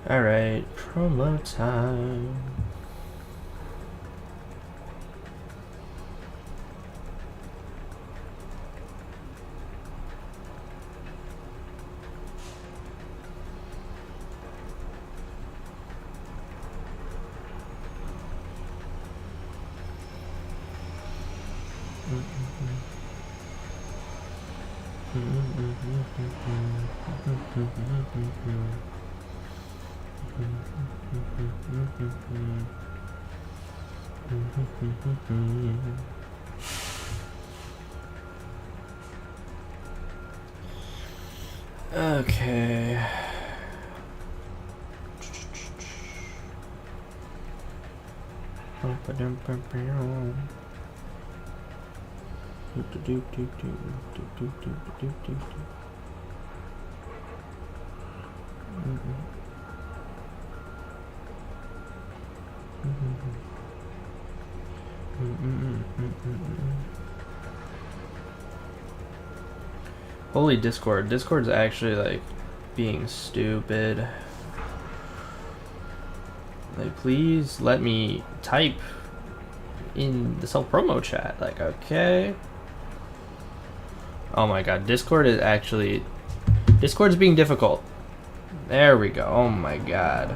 Alright, promo time. Okay. Holy Discord. Discord's actually like being stupid. Like, please let me type in the self-promo chat. Like, okay. Oh my god, Discord is actually... Discord's being difficult. There we go. Oh my god.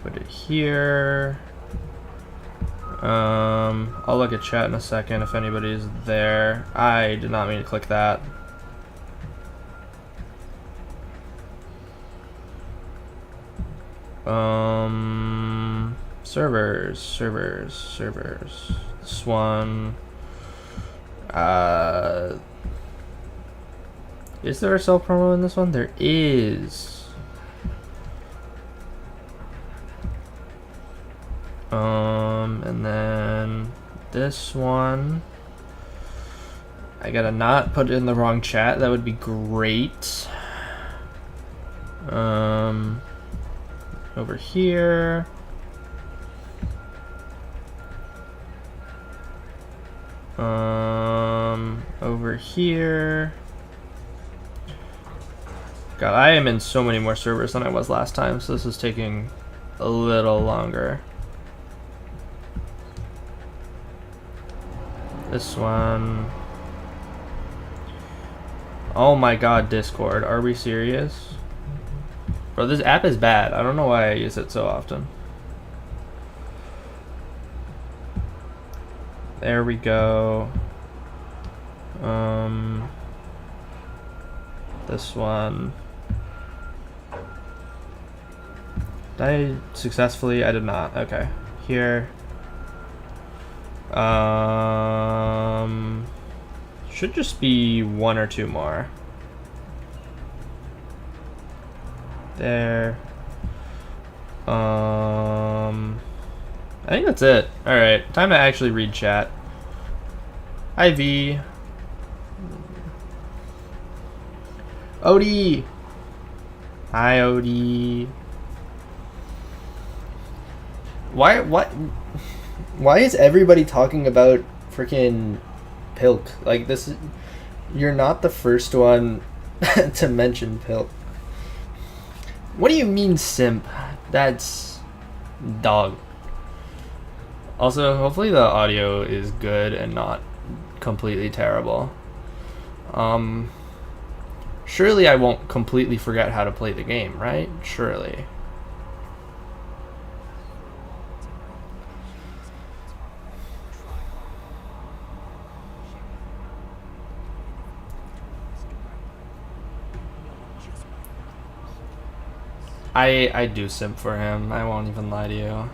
Put it here. I'll look at chat in a second if anybody's there. I did not mean to click that. Servers. This one. Is there a self promo in this one? There is. And then this one. I gotta not put it in the wrong chat. That would be great. Over here. Over here. God, I am in so many more servers than I was last time, so this is taking a little longer. This one. Oh my god, Discord. Are we serious? Bro, this app is bad. I don't know why I use it so often. There we go. This one. Did I successfully? I did not. Okay. Here. Should just be one or two more. There. I think that's it. Alright, time to actually read chat. Hi V. Odie. Hi Odie. Why is everybody talking about freaking Pilk? Like, this is, you're not the first one to mention Pilk. What do you mean simp? That's dog. Also, hopefully the audio is good and not completely terrible. Surely I won't completely forget how to play the game, right? Surely. I do simp for him. I won't even lie to you.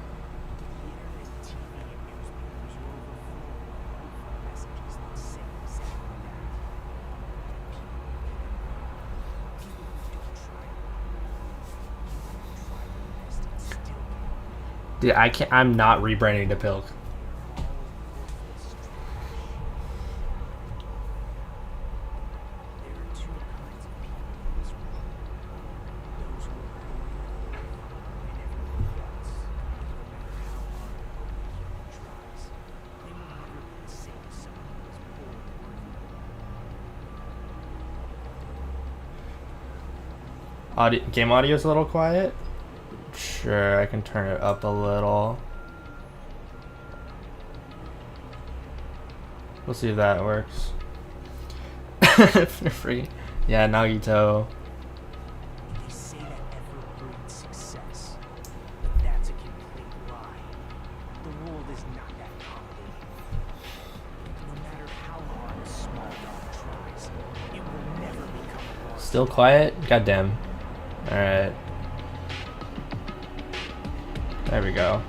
Dude, I can't. I'm not rebranding to Pilk. Game audio is a little quiet. Sure, I can turn it up a little. We'll see if that works. Free. Yeah, Nagito. They say that effort breeds success, but that's a complete lie. The world is not that complicated. No matter how hard a small dog tries, it will never become a large. Still quiet? Goddamn. Alright. There we go.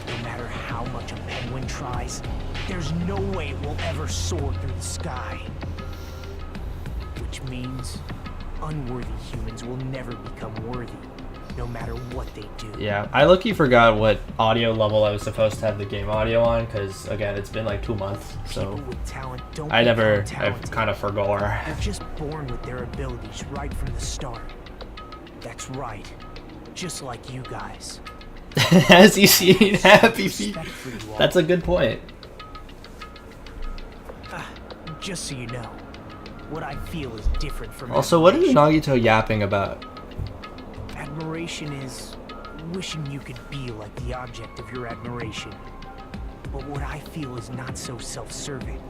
No matter how much a penguin tries, there's no way it will ever soar through the sky. Which means unworthy humans will never become worthy, no matter what they do. Yeah, I low-key forgot what audio level I was supposed to have the game audio on, because, again, it's been like 2 months, so People with talent don't I talented. kind of forgot. They're just born with their abilities right from the start. That's right. Just like you guys. Has he seen happy feet? Respect for you all. That's a good point. Just so you know, what I feel is different from Also, what is admiration. Nagito yapping about? Admiration is wishing you could be like the object of your admiration. But what I feel is not so self-serving.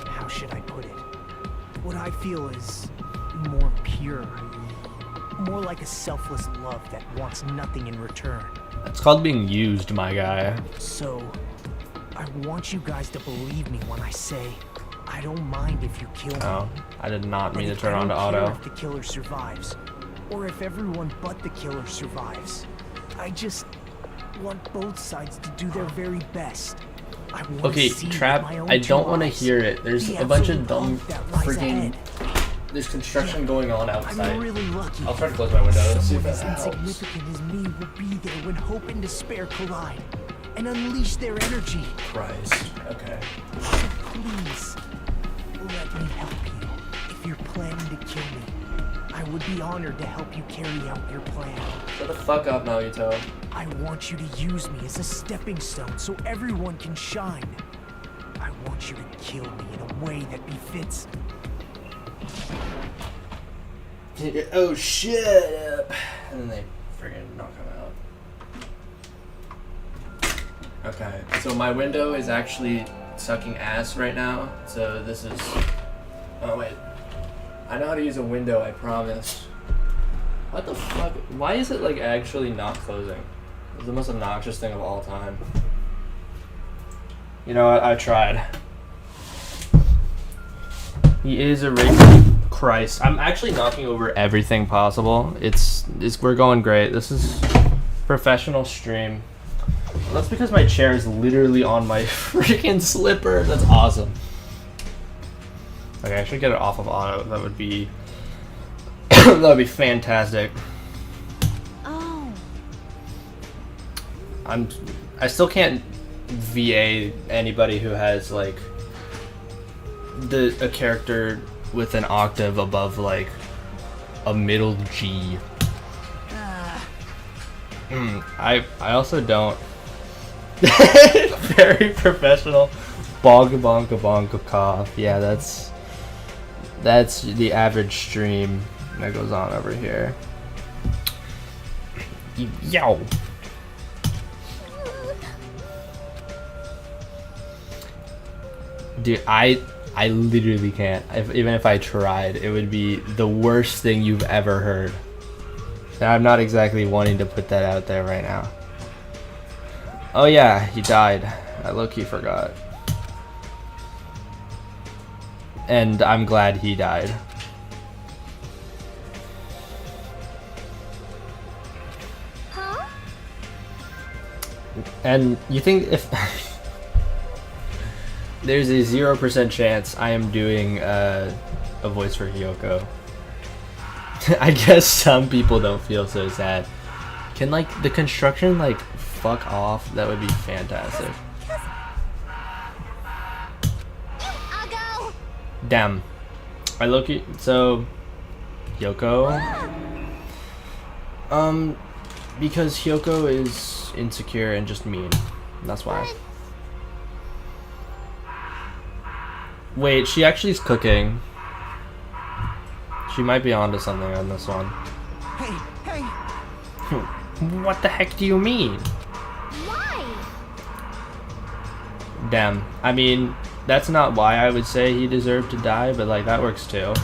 How should I put it? What I feel is more pure. More like a selfless love that wants nothing in return. It's called being used, my guy. So, I want you guys to believe me when I say, I don't mind if you kill me. Oh, I did not mean But to if turn I on to don't care auto. if the killer survives, or if everyone but the killer survives. I just want both sides to do their very best. I want Okay, to see Trap, with my own I two don't want to eyes hear it. There's the a bunch of absolute dumb bomb that lies freaking... ahead. There's construction going on outside. I'm really lucky. I'll try to close my window and see if Someone that as helps. insignificant as me will be there when hope and despair collide, and unleash their energy. Christ. Okay. So please, let me help you. If you're planning to kill me, I would be honored to help you carry out your plan. Shut the fuck up, Nagito. I want you to use me as a stepping stone so everyone can shine. I want you to kill me in a way that befits. Oh shit! And then they friggin' knock him out. Okay, so my window is actually sucking ass right now. So this is. Oh wait, I know how to use a window. I promise. What the fuck? Why is it like actually not closing? It's the most obnoxious thing of all time. You know what? I tried. He is a racist. Christ, I'm actually knocking over everything possible. It's we're going great. This is professional stream. That's because my chair is literally on my freaking slipper. That's awesome. Okay, I should get it off of auto. That would be that would be fantastic. Oh. I still can't VA anybody who has like a character with an octave above like a middle G. I also don't. Very professional. Bonka bonka bonka cough. Yeah, that's the average stream that goes on over here. Yo. Dude, I literally can't. Even if I tried, it would be the worst thing you've ever heard. And I'm not exactly wanting to put that out there right now. Oh yeah, he died. I low-key forgot. And I'm glad he died. Huh? And you think if... There's a 0% chance I am doing a voice for Hiyoko. I guess some people don't feel so sad. Can like the construction like fuck off? That would be fantastic. I'll go. Damn. I look at so Hyoko. Because Hyoko is insecure and just mean. That's why. Wait, she actually is cooking. She might be onto something on this one. Hey, hey! What the heck do you mean? Why? Damn. I mean, that's not why I would say he deserved to die, but like that works too.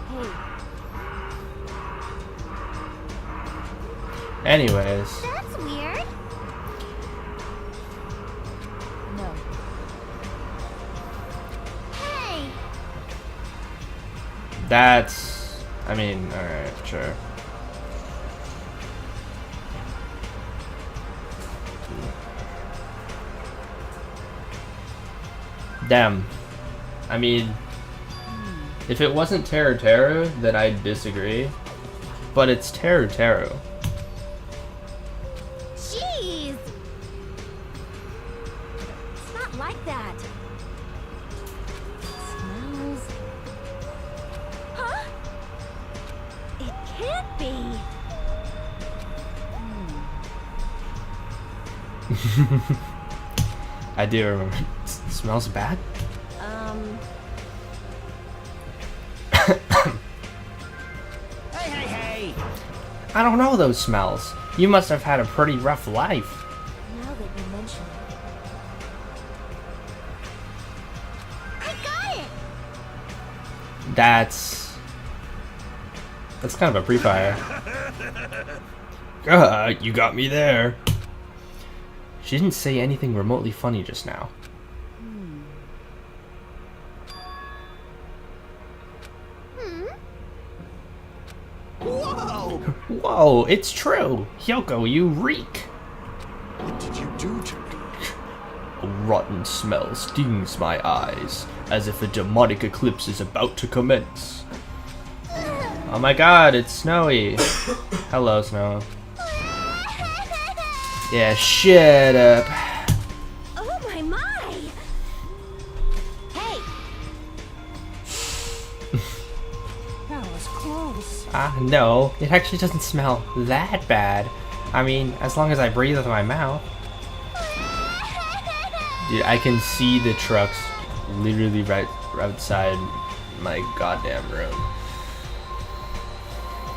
Hey, Anyways. that's weird. No. Hey, That's... I mean, alright, sure. Damn. I mean, if it wasn't Teru Teru, then I'd disagree. But it's Teru Teru. jeez. It's not like that. Smells. Huh? It can't be. I do remember. It smells bad? Hey, hey, hey! I don't know those smells. You must have had a pretty rough life. Now that you mention it. I got it. That's kind of a pre-fire. You got me there. She didn't say anything remotely funny just now. Whoa! Whoa, it's true. Hyoko, you reek. What did you do to me? A rotten smell stings my eyes, as if a demonic eclipse is about to commence. Oh my god, it's Snowy. Hello, Snow. Yeah, shut up. Oh my. Hey, That was close. No, it actually doesn't smell that bad. I mean, as long as I breathe with my mouth. Dude, I can see the trucks literally right outside my goddamn room.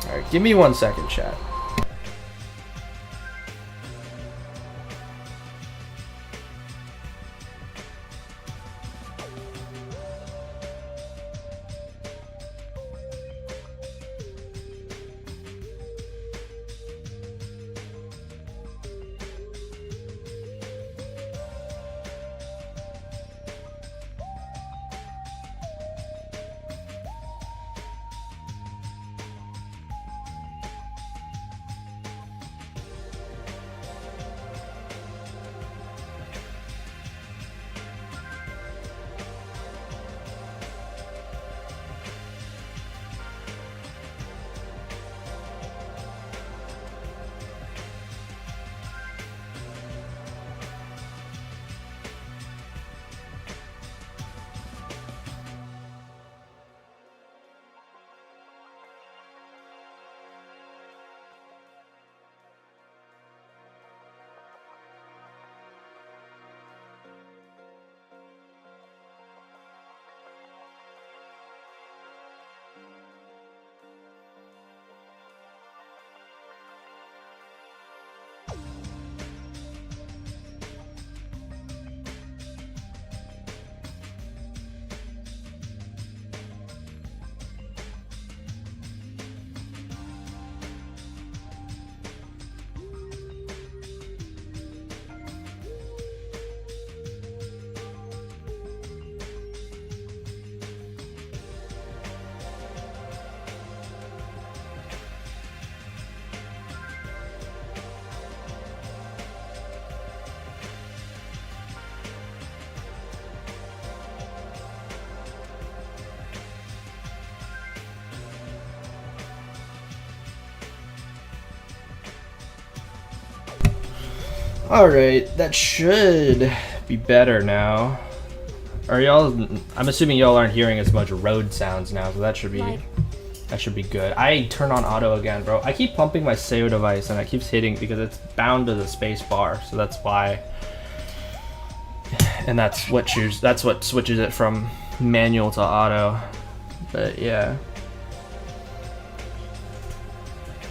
Alright, give me 1 second, chat. Alright, that should be better now. Are y'all... I'm assuming y'all aren't hearing as much road sounds now, so that should be... Like- That should be good. I turn on auto again, bro. I keep pumping my save device and it keeps hitting because it's bound to the space bar, so that's why. And that's what switches it from manual to auto. But yeah.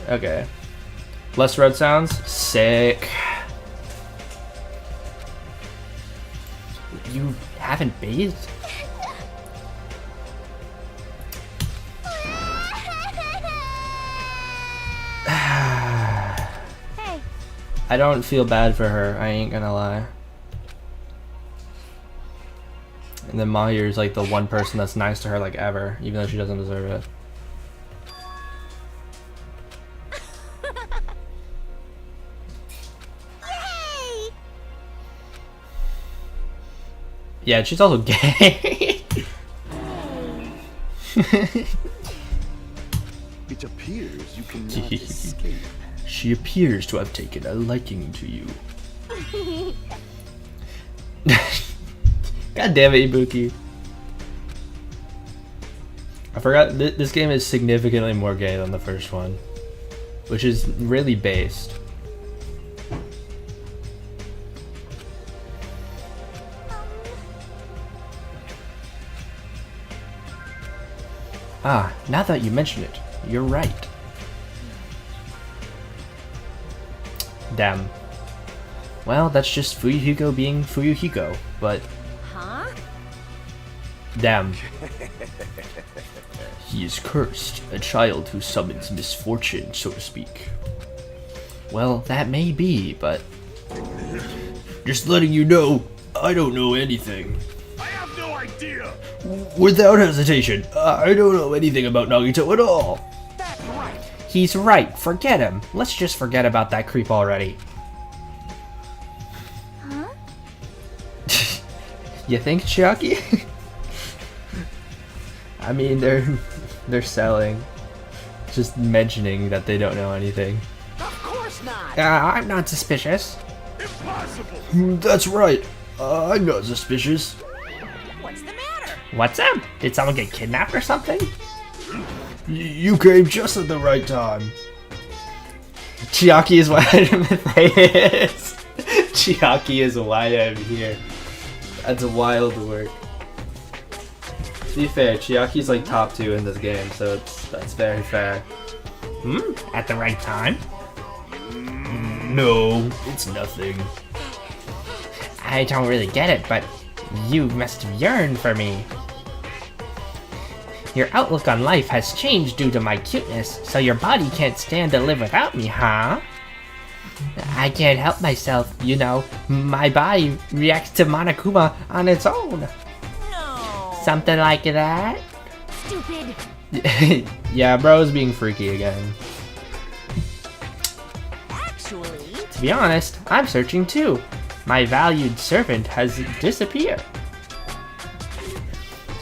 Okay. Less road sounds. Sick. You haven't bathed? Hey, I don't feel bad for her, I ain't gonna lie. And then Mahir's like the one person that's nice to her like ever, even though she doesn't deserve it. yay! Yeah, she's also gay. It appears you cannot escape. She appears to have taken a liking to you. God damn it, Ibuki. I forgot, this game is significantly more gay than the first one. Which is really based. Ah, now that you mention it, you're right. Damn. Well, that's just Fuyuhiko being Fuyuhiko, but Huh? damn. He is cursed, a child who summons misfortune, so to speak. Well, that may be, but... Just letting you know, I don't know anything. I have no idea. Without hesitation, I don't know anything about Nagito at all. That's right. He's right, forget him. Let's just forget about that creep already. Huh? You think, Chiaki? I mean, they're selling. Just mentioning that they don't know anything. Of course not. I'm not suspicious. Impossible. That's right. I'm not suspicious. What's the matter? What's up? Did someone get kidnapped or something? You came just at the right time. Chiaki is why I'm is. Chiaki is why I'm here. That's a wild work. To be fair, Chiaki's like top 2 in this game, so that's very fair. At the right time? No, it's nothing. I don't really get it, but you must have yearned for me. Your outlook on life has changed due to my cuteness, so your body can't stand to live without me, huh? I can't help myself, you know. My body reacts to Monokuma on its own. No. Something like that? Stupid. Yeah, bro's being freaky again. Actually, To be honest, I'm searching too. My valued servant has disappeared.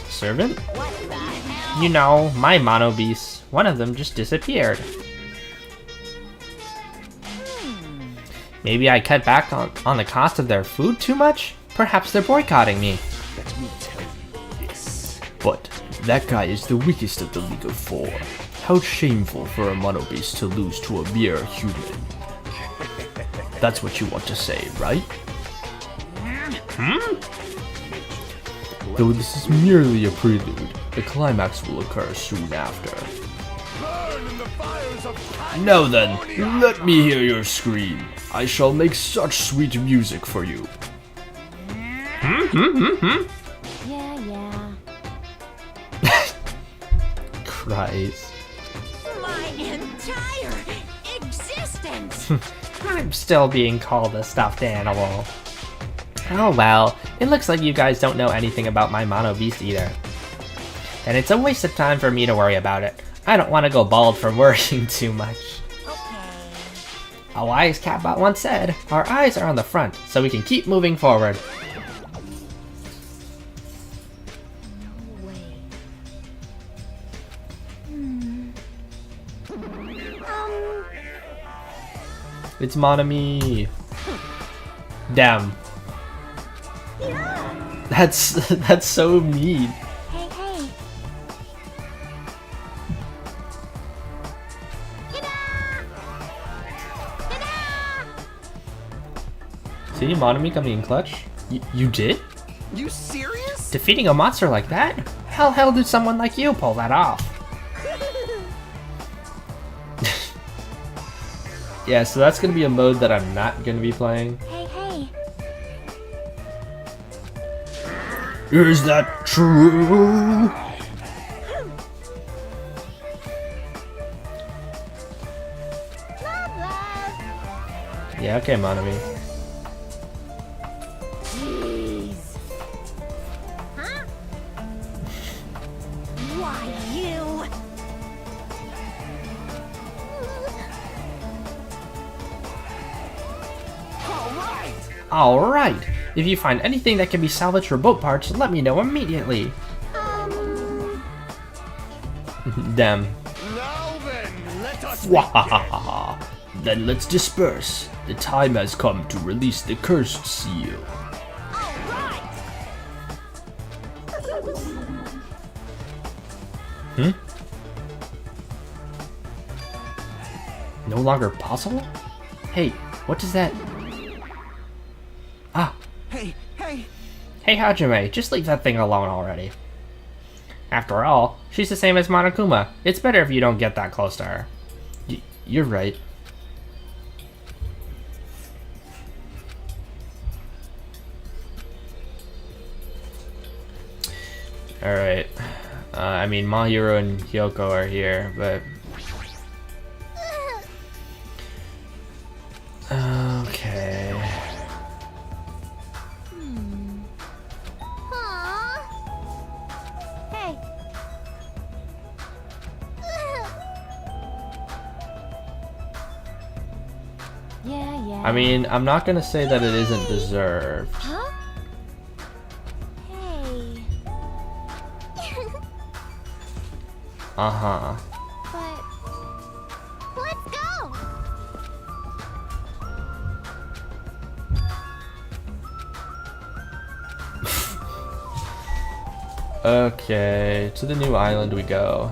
Servant? what the hell? You know, my mono beasts. One of them just disappeared. Maybe I cut back on the cost of their food too much? Perhaps they're boycotting me. Let me tell you this. But that guy is the weakest of the League of Four. How shameful for a mono beast to lose to a mere human. That's what you want to say, right? Though this is merely a prelude, the climax will occur soon after. Burn in the fires of Now then, let me hear your scream. I shall make such sweet music for you. Yeah, yeah. Cries. My entire existence. I'm still being called a stuffed animal. Oh well, it looks like you guys don't know anything about my mono beast either. And it's a waste of time for me to worry about it. I don't want to go bald from worrying too much. Okay. A wise catbot once said, our eyes are on the front, so we can keep moving forward. No way. It's Monami. Damn. That's so mean. Hey, hey. See, Monami coming in clutch. You did? You serious? Defeating a monster like that? How the hell did someone like you pull that off? Yeah, so that's gonna be a mode that I'm not gonna be playing. Hey, hey. Is that true? Love, love. Yeah, okay, Monami. Jeez. Huh? Why, you? Alright! If you find anything that can be salvaged for boat parts, let me know immediately. Damn. Now then, let us Wahahaha. Then let's disperse. The time has come to release the cursed seal. Hmm? No longer possible? Hey, what does that... Ah. Hey, hey. Hey Hajime, just leave that thing alone already. After all, she's the same as Monokuma. It's better if you don't get that close to her. You're right. Alright. I mean, Mahiro and Hyoko are here, but... Okay... Aww. Hey. Yeah. I mean, I'm not gonna say that it isn't deserved. Huh? Hey. Uh-huh. But let's go. Okay, to the new island we go.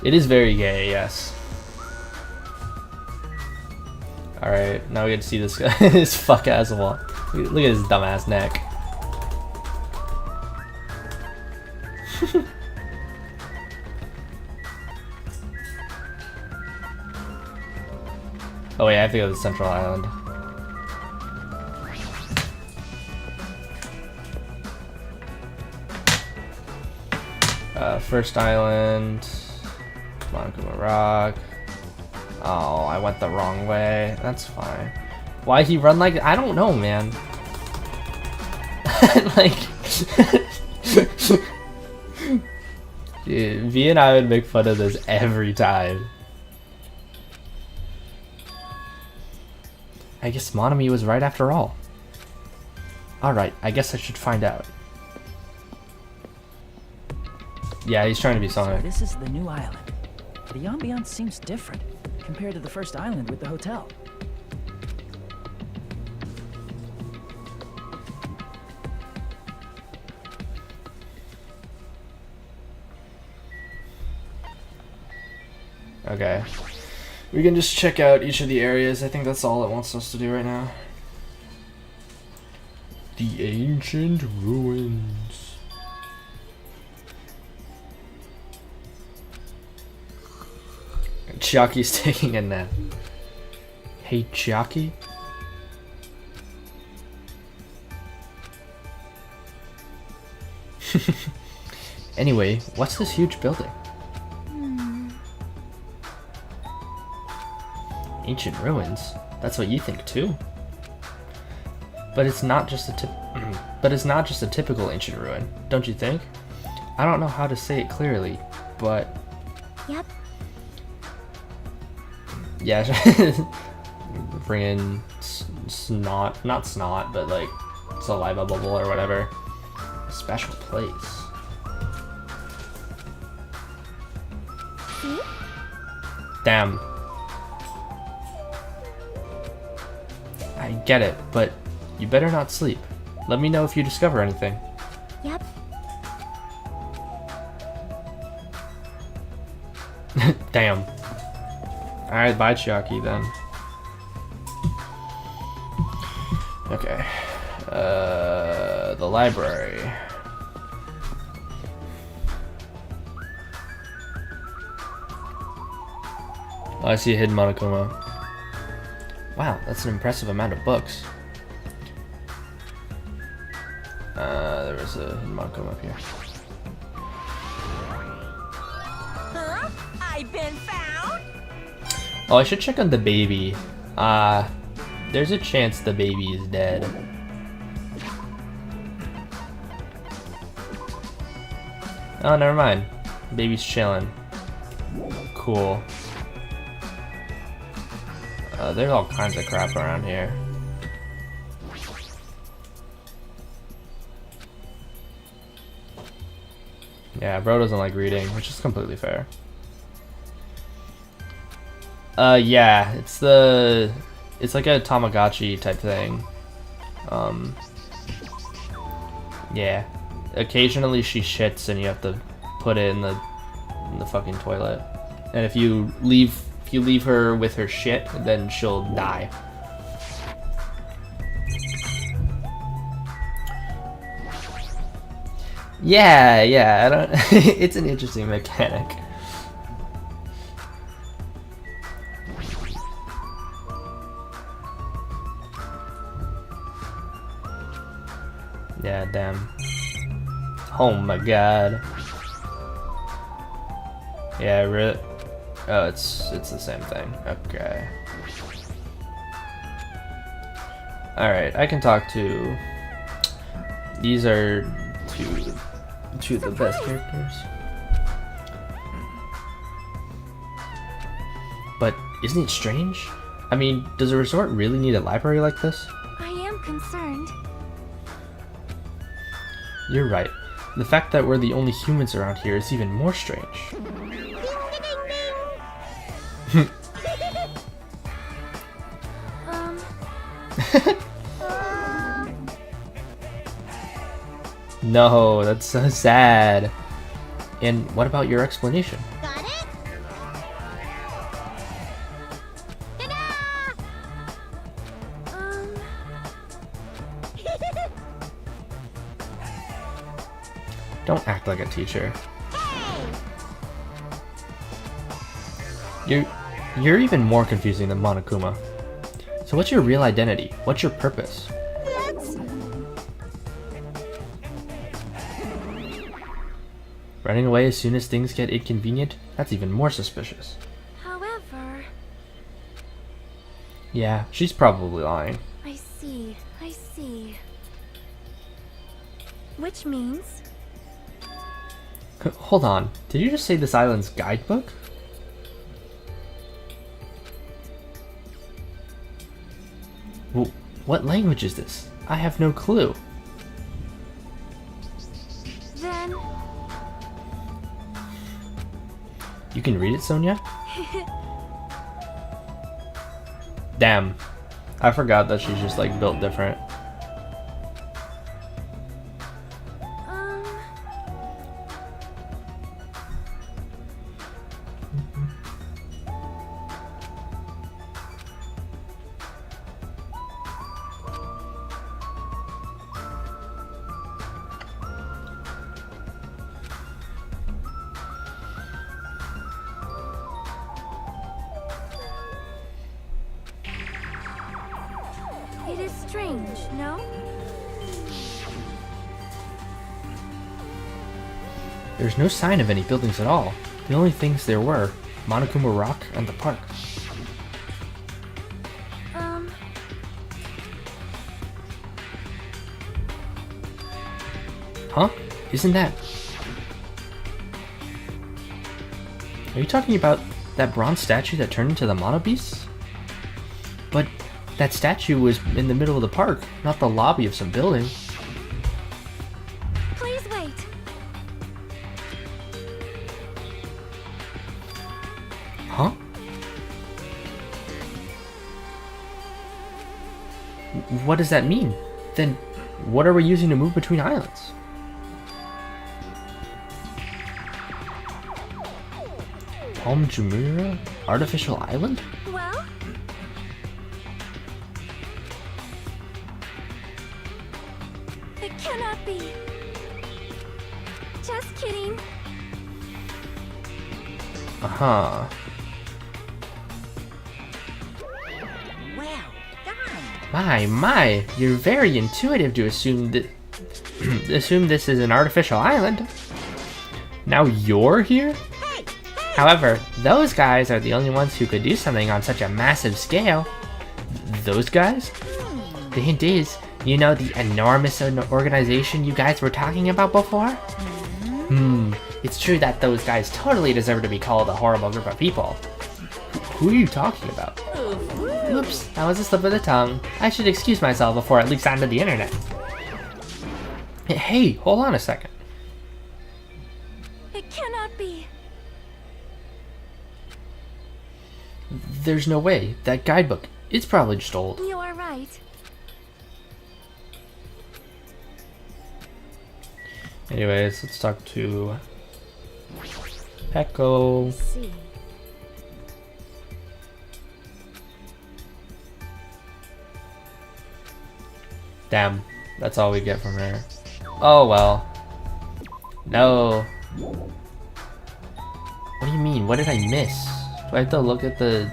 It is very gay, yes. Alright, now we get to see this guy, his fuck ass wall. Look at his dumbass neck. Oh wait, I have to go to the central island. First island, Monokuma Rock. Oh, I went the wrong way. That's fine. Why he run like... I don't know, man. Like... Dude, V and I would make fun of this every time. I guess Monami was right after all. Alright, I guess I should find out. Yeah, he's trying to be Sonic. This is the new island. The ambiance seems different compared to the first island with the hotel. Okay. We can just check out each of the areas. I think that's all it wants us to do right now. The ancient ruins. Chiaki's taking a nap. Hey, Chiaki? Anyway, what's this huge building? Ancient ruins? That's what you think too? But it's not just a typical ancient ruin, don't you think? I don't know how to say it clearly, but Yep. yeah. bring in snot, not snot, but like saliva bubble or whatever. A special place. See? Damn. I get it, but you better not sleep. Let me know if you discover anything. Yep. Damn. Alright, bye Chiaki then. Okay. The library. Oh, I see a hidden Monokuma. Wow, that's an impressive amount of books. There was a hidden Monokuma up here. Huh? I've been found? Oh, I should check on the baby. There's a chance the baby is dead. Oh, never mind. Baby's chilling. Cool. There's all kinds of crap around here. Yeah, bro doesn't like reading, which is completely fair. Yeah, it's like a Tamagotchi type thing. Yeah. Occasionally she shits and you have to put it in the fucking toilet. And if you leave her with her shit, then she'll die. Yeah, I don't it's an interesting mechanic. Yeah, damn. Oh my god. Yeah, really. Oh, it's the same thing. Okay. Alright, I can talk to... These are two of the best characters. But isn't it strange? I mean, does a resort really need a library like this? I am concerned. You're right. The fact that we're the only humans around here is even more strange. No, that's so sad. And what about your explanation? Got it? Don't act like a teacher. You're even more confusing than Monokuma. So what's your real identity? What's your purpose? Running away as soon as things get inconvenient? That's even more suspicious. However... Yeah, she's probably lying. I see. Which means... Hold on, did you just say this island's guidebook? What language is this? I have no clue. Then... You can read it, Sonia? Damn. I forgot that she's just like built different. It is strange, no? There's no sign of any buildings at all. The only things there were, Monokuma Rock and the park. Huh? Isn't that... Are you talking about that bronze statue that turned into the Mono Beast? But That statue was in the middle of the park, not the lobby of some building. Please wait. Huh? What does that mean? Then, what are we using to move between islands? Palm Jumeirah? Artificial island? Well, it cannot be. Just kidding. Uh-huh. Well done. My, you're very intuitive to assume that assume this is an artificial island. Now you're here? However, those guys are the only ones who could do something on such a massive scale. Those guys? The hint is, you know the enormous organization you guys were talking about before? It's true that those guys totally deserve to be called a horrible group of people. Who are you talking about? Oops, that was a slip of the tongue. I should excuse myself before it leaks onto the internet. Hey, hold on a second. It cannot be. There's no way. That guidebook, it's probably just old. You are right. Anyways, let's talk to Echo. See. Damn, that's all we get from her. Oh well. No. What do you mean? What did I miss? Do I have to look at the...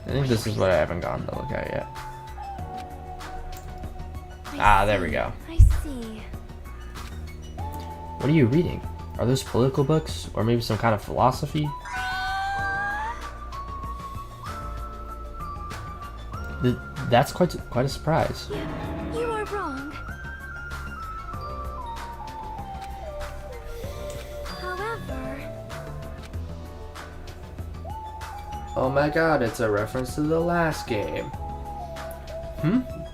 I think this is what I haven't gotten to look at yet. There we go. I see. What are you reading? Are those political books? Or maybe some kind of philosophy? That's quite a surprise. You are wrong. However, Oh my god, it's a reference to the last game.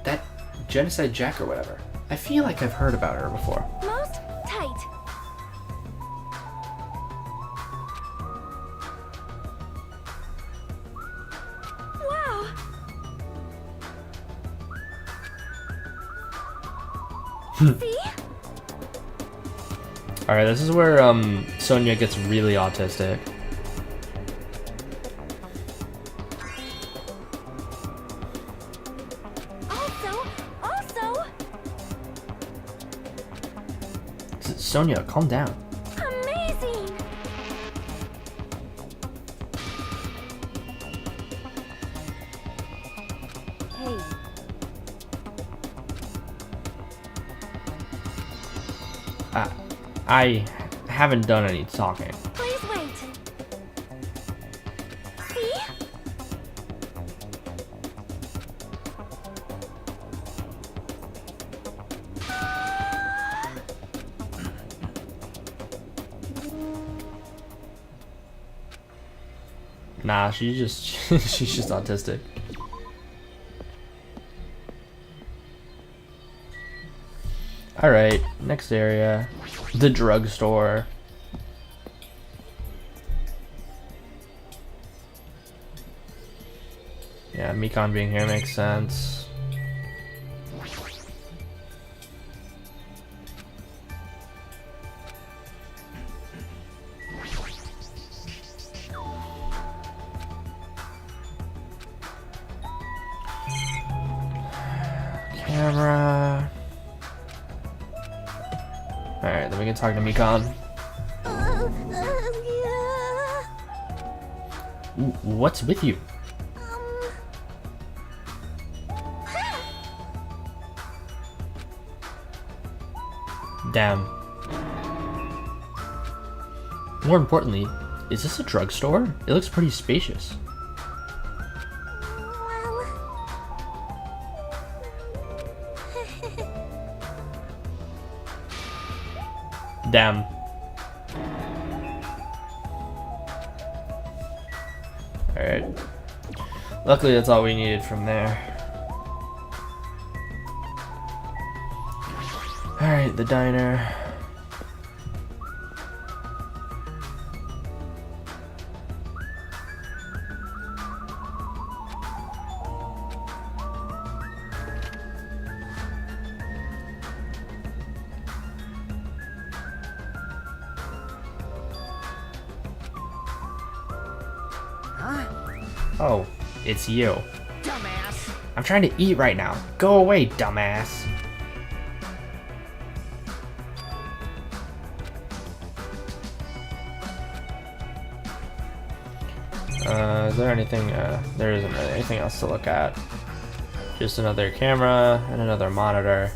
That Genocide Jack or whatever. I feel like I've heard about her before. most tight. Wow. See? Alright, this is where Sonia gets really autistic. Also, Sonia, calm down. amazing. Hey, I haven't done any talking. please wait. See? Nah, she's just autistic. Alright, next area. The drugstore. Yeah, Mikon being here makes sense. Camera. Alright, then we can talk to Mikon. What's with you? Damn. More importantly, is this a drugstore? It looks pretty spacious. Damn. Luckily, that's all we needed from there. Alright, the diner. Oh, it's you. Dumbass. I'm trying to eat right now. Go away, dumbass. Is there anything? There isn't really anything else to look at. Just another camera and another monitor.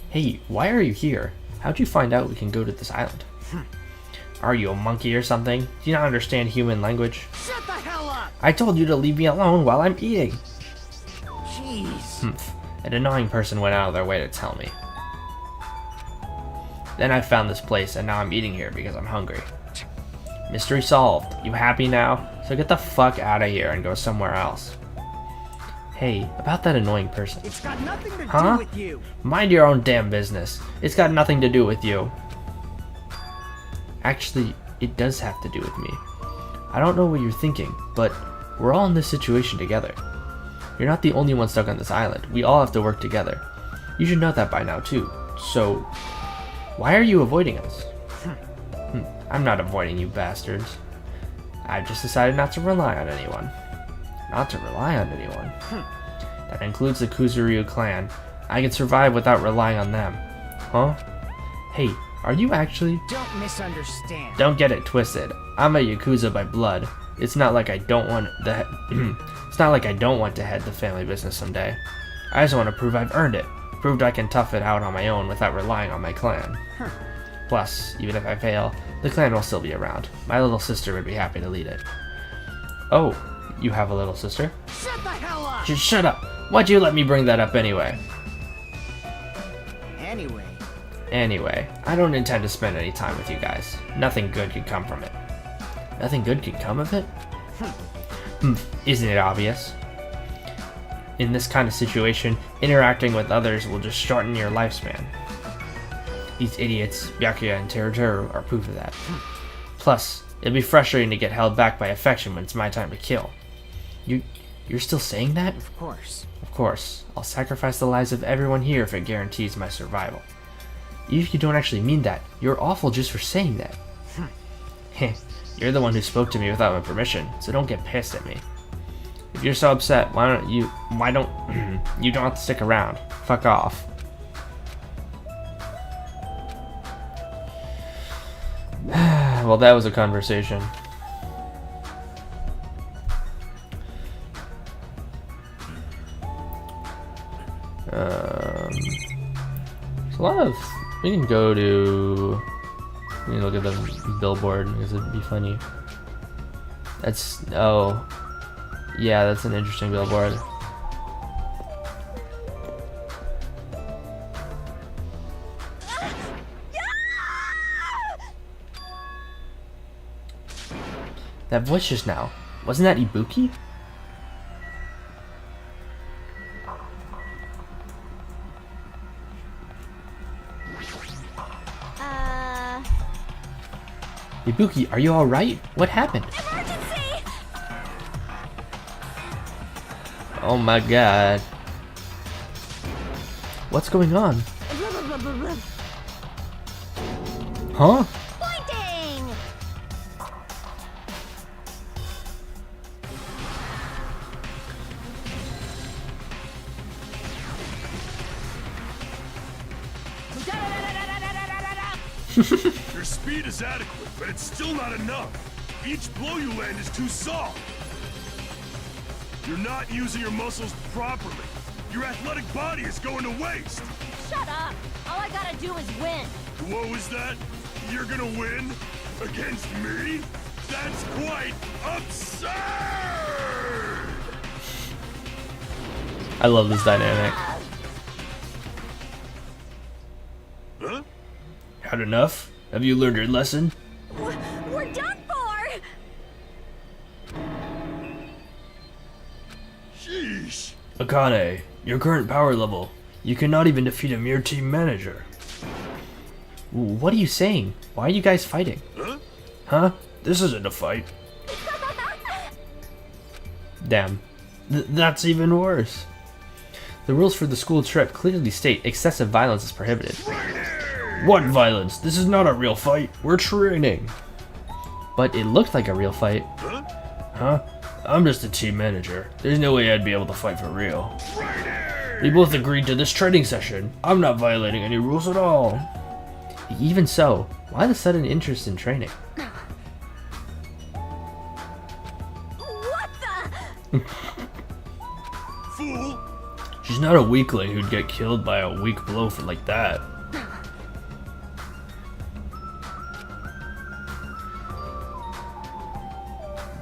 Hey, why are you here? How'd you find out we can go to this island? Are you a monkey or something? Do you not understand human language? Shut the hell up! I told you to leave me alone while I'm eating. Jeez. Humph. An annoying person went out of their way to tell me. Then I found this place and now I'm eating here because I'm hungry. Mystery solved. You happy now? So get the fuck out of here and go somewhere else. Hey, about that annoying person. It's got nothing to Huh? do with you. Mind your own damn business. It's got nothing to do with you. Actually, it does have to do with me. I don't know what you're thinking, but we're all in this situation together. You're not the only one stuck on this island. We all have to work together. You should know that by now too. So, why are you avoiding us? I'm not avoiding you bastards. I've just decided not to rely on anyone. Not to rely on anyone? That includes the Kuzuryu clan. I can survive without relying on them. Huh? Hey, are you actually? Don't misunderstand. Don't get it twisted. I'm a Yakuza by blood. It's not like I don't want the it's not like I don't want to head the family business someday. I just want to prove I've earned it. Proved I can tough it out on my own without relying on my clan. Plus, even if I fail, the clan will still be around. My little sister would be happy to lead it. Oh, you have a little sister? Shut the hell up! Just shut up! Why'd you let me bring that up anyway? Anyway, I don't intend to spend any time with you guys. Nothing good could come from it. Nothing good could come of it? Isn't it obvious? In this kind of situation, interacting with others will just shorten your lifespan. These idiots, Byakuya and Teruteru, are proof of that. Plus, it'd be frustrating to get held back by affection when it's my time to kill. You're still saying that? Of course. Of course. I'll sacrifice the lives of everyone here if it guarantees my survival. Even if you don't actually mean that, you're awful just for saying that. Heh, you're the one who spoke to me without my permission, so don't get pissed at me. If you're so upset, why don't you don't have to stick around. Fuck off. Well, that was a conversation. There's a lot of. We can go to. We can look at the billboard because it'd be funny. That's. Oh. Yeah, that's an interesting billboard. That voice just now. Wasn't that Ibuki? Ibuki, are you alright? What happened? Emergency! Oh my god. What's going on? Huh? Pointing! Your speed is adequate, but it's still not enough. Each blow you land is too soft. You're not using your muscles properly. Your athletic body is going to waste. Shut up! All I gotta do is win. What was that? You're gonna win? Against me? That's quite absurd! I love this dynamic. Huh? Had enough? Have you learned your lesson? We're done for! Sheesh. Akane, your current power level. You cannot even defeat a mere team manager. What are you saying? Why are you guys fighting? Huh? Huh? This isn't a fight. Damn. That's even worse. The rules for the school trip clearly state excessive violence is prohibited. What violence? This is not a real fight. We're training. But it looked like a real fight. Huh? Huh? I'm just a team manager. There's no way I'd be able to fight for real. We both agreed to this training session. I'm not violating any rules at all. Even so, why the sudden interest in training? What the? Fool. She's not a weakling who'd get killed by a weak blow for like that.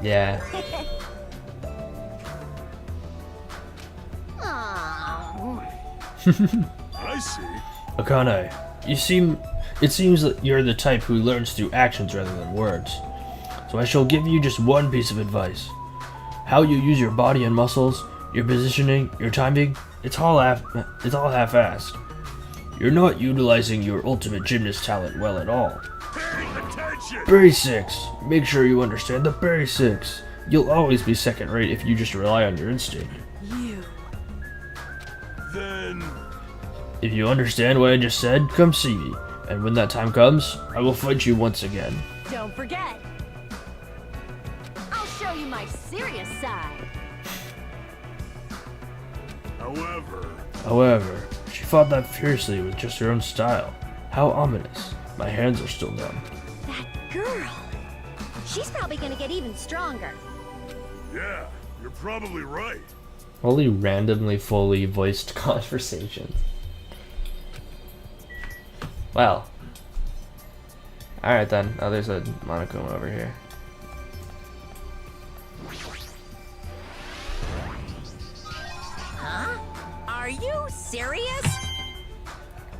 Yeah. Aw. I see. Akane, it seems that you're the type who learns through actions rather than words. So I shall give you just one piece of advice. How you use your body and muscles, your positioning, your timing, it's all half-assed. You're not utilizing your ultimate gymnast talent well at all. Pay attention. Basics! Make sure you understand the basics. You'll always be second rate if you just rely on your instinct. You. Then If you understand what I just said, come see me. And when that time comes, I will fight you once again. Don't forget. I'll show you my serious side. However, She fought that fiercely with just her own style. How ominous. My hands are still numb. That girl. She's probably gonna get even stronger. yeah, you're probably right. Only randomly fully voiced conversations. Well. Alright then. Oh, there's a Monokuma over here. Huh? Are you serious?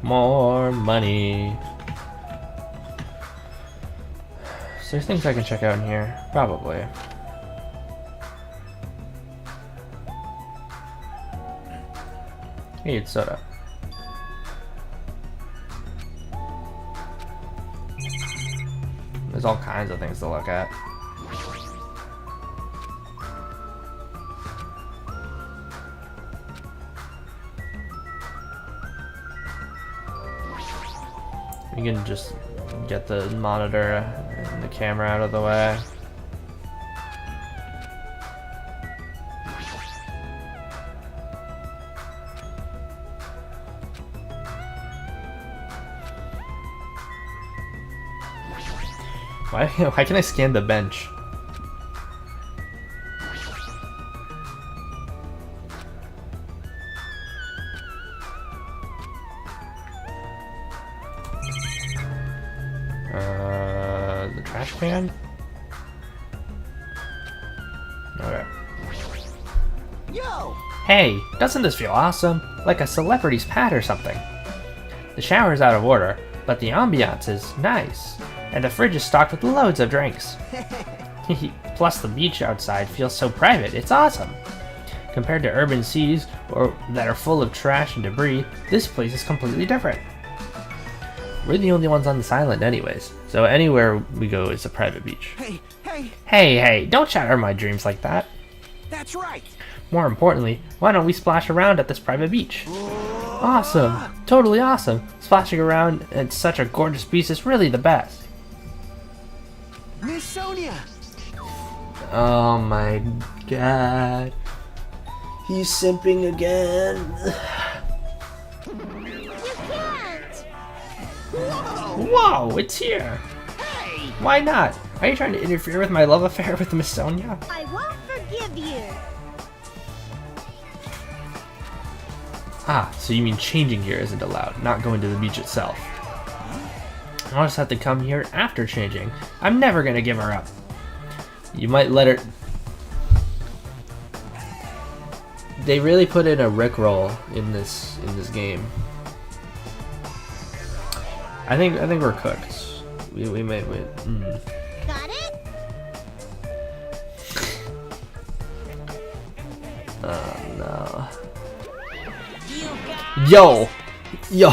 More money. So there's things I can check out in here. Probably. Hey, it's soda. There's all kinds of things to look at. We can just get the monitor and the camera out of the way. Why can I scan the bench? The trash can? Okay. Yo! Hey, doesn't this feel awesome? Like a celebrity's pad or something. The shower's out of order, but the ambiance is nice. And the fridge is stocked with loads of drinks. Plus the beach outside feels so private, it's awesome. Compared to urban seas that are full of trash and debris, this place is completely different. We're the only ones on this island anyways, so anywhere we go is a private beach. Hey, Hey, don't shatter my dreams like that. that's right! More importantly, why don't we splash around at this private beach? Awesome! Totally awesome! Splashing around at such a gorgeous beach is really the best. Miss Sonia! Oh my god. He's simping again. You can't! Whoa, it's here! Hey! Why not? Are you trying to interfere with my love affair with Miss Sonia? I won't forgive you. Ah, so you mean changing here isn't allowed, not going to the beach itself. I'll just have to come here after changing. I'm never gonna give her up. You might let her... They really put in a rickroll in this game. I think we're cooked. We may win. Got it? Oh no. Yo! Yo!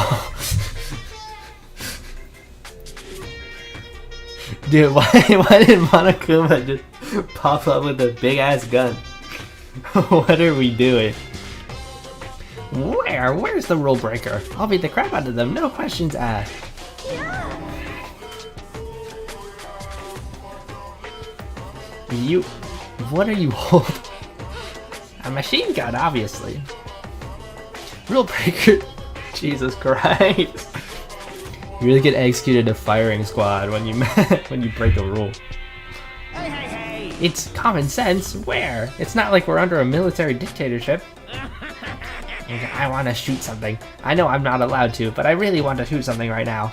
Dude, why did Monokuma just pop up with a big ass gun? What are we doing? Where's the rule breaker? I'll beat the crap out of them, no questions asked. What are you holding? A machine gun, obviously. Rule breaker. Jesus Christ. You really get executed a firing squad when you break a rule. Hey! It's common sense. Where? It's not like we're under a military dictatorship. I want to shoot something. I know I'm not allowed to, but I really want to shoot something right now.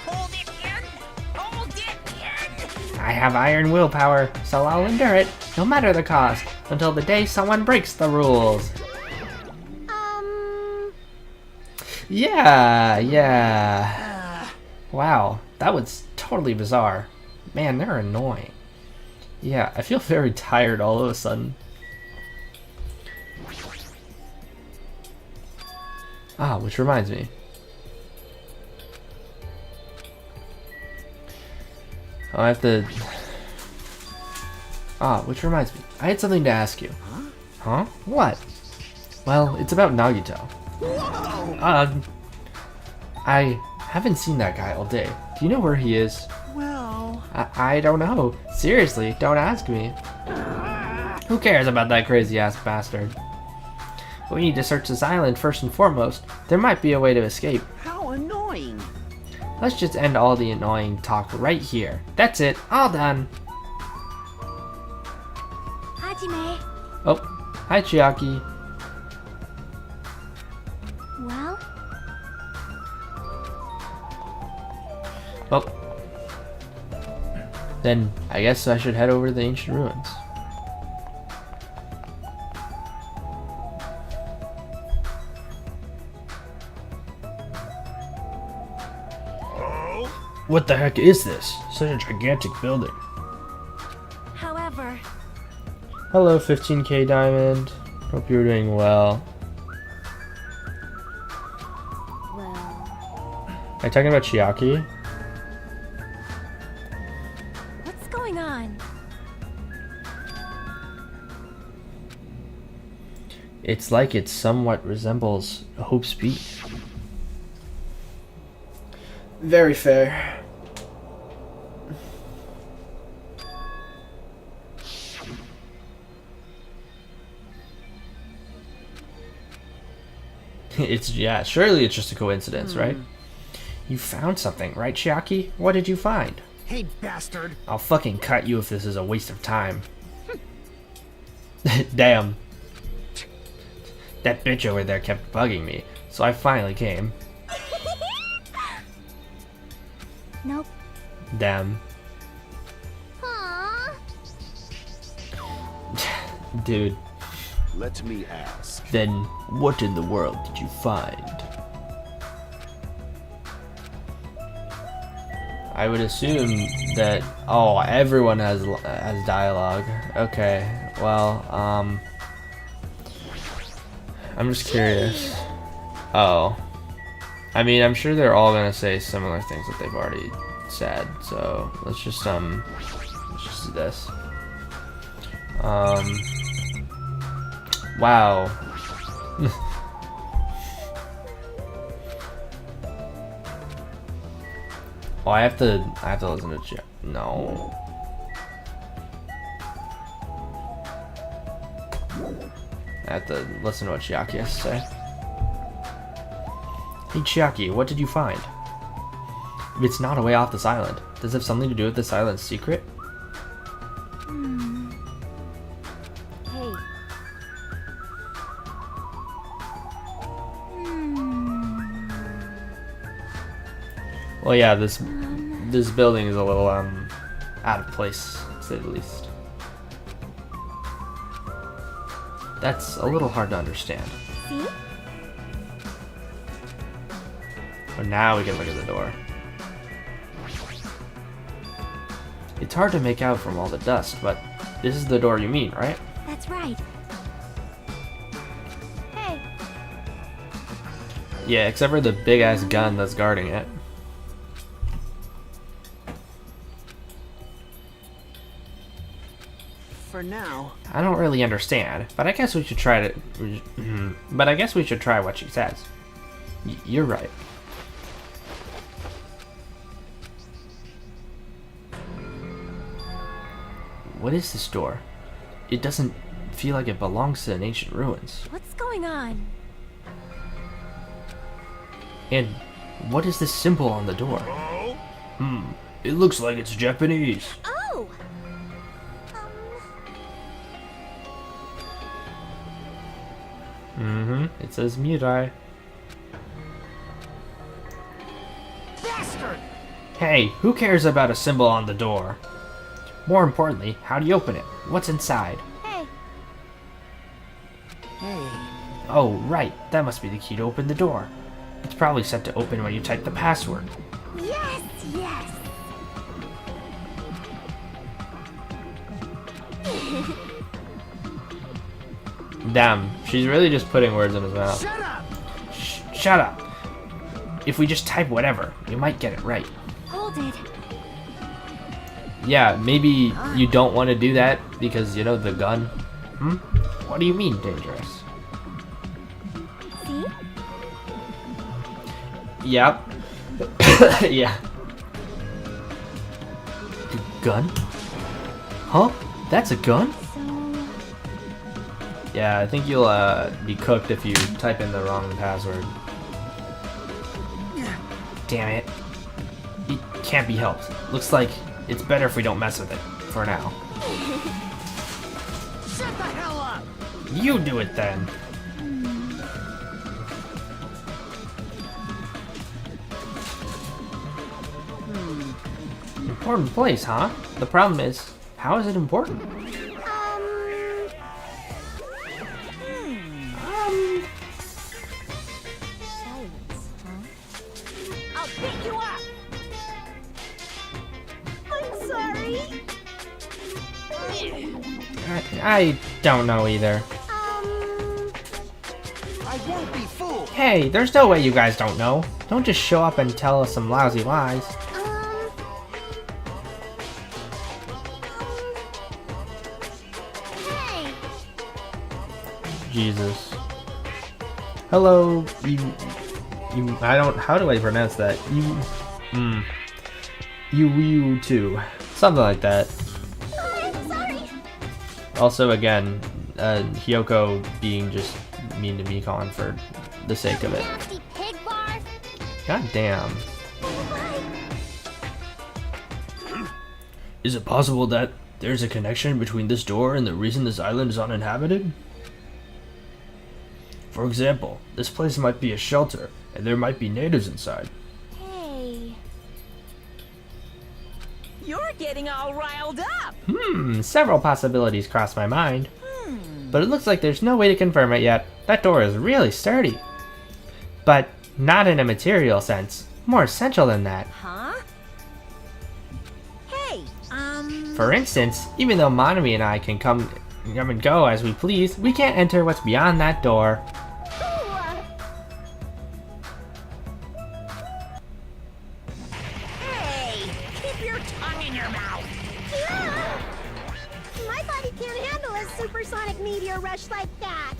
Hold it in! Hold it in! I have iron willpower, so I'll endure it, no matter the cost, until the day someone breaks the rules. Yeah. Wow, that was totally bizarre. Man, they're annoying. Yeah, I feel very tired all of a sudden. Ah, which reminds me. I have to... Ah, which reminds me. I had something to ask you. Huh? What? Well, it's about Nagito. I haven't seen that guy all day. Do you know where he is? Well... I don't know. Seriously, don't ask me. Who cares about that crazy-ass bastard? We need to search this island first and foremost. There might be a way to escape. How annoying. Let's just end all the annoying talk right here. That's it. All done. Hajime. Oh, hi Chiaki. Well? Well, then I guess I should head over to the ancient ruins. What the heck is this? Such a gigantic building. However... Hello, 15k Diamond. Hope you're doing well. Well... Are you talking about Chiaki? What's going on? It's like it somewhat resembles Hope's Peak. Very fair. Yeah, surely it's just a coincidence, right? You found something, right, Chiaki? What did you find? Hey, bastard! I'll fucking cut you if this is a waste of time. Damn. That bitch over there kept bugging me, so I finally came. Nope. Damn. Aww. Dude. Let me ask. Then, what in the world did you find? I would assume that... Oh, everyone has dialogue. Okay, well, I'm just curious. Oh. I mean, I'm sure they're all gonna say similar things that they've already said, so let's just do this. Wow. Oh, I have to listen to Jack. No. I have to listen to what Chiaki has to say. Hey Chiaki, what did you find? If it's not a way off this island, does it have something to do with this island's secret? Hey. Well, yeah, this building is a little out of place, to say the least. That's a little hard to understand. See? But now we can look at the door. It's hard to make out from all the dust, but This is the door you mean, right? That's right. Hey, Yeah, except for the big-ass gun that's guarding it. For now. I don't really understand, but I guess we should try to... But I guess we should try what she says. You're right. What is this door? It doesn't feel like it belongs to an ancient ruins. what's going on? And what is this symbol on the door? Oh? It looks like it's Japanese. Oh! It says Mirai. Bastard! Hey, who cares about a symbol on the door? More importantly, how do you open it? What's inside? Hey, Hey. Oh, right. That must be the key to open the door. It's probably set to open when you type the password. yes, yes. Damn, she's really just putting words in his mouth. Shut up! Shut up. If we just type whatever, we might get it right. Hold it. Yeah, maybe you don't want to do that because, you know, the gun. What do you mean, dangerous? See? Yep. Yeah. Gun? Huh? That's a gun? So, Yeah, I think you'll be cooked if you type in the wrong password. Damn it. It can't be helped. Looks like it's better if we don't mess with it, for now. Shut the hell up! You do it then. Important place, huh? The problem is, how is it important? silence, huh? I'll pick you up! I'm sorry. I don't know either. I won't be fooled! Hey, there's no way you guys don't know. Don't just show up and tell us some lousy lies. Hey! Jesus. Hello, you, I don't, how do I pronounce that? You too. Something like that. Oh, I'm sorry. Also, again, Hyoko being just mean to Mikon for the sake of it. Nasty pig barf. God damn. Bye. Is it possible that there's a connection between this door and the reason this island is uninhabited? For example, this place might be a shelter, and there might be natives inside. Hey. You're getting all riled up. Several possibilities cross my mind. But it looks like there's no way to confirm it yet. That door is really sturdy. But not in a material sense. More essential than that. Huh? Hey, For instance, even though Monami and I can come and go as we please, we can't enter what's beyond that door. hey, keep your tongue in your mouth. My body can't handle a supersonic meteor rush like that.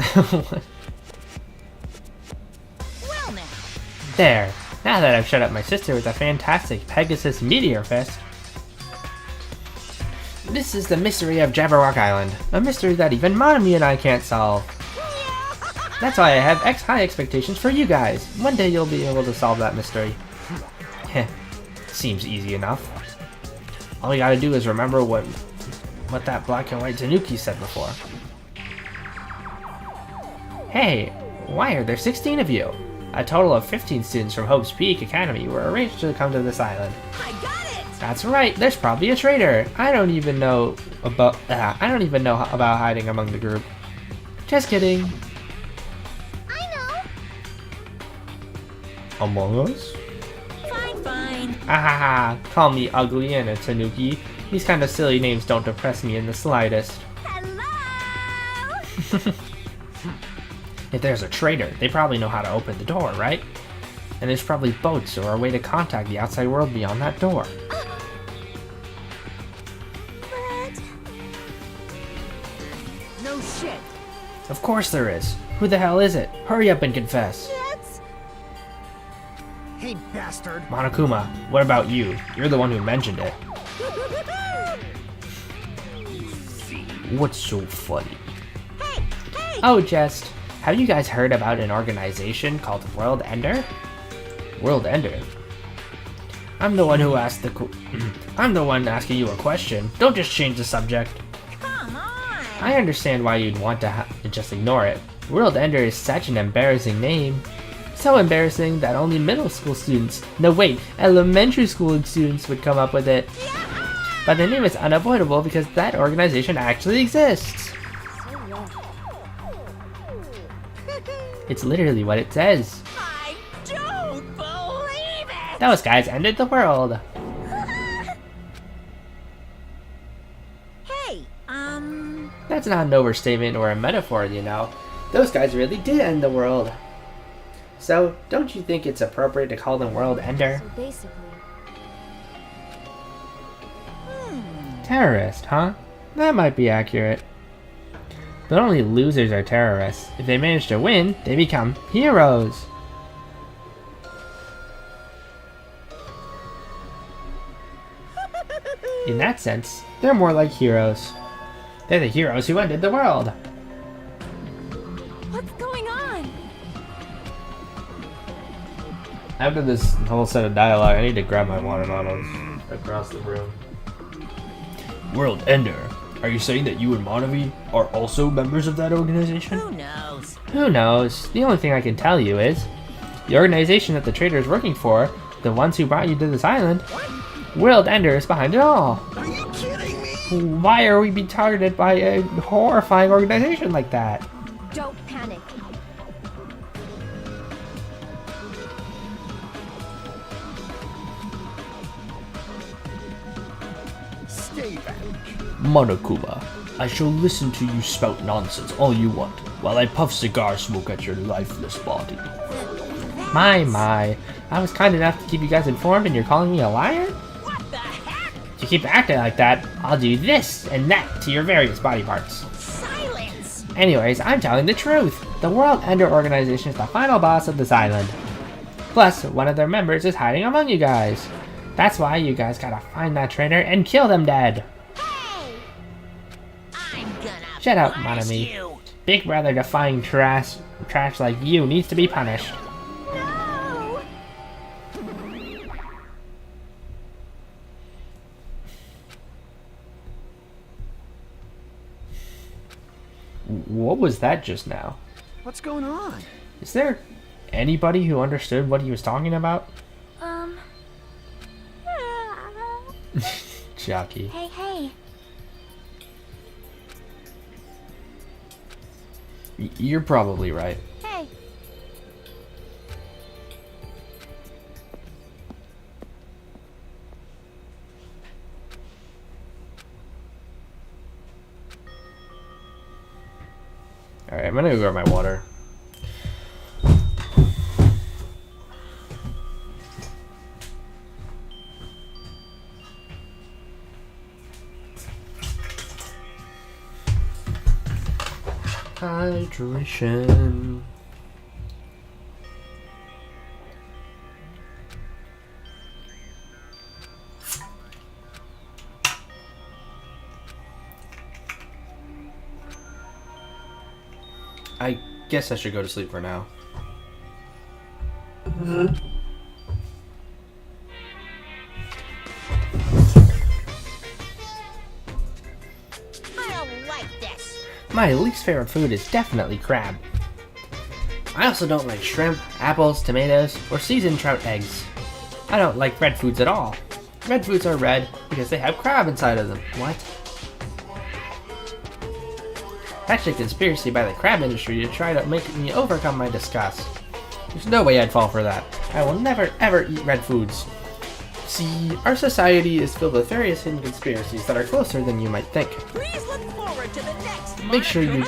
Well now, There. Now that I've shut up my sister with a fantastic Pegasus meteor fist. This is the mystery of Jabberwock Island. A mystery that even Monami and I can't solve. That's why I have high expectations for you guys. One day you'll be able to solve that mystery. Heh. Seems easy enough. All you gotta do is remember what that black and white Tanuki said before. Hey, why are there 16 of you? A total of 15 students from Hope's Peak Academy were arranged to come to this island. I got it. That's right, there's probably a traitor. I don't even know about hiding among the group. Just kidding. I know. Among Us? Fine, fine. ha! Call me ugly and a tanuki. These kind of silly names don't depress me in the slightest. Hello? If there's a traitor, they probably know how to open the door, right? And there's probably boats or a way to contact the outside world beyond that door. But No shit. Of course there is. Who the hell is it? Hurry up and confess. it's Hey, bastard. Monokuma, what about you? You're the one who mentioned it. What's so funny? hey, hey. Oh, just, have you guys heard about an organization called World Ender? World Ender? I'm the one who asked I'm the one asking you a question. Don't just change the subject. Come on. I understand why you'd want to just ignore it. World Ender is such an embarrassing name. So embarrassing that only middle school students, no wait, elementary school students would come up with it. But the name is unavoidable because that organization actually exists. It's literally what it says. I don't believe it! Those guys ended the world. Hey, That's not an overstatement or a metaphor, you know. Those guys really did end the world. So, don't you think it's appropriate to call them World Ender? so basically, Terrorist, huh? That might be accurate. But only losers are terrorists. If they manage to win, they become heroes. In that sense, they're more like heroes. They're the heroes who ended the world. what's going on? After this whole set of dialogue, I need to grab my watermelons across the room. World Ender, are you saying that you and Monavi are also members of that organization? Who knows? Who knows? The only thing I can tell you is, the organization that the traitor is working for, the ones who brought you to this island, World Ender is behind it all. Are you kidding me? Why are we being targeted by a horrifying organization like that? Don't panic. Stay back. Monokuma, I shall listen to you spout nonsense all you want, while I puff cigar smoke at your lifeless body. My, I was kind enough to keep you guys informed and you're calling me a liar? What the heck? If you keep acting like that, I'll do this and that to your various body parts. Silence! Anyways, I'm telling the truth. The World Ender organization is the final boss of this island. Plus, one of their members is hiding among you guys. That's why you guys gotta find that traitor and kill them dead. Hey! I'm gonna Shut up, punish Monami. you. Big brother defying trash like you needs to be punished. No. What was that just now? What's going on? Is there anybody who understood what he was talking about? Jockey. Hey, hey. You're probably right. Hey. Alright, I'm gonna go grab my water. Hydration. I guess I should go to sleep for now. I don't like this. My least favorite food is definitely crab. I also don't like shrimp, apples, tomatoes, or seasoned trout eggs. I don't like red foods at all. Red foods are red because they have crab inside of them. What? Actually, a conspiracy by the crab industry to try to make me overcome my disgust. There's no way I'd fall for that. I will never ever eat red foods. see, our society is filled with various hidden conspiracies that are closer than you might think. Please look forward to the next Make sure you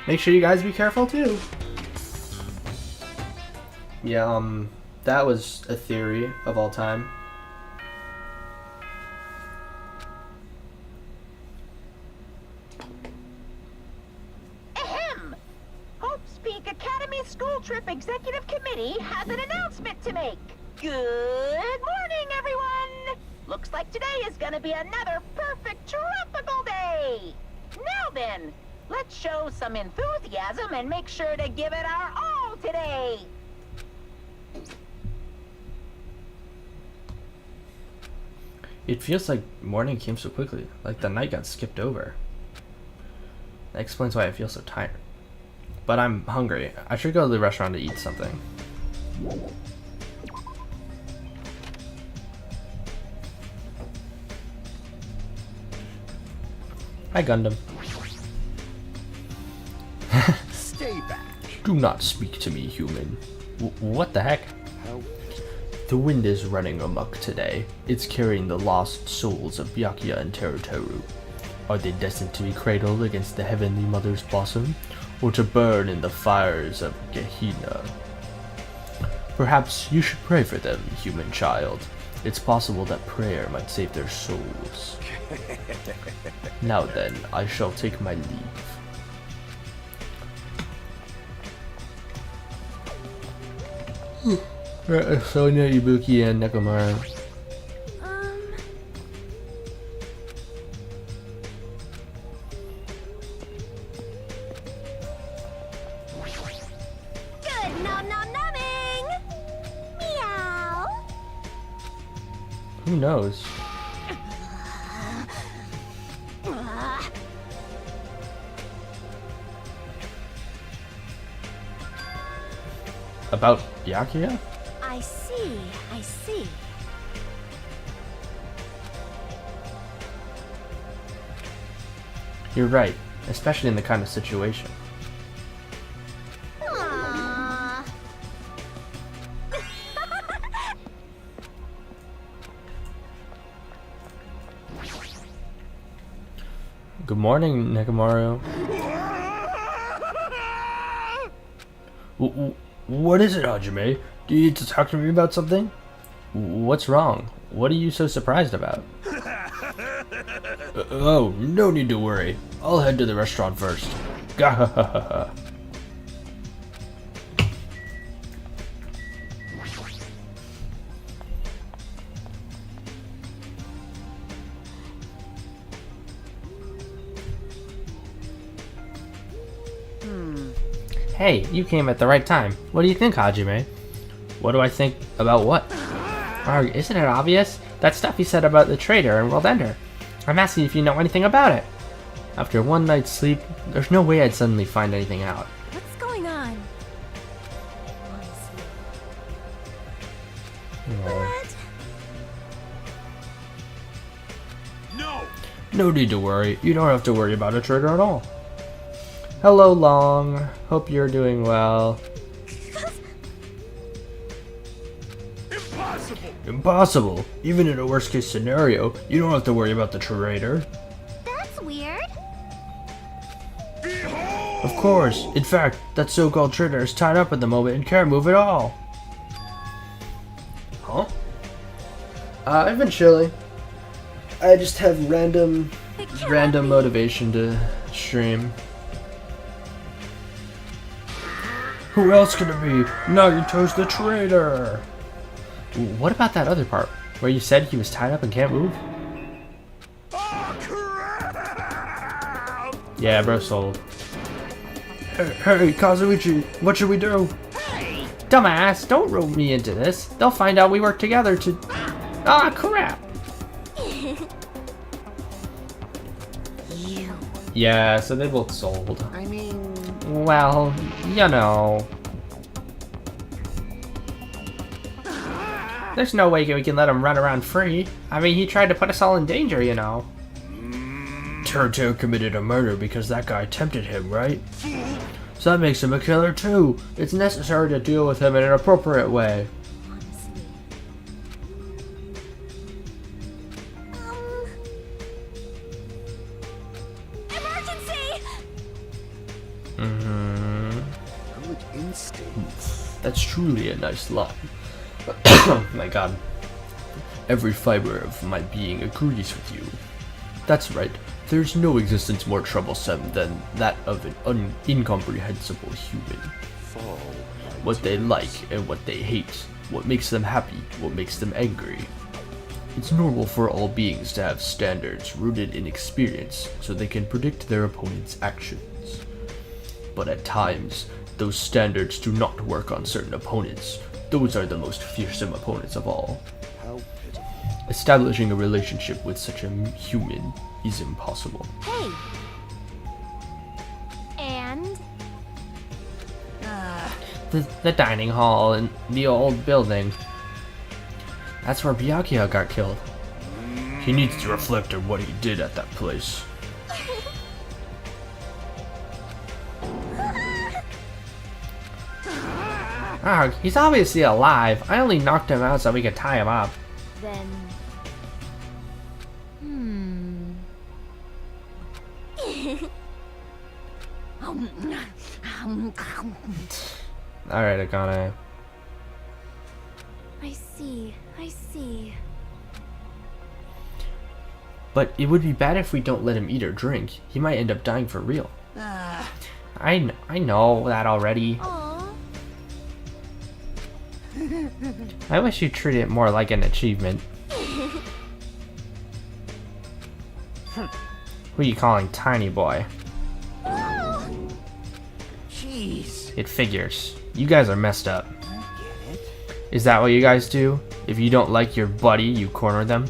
make sure you guys be careful too. Yeah, that was a theory of all time. Ahem! Hope's Peak Academy School Trip Executive Committee has an announcement to make. Good morning, everyone! Looks like today is gonna be another perfect tropical day! Now then, let's show some enthusiasm and make sure to give it our all today! It feels like morning came so quickly, like the night got skipped over. That explains why I feel so tired. But I'm hungry. I should go to the restaurant to eat something. Hi, Gundam. Stay back. Do not speak to me, human. What the heck? The wind is running amok today. It's carrying the lost souls of Byakuya and Teruteru. Are they destined to be cradled against the heavenly mother's bosom, or to burn in the fires of Gehenna? Perhaps you should pray for them, human child. It's possible that prayer might save their souls. Now then, I shall take my leave. Sonia, Ibuki, and Nekomaru. Good nom nom nomming! Meow! Who knows? About Byakuya? I see, I see. You're right, especially in the kind of situation. Aww. Good morning, Nekomaru. What is it, Hajime? Do you need to talk to me about something? What's wrong? What are you so surprised about? Oh, no need to worry. I'll head to the restaurant first. Gahahaha. Hey, you came at the right time. What do you think, Hajime? What do I think about what? Arg, isn't it obvious? That stuff he said about the traitor and World Ender. I'm asking if you know anything about it. After one night's sleep, there's no way I'd suddenly find anything out. What's going on? What? No! No need to worry. You don't have to worry about a traitor at all. Hello, Long. Hope you're doing well. Impossible! Impossible. Even in a worst case scenario, you don't have to worry about the traitor. That's weird. Behold! Of course. In fact, that so-called traitor is tied up at the moment and can't move at all. Huh? I've been chilling. I just have random motivation to stream. Who else could it be? Naruto's the traitor! What about that other part, where you said he was tied up and can't move? Oh, crap! Yeah, bro, sold. Hey, Kazuichi, what should we do? Hey! Dumbass, don't rope me into this. They'll find out we work together to... Ah, crap! You. Yeah, so they both sold. I mean... Well, you know. There's no way we can let him run around free. I mean, he tried to put us all in danger, you know. Teruteru committed a murder because that guy tempted him, right? So that makes him a killer too. It's necessary to deal with him in an appropriate way. Honestly. instincts. That's truly a nice line. Oh my god. Every fiber of my being agrees with you. That's right. There's no existence more troublesome than that of an incomprehensible human. What they like and what they hate, what makes them happy, what makes them angry. It's normal for all beings to have standards rooted in experience so they can predict their opponent's actions. But at times, those standards do not work on certain opponents. Those are the most fearsome opponents of all. Establishing a relationship with such a human is impossible. Hey! And? The dining hall in the old building. That's where Byakuya got killed. He needs to reflect on what he did at that place. Ah, he's obviously alive. I only knocked him out so we could tie him up. Then... Alright, Akane. I see. But it would be bad if we don't let him eat or drink. He might end up dying for real. I know that already. Aww. I wish you treated it more like an achievement. Who are you calling tiny boy? Jeez. It figures. You guys are messed up. I get it. Is that what you guys do? If you don't like your buddy, you corner them?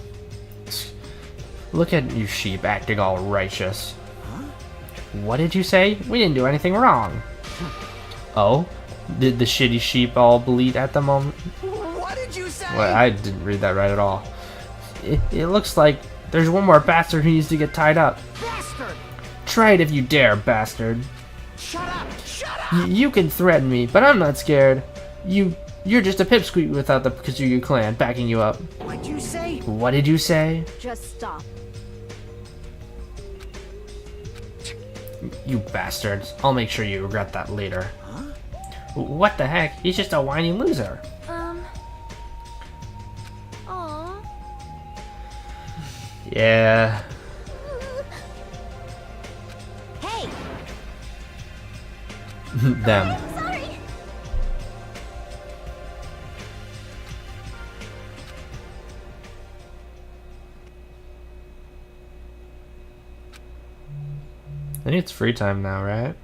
Look at you sheep acting all righteous. What did you say? We didn't do anything wrong. Oh? Did the shitty sheep all bleed at the moment? What did you say? Well, I didn't read that right at all. It looks like there's one more bastard who needs to get tied up. Bastard! Try it if you dare, bastard. Shut up! Shut up! You can threaten me, but I'm not scared. You're just a pipsqueak without the Kazooie clan backing you up. What'd you say? What did you say? Just stop. You bastards. I'll make sure you regret that later. What the heck? He's just a whiny loser. Aww. Yeah. Hey! Them. Sorry! I think it's free time now, right?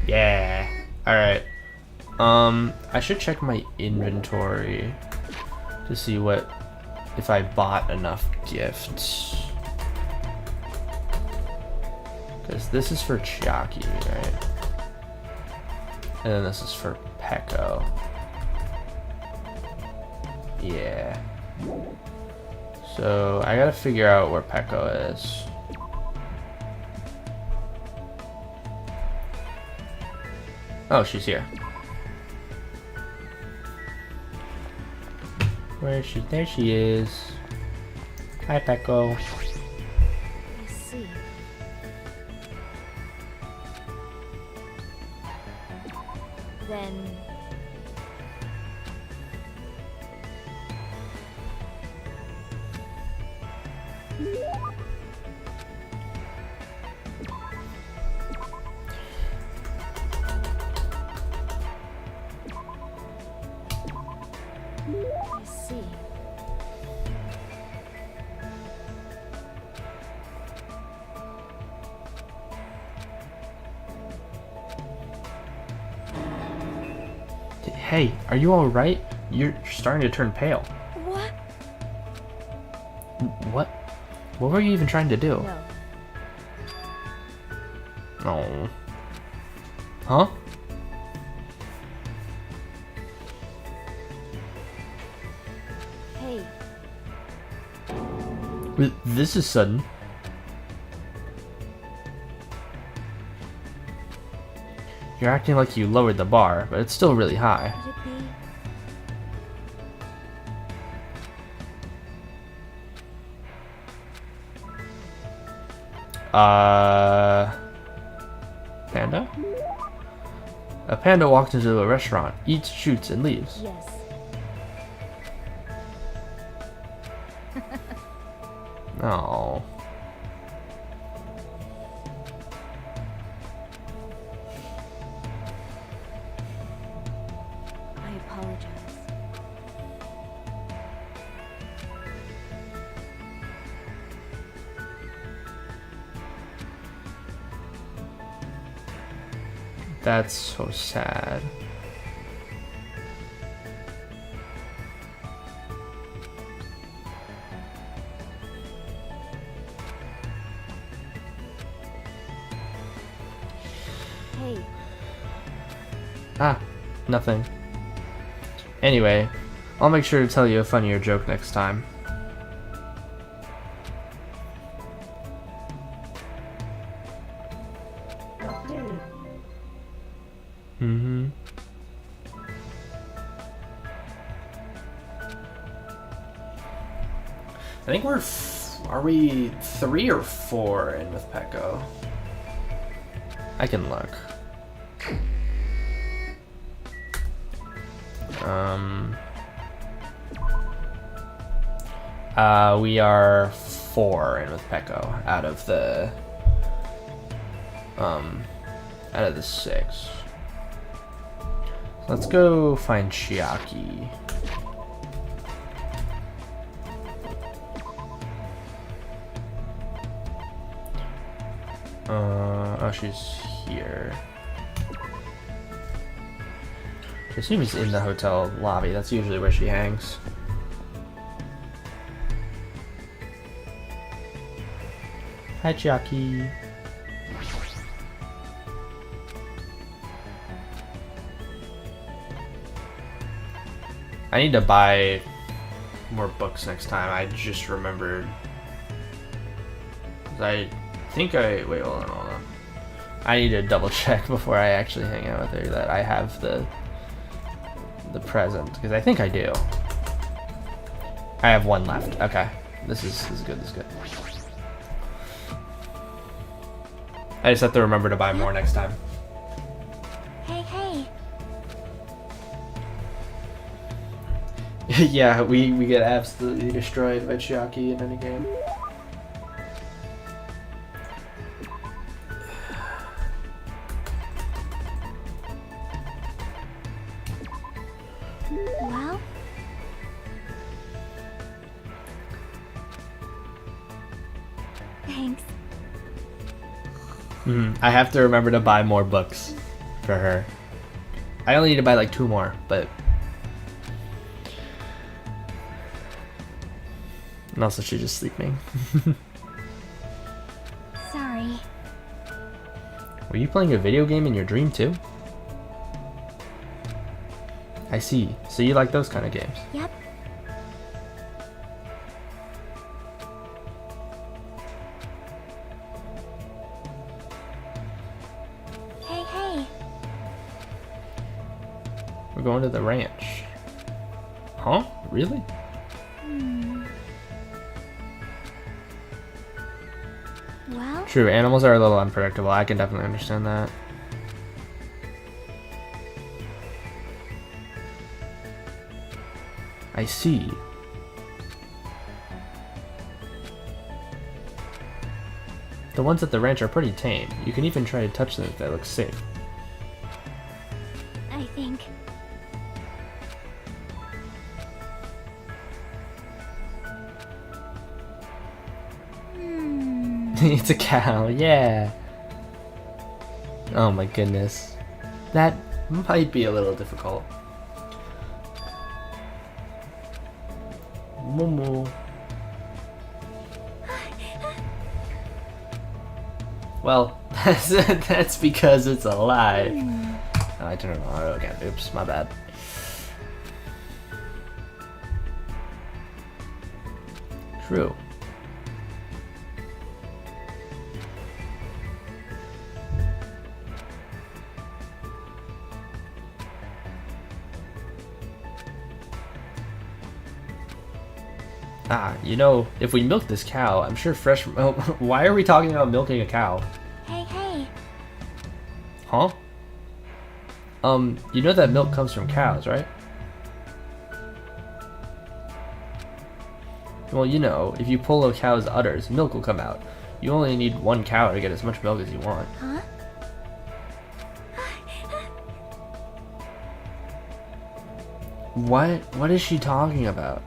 Yeah. Alright. I should check my inventory to see if I bought enough gifts. Because this is for Chiaki, right? And then this is for Peko. Yeah. So I gotta figure out where Peko is. Oh, she's here. Where is she? There she is. Hi, Peko. I see. Then... I see. Hey, are you alright? You're starting to turn pale. What? What? What were you even trying to do? No. Oh. Huh? Hey, This is sudden. You're acting like you lowered the bar, but it's still really high. could it be? panda? A panda walks into a restaurant, eats, shoots, and leaves. Yes. Oh. I apologize. That's so sad. Hey, Ah, nothing. Anyway, I'll make sure to tell you a funnier joke next time. Mm-hmm. I think are we 3 or 4 in with Pecco? I can look. We are 4 in with Pecco out of the 6. Let's go find Chiaki. Oh, she's here. I assume she's in the hotel lobby. That's usually where she hangs. Hi, Chiaki. I need to buy more books next time. I just remembered. I think wait, hold on. I need to double check before I actually hang out with her that I have the present, because I think I do. I have 1 left. Okay, this is good. This is good. I just have to remember to buy more next time. hey. Yeah, we get absolutely destroyed by Chiaki in any game. Well, thanks. I have to remember to buy more books for her. I only need to buy like 2 more, but... And also she's just sleeping. Sorry. Were you playing a video game in your dream too? I see. So you like those kind of games. Yep. Hey. We're going to the ranch. Huh? Really? Well, True, animals are a little unpredictable. I can definitely understand that. I see. The ones at the ranch are pretty tame. You can even try to touch them if they look safe. I think. It's a cow, yeah. Oh my goodness. That might be a little difficult. Momo. Well, that's because it's alive. Oh, I turned it on auto again. Oops, my bad. True. Ah, you know, if we milk this cow, I'm sure fresh... Oh, why are we talking about milking a cow? Hey. Huh? You know that milk comes from cows, right? Well, you know, if you pull a cow's udders, milk will come out. You only need one cow to get as much milk as you want. Huh? What? What is she talking about?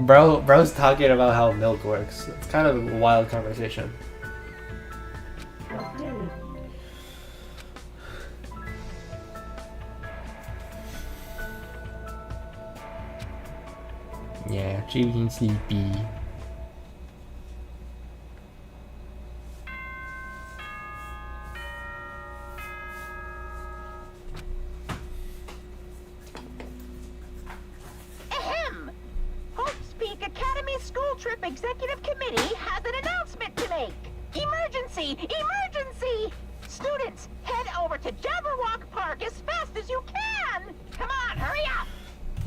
Bro's talking about how milk works. It's kind of a wild conversation. Yeah, she being sleepy. Ahem! Hope's Peak Academy School Trip Executive Committee has an announcement to make. Emergency! Emergency! Students, head over to Jabberwock Park as fast as you can! Come on, hurry up!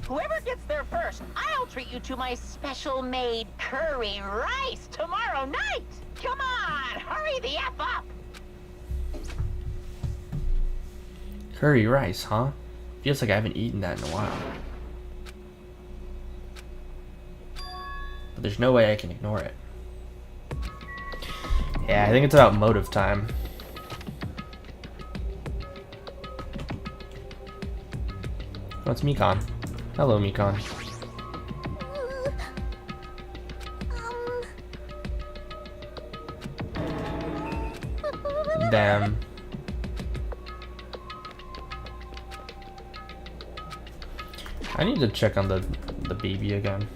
Whoever gets there first, I'll treat you to my special-made curry rice tomorrow night! Come on, hurry the F up! Curry rice, huh? Feels like I haven't eaten that in a while. But there's no way I can ignore it. Yeah, I think it's about motive time. Oh, it's Mikon. Hello, Mikon. Damn. I need to check on the baby again.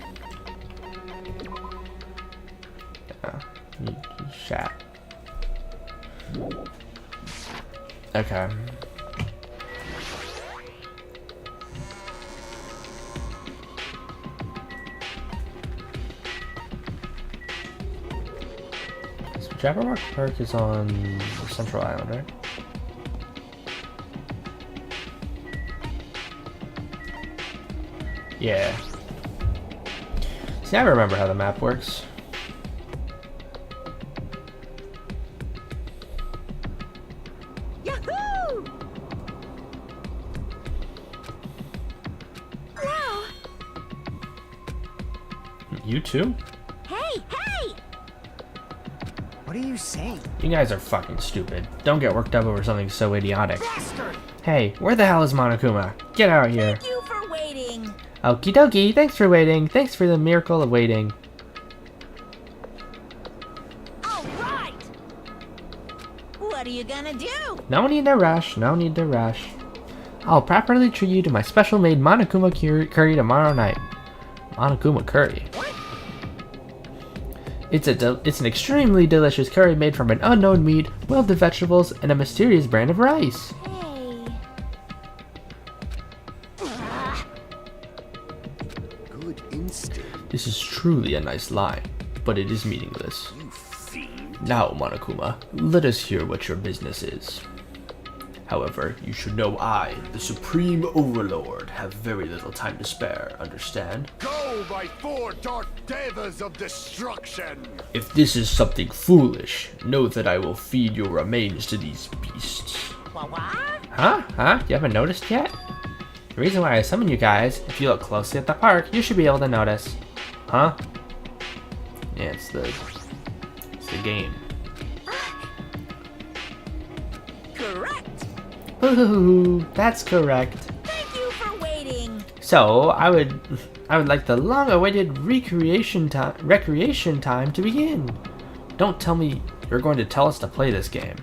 Yeah, you shat. Okay. So Jabberwock Park is on the Central Island, right? Yeah. See, I remember how the map works. Yahoo! Wow! You too? Hey, hey! What are you saying? You guys are fucking stupid. Don't get worked up over something so idiotic. Bastard! Hey, where the hell is Monokuma? Get out here. Thank you for waiting. Okie dokie, thanks for waiting. Thanks for the miracle of waiting. All right! What are you gonna do? No need to rush, no need to rush. I'll properly treat you to my special made Monokuma curry tomorrow night. Monokuma curry. It's an extremely delicious curry made from an unknown meat, wilted vegetables, and a mysterious brand of rice. Hey. Good instinct, This is truly a nice line, but it is meaningless. you fiend. Now, Monokuma, let us hear what your business is. However, you should know I, the Supreme Overlord, have very little time to spare, understand? Go, my four dark devas of destruction! If this is something foolish, know that I will feed your remains to these beasts. What? Huh? You haven't noticed yet? The reason why I summon you guys, if you look closely at the park, you should be able to notice. Huh? Yeah, it's the game. Correct. Ooh, that's correct. Thank you for waiting. So I would like the long-awaited recreation time to begin. Don't tell me you're going to tell us to play this game.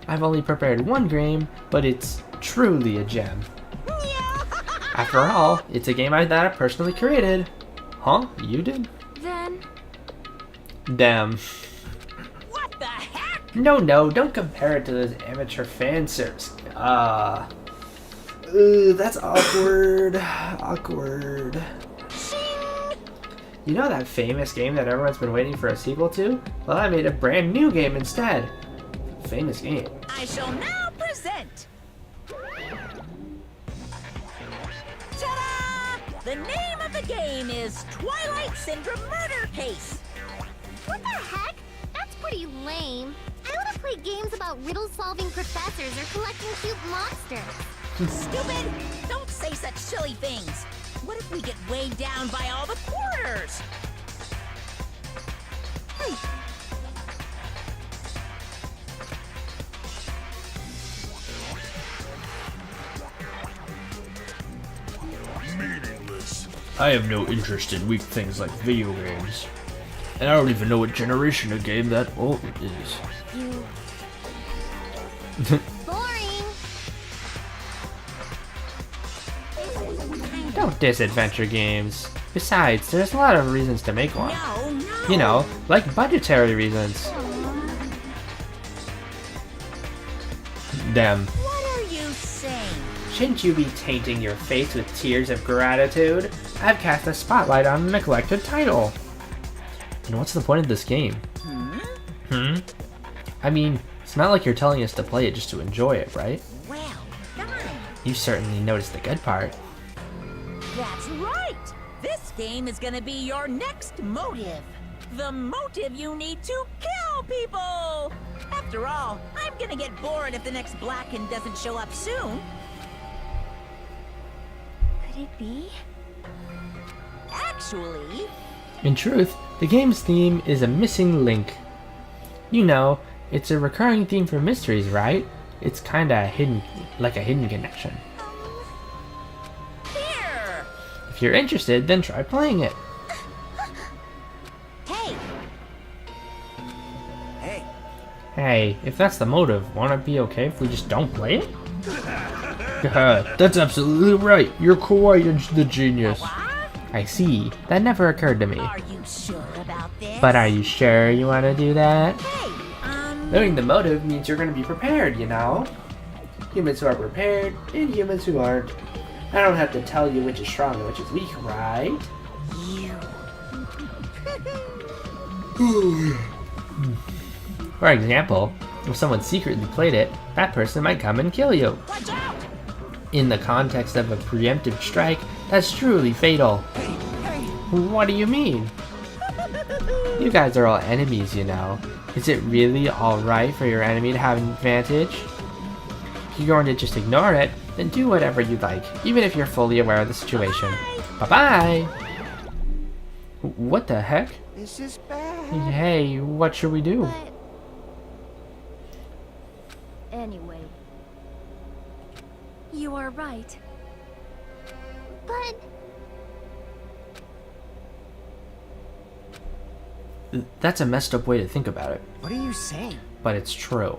I've only prepared one game, but it's truly a gem. After all, it's a game that I personally created. Huh? You did? Then Damn. what the heck? No, don't compare it to those amateur fan service. That's awkward. Awkward. You know that famous game that everyone's been waiting for a sequel to? Well, I made a brand new game instead. Famous game. I shall now present The name of the game is Twilight Syndrome Murder Case. What the heck? That's pretty lame. I want to play games about riddle-solving professors or collecting cute monsters. Stupid! Don't say such silly things. What if we get weighed down by all the quarters? Meaningless. I have no interest in weak things like video games. And I don't even know what generation of game that old is. You... Boring. Don't diss adventure games. Besides, there's a lot of reasons to make one. No. You know, like budgetary reasons. Damn. What are you saying? Shouldn't you be tainting your face with tears of gratitude? I've cast a spotlight on a neglected title. And what's the point of this game? I mean, it's not like you're telling us to play it just to enjoy it, right? Well done. You certainly noticed the good part. That's right. This game is gonna be your next motive. The motive you need to kill people. After all, I'm gonna get bored if the next Blacken doesn't show up soon. Could it be? Actually, In truth, the game's theme is a missing link. You know, it's a recurring theme for mysteries, right? It's kinda hidden, like a hidden connection. here. If you're interested, then try playing it. Hey, Hey, Hey, if that's the motive, won't it be okay if we just don't play it? That's absolutely right. You're quite the genius. what? I see. That never occurred to me. Are you sure about this? But are you sure you want to do that? Hey, Knowing the motive means you're going to be prepared, you know? Humans who are prepared, and humans who aren't. I don't have to tell you which is strong and which is weak, right? you. For example, if someone secretly played it, that person might come and kill you. Watch out! In the context of a preemptive strike, that's truly fatal. What do you mean? You guys are all enemies, you know. Is it really alright for your enemy to have an advantage? If you're going to just ignore it, then do whatever you like, even if you're fully aware of the situation. Bye-bye! What the heck? this is bad. Hey, what should we do? But... Anyway. You are right. But... That's a messed up way to think about it, What are you saying? but it's true.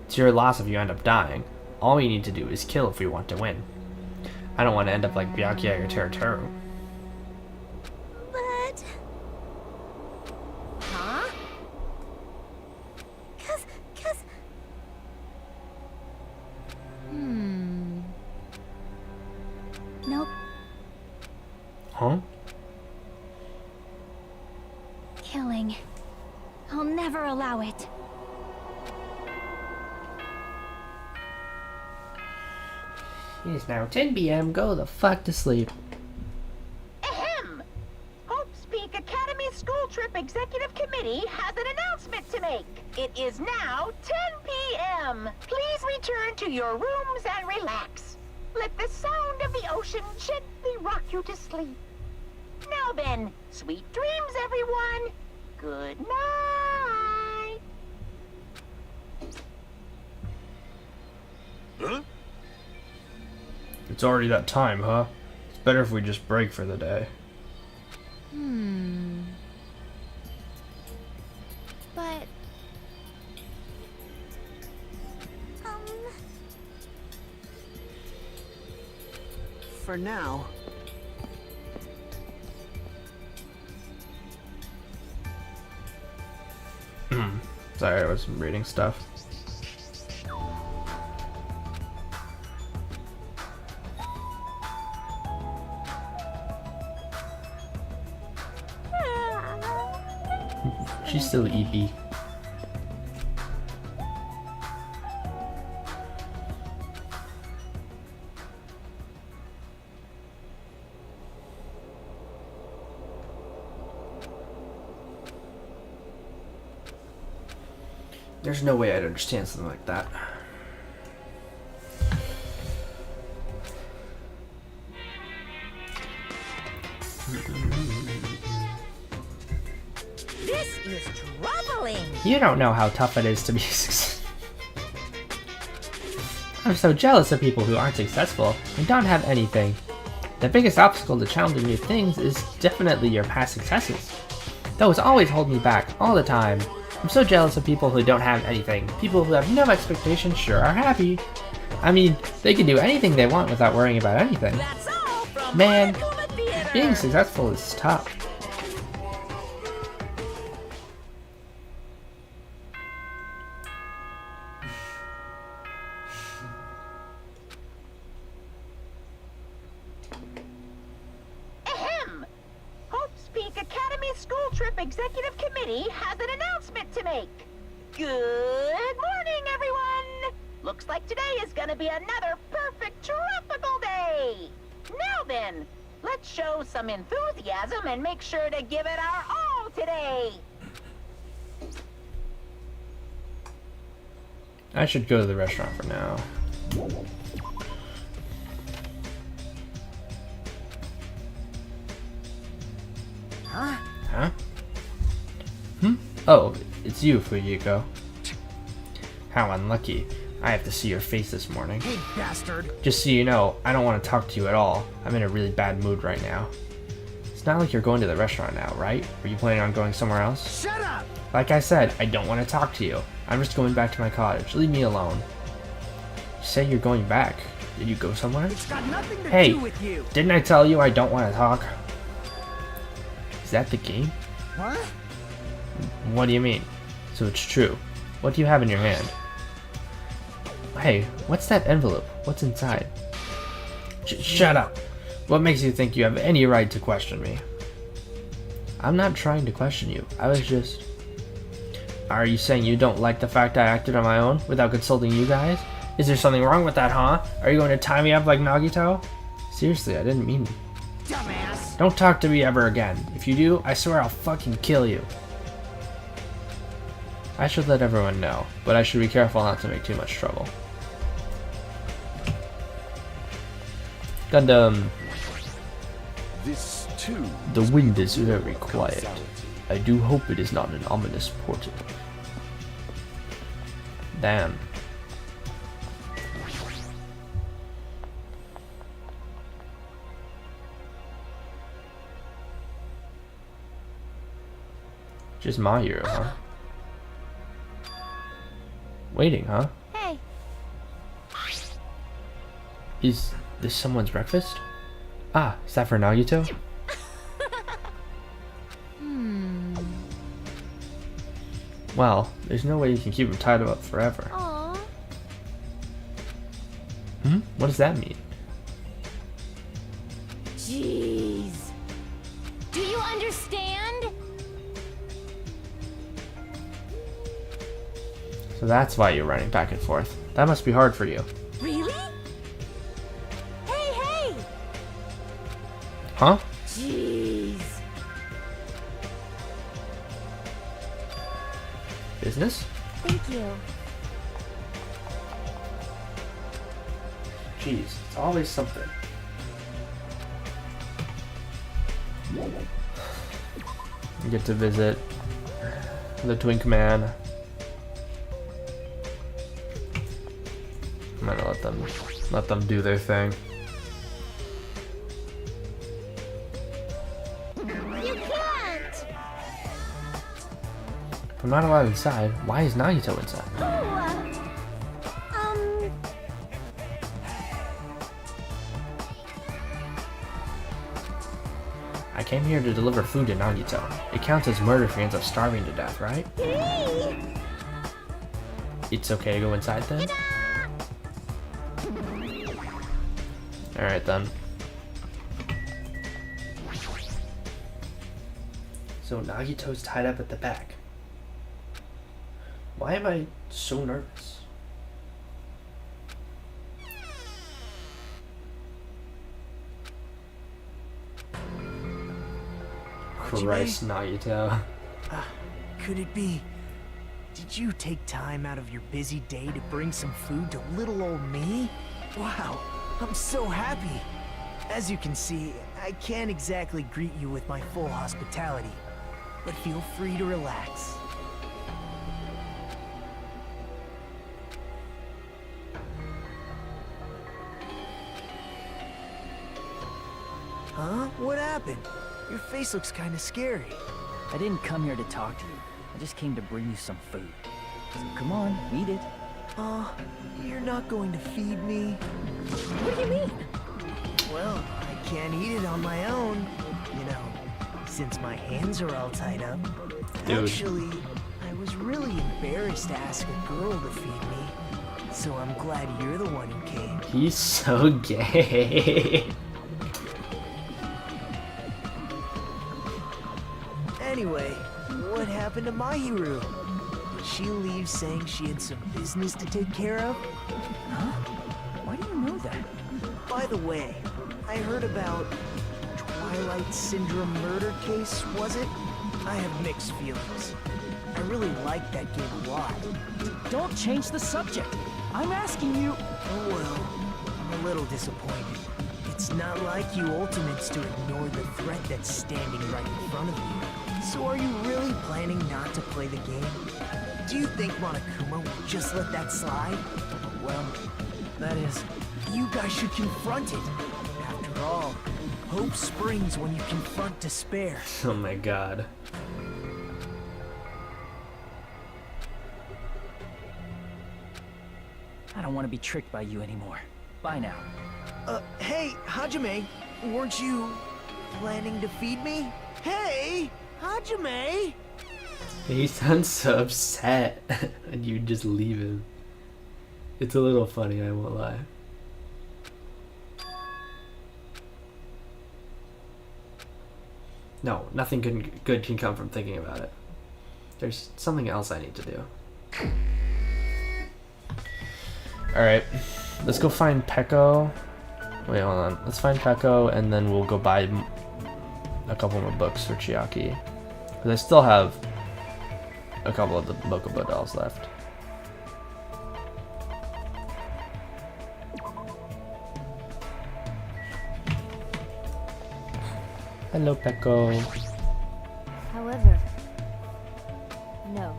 It's your loss if you end up dying. All we need to do is kill if we want to win. I don't want to end up like Byakuya or Teruteru. But... Huh? Cause... Nope. Huh? Killing. I'll never allow it. It is now 10 p.m. Go the fuck to sleep. Ahem! Hope's Peak Academy School Trip Executive Committee has an announcement to make. It is now 10 p.m. Please return to your rooms and relax. Let the sound of the ocean gently rock you to sleep. Now then, sweet dreams, everyone. Good night. Huh? It's already that time, huh? It's better if we just break for the day. But... For now. Sorry, I was reading stuff. She's still EP. There's no way I'd understand something like that. This is troubling. You don't know how tough it is to be successful. I'm so jealous of people who aren't successful and don't have anything. The biggest obstacle to challenging new things is definitely your past successes. Those always hold me back, all the time. I'm so jealous of people who don't have anything. People who have no expectations sure are happy. I mean, they can do anything they want without worrying about anything. That's all from Man, Monokuma Theater. being successful is tough. Ahem! Hope's Peak Academy School Trip Executive Committee has an announcement to make. Good morning, everyone! Looks like today is gonna be another perfect tropical day! Now then, let's show some enthusiasm and make sure to give it our all today! I should go to the restaurant for now. Huh? Oh, it's you, Fuyiko. How unlucky. I have to see your face this morning. Hey, bastard! Just so you know, I don't want to talk to you at all. I'm in a really bad mood right now. It's not like you're going to the restaurant now, right? Are you planning on going somewhere else? Shut up! Like I said, I don't want to talk to you. I'm just going back to my cottage. Leave me alone. You say you're going back. Did you go somewhere? It's got nothing to Hey, do with you! didn't I tell you I don't want to talk? Is that the game? What? What do you mean? So it's true. What do you have in your hand? Hey, what's that envelope? What's inside? Shut up! What makes you think you have any right to question me? I'm not trying to question you. I was just... Are you saying you don't like the fact I acted on my own without consulting you guys? Is there something wrong with that, huh? Are you going to tie me up like Nagito? Seriously, I didn't mean... Dumbass! Don't talk to me ever again. If you do, I swear I'll fucking kill you. I should let everyone know, but I should be careful not to make too much trouble. Gundam. This, too, The wind is very quiet. I do hope it is not an ominous portent. Damn. Just my hero, huh? Waiting, huh? Hey, Is this someone's breakfast? Ah, is that for Nagito? Well, there's no way you can keep him tied up forever. aw. What does that mean? Jeez. Do you understand? So that's why you're running back and forth. That must be hard for you. Really? Hey, hey! Huh? Jeez. Business? Thank you. Jeez, it's always something. You get to visit the Twink Man. I'm gonna let them do their thing. You can't! If I'm not allowed inside, why is Nagito inside? I came here to deliver food to Nagito. It counts as murder if he ends up starving to death, right? It's okay to go inside then? Alright then. So Nagito's tied up at the back. Why am I so nervous? Christ, Nagito. Could it be... Did you take time out of your busy day to bring some food to little old me? Wow, I'm so happy. As you can see, I can't exactly greet you with my full hospitality, but feel free to relax. Huh? What happened? Your face looks kind of scary. I didn't come here to talk to you. I just came to bring you some food. So come on, eat it. You're not going to feed me? What do you mean? Well, I can't eat it on my own, you know, since my hands are all tied up. Dude. Actually, I was really embarrassed to ask a girl to feed me, so I'm glad you're the one who came. He's so gay. Anyway, what happened to Mahiru? Did she leave saying she had some business to take care of? Huh? Why do you know that? By the way, I heard about Twilight Syndrome murder case, was it? I have mixed feelings. I really liked that game a lot. Don't change the subject. I'm asking you. Oh well, I'm a little disappointed. It's not like you Ultimates to ignore the threat that's standing right in front of you. So are you really planning not to play the game? Do you think Monokuma would just let that slide? Well, that is, you guys should confront it. After all, hope springs when you confront despair. Oh my god. I don't want to be tricked by you anymore. Bye now. Hey, Hajime, weren't you planning to feed me? Hey, Hajime! He sounds so upset, and you just leave him. It's a little funny, I won't lie. No, nothing good can come from thinking about it. There's something else I need to do. Alright, let's go find Peko. Wait, hold on. Let's find Peko, and then we'll go buy a couple more books for Chiaki. Because I still have a couple of the Bokubo dolls left. Hello, Peko. However, no.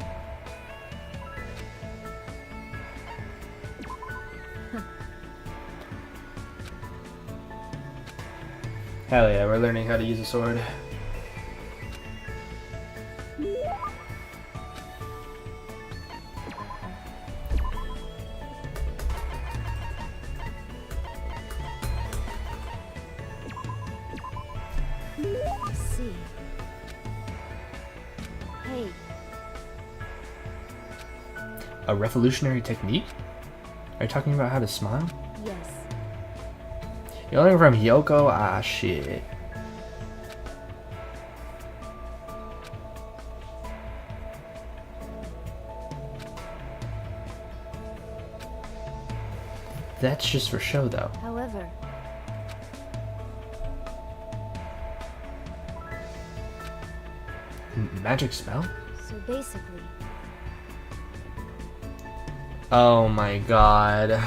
Hell yeah, we're learning how to use a sword. I see. Hey, A revolutionary technique? Are you talking about how to smile? yes. You're learning from Hyoko? Ah, shit. That's just for show, though. However, Magic spell? so basically, Oh my god.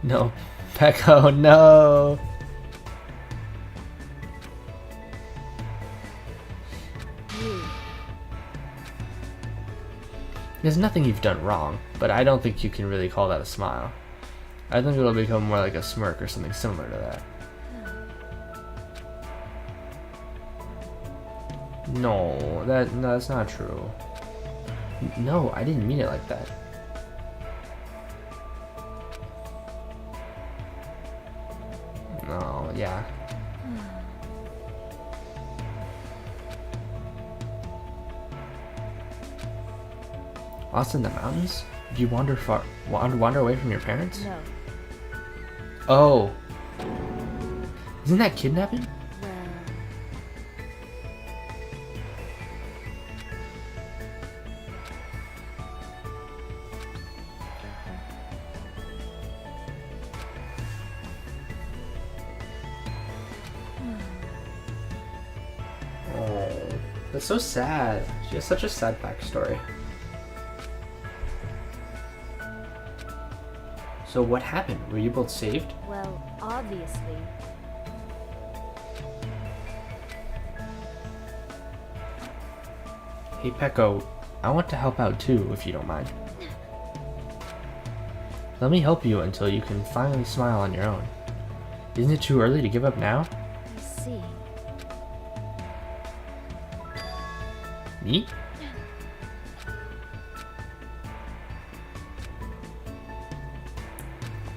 No. Peko, no! you. There's nothing you've done wrong, but I don't think you can really call that a smile. I think it'll become more like a smirk or something similar to that. No, that's not true. No, I didn't mean it like that. No, yeah. Lost in the mountains? Did you wander away from your parents? No. Oh. Isn't that kidnapping? Well, That's so sad. She has such a sad backstory. So what happened? Were you both saved? Well, obviously. Hey Pecco, I want to help out too, if you don't mind. Let me help you until you can finally smile on your own. Isn't it too early to give up now? I see. Me?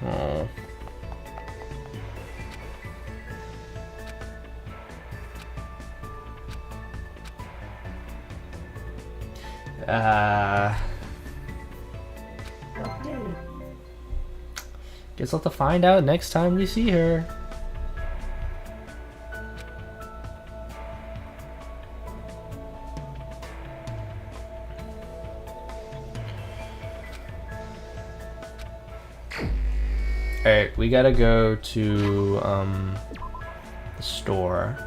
Oh. Guess I'll have to find out next time we see her. Alright, we gotta go to the store.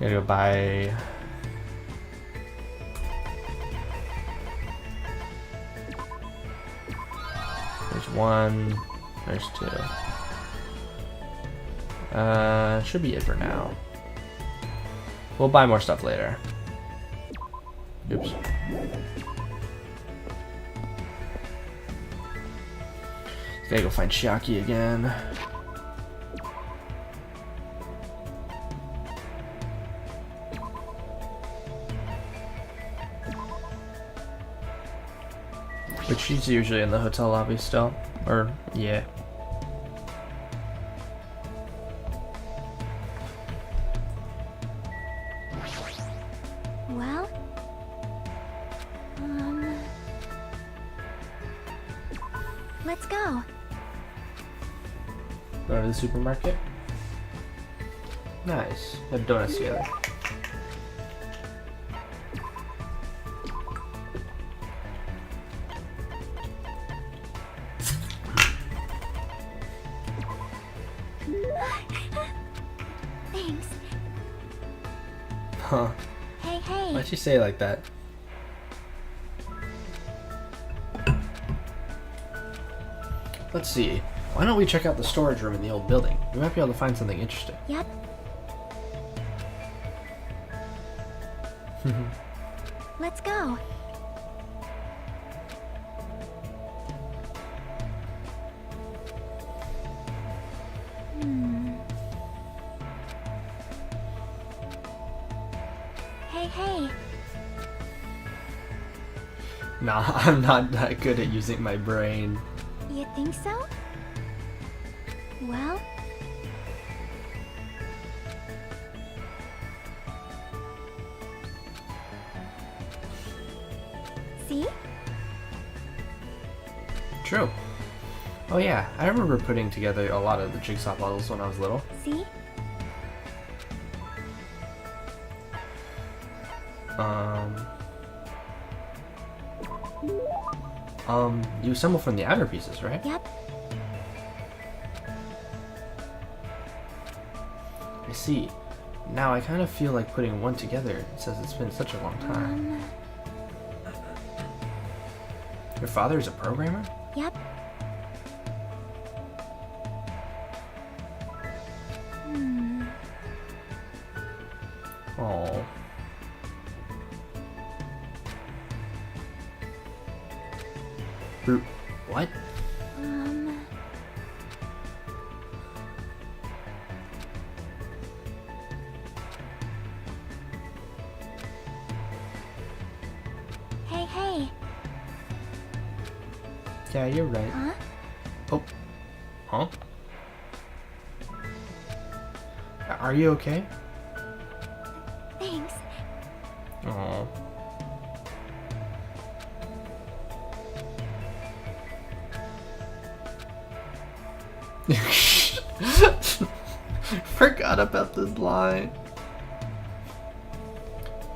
Gotta go buy. There's one. There's two. Should be it for now. We'll buy more stuff later. Oops. Gotta go find Shiaki again. But she's usually in the hotel lobby still. Or, yeah. Well, let's go. Go to the supermarket. Nice. Have donuts together. Thanks. Huh. Hey, hey. Why'd she say it like that? Let's see. Why don't we check out the storage room in the old building? We might be able to find something interesting. Yep. Let's go. Hey, hey. Nah, I'm not that good at using my brain. You think so? Well, see? True. Oh yeah, I remember putting together a lot of the jigsaw puzzles when I was little. See? You assemble from the outer pieces, right? Yep. I see. Now I kind of feel like putting one together since it's been such a long time. Your father is a programmer? Yep. Oh. What? Hey, hey. Yeah, you're right. Huh? Oh. Huh? Are you okay? Thanks. Oh. Forgot about this line.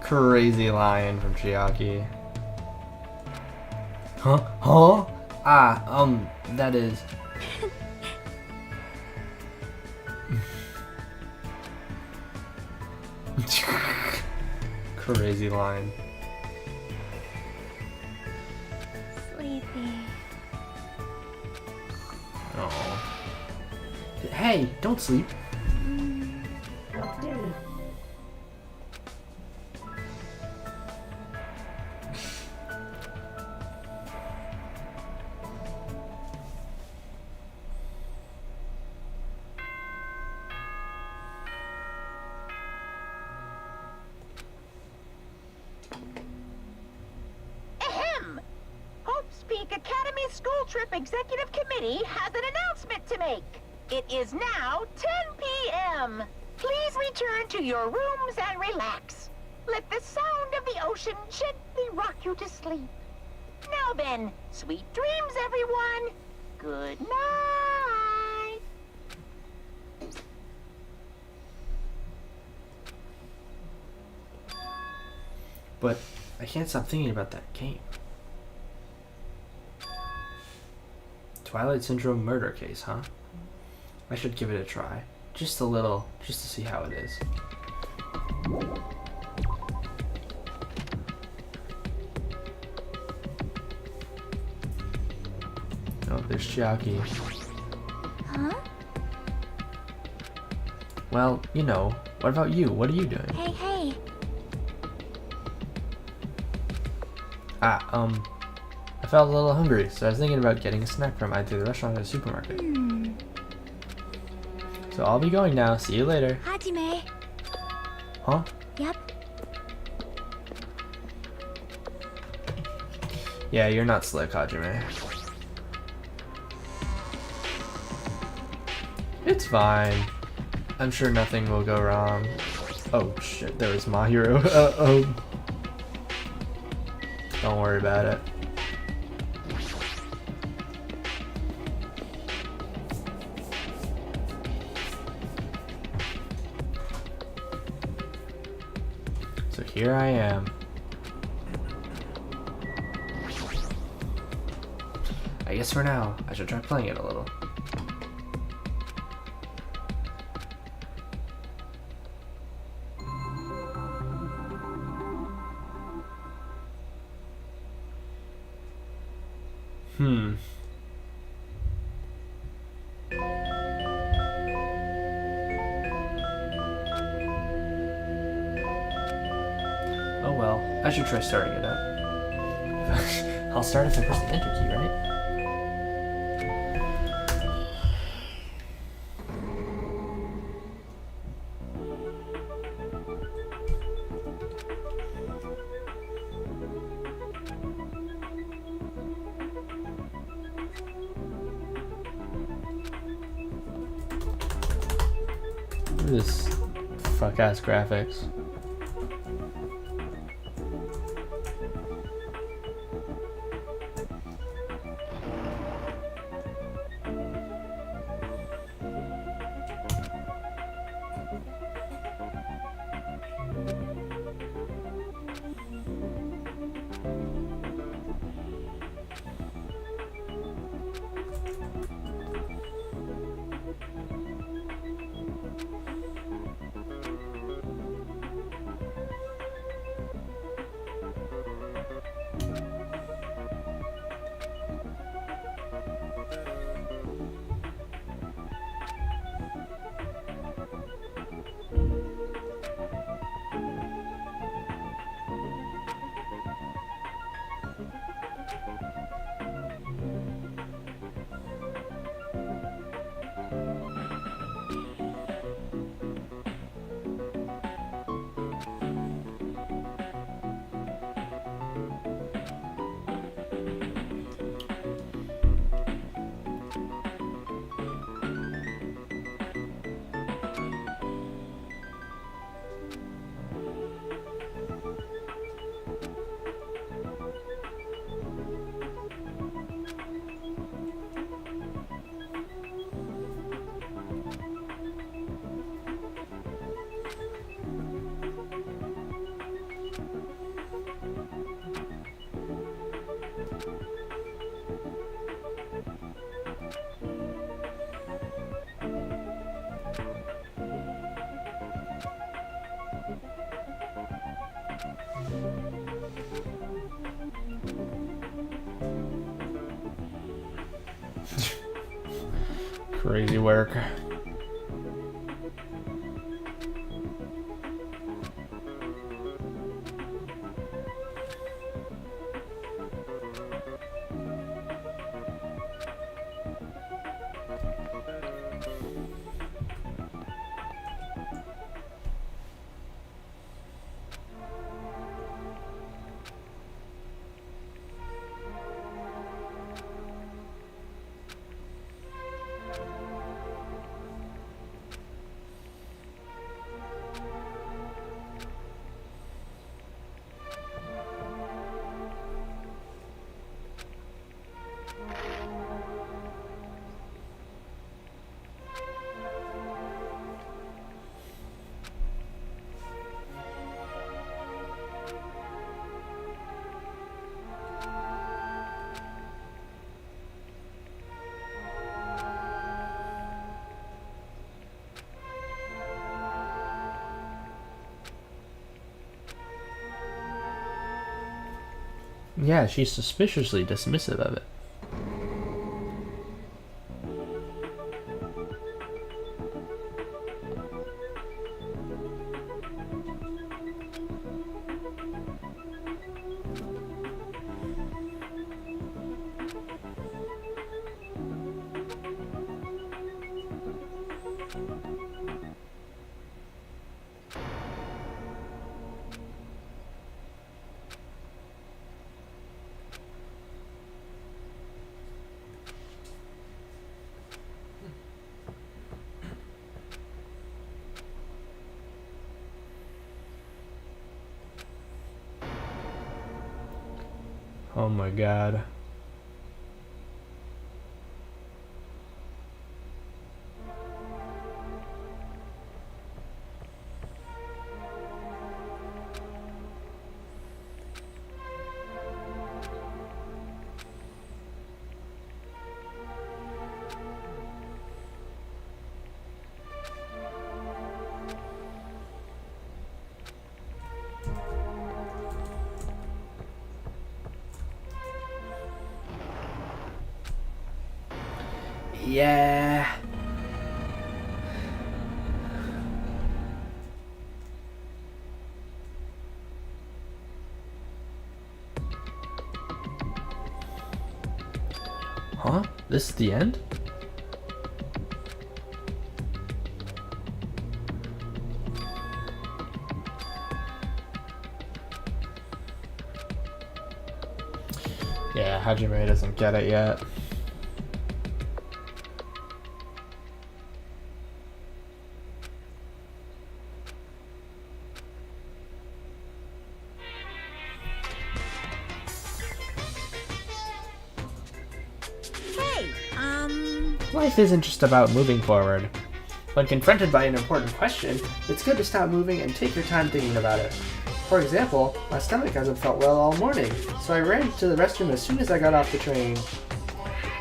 Crazy line from Chiaki. Huh? Huh? Ah, that is. Crazy line. Sleepy. Oh. Hey, don't sleep. Ahem! Hope's Peak Academy School Trip Executive Committee has an announcement to make. It is now 10 p.m. Please return to your rooms and relax. Let the sound of the ocean gently rock you to sleep. Now then, sweet dreams, everyone. Good night. But I can't stop thinking about that game. Twilight Syndrome murder case, huh? I should give it a try. Just a little, just to see how it is. Oh, there's Chiaki. Huh? Well, you know, what about you? What are you doing? Hey. I felt a little hungry, so I was thinking about getting a snack from either the restaurant or the supermarket. So I'll be going now. See you later. Hajime. Huh? Yep. Yeah, you're not slick, Hajime. It's fine. I'm sure nothing will go wrong. Oh shit, there was Mahiro. Oh. Don't worry about it. So here I am. I guess for now, I should try playing it a little. Oh well, I should try starting it up. I'll start if I press the enter key, right? Look at this fuck ass graphics. Crazy work. Yeah, she's suspiciously dismissive of it. Oh my god. Yeah. Huh? This is the end? Yeah, Hajime doesn't get it yet. Life isn't just about moving forward. When confronted by an important question, it's good to stop moving and take your time thinking about it. For example, my stomach hasn't felt well all morning, so I ran to the restroom as soon as I got off the train.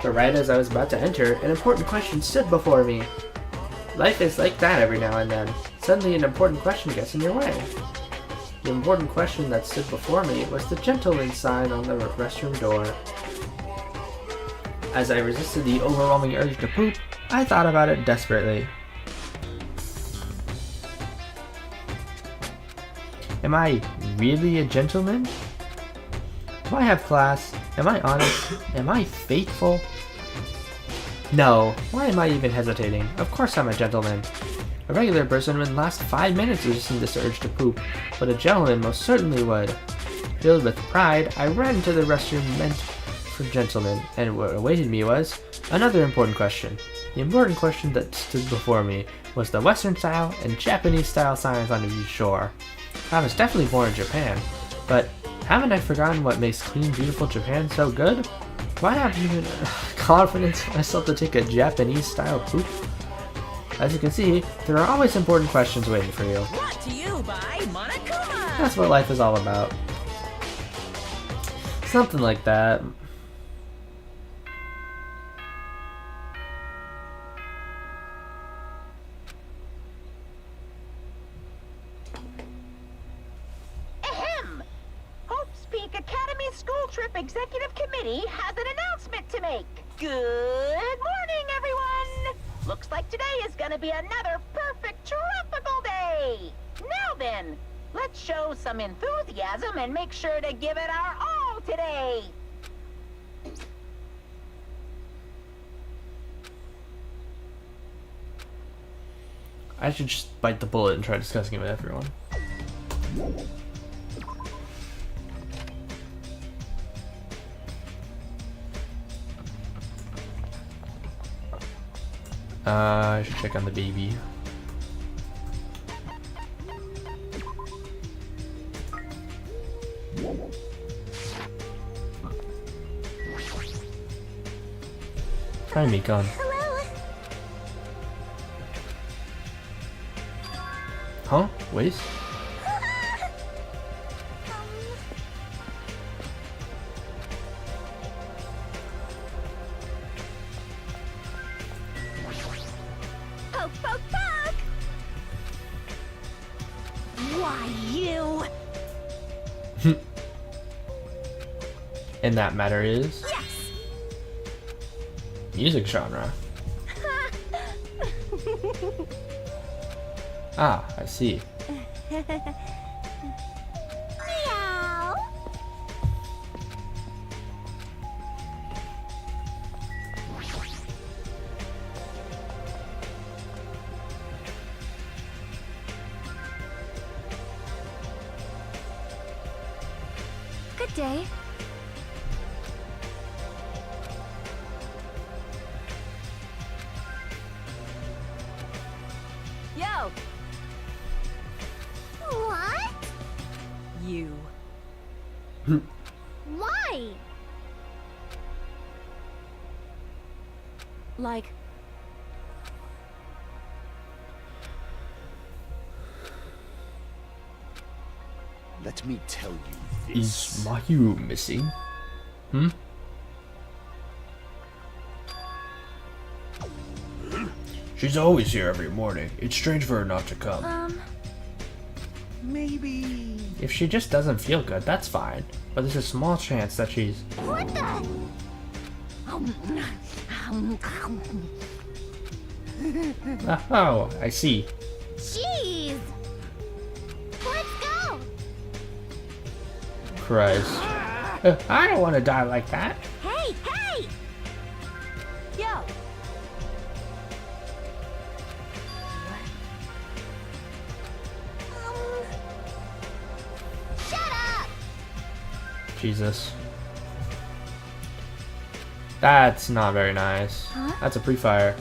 But right as I was about to enter, an important question stood before me. Life is like that every now and then. Suddenly an important question gets in your way. The important question that stood before me was the gentleman's sign on the restroom door. As I resisted the overwhelming urge to poop, I thought about it desperately. Am I really a gentleman? Do I have class? Am I honest? Am I faithful? No. Why am I even hesitating? Of course I'm a gentleman. A regular person wouldn't last 5 minutes resisting this urge to poop, but a gentleman most certainly would. Filled with pride, I ran to the restroom meant for gentlemen, and what awaited me was another important question. The important question that stood before me was the Western style and Japanese style signs on each shore. I was definitely born in Japan, but haven't I forgotten what makes clean, beautiful Japan so good? Why have you even confidence in myself to take a Japanese style poop? As you can see, there are always important questions waiting for you. Brought to you by Monokuma. That's what life is all about. Something like that. Ahem! Peak Academy School Trip Executive Committee has an announcement to make. Good morning, everyone! Looks like today is gonna be another perfect tropical day! Now then, let's show some enthusiasm and make sure to give it our all today! I should just bite the bullet and try discussing it with everyone. I should check on the baby. Hi, Mikon. Hello. Huh? Wait. Poke, poke, poke! Why, you? And that matter is Yes! music genre. Ah, I see. Meow. Good day. Yo! What? You. Why? Like, Let me tell you Is this. Mayu missing? Hmm? She's always here every morning. It's strange for her not to come. Maybe. If she just doesn't feel good, that's fine. But there's a small chance that she's... What the? Oh, I see. Jeez. Let's go. Christ. I don't want to die like that. Hey, hey! yo! Shut up! Jesus. That's not very nice. That's a pre-fire.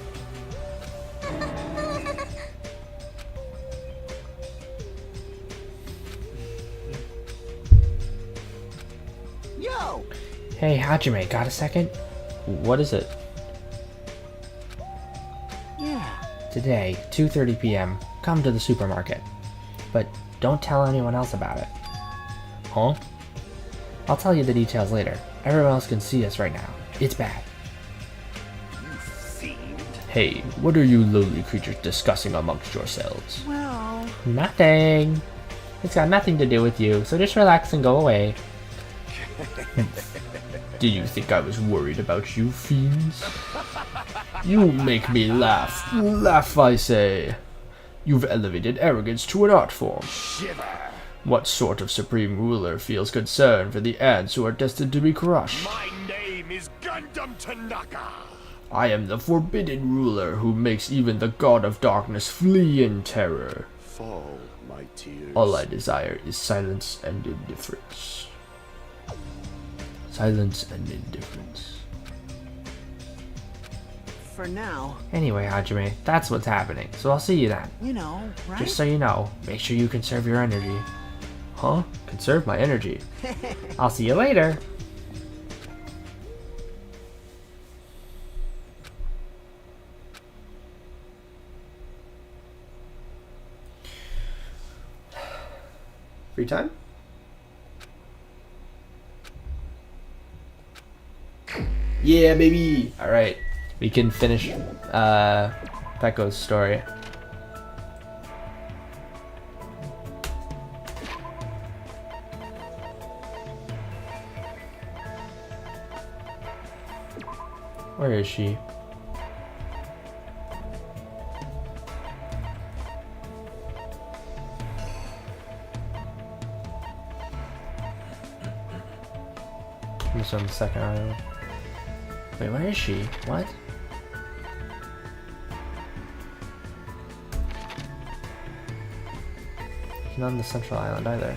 Yo! Hey, Hajime, got a second? What is it? Yeah. Today, 2:30 p.m., come to the supermarket. But don't tell anyone else about it. Huh? I'll tell you the details later. Everyone else can see us right now. It's bad. You fiend. Hey, what are you lowly creatures discussing amongst yourselves? Well, Nothing. It's got nothing to do with you, so just relax and go away. Did you think I was worried about you, fiends? You make me laugh. Laugh, I say. You've elevated arrogance to an art form. Shiver. What sort of supreme ruler feels concern for the ants who are destined to be crushed? My name is Gundam Tanaka. I am the forbidden ruler who makes even the god of darkness flee in terror. Fall, my tears. All I desire is silence and indifference. Silence and indifference. for now, Anyway, Hajime, that's what's happening, so I'll see you then. you know, right? Just so you know, make sure you conserve your energy. Huh? Conserve my energy. I'll see you later. Free time? Yeah, baby! Alright, we can finish Pekko's story. Where is she? She's on the second island. Wait, where is she? What? She's not on the central island either.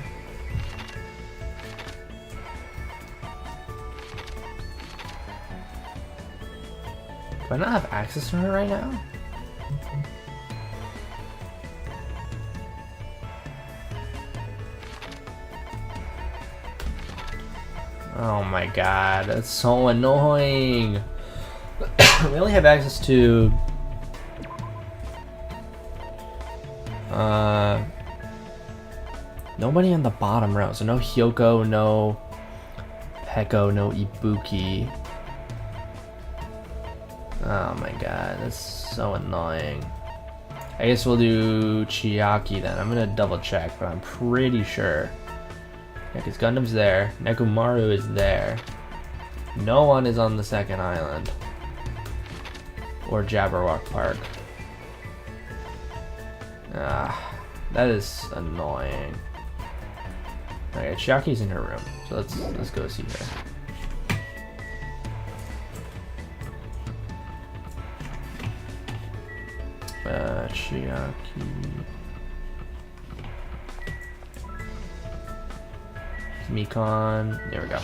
Do I not have access to her right now? Oh my god, that's so annoying. We only have access to nobody on the bottom row. So no Hyoko, no Peko, no Ibuki. Oh my god, that's so annoying. I guess we'll do Chiaki then. I'm gonna double check, but I'm pretty sure. Yeah, because Gundam's there. Nekomaru is there. No one is on the second island. Or Jabberwock Park. Ah, that is annoying. Okay, Chiaki's in her room, so let's go see her. Chiaki. Mikon. There we go.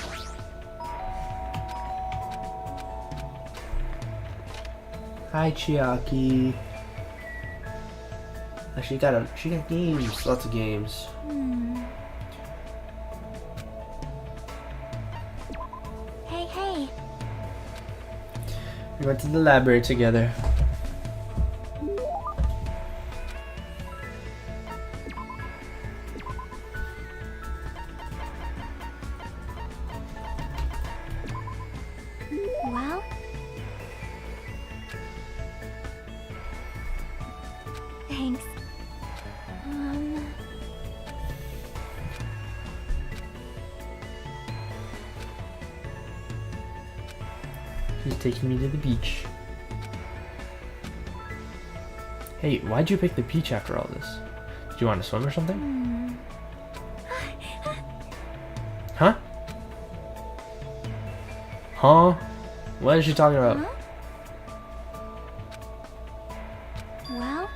Hi, Chiaki. She got games, lots of games. Hey, hey. We went to the library together. Well? Thanks. He's taking me to the beach. Hey, why'd you pick the beach after all this? Did you want to swim or something? Huh? Huh? What is she talking about? Huh? Well?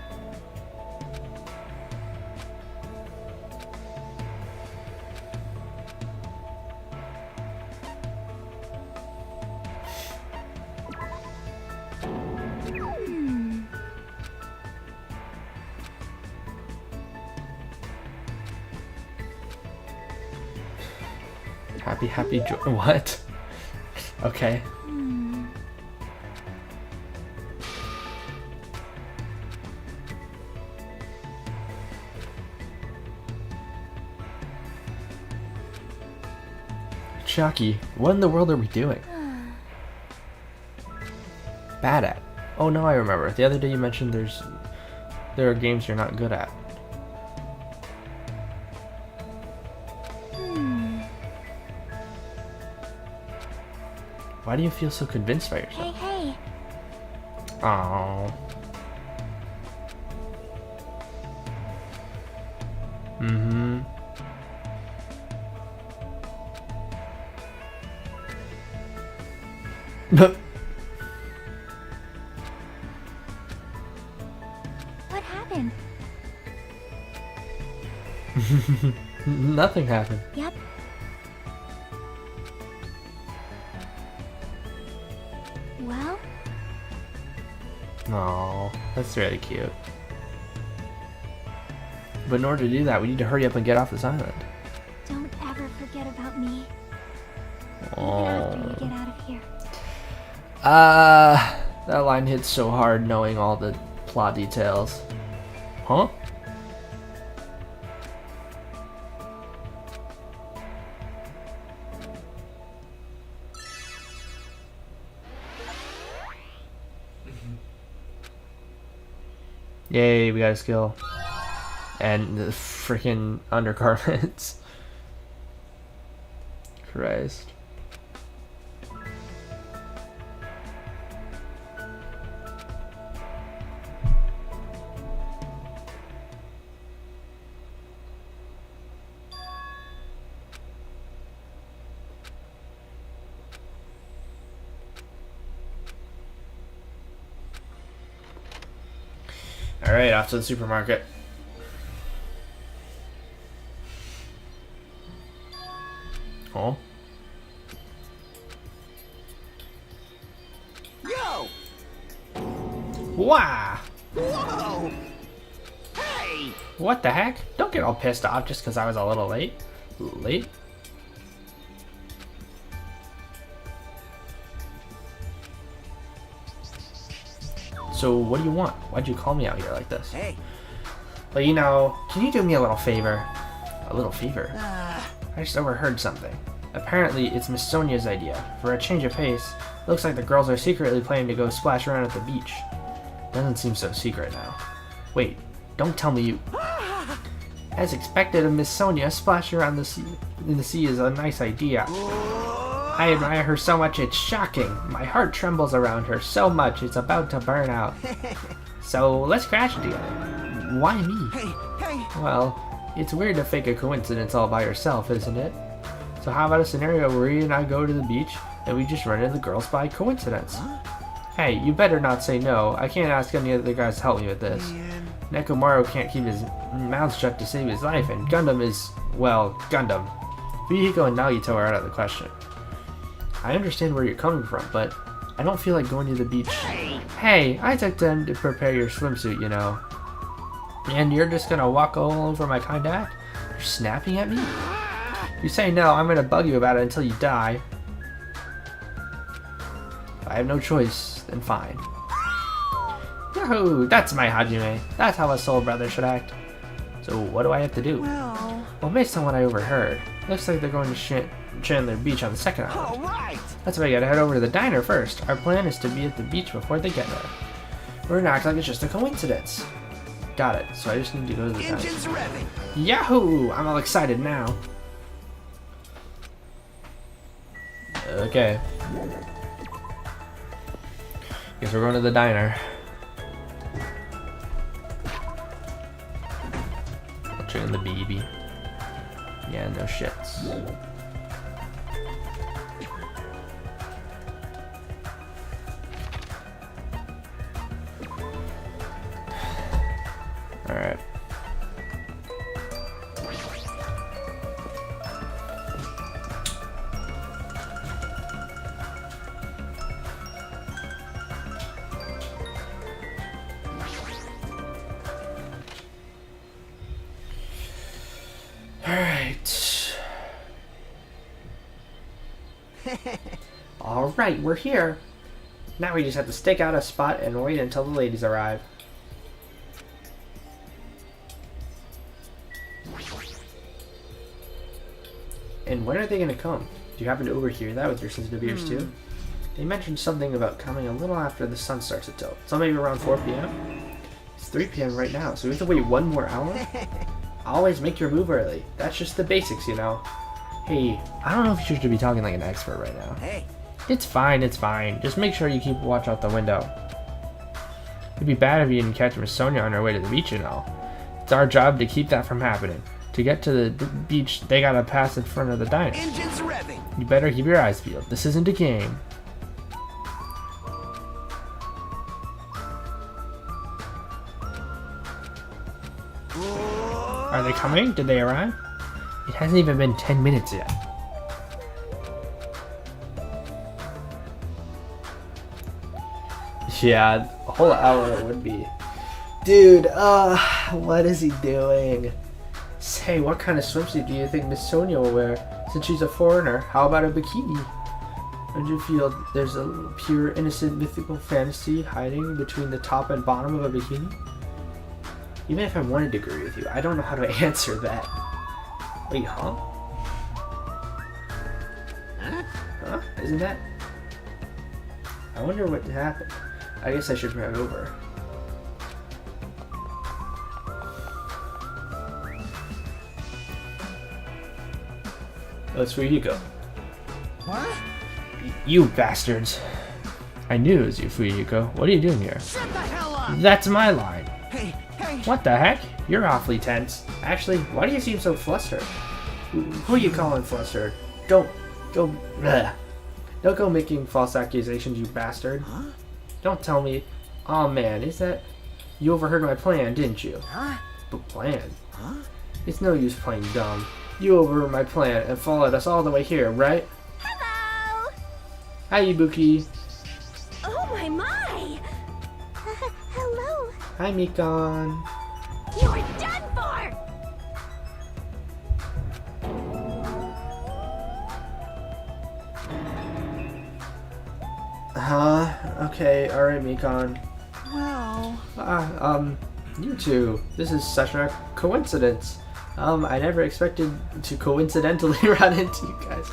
Happy joy. What? Okay. Chucky, what in the world are we doing? Bad at. Oh no, I remember. The other day you mentioned there are games you're not good at. Why do you feel so convinced by yourself? Hey, hey. Oh. Mm-hmm. What happened? Nothing happened. Yep. Well? Aw, that's really cute. But in order to do that, we need to hurry up and get off this island. Don't ever forget about me. Even Oh. after we get out of here. That line hits so hard knowing all the plot details. Huh? Yay, we got a skill. And the freaking undergarments. Christ. Alright, off to the supermarket. Oh. Yo! Wow! Whoa! Hey! What the heck? Don't get all pissed off just because I was a little late. Late? So what do you want? Why'd you call me out here like this? Hey! Well, you know, can you do me a little favor? A little favor? I just overheard something. Apparently, it's Miss Sonia's idea. For a change of pace, looks like the girls are secretly planning to go splash around at the beach. Doesn't seem so secret now. Wait, don't tell me you... As expected of Miss Sonia, splash around in the sea is a nice idea. I admire her so much it's shocking. My heart trembles around her so much it's about to burn out. So let's crash it together. Why me? Hey! Well, it's weird to fake a coincidence all by yourself, isn't it? So how about a scenario where you and I go to the beach and we just run into the girls by coincidence? Hey, you better not say no. I can't ask any other guys to help me with this. Nekomaru can't keep his mouth shut to save his life, and Gundam is, well, Gundam. Fuyuhiko and Nagito are out of the question. I understand where you're coming from, but I don't feel like going to the beach. Hey, I took time to prepare your swimsuit, you know. And you're just gonna walk all over my kind act? You're snapping at me? If you say no, I'm gonna bug you about it until you die. If I have no choice, then fine. Yahoo! That's my Hajime. That's how a soul brother should act. So what do I have to do? Well, based on what I overheard, looks like they're going to Chandler Beach on the second island. Alright! That's why I gotta head over to the diner first. Our plan is to be at the beach before they get there. We're gonna act like it's just a coincidence. Got it. So I just need to go to the diner. Engines revving! Yahoo! I'm all excited now. Okay. Guess we're going to the diner. I'll train the baby. Yeah, no shits. Alright. Alright, we're here. Now we just have to stake out a spot and wait until the ladies arrive. And when are they going to come? Do you happen to overhear that with your sensitive ears too? They mentioned something about coming a little after the sun starts to tilt. So maybe around 4 p.m.? It's 3 p.m. right now, so we have to wait 1 more hour? Always make your move early. That's just the basics, you know. Hey, I don't know if you should be talking like an expert right now. Hey! It's fine, it's fine. Just make sure you keep watch out the window. It'd be bad if you didn't catch Miss Sonia on her way to the beach and all. It's our job to keep that from happening. To get to the beach, they gotta pass in front of the diner. Engines revving! You better keep your eyes peeled. This isn't a game. Are they coming? Did they arrive? It hasn't even been 10 minutes yet. Yeah, a whole hour it would be. Dude, what is he doing? Say, what kind of swimsuit do you think Miss Sonia will wear? Since she's a foreigner, how about a bikini? Don't you feel there's a pure, innocent, mythical fantasy hiding between the top and bottom of a bikini? Even if I wanted to agree with you, I don't know how to answer that. Wait, huh? Huh? Isn't that... I wonder what happened. I guess I should drive over. That's where you go. What? You bastards. I knew it was you, Fuyuhiko. What are you doing here? Shut the hell up! That's my line. Hey! What the heck? You're awfully tense. Actually, why do you seem so flustered? Who are you calling flustered? Don't go making false accusations, you bastard. Huh? Don't tell me. Oh man, is that... You overheard my plan, didn't you? Huh? But plan? Huh? It's no use playing dumb. You overheard my plan and followed us all the way here, right? Hello! Hi, Ibuki. Oh my! Hello. Hi, Mikon. You're done for! Huh? Okay, alright, Mikon. Well... You two. This is such a coincidence. I never expected to coincidentally run into you guys.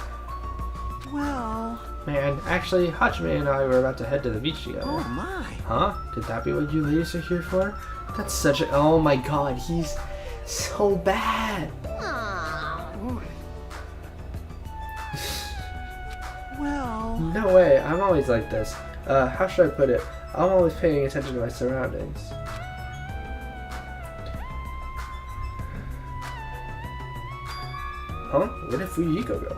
Well... Man, actually, Hajime and I were about to head to the beach together. Oh my. Huh? Could that be what you ladies are here for? That's such a... Oh my god, he's so bad. Aww. Well... No way, I'm always like this. How should I put it? I'm always paying attention to my surroundings. Huh? Where did Fuyiko go?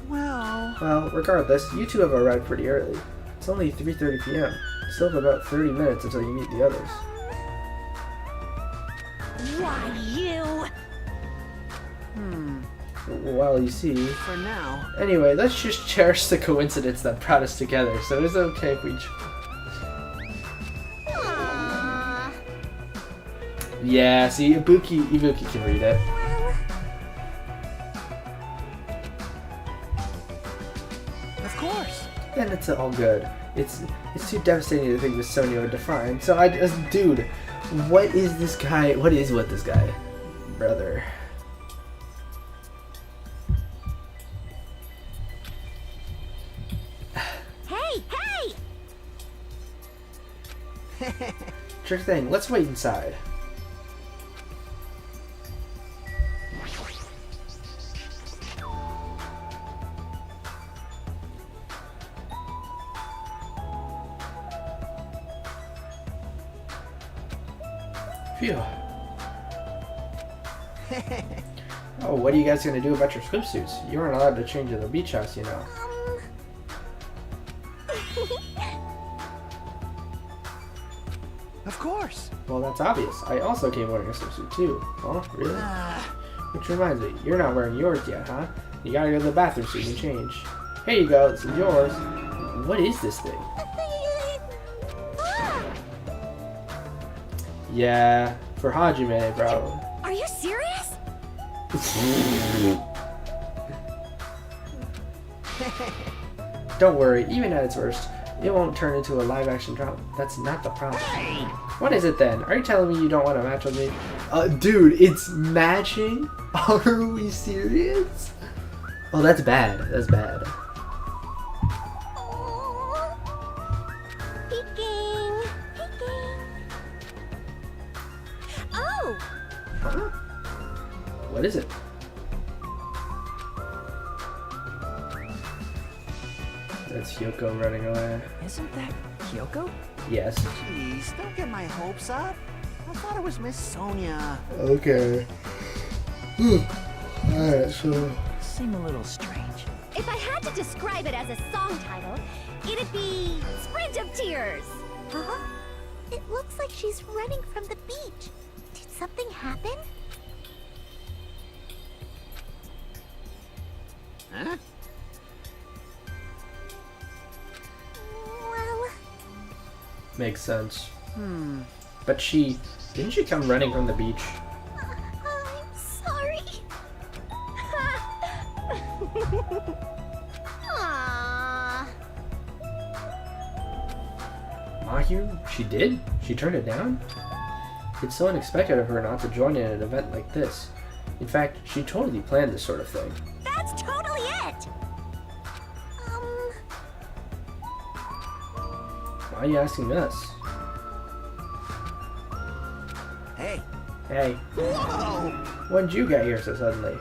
Well, regardless, you two have arrived pretty early. It's only 3:30 p.m. Still have about 30 minutes until you meet the others. Why, you? Well, you see... For now. Anyway, let's just cherish the coincidence that brought us together, so it's okay if we... Aww. Yeah, see, Ibuki can read it. Of course. Then it's all good. It's too devastating to think that Sonia would define. So I just... Dude, what is this guy... What is with this guy? Brother. Hey! Sure thing, let's wait inside. Phew. Oh, what are you guys gonna do about your swimsuits? You aren't allowed to change in the beach house, you know. Of course. Well, that's obvious. I also came wearing a swimsuit too. Oh, really? Which reminds me, you're not wearing yours yet, huh? You gotta go to the bathroom so you can change. Here you go, this is yours. What is this thing? Yeah, for Hajime, bro. Are you serious? Don't worry, even at its worst, it won't turn into a live-action drama. That's not the problem. What is it then? Are you telling me you don't want to match with me? Dude, it's matching? Are we serious? Oh, that's bad. That's bad. Peeking. Oh! Huh? What is it? That's Hyoko running away. Isn't that Kyoko? Yes. Please, don't get my hopes up. I thought it was Miss Sonia. Okay. Alright, so... Seem a little strange. If I had to describe it as a song title, it'd be Sprint of Tears. Huh? It looks like she's running from the beach. Did something happen? Huh? Well... Makes sense. But didn't she come running from the beach? I'm sorry. Aww. Mahyu? She did? She turned it down? It's so unexpected of her not to join in an event like this. In fact, she totally planned this sort of thing. That's totally it. Why are you asking us? Hey. Hey, Whoa! when did you get here so suddenly?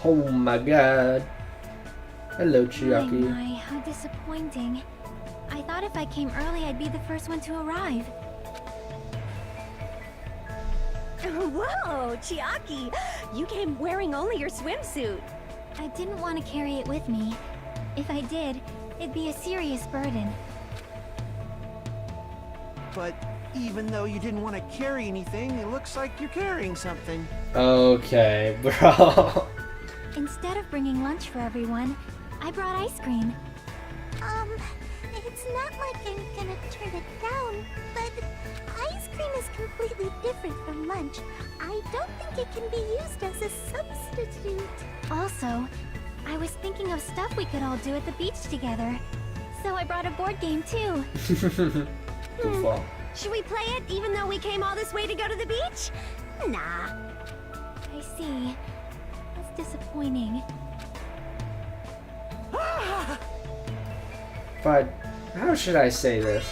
Oh my god. Hello, Chiaki. My, how disappointing. I thought if I came early, I'd be the first one to arrive. Whoa, Chiaki! You came wearing only your swimsuit. I didn't want to carry it with me. If I did, It'd be a serious burden. But even though you didn't want to carry anything, it looks like you're carrying something. Okay, bro. Instead of bringing lunch for everyone, I brought ice cream. It's not like I'm gonna turn it down, but ice cream is completely different from lunch. I don't think it can be used as a substitute. Also, I was thinking of stuff we could all do at the beach together. So I brought a board game too. Goofball. Should we play it even though we came all this way to go to the beach? Nah. I see. That's disappointing. But how should I say this?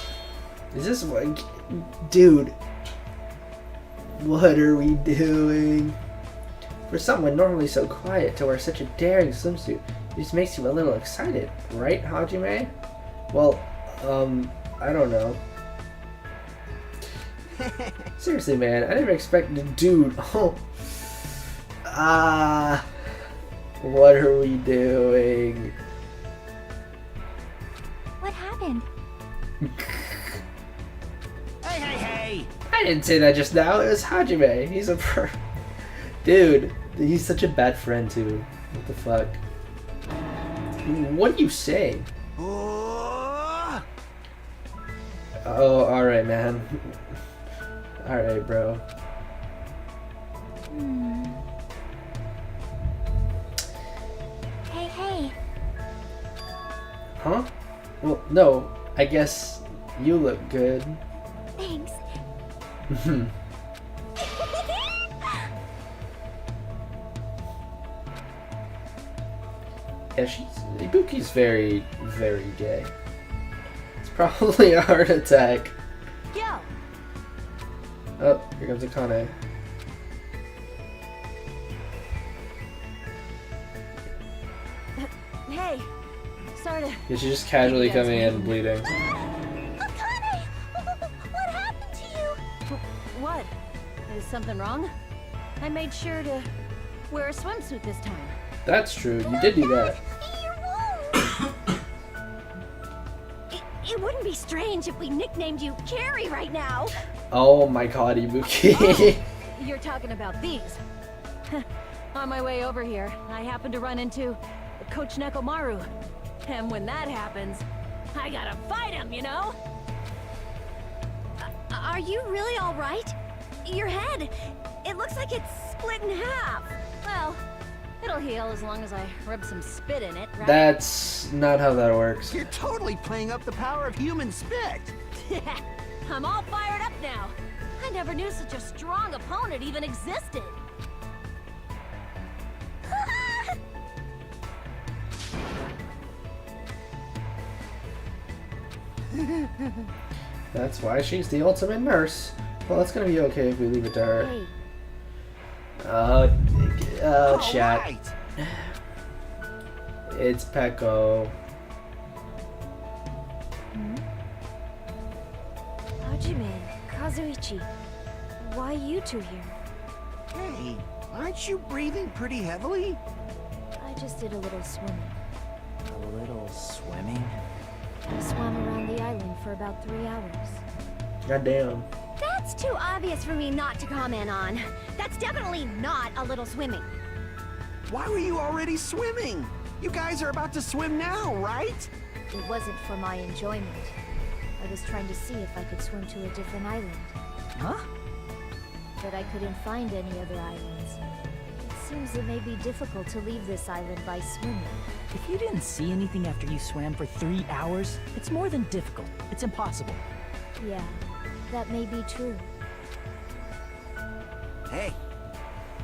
Is this what... Dude. What are we doing? For someone normally so quiet to wear such a daring swimsuit, it just makes you a little excited, right, Hajime? Well, I don't know. Seriously, man, I never expected... Dude, oh... what are we doing? What happened? Hey! I didn't say that just now. It was Hajime. He's a dude. He's such a bad friend too. What the fuck? What are you saying? Oh! Oh, all right, man. All right, bro. Hey. Huh? Well, no. I guess you look good. Thanks. Yeah, Ibuki's very, very gay. It's probably a heart attack. Yo, Oh, here comes Akane. hey. Sorry to... Yeah, she's just casually coming in bleeding. Akane! What happened to you? What? Is something wrong? I made sure to wear a swimsuit this time. That's true. You did do that. Your wound! It wouldn't be strange if we nicknamed you Carrie right now. Oh my god, Ibuki. You're talking about these. On my way over here, I happened to run into Coach Nekomaru. And when that happens, I gotta fight him, you know? Are you really all right? Your head, it looks like it's split in half. Well, it'll heal as long as I rub some spit in it, right? That's not how that works. You're totally playing up the power of human spit. I'm all fired up now. I never knew such a strong opponent even existed. That's why she's the ultimate nurse. Well, that's gonna be okay if we leave it to her. Hey, Chat. Right. It's Peko. Hajime, Kazuichi, why you two here? Hey, aren't you breathing pretty heavily? I just did a little swimming. A little swimming? I swam around the island for about 3 hours. Goddamn. That's too obvious for me not to comment on. That's definitely not a little swimming. Why were you already swimming? You guys are about to swim now, right? It wasn't for my enjoyment. I was trying to see if I could swim to a different island. Huh? But I couldn't find any other islands. It seems it may be difficult to leave this island by swimming. If you didn't see anything after you swam for 3 hours, it's more than difficult. It's impossible. Yeah, that may be true. Hey,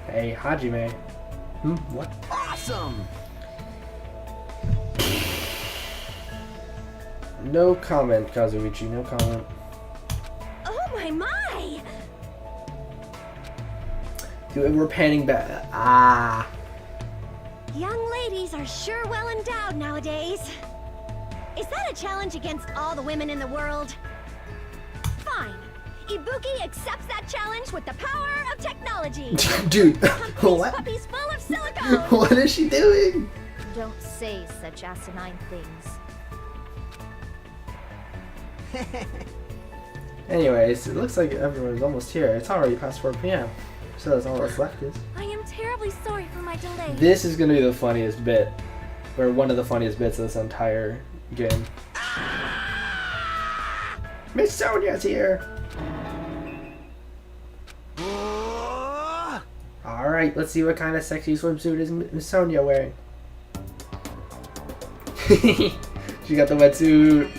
Hey, Hajime. What? awesome! No comment, Kazuichi. No comment. Oh my! Dude, we're panning back. Ah. Young ladies are sure well endowed nowadays. Is that a challenge against all the women in the world? Fine. Ibuki accepts that challenge with the power of technology. Dude, These what? puppies full of silicone. What is she doing? Don't say such asinine things. Anyways, it looks like everyone's almost here. It's already past 4 p.m. So that's all that's left is. I am terribly sorry for my delay. This is gonna be the funniest bit. Or one of the funniest bits of this entire game. Miss Sonia's here! Alright, let's see what kind of sexy swimsuit is Miss Sonia wearing. She got the wetsuit.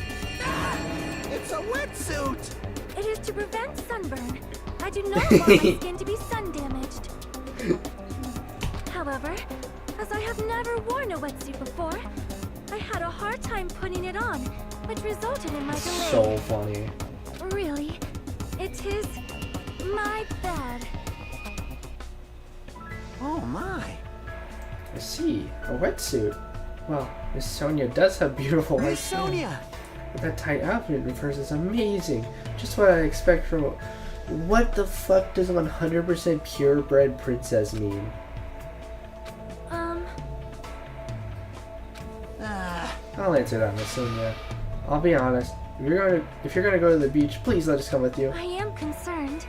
It's a wetsuit! It is to prevent sunburn. I do not want my skin to be sun damaged. However, as I have never worn a wetsuit before, I had a hard time putting it on, which resulted in my delay. So funny. Really, it is my bad. Oh my. I see. A wetsuit. Well, Miss Sonia does have beautiful white Miss skin. Sonia! But that tight outfit of hers is amazing. Just what I expect from... What the fuck does 100% purebred princess mean? I'll answer that, Miss Sonia. I'll be honest. If you're gonna go to the beach, please let us come with you. I am concerned.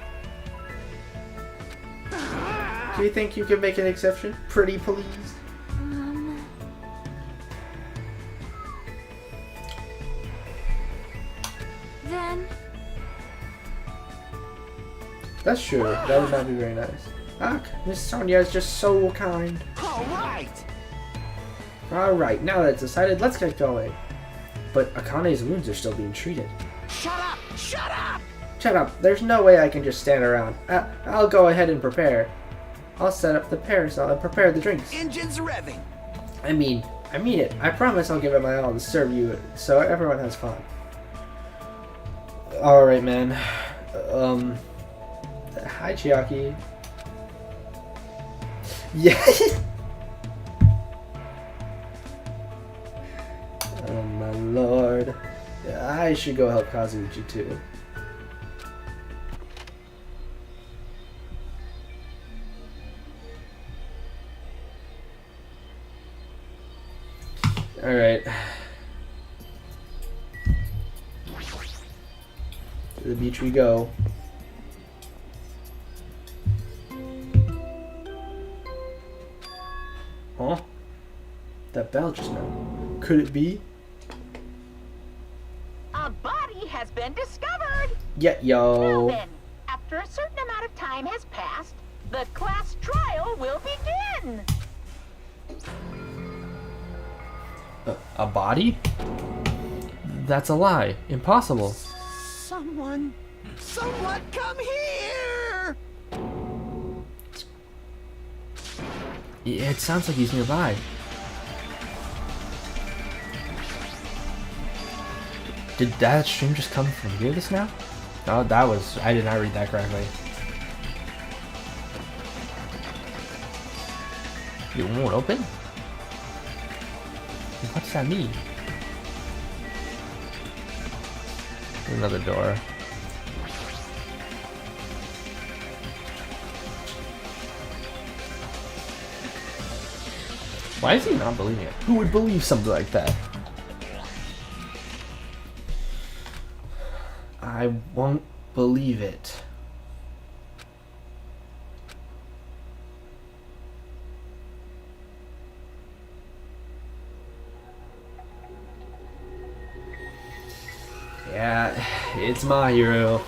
Do you think you can make an exception? Pretty please? Then... That's true. That would not be very nice. Ah, Miss Sonia is just so kind. Alright! Alright, now that it's decided, let's get going. But Akane's wounds are still being treated. Shut up! Shut up! Shut up. There's no way I can just stand around. I'll go ahead and prepare. I'll set up the parasol and prepare the drinks. Engines revving! I mean it. I promise I'll give it my all to serve you so everyone has fun. Alright, man. Hi, Chiaki. Yeah. Oh my lord. I should go help Kazuichi too. Alright. To the beach we go. Huh? That bell just now. Could it be? A body has been discovered! Yeah, yo. Now then, after a certain amount of time has passed, the class trial will begin! A body? That's a lie. Impossible. Someone come here! It sounds like he's nearby. Did that stream just come from here just now? Oh, that was... I did not read that correctly. It won't open? What does that mean? Another door. Why is he not believing it? Who would believe something like that? I won't believe it. Yeah, it's my hero.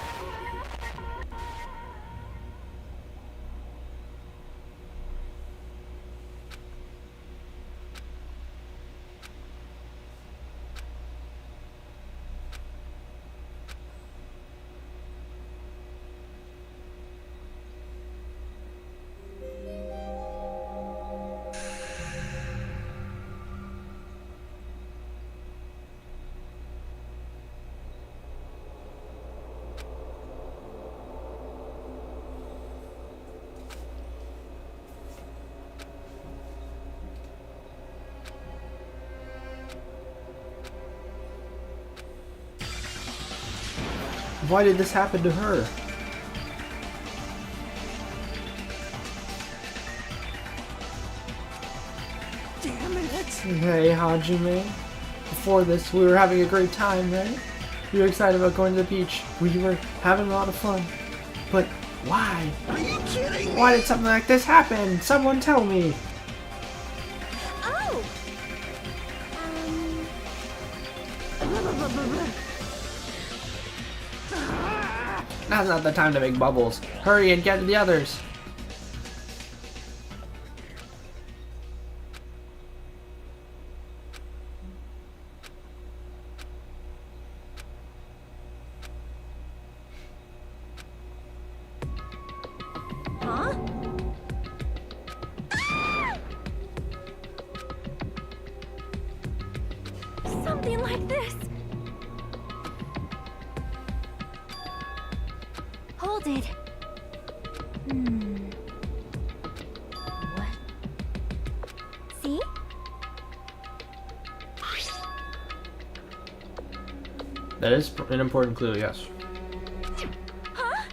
Why did this happen to her? Damn it! Hey, Hajime. Before this, we were having a great time, right? We were excited about going to the beach. We were having a lot of fun. But why? Are you kidding me? Why did something like this happen? Someone tell me. Oh! Now's not the time to make bubbles. Hurry and get to the others. Huh? Something like this. Hold it. What? See? That is an important clue, yes. Huh?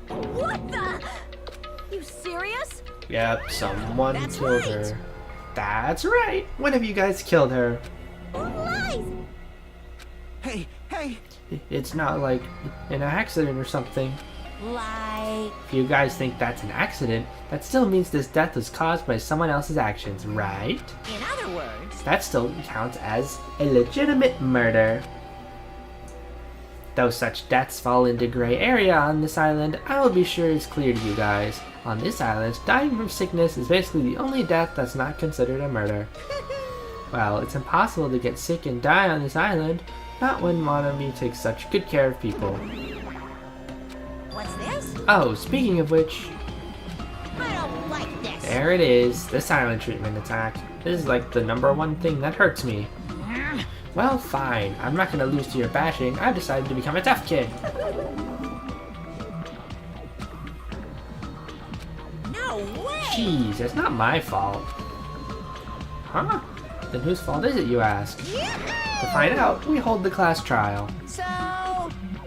What the? You serious? Yep, someone That's killed right. her. That's right. One of you guys killed her. Lies! Hey, hey! It's not like an accident or something. Like... If you guys think that's an accident, that still means this death was caused by someone else's actions, right? In other words, That still counts as a legitimate murder. Though such deaths fall into gray area on this island, I will be sure it's clear to you guys. On this island, dying from sickness is basically the only death that's not considered a murder. Well, it's impossible to get sick and die on this island, not when Monami takes such good care of people. what's this? Oh, speaking of which, I don't like this. there it is, the silent treatment attack. This is like the #1 thing that hurts me. Well, fine. I'm not gonna lose to your bashing. I've decided to become a tough kid. No way! Jeez, it's not my fault. Huh? Then whose fault is it, you ask? To find out, we hold the class trial. So,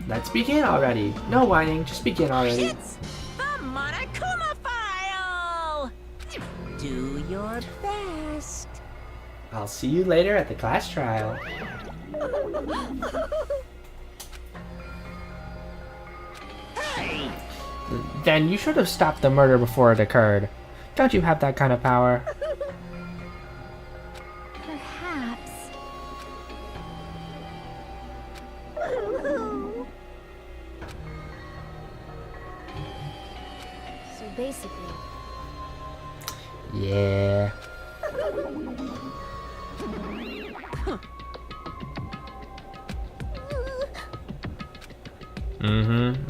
Let's begin already. No whining, just begin already. it's the Monokuma file! Do your best. I'll see you later at the class trial. Hey! Then you should have stopped the murder before it occurred. Don't you have that kind of power? Perhaps. So basically, Yeah.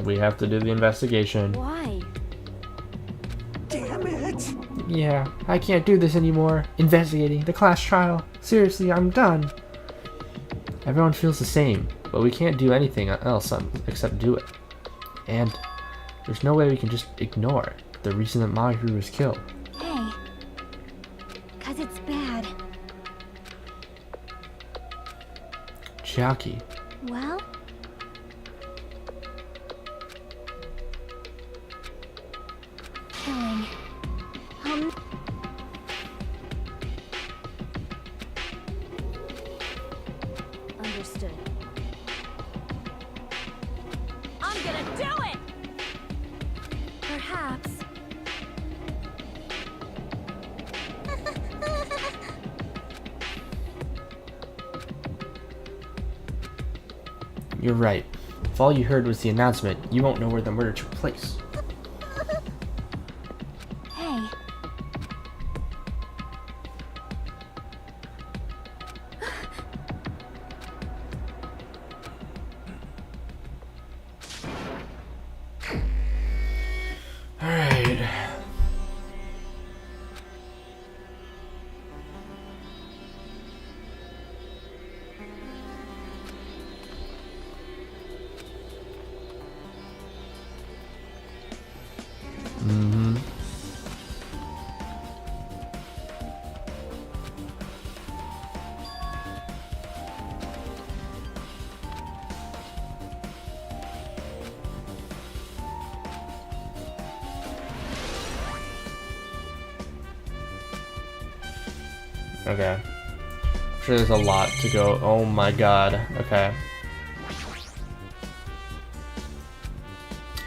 We have to do the investigation. why? Damn it! Yeah, I can't do this anymore. Investigating the class trial. Seriously, I'm done. Everyone feels the same, but we can't do anything else except do it. And there's no way we can just ignore the reason that Mahiru was killed. Hey. 'Cause it's bad. Chiaki. Well? Killing. Understood. I'm gonna do it! Perhaps. You're right. If all you heard was the announcement, you won't know where the murder took place. Hey. Alright. Okay. sure there's a lot to go. Oh my god. Okay.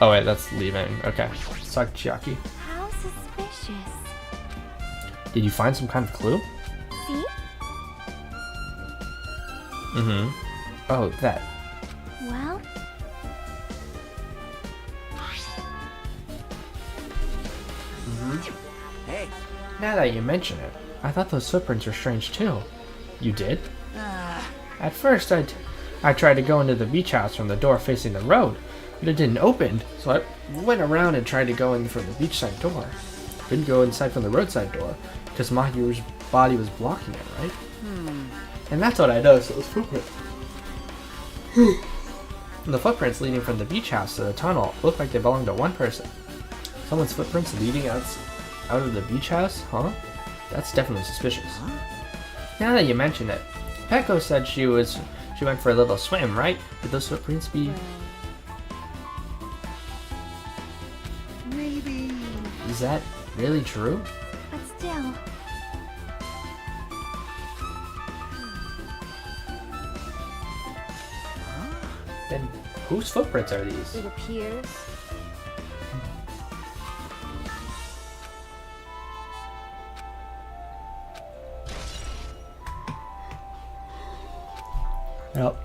Oh wait, that's leaving. Okay. Suck Chiaki. How suspicious. Did you find some kind of clue? See? Mm-hmm. Oh, that. Well, Hey, Now that you mention it, I thought those footprints were strange too. You did? At first, I tried to go into the beach house from the door facing the road, but it didn't open, so I went around and tried to go in from the beachside door. Couldn't go inside from the roadside door, because Mahiru's body was blocking it, right? And that's what I noticed, those footprints. The footprints leading from the beach house to the tunnel look like they belong to one person. Someone's footprints leading out of the beach house? Huh? That's definitely suspicious. Now that you mention it, Peko said she went for a little swim, right? Could those footprints be... maybe. Is that really true? but still. Then whose footprints are these? It appears. Yep.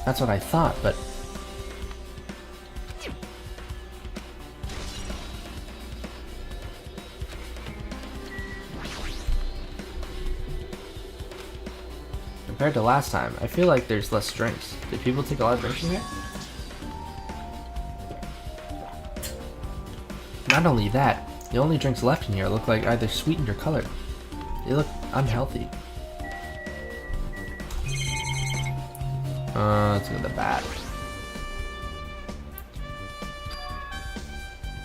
That's what I thought, but... Compared to last time, I feel like there's less drinks. Did people take a lot of drinks in here? Not only that, the only drinks left in here look like either sweetened or colored. They look unhealthy. Let's go to the bat.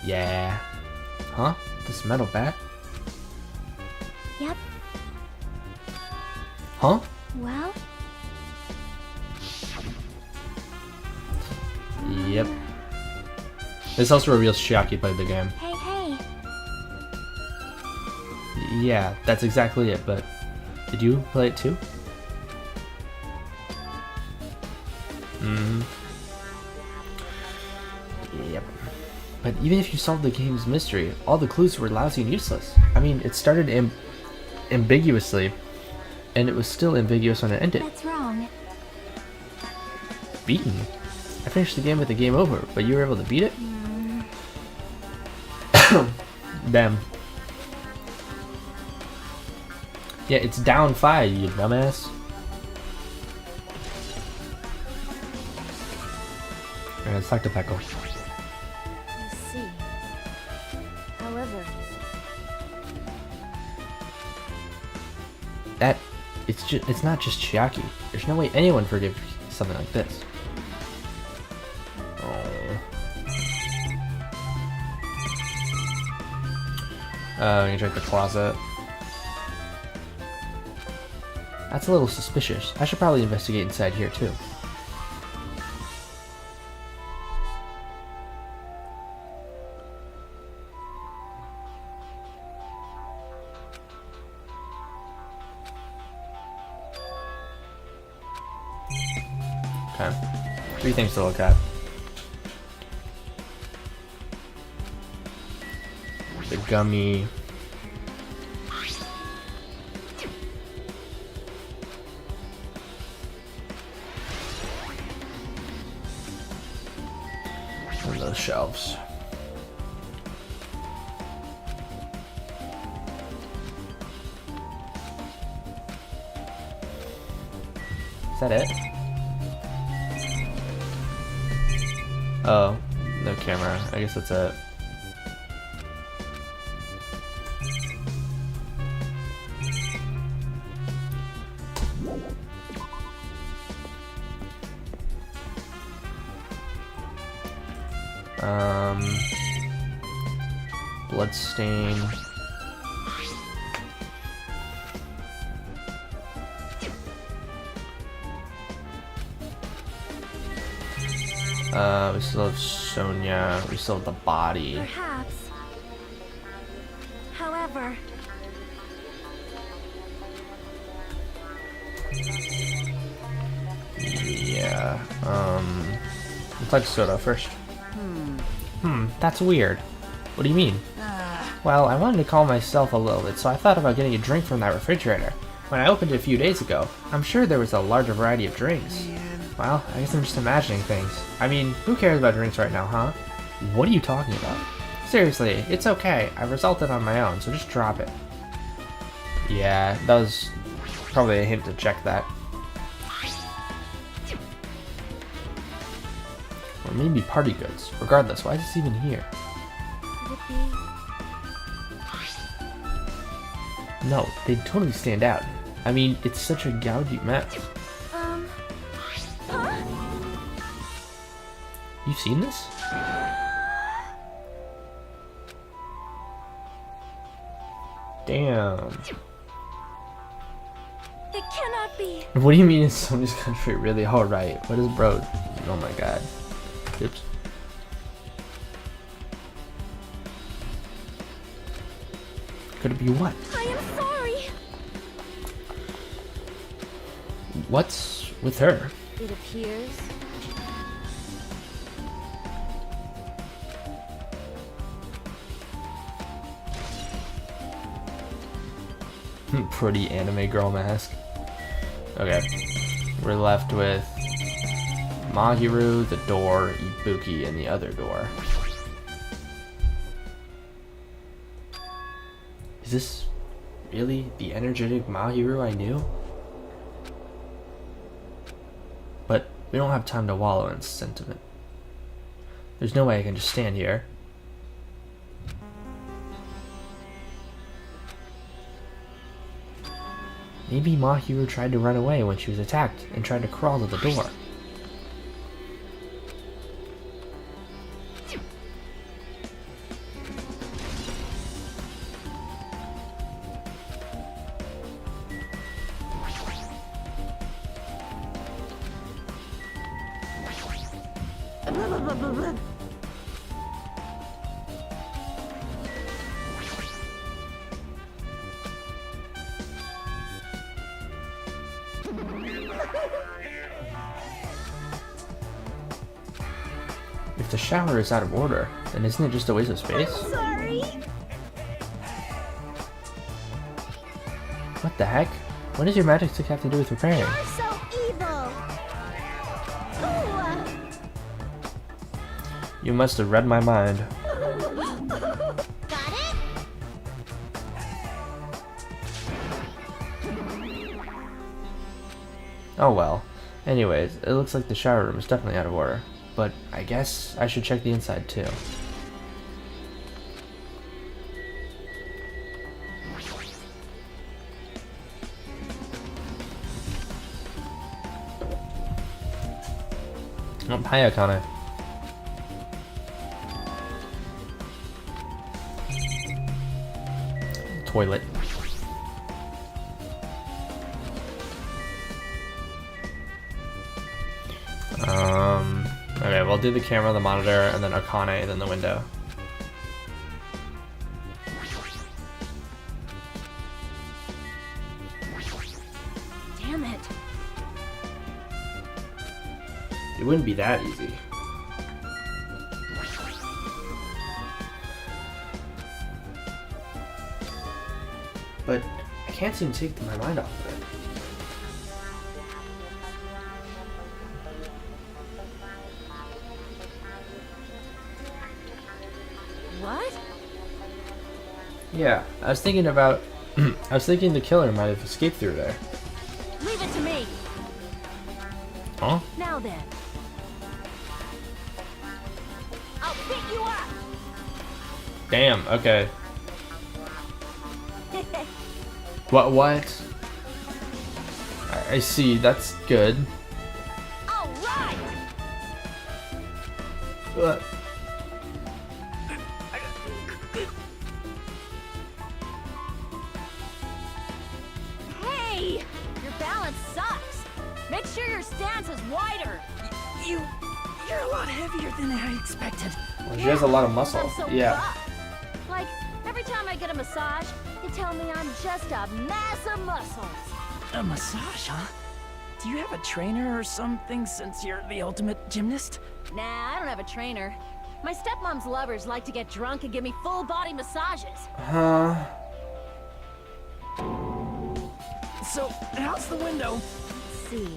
Yeah. Huh? This metal bat? Yep. Huh? Well, Yep. This also reveals Chiaki played the game. hey, hey. Yeah, that's exactly it, but did you play it too? Yep. But even if you solved the game's mystery, all the clues were lousy and useless. I mean, it started ambiguously, and it was still ambiguous when it ended. That's wrong. Beaten? I finished the game with the game over, but you were able to beat it? Damn. Yeah, it's down 5, you dumbass. Alright, let's talk to Peko. I see. However, It's not just Chiaki. There's no way anyone forgives something like this. You can check the closet. That's a little suspicious. I should probably investigate inside here too. Okay. 3 things to look at. The gummy. And those shelves. Is that it? Oh, no camera. I guess that's it. Bloodstain. We still have Sonia. We still have the body. perhaps. Yeah, let's like soda first. That's weird. What do you mean? Well, I wanted to calm myself a little bit, so I thought about getting a drink from that refrigerator. When I opened it a few days ago, I'm sure there was a larger variety of drinks. Well, I guess I'm just imagining things. I mean, who cares about drinks right now, huh? What are you talking about? Seriously, it's okay. I resulted on my own, so just drop it. Yeah, that was probably a hint to check that. Or maybe party goods. Regardless, why is this even here? Could it be? No, they totally stand out. I mean, it's such a gaudy mess. Huh? You've seen this? Damn. It cannot be. What do you mean in Sony's country? Really? Alright. What is bro? Oh my god. Oops. Could it be what? I am sorry. What's with her? It appears. Pretty anime girl mask. Okay. We're left with Mahiru, the door, Ibuki, and the other door. Is this really the energetic Mahiru I knew? But we don't have time to wallow in sentiment. There's no way I can just stand here. Maybe Mahiru tried to run away when she was attacked and tried to crawl to the door. If the shower is out of order, then isn't it just a waste of space? Sorry. What the heck? What does your magic stick have to do with repairing? You're so evil. Ooh. You must have read my mind. Got it? Oh well. Anyways, it looks like the shower room is definitely out of order. But I guess I should check the inside too. Oh, hi Akane. Toilet. Okay, we'll do the camera, the monitor, and then Akane, and then the window. Damn it. It wouldn't be that easy. But I can't seem to take my mind off of it. What? Yeah, I was thinking about... I was thinking the killer might have escaped through there. Leave it to me. Huh? Now then. I'll pick you up. Damn, okay. What? I see, that's good. All right. What? Hey, your balance sucks. Make sure your stance is wider. You're a lot heavier than I expected. Well, she has a lot of muscle. I'm so Yeah. buff. Like, every time I get a massage, they tell me I'm just a mass of muscles. A massage, huh? Do you have a trainer or something since you're the ultimate gymnast? Nah, I don't have a trainer. My stepmom's lovers like to get drunk and give me full-body massages. Huh? So, how's the window? Let's see.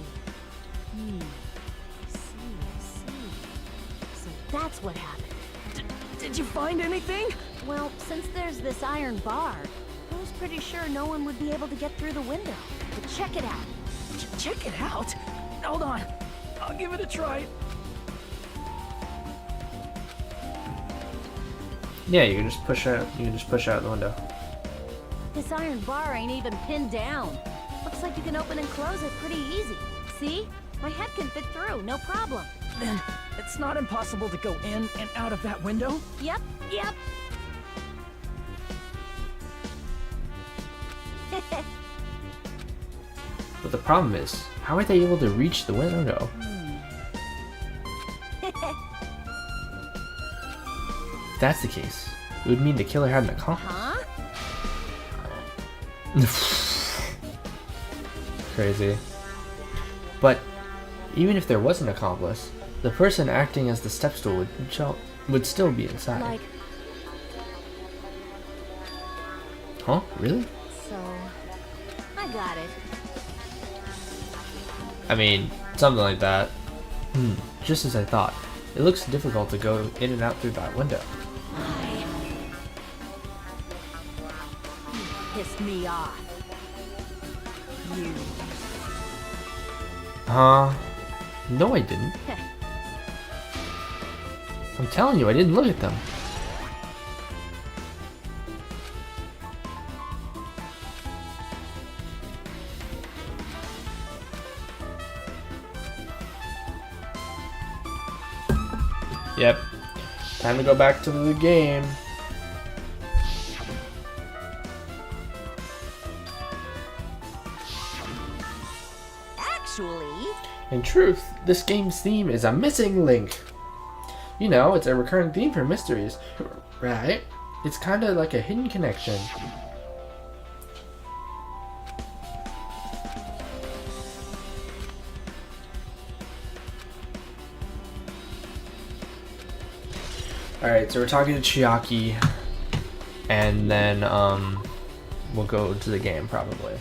So that's what happened. Did you find anything? Well, since there's this iron bar, I was pretty sure no one would be able to get through the window. But check it out. Check it out. Hold on. I'll give it a try. Yeah, you can just push out. You can just push out the window. This iron bar ain't even pinned down. Looks like you can open and close it pretty easy. See? My head can fit through, no problem. Then it's not impossible to go in and out of that window? Yep. But the problem is, how are they able to reach the window? If that's the case, it would mean the killer had an accomplice. Huh? Crazy. But even if there was an accomplice, the person acting as the step stool would still be inside. Like, Huh? Really? so I got it. I mean, something like that. Just as I thought. It looks difficult to go in and out through that window. Pissed me off. You. No I didn't. I'm telling you, I didn't look at them. Yep. Time to go back to the game. Actually, In truth, this game's theme is a missing link. You know, it's a recurring theme for mysteries, right? It's kind of like a hidden connection. Alright, so we're talking to Chiaki, and then we'll go to the game probably.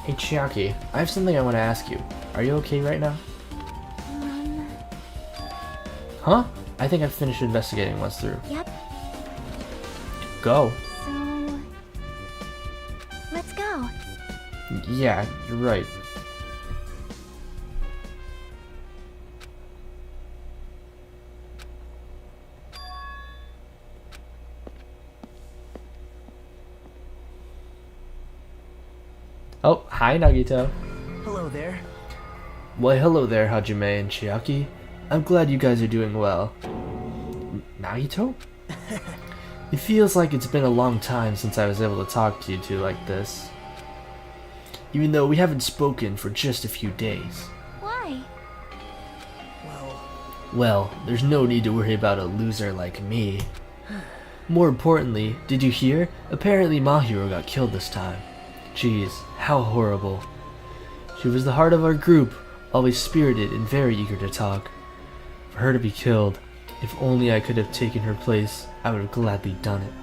Hey Chiaki, I have something I want to ask you. Are you okay right now? Huh? I think I've finished investigating once through. Yep. Go. So let's go. Yeah, you're right. Oh, hi Nagito. Hello there. Well, hello there, Hajime and Chiaki. I'm glad you guys are doing well. Nagito? It feels like it's been a long time since I was able to talk to you two like this. Even though we haven't spoken for just a few days. Why? Well, there's no need to worry about a loser like me. More importantly, did you hear? Apparently Mahiro got killed this time. Jeez, how horrible. She was the heart of our group, always spirited and very eager to talk. For her to be killed, if only I could have taken her place, I would have gladly done it.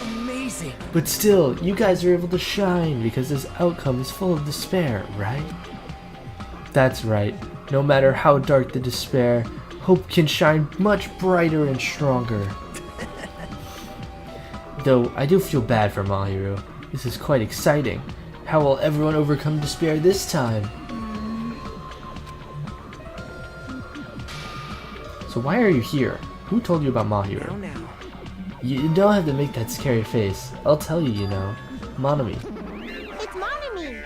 Amazing. But still, you guys are able to shine because this outcome is full of despair, right? That's right. No matter how dark the despair, hope can shine much brighter and stronger. Though, I do feel bad for Mahiro. This is quite exciting. How will everyone overcome despair this time? So why are you here? Who told you about Mahiro? Now. You don't have to make that scary face. I'll tell you, you know. Monami. It's Monami.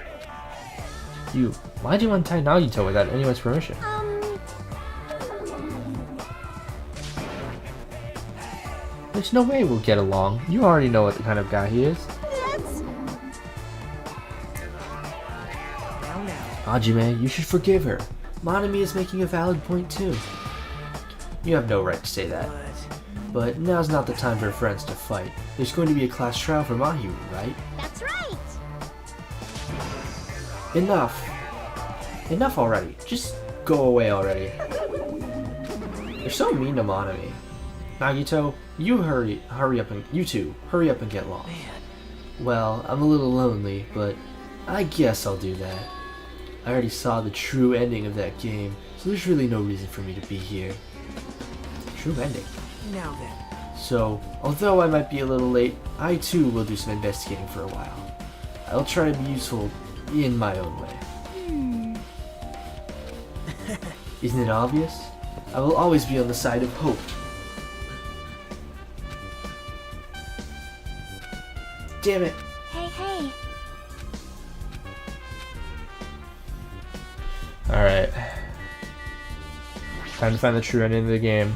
Why'd you untie Nagito without anyone's permission? There's no way we'll get along. You already know what kind of guy he is. Hajime, you should forgive her. Monami is making a valid point too. You have no right to say that. But now's not the time for friends to fight. There's going to be a class trial for Mahiru, right? That's right! Enough! Enough already. Just go away already. You're so mean to Monami. Nagito, you hurry up and you two, hurry up and get lost. Well, I'm a little lonely, but I guess I'll do that. I already saw the true ending of that game, so there's really no reason for me to be here. True ending. Now then. So, although I might be a little late, I too will do some investigating for a while. I'll try to be useful in my own way. Isn't it obvious? I will always be on the side of hope. Damn it! Hey, hey. Alright. Time to find the true ending of the game.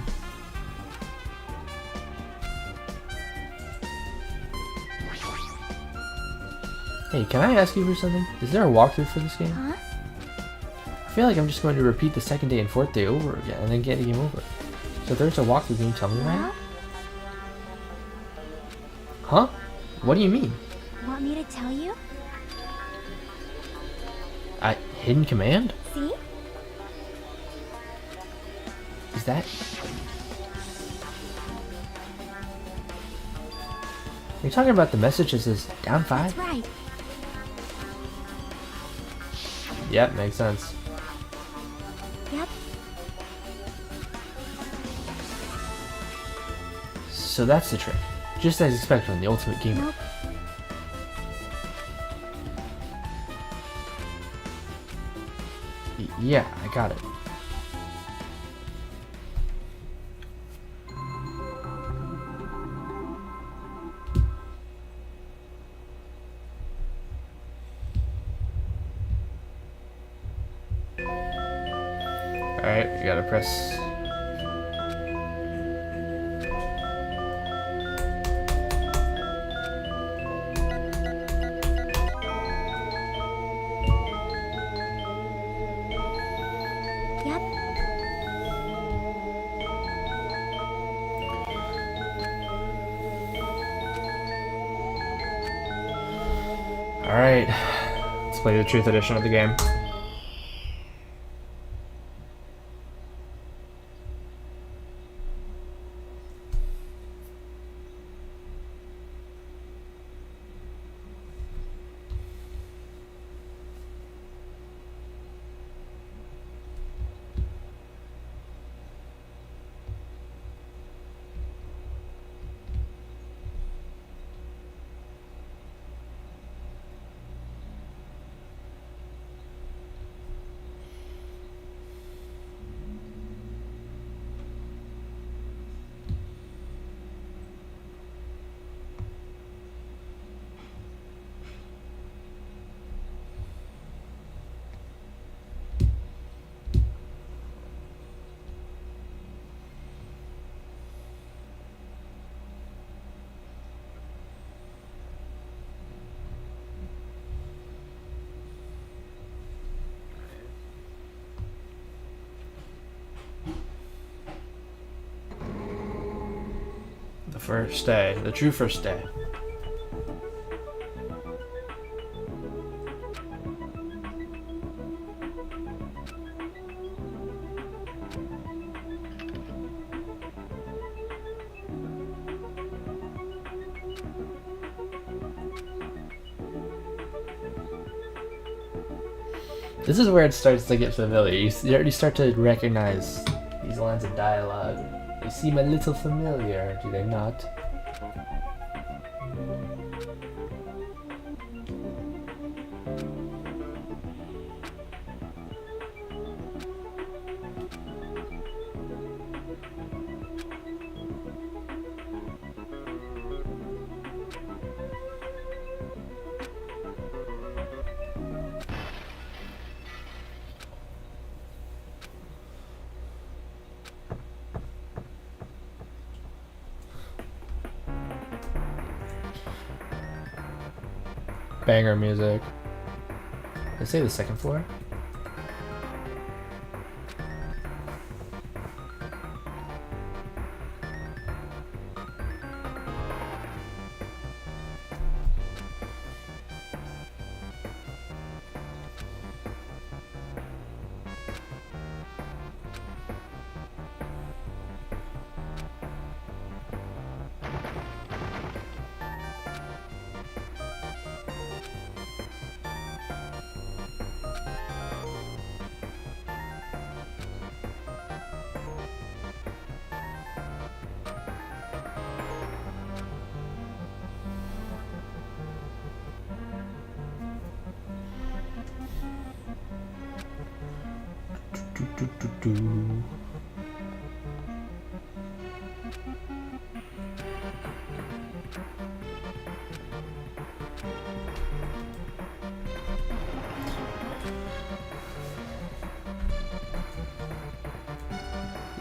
Hey, can I ask you for something? Is there a walkthrough for this game? Huh? I feel like I'm just going to repeat the second day and fourth day over again and then get the game over. So if there's a walkthrough, can you tell me right now? Huh? What do you mean? Want me to tell you? Hidden command? See? Is that... You're talking about the message that says down 5? That's right. Yep, makes sense. Yep. So that's the trick. Just as expected on the Ultimate Gamer. Nope. Yeah, I got it. Alright, we gotta press... Yep. Alright, let's play the Truth Edition of the game. The first day, the true first day. This is where it starts to get familiar. You already start to recognize these lines of dialogue. They seem a little familiar, do they not? Banger music. Did I say the second floor?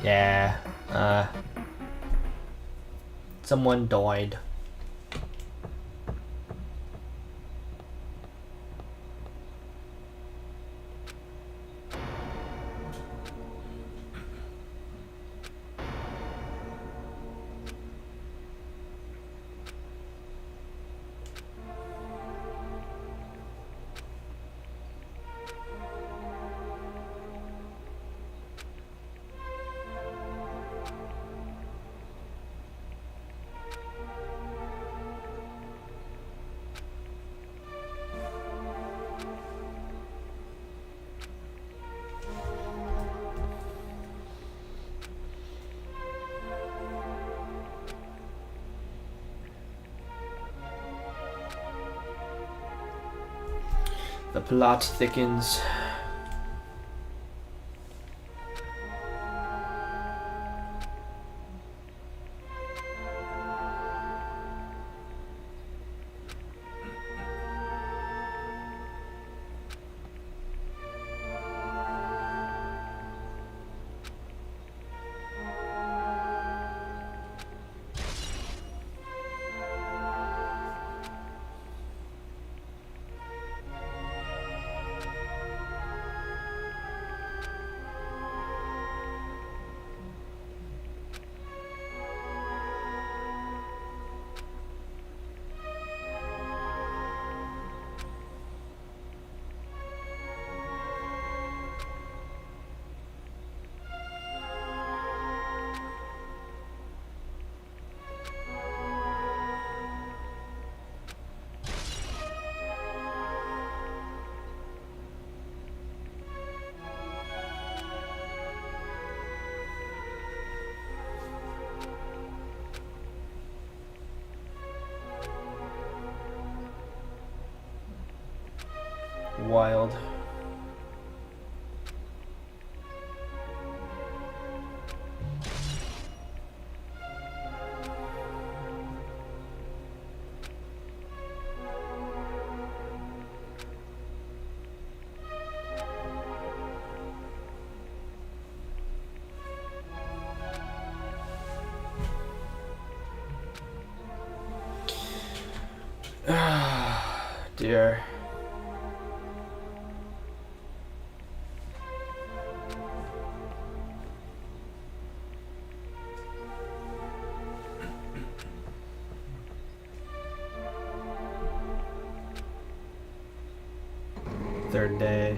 Yeah, someone died. The plot thickens. Wild. Dear. Third day.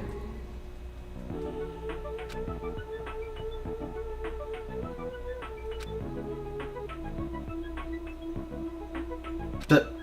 But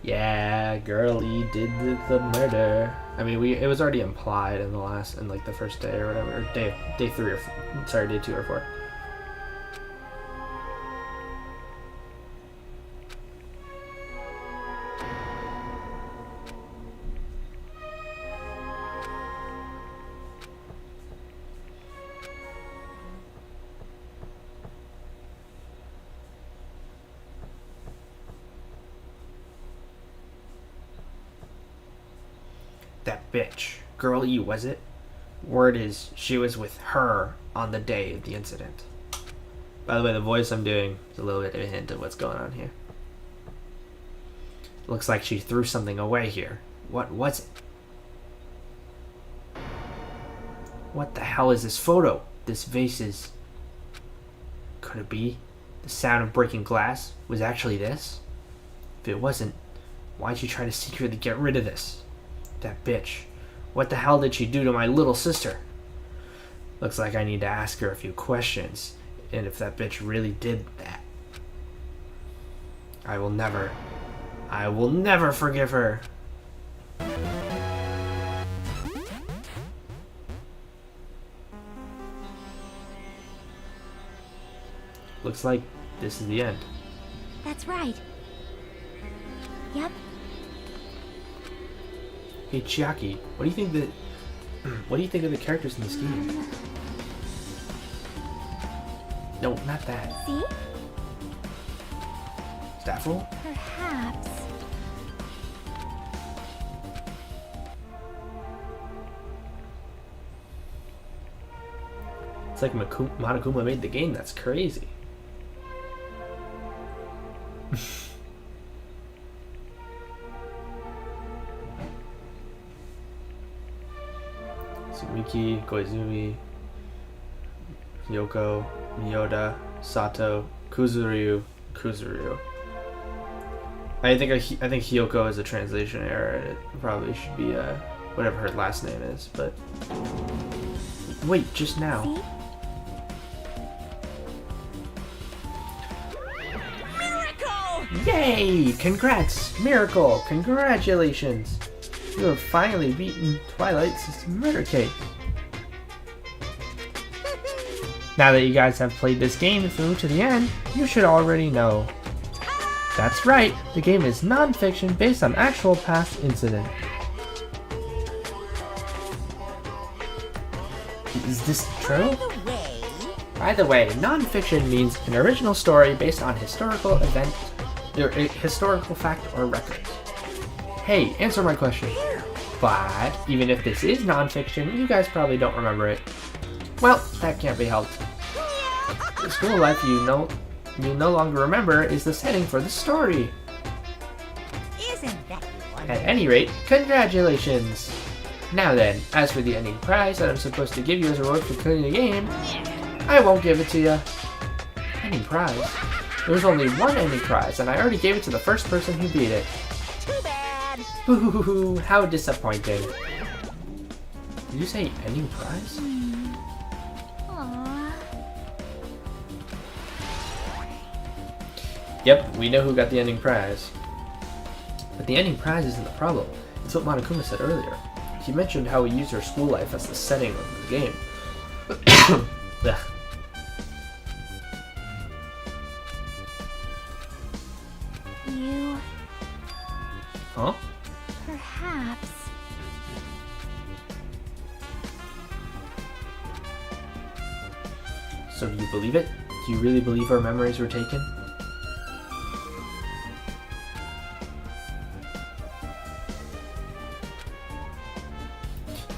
yeah, girlie did the murder. I mean, it was already implied in like the first day or whatever, or day 3 or sorry, day 2 or 4. That bitch. Girl E, was it? Word is, she was with her on the day of the incident. By the way, the voice I'm doing is a little bit of a hint of what's going on here. Looks like she threw something away here. What was it? What the hell is this photo? This vase is... Could it be? The sound of breaking glass was actually this? If it wasn't, why'd she try to secretly get rid of this? That bitch. What the hell did she do to my little sister? Looks like I need to ask her a few questions. And if that bitch really did that. I will never forgive her. Looks like this is the end. That's right. Yep. Hey Chiaki, what do you think of the characters in this game? No, not that. See? Staffel? Perhaps. It's like Monokuma made the game. That's crazy. Tsumiki, Koizumi, Yoko, Miyoda, Sato, Kuzuryu. I think Hiyoko is a translation error. It probably should be whatever her last name is, but wait, just now. See? Miracle! Yay! Congrats! Miracle! Congratulations! You have finally beaten Twilight's murder case. Now that you guys have played this game through to the end, you should already know. That's right, the game is non-fiction based on actual past incident. Is this true? By the way, non-fiction means an original story based on historical event, or a historical fact or record. Hey, answer my question. But even if this is non-fiction, you guys probably don't remember it. Well, that can't be helped. The school life you no longer remember is the setting for the story. Isn't that wonderful? At any rate, congratulations! Now then, as for the ending prize that I'm supposed to give you as a reward for clearing the game, I won't give it to you. Ending prize? There's only one ending prize, and I already gave it to the first person who beat it. Too bad. Boo-hoo-hoo, how disappointing. Did you say ending prize? Aww. Yep, we know who got the ending prize. But the ending prize isn't the problem. It's what Monokuma said earlier. He mentioned how we used our school life as the setting of the game. Ugh. You... Huh? perhaps... So do you believe it? Do you really believe our memories were taken?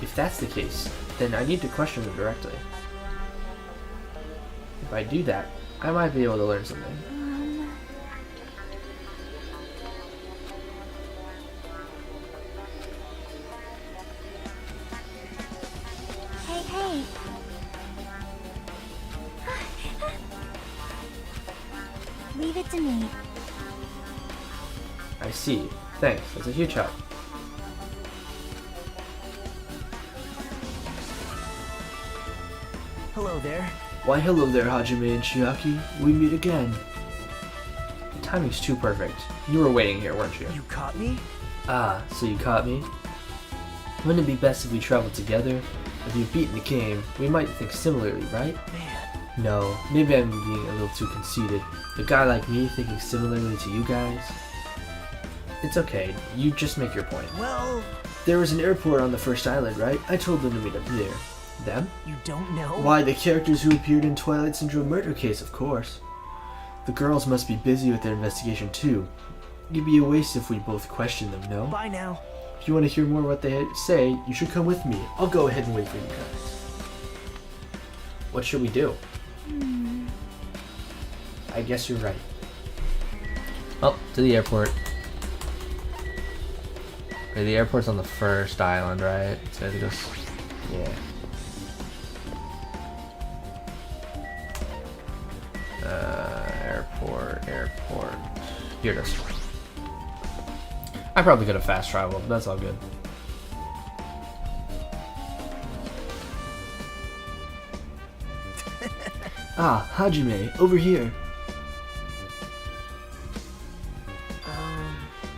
If that's the case, then I need to question them directly. If I do that, I might be able to learn something. Hey. Leave it to me. I see. Thanks, that's a huge help. Hello there. Why hello there, Hajime and Chiaki. We meet again. The timing's too perfect. You were waiting here, weren't you? You caught me? Ah, so you caught me? Wouldn't it be best if we traveled together? If you've beaten the game, we might think similarly, right? Man. No, maybe I'm being a little too conceited. A guy like me thinking similarly to you guys? It's okay, you just make your point. Well... There was an airport on the first island, right? I told them to meet up there. Them? You don't know? Why, the characters who appeared in Twilight Syndrome murder case, of course. The girls must be busy with their investigation too. It'd be a waste if we both questioned them, no? Bye now. If you want to hear more what they say, you should come with me. I'll go ahead and wait for you guys. What should we do? I guess you're right. Oh, to the airport. Okay, the airport's on the first island, right? So it goes... Yeah. Airport. Here it is. I probably could have fast traveled, but that's all good. Ah, Hajime, over here.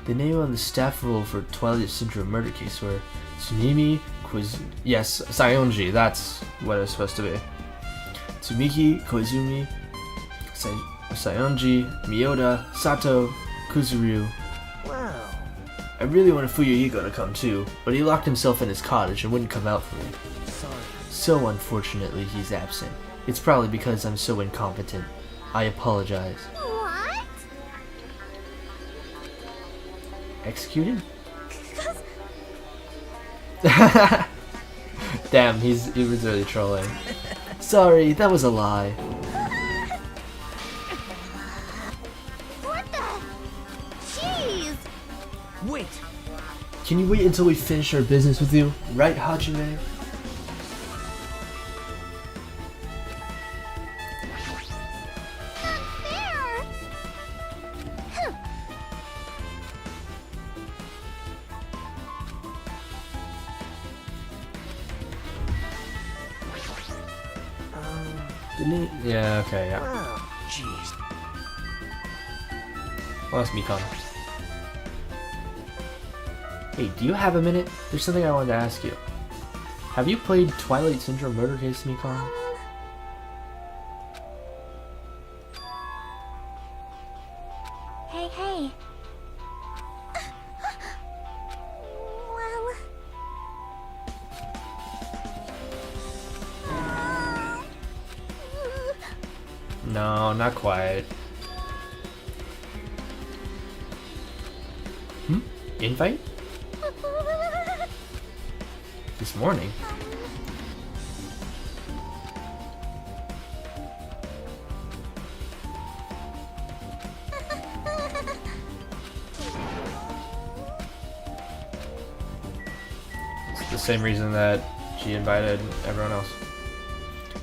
The name on the staff roll for Twilight Syndrome murder case were Tsunemi Yes, Sayonji, that's what it's supposed to be. Tsumiki, Koizumi, Sayonji, Miyoda, Sato, Kuzuryu. Wow. I really wanted Fuyuhiko to come too, but he locked himself in his cottage and wouldn't come out for me. Sorry. So unfortunately, he's absent. It's probably because I'm so incompetent. I apologize. What? Executed? Damn, he was really trolling. Sorry, that was a lie. What the? Jeez! Wait. Can you wait until we finish our business with you? Right, Hajime? There! Huh. Yeah, okay, yeah. Wow. Jeez. Well, that's Mikon. Hey, do you have a minute? There's something I wanted to ask you. Have you played Twilight Syndrome Murder Case, Mikon? Hey. Well... No, not quite. Invite? This morning? It's the same reason that she invited everyone else.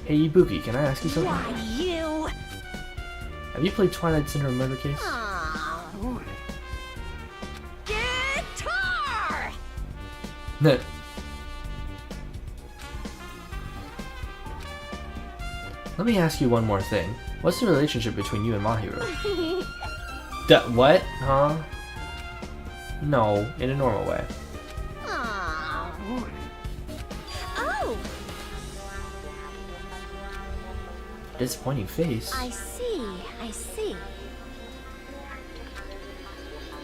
Hey Ibuki, can I ask you something? Why, you? Have you played Twilight Syndrome Murder Case? Guitar! Let me ask you one more thing. What's the relationship between you and Mahiru? What? Huh? No, in a normal way. Oh. Disappointing face. I see.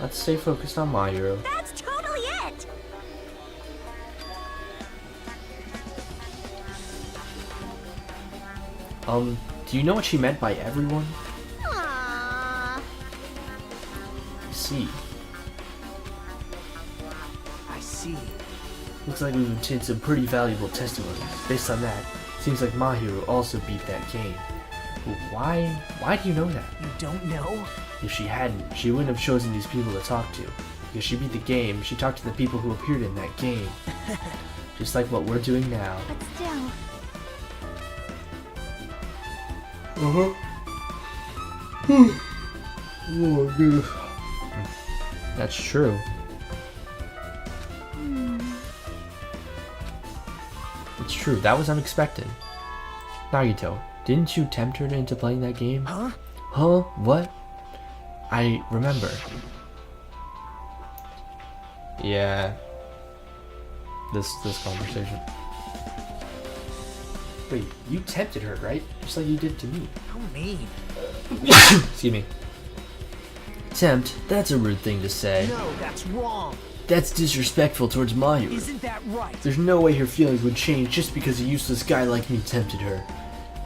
Let's stay focused on Mahiru. That's totally it! Do you know what she meant by everyone? Aww. I see. I see. Looks like we've obtained some pretty valuable testimony. Based on that, seems like Mahiru also beat that game. But why do you know that? You don't know? If she hadn't, she wouldn't have chosen these people to talk to. Because she beat the game, she talked to the people who appeared in that game. Just like what we're doing now. But still... Oh, dude. That's true. It's true, that was unexpected. Nagito, didn't you tempt her into playing that game? Huh? Huh? What? I remember. Yeah. This conversation. Wait, you tempted her, right? Just like you did to me. How mean. Excuse me. Tempt? That's a rude thing to say. No, that's wrong. That's disrespectful towards Mahiru. Isn't that right? There's no way her feelings would change just because a useless guy like me tempted her.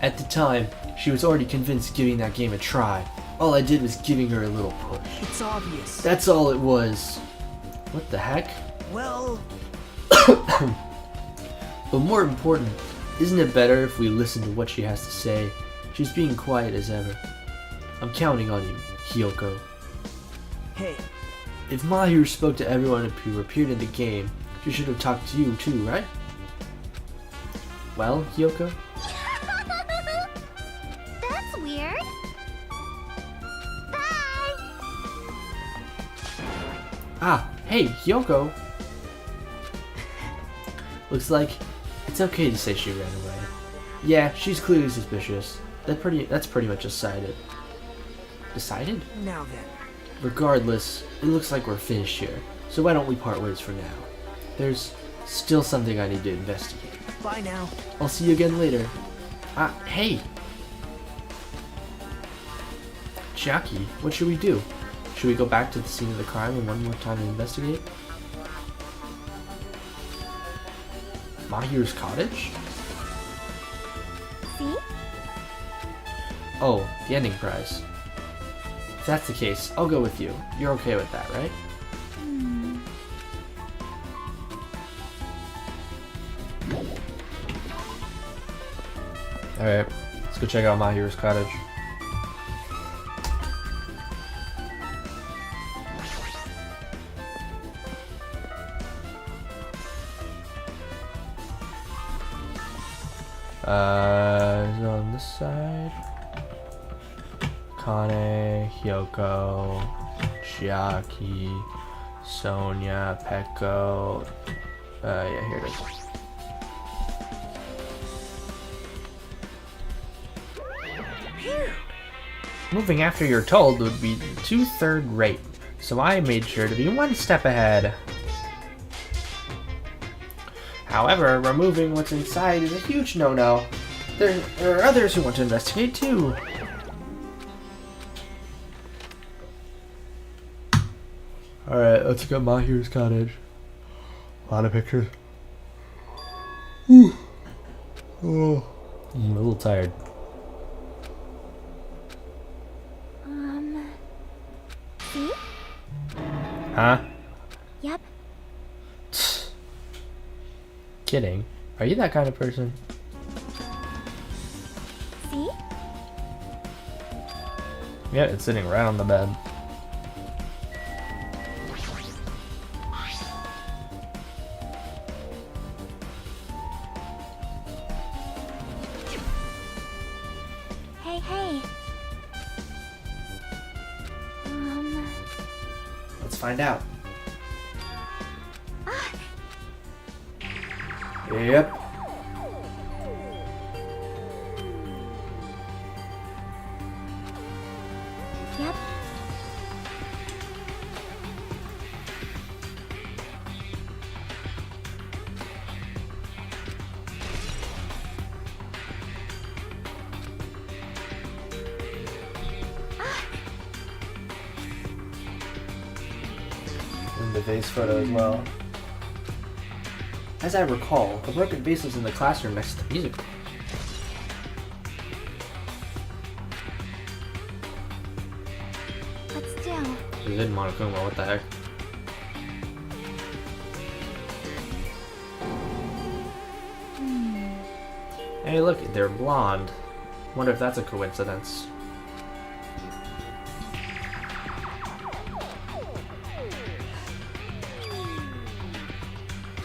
At the time, she was already convinced giving that game a try. All I did was giving her a little push. It's obvious. That's all it was. What the heck? Well... But more important, isn't it better if we listen to what she has to say? She's being quiet as ever. I'm counting on you, Hyoko. Hey, If Mahiru spoke to everyone who appeared in the game, she should have talked to you too, right? Well, Hyoko? That's weird. Bye! Ah, hey, Hyoko! Looks like it's okay to say she ran away. Yeah, she's clearly suspicious. That's pretty much decided. Decided? now then. Regardless, it looks like we're finished here. So why don't we part ways for now? There's still something I need to investigate. Bye now. I'll see you again later. Hey! Chiaki, what should we do? Should we go back to the scene of the crime and one more time investigate? Mahiru's cottage? See? Oh, the ending prize. If that's the case, I'll go with you. You're okay with that, right? Alright, let's go check out Mahiru's cottage. Is on this side. Kane, Hyoko, Chiaki, Sonia, Peko. Yeah, here it is. Moving after you're told would be 2/3 rate, so I made sure to be one step ahead. However, removing what's inside is a huge no-no. There are others who want to investigate too. Alright, let's go Mahiru's cottage. A lot of pictures. Oh. I'm a little tired. See? Huh? Yep. Kidding. Are you that kind of person? See? Yeah, it's sitting right on the bed. Hey, hey. Let's find out. Yep. Yep. And the vase photo as well. As I recall, a broken vase was in the classroom next to the music room. But still. It did Monokuma, what the heck? Hey look, they're blonde. Wonder if that's a coincidence.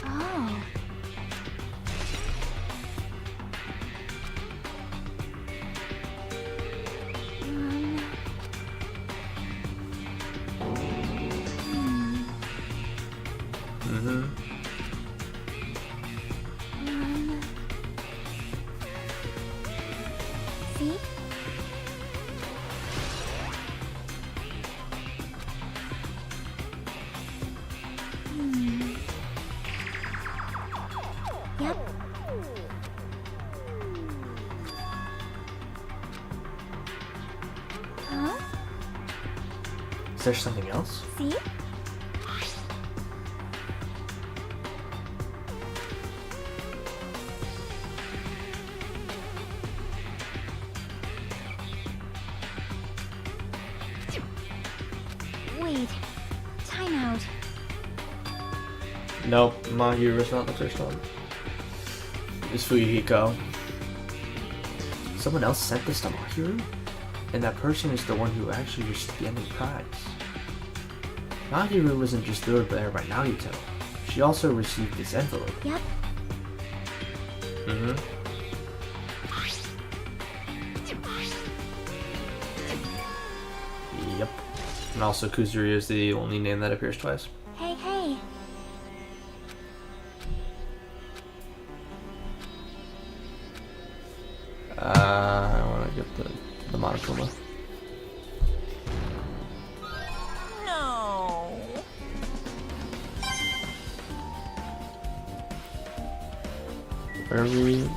Oh. See? Yep. Huh? Is there something else? See? Wait. Time out. Nope, Mahiru's not the first one. It's Fuyuhiko. Someone else sent this to Mahiru? And that person is the one who actually received the ending prize. Mahiru wasn't just lured there by Nagito. She also received this envelope. Yep. Mm-hmm. Yep. And also Kuzuri is the only name that appears twice. Hey, hey. I want to get the Monokuma. No. Where are we?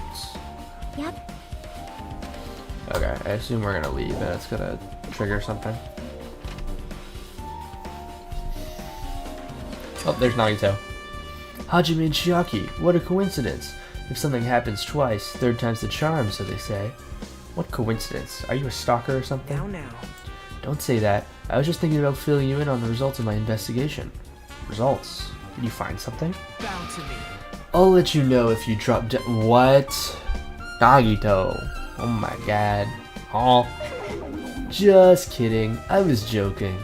Yep. Okay, I assume we're gonna leave and it's gonna trigger something. Oh, there's Nagito. Hajime and Chiaki, what a coincidence. If something happens twice, third time's the charm, so they say. What coincidence? Are you a stalker or something? Now. Don't say that. I was just thinking about filling you in on the results of my investigation. Results? Did you find something? Bound to me. I'll let you know if you drop dead. What? Nagito. Oh my god. Oh. Just kidding. I was joking.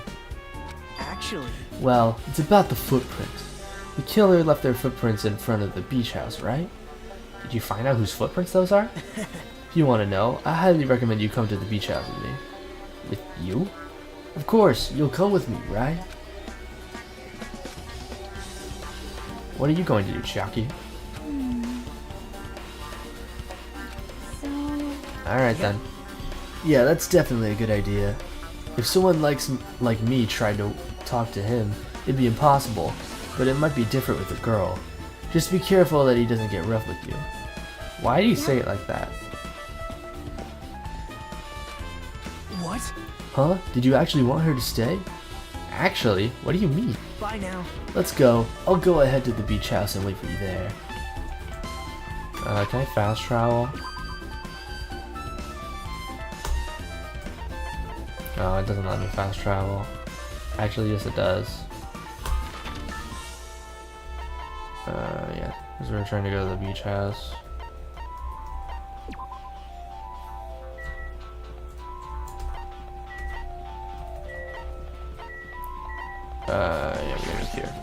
Actually. Well, it's about the footprints. The killer left their footprints in front of the beach house, right? Did you find out whose footprints those are? If you want to know, I highly recommend you come to the beach house with me. With you? Of course, you'll come with me, right? What are you going to do, Chiaki? Alright then. Yeah, that's definitely a good idea. If someone like me tried to talk to him, it'd be impossible, but it might be different with a girl. Just be careful that he doesn't get rough with you. Why do you say it like that? What? Huh? Did you actually want her to stay? Actually? What do you mean? Bye now. Let's go. I'll go ahead to the beach house and wait for you there. Can I fast travel? No, it doesn't let me fast travel. Actually, yes it does. Yeah, because we're trying to go to the beach house. Yeah, we're gonna here.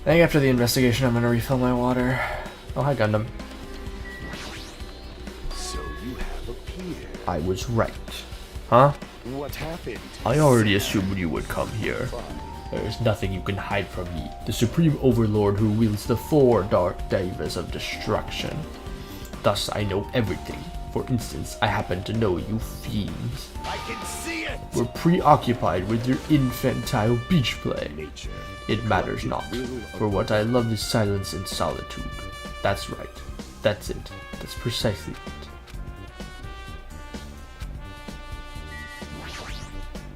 I think after the investigation, I'm gonna refill my water. Oh, hi, Gundam. So you have appeared. I was right. Huh? What happened? I already assumed you would come here. There is nothing you can hide from me, the supreme overlord who wields the 4 dark devas of destruction. Thus, I know everything. For instance, I happen to know you fiends. I can see it! We're preoccupied with your infantile beach play. Nature. It matters not, for what I love is silence and solitude. That's right. That's it. That's precisely it.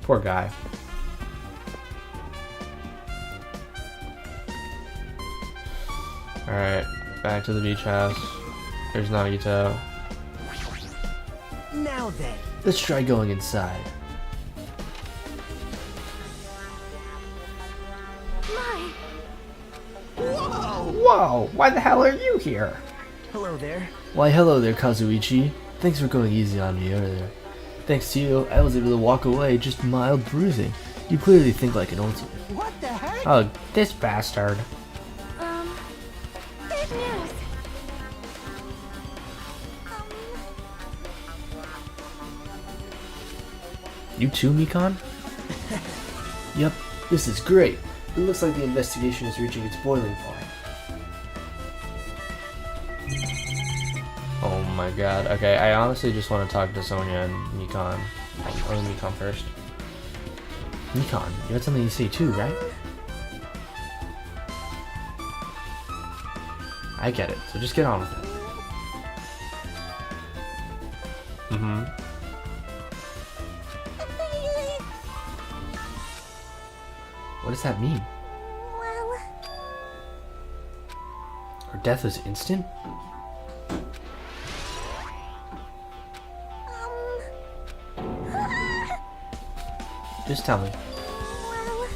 Poor guy. Alright, back to the beach house. There's Nagito. Now then. Let's try going inside. My, Whoa! Why the hell are you here? Hello there. Why hello there, Kazuichi. Thanks for going easy on me earlier. Thanks to you, I was able to walk away just mild bruising. You clearly think like an ultimate. What the heck? Oh, this bastard. big news. You too, Mikan? Yep, this is great. It looks like the investigation is reaching its boiling point. Oh my god. Okay, I honestly just want to talk to Sonia and Mikan. Or Mikan first. Mikan, you had something to say too, right? I get it, so just get on with it. Mm-hmm. What does that mean? Well, Her death was instant? Just tell me. well,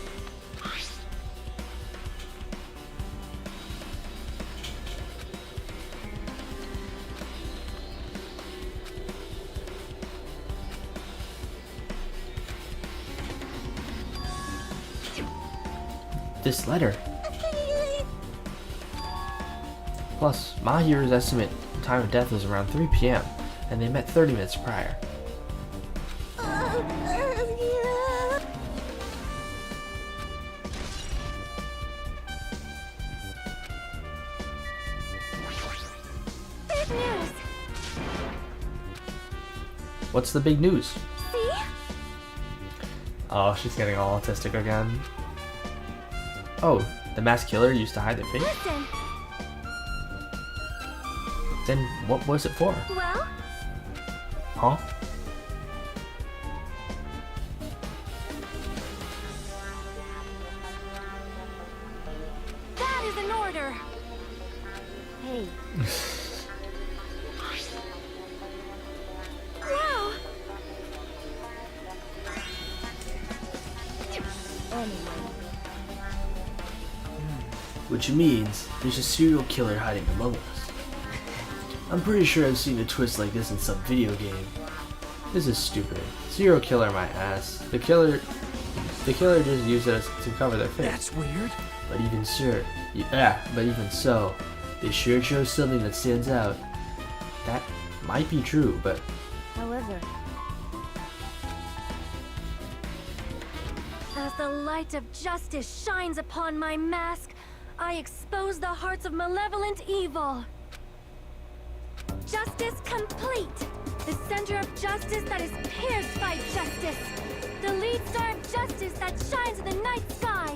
this letter. Plus, Mahiru's estimate time of death was around 3 p.m., and they met 30 minutes prior. Big news! What's the big news? See? Oh, she's getting all autistic again. Oh, the masked killer used to hide their face? Listen. Then what was it for? Well, Huh? that is an order. Hey, Wow! Which means there's a serial killer hiding among us. I'm pretty sure I've seen a twist like this in some video game. This is stupid. Serial killer my ass. The killer just used us to cover their face. That's weird. But even so, they sure chose something that stands out. That might be true, but however, As the light of justice shines upon my mask, I expose the hearts of malevolent evil. Justice complete. The center of justice that is pierced by justice. The lead star of justice that shines in the night sky.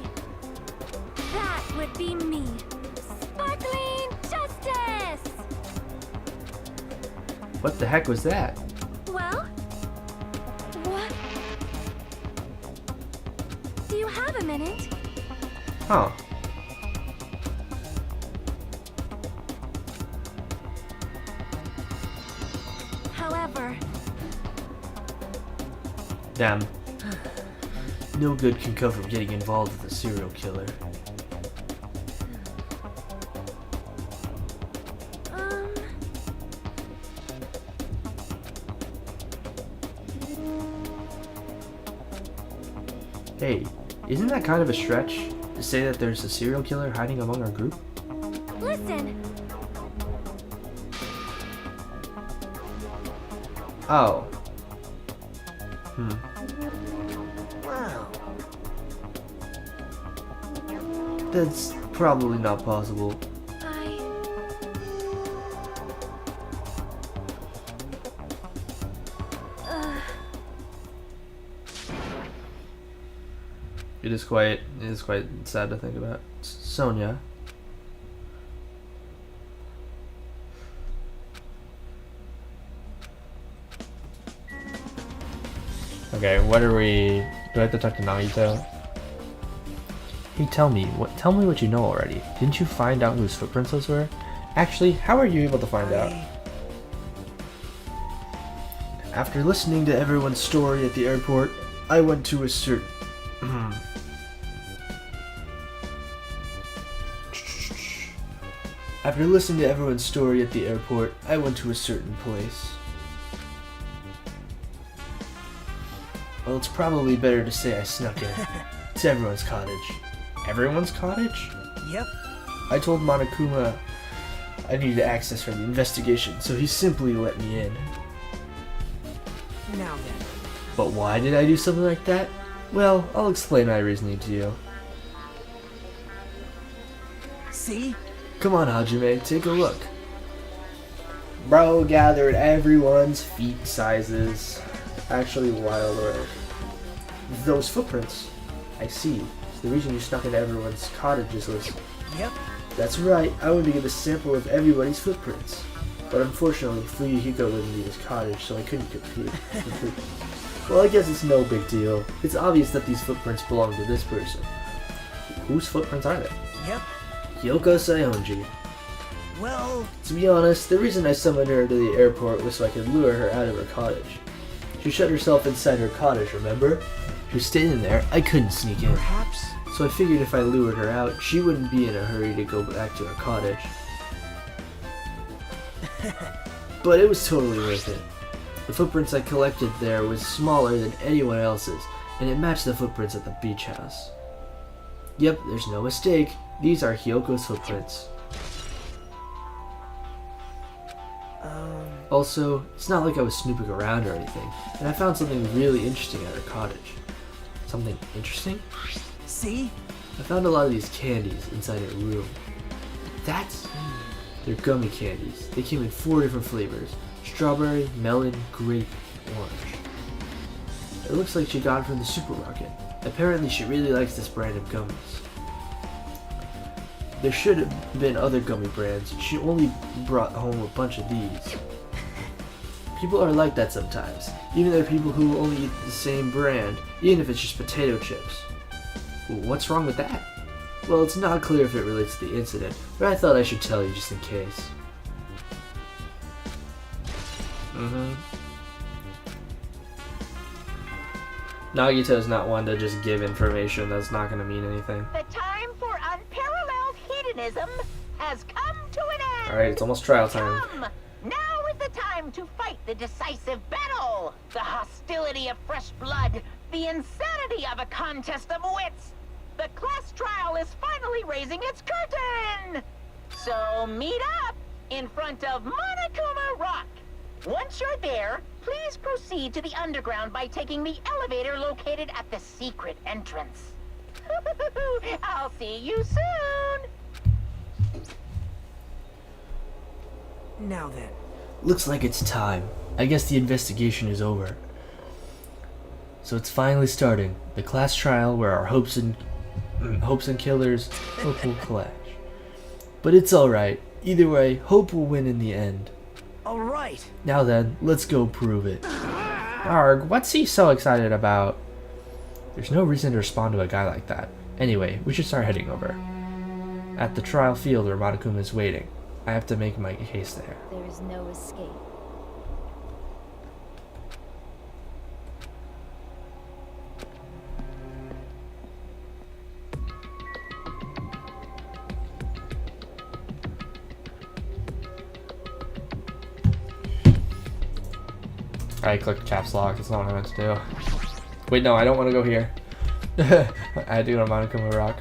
That would be me. Sparkling justice! what the heck was that? Well? What? Do you have a minute? Huh. However, Damn. No good can come from getting involved with a serial killer. Hey, isn't that kind of a stretch to say that there's a serial killer hiding among our group? listen. Oh. Wow. That's probably not possible. It is quite sad to think about. Sonia. Okay, what are we? Do I have to talk to Nagito? Hey, tell me what you know already. Didn't you find out whose footprints those were? Actually, how are you able to find out? After listening to everyone's story at the airport, I went to a certain... After listening to everyone's story at the airport, I went to a certain place. Well, it's probably better to say I snuck in. It's everyone's cottage. Everyone's cottage? Yep. I told Monokuma I needed access for the investigation, so he simply let me in. Now then. But why did I do something like that? Well, I'll explain my reasoning to you. See? Come on, Hajime, take a look. Bro gathered everyone's feet sizes. Actually, wild world. Those footprints. I see. So the reason you snuck into everyone's cottages was... Yep. That's right, I wanted to get a sample of everybody's footprints. But unfortunately, Fuyuhiko lived in his cottage, so I couldn't compete. Well, I guess it's no big deal. It's obvious that these footprints belong to this person. Whose footprints are they? Yep. Yoko Sayonji. Well, To be honest, the reason I summoned her to the airport was so I could lure her out of her cottage. She shut herself inside her cottage, remember? She stayed in there, I couldn't sneak in. perhaps. So I figured if I lured her out, she wouldn't be in a hurry to go back to her cottage. But it was totally worth it. The footprints I collected there was smaller than anyone else's, and it matched the footprints at the beach house. Yep, there's no mistake. These are Hyoko's footprints. Also, it's not like I was snooping around or anything, and I found something really interesting at her cottage. Something interesting? See? I found a lot of these candies inside her room. They're gummy candies. They came in 4 different flavors: strawberry, melon, grape, orange. It looks like she got it from the supermarket. Apparently she really likes this brand of gummies. There should have been other gummy brands. She only brought home a bunch of these. People are like that sometimes. Even there are people who only eat the same brand, even if it's just potato chips. Well, what's wrong with that? Well, it's not clear if it relates to the incident, but I thought I should tell you just in case. Nagito's not one to just give information that's not going to mean anything. The time for unparalleled hedonism has come to an end. Alright, it's almost trial time. Come! Now is the time to fight the decisive battle. The hostility of fresh blood, the insanity of a contest of wits. The class trial is finally raising its curtain. So meet up in front of Monokuma Rock. Once you're there, please proceed to the underground by taking the elevator located at the secret entrance. I'll see you soon. Now then. Looks like it's time. I guess the investigation is over. So it's finally starting. The class trial where our hopes and killers hope will clash. But it's alright. Either way, hope will win in the end. Alright. Now then, let's go prove it. Arg, what's he so excited about? There's no reason to respond to a guy like that. Anyway, we should start heading over. At the trial field where Monokuma is waiting. I have to make my case there. There is no escape. I clicked caps lock, that's not what I meant to do. Wait, no, I don't want to go here. I had to go to Monokuma Rock.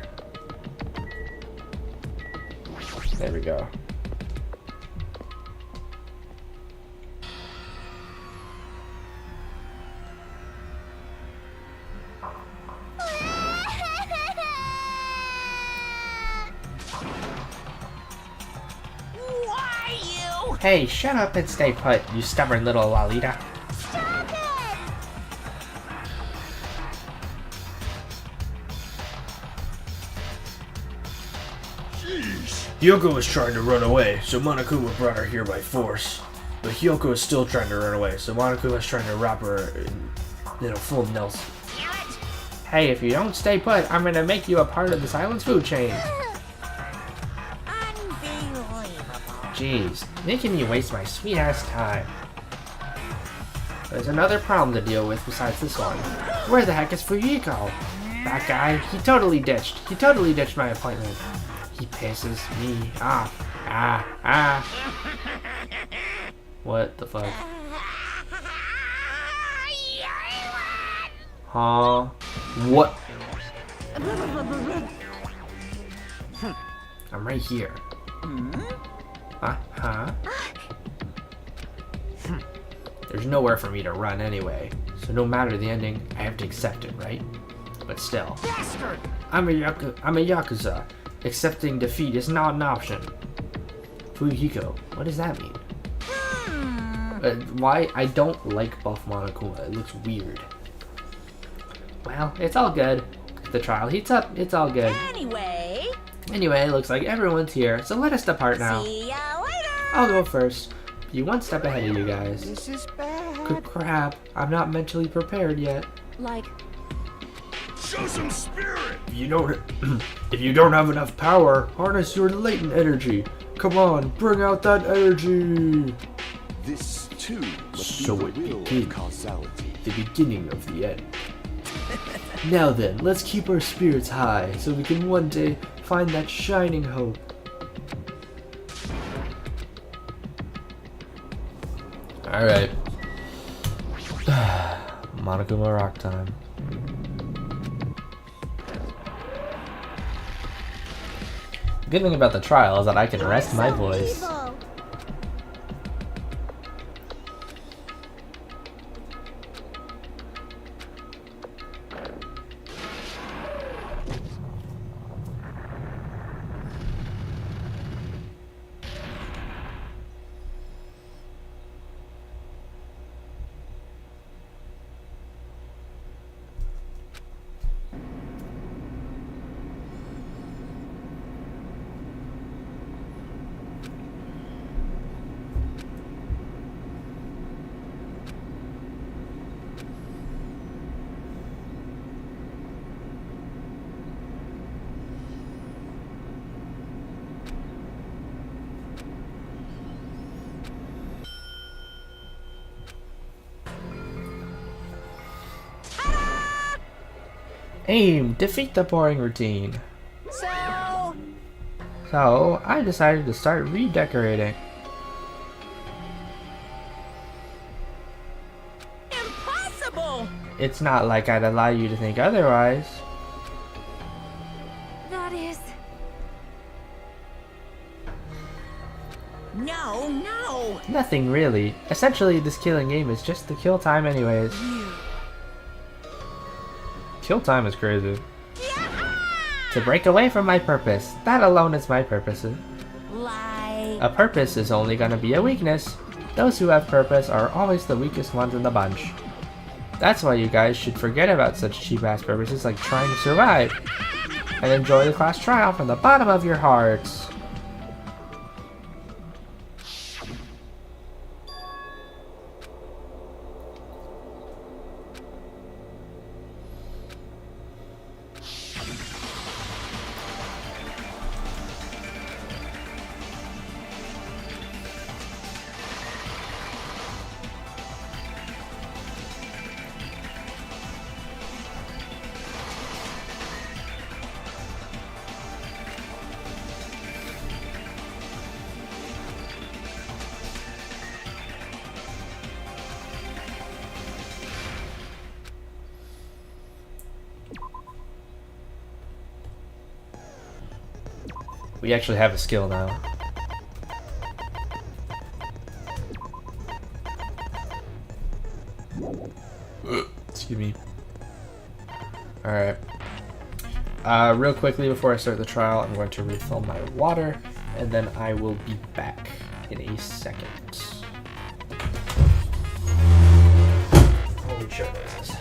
There we go. Why you? Hey, shut up and stay put, you stubborn little Lolita. Stop it! Sheesh. Hyoko was trying to run away, so Monokuma brought her here by force. But Hyoko is still trying to run away, so Monokuma is trying to wrap her in a full Nelson. Hey, if you don't stay put, I'm gonna make you a part of the Silence food chain. Jeez, making me waste my sweet-ass time. There's another problem to deal with besides this one. Where the heck is Fuyiko? That guy, he totally ditched my appointment. He pisses me off. What the fuck? Huh? What? I'm right here. Huh? There's nowhere for me to run anyway, so no matter the ending, I have to accept it, right? But still, I'm a Yakuza. Accepting defeat is not an option. Fuyiko, what does that mean? Why? I don't like buff Monokuma. It looks weird. Well, it's all good. The trial heats up. It's all good. Anyway, it looks like everyone's here, so let us depart now. See ya later. I'll go first. Be one step ahead of you guys. This is bad. Good crap. I'm not mentally prepared yet. Like, Show some spirit. If you don't have enough power, harness your latent energy. Come on, bring out that energy. This too must So be it the will begins. of causality. The beginning of the end. Now then, let's keep our spirits high so we can one day find that shining hope. Alright. Monokuma Rock time. Good thing about the trial is that I can rest my voice. Evil. Aim! Defeat the boring routine. So, So, I decided to start redecorating. impossible! It's not like I'd allow you to think otherwise. That is... No, no! Nothing really. Essentially, this killing game is just to kill time anyways. Kill time is crazy. To break away from my purpose. That alone is my purpose. Like... A purpose is only gonna be a weakness. Those who have purpose are always the weakest ones in the bunch. That's why you guys should forget about such cheap-ass purposes like trying to survive. And enjoy the class trial from the bottom of your hearts. We actually have a skill now. Excuse me. Alright. Real quickly before I start the trial, I'm going to refill my water, and then I will be back in a second. Holy shit, noises.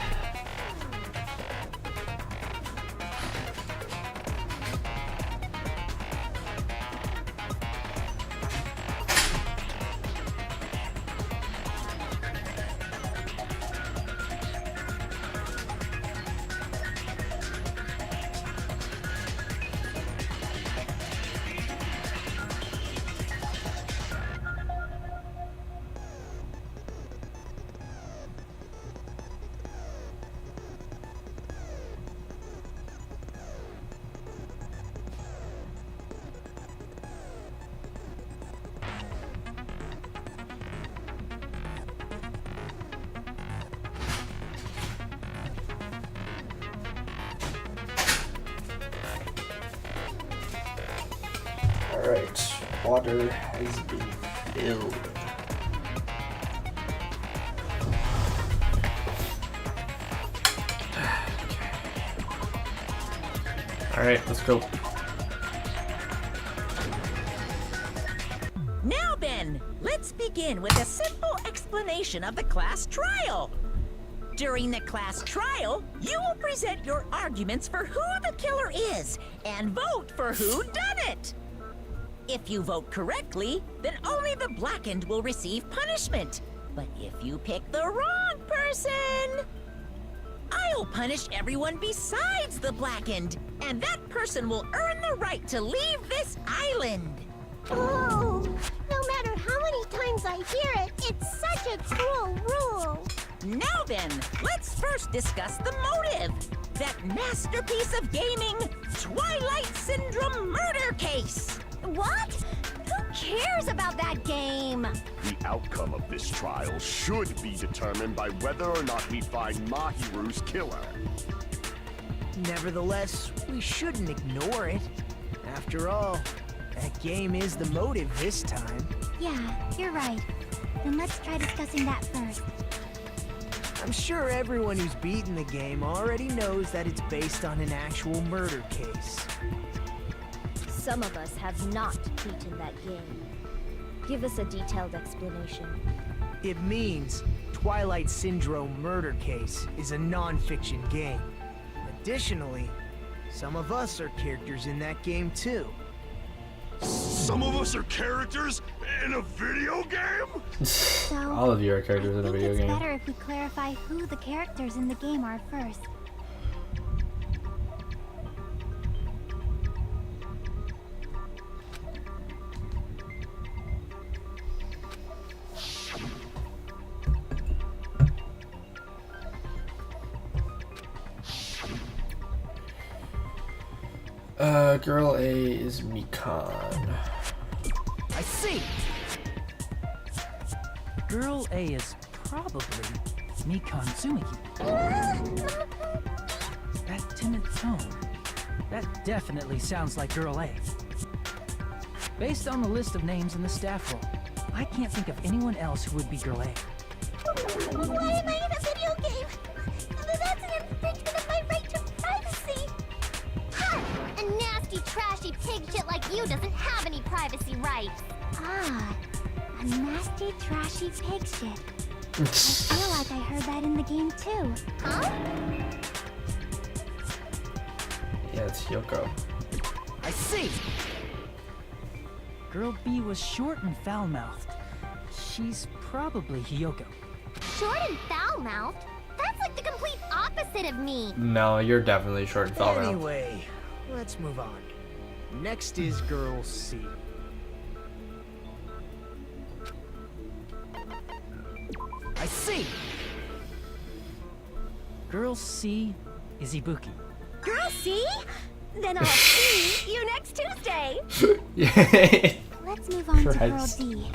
Alright, water has been filled. Alright, let's go. Now then, let's begin with a simple explanation of the class trial. During the class trial, you will present your arguments for who the killer is and vote for who done it. If you vote correctly, then only the blackened will receive punishment. But if you pick the wrong person, I'll punish everyone besides the blackened, and that person will earn the right to leave this island. Oh, no matter how many times I hear it, it's such a cruel rule. Now then, let's first discuss the motive. That masterpiece of gaming, Twilight Syndrome murder case. What? Who cares about that game? The outcome of this trial should be determined by whether or not we find Mahiru's killer. Nevertheless, we shouldn't ignore it. After all, that game is the motive this time. Yeah, you're right. Then let's try discussing that first. I'm sure everyone who's beaten the game already knows that it's based on an actual murder case. Some of us have not beaten that game. Give us a detailed explanation. It means Twilight Syndrome Murder Case is a non-fiction game. Additionally, some of us are characters in that game too. Some of us are characters in a video game? So, All of you are characters in a video I think game. it's better if we clarify who the characters in the game are first. Girl A is Mikan. I see! Girl A is probably Mikan Tsumiki. That timid tone. That definitely sounds like Girl A. Based on the list of names in the staff roll, I can't think of anyone else who would be Girl A. Why am I in a video game? That's an infringement of my right to privacy! Ha! A nasty, trashy pig shit like you doesn't have any privacy rights! Ah, a nasty, trashy pig shit. I feel like I heard that in the game too. Huh? Yeah, it's Yoko. I see! Girl B was short and foul-mouthed. She's probably Hiyoko. Short and foul-mouthed? That's like the complete opposite of me. No, you're definitely short and foul mouthed. Anyway, let's move on. Next is Girl C. I see! Girl C is Ibuki. Girl, see? Then I'll see you next Tuesday. Let's move on to Girl Christ. D.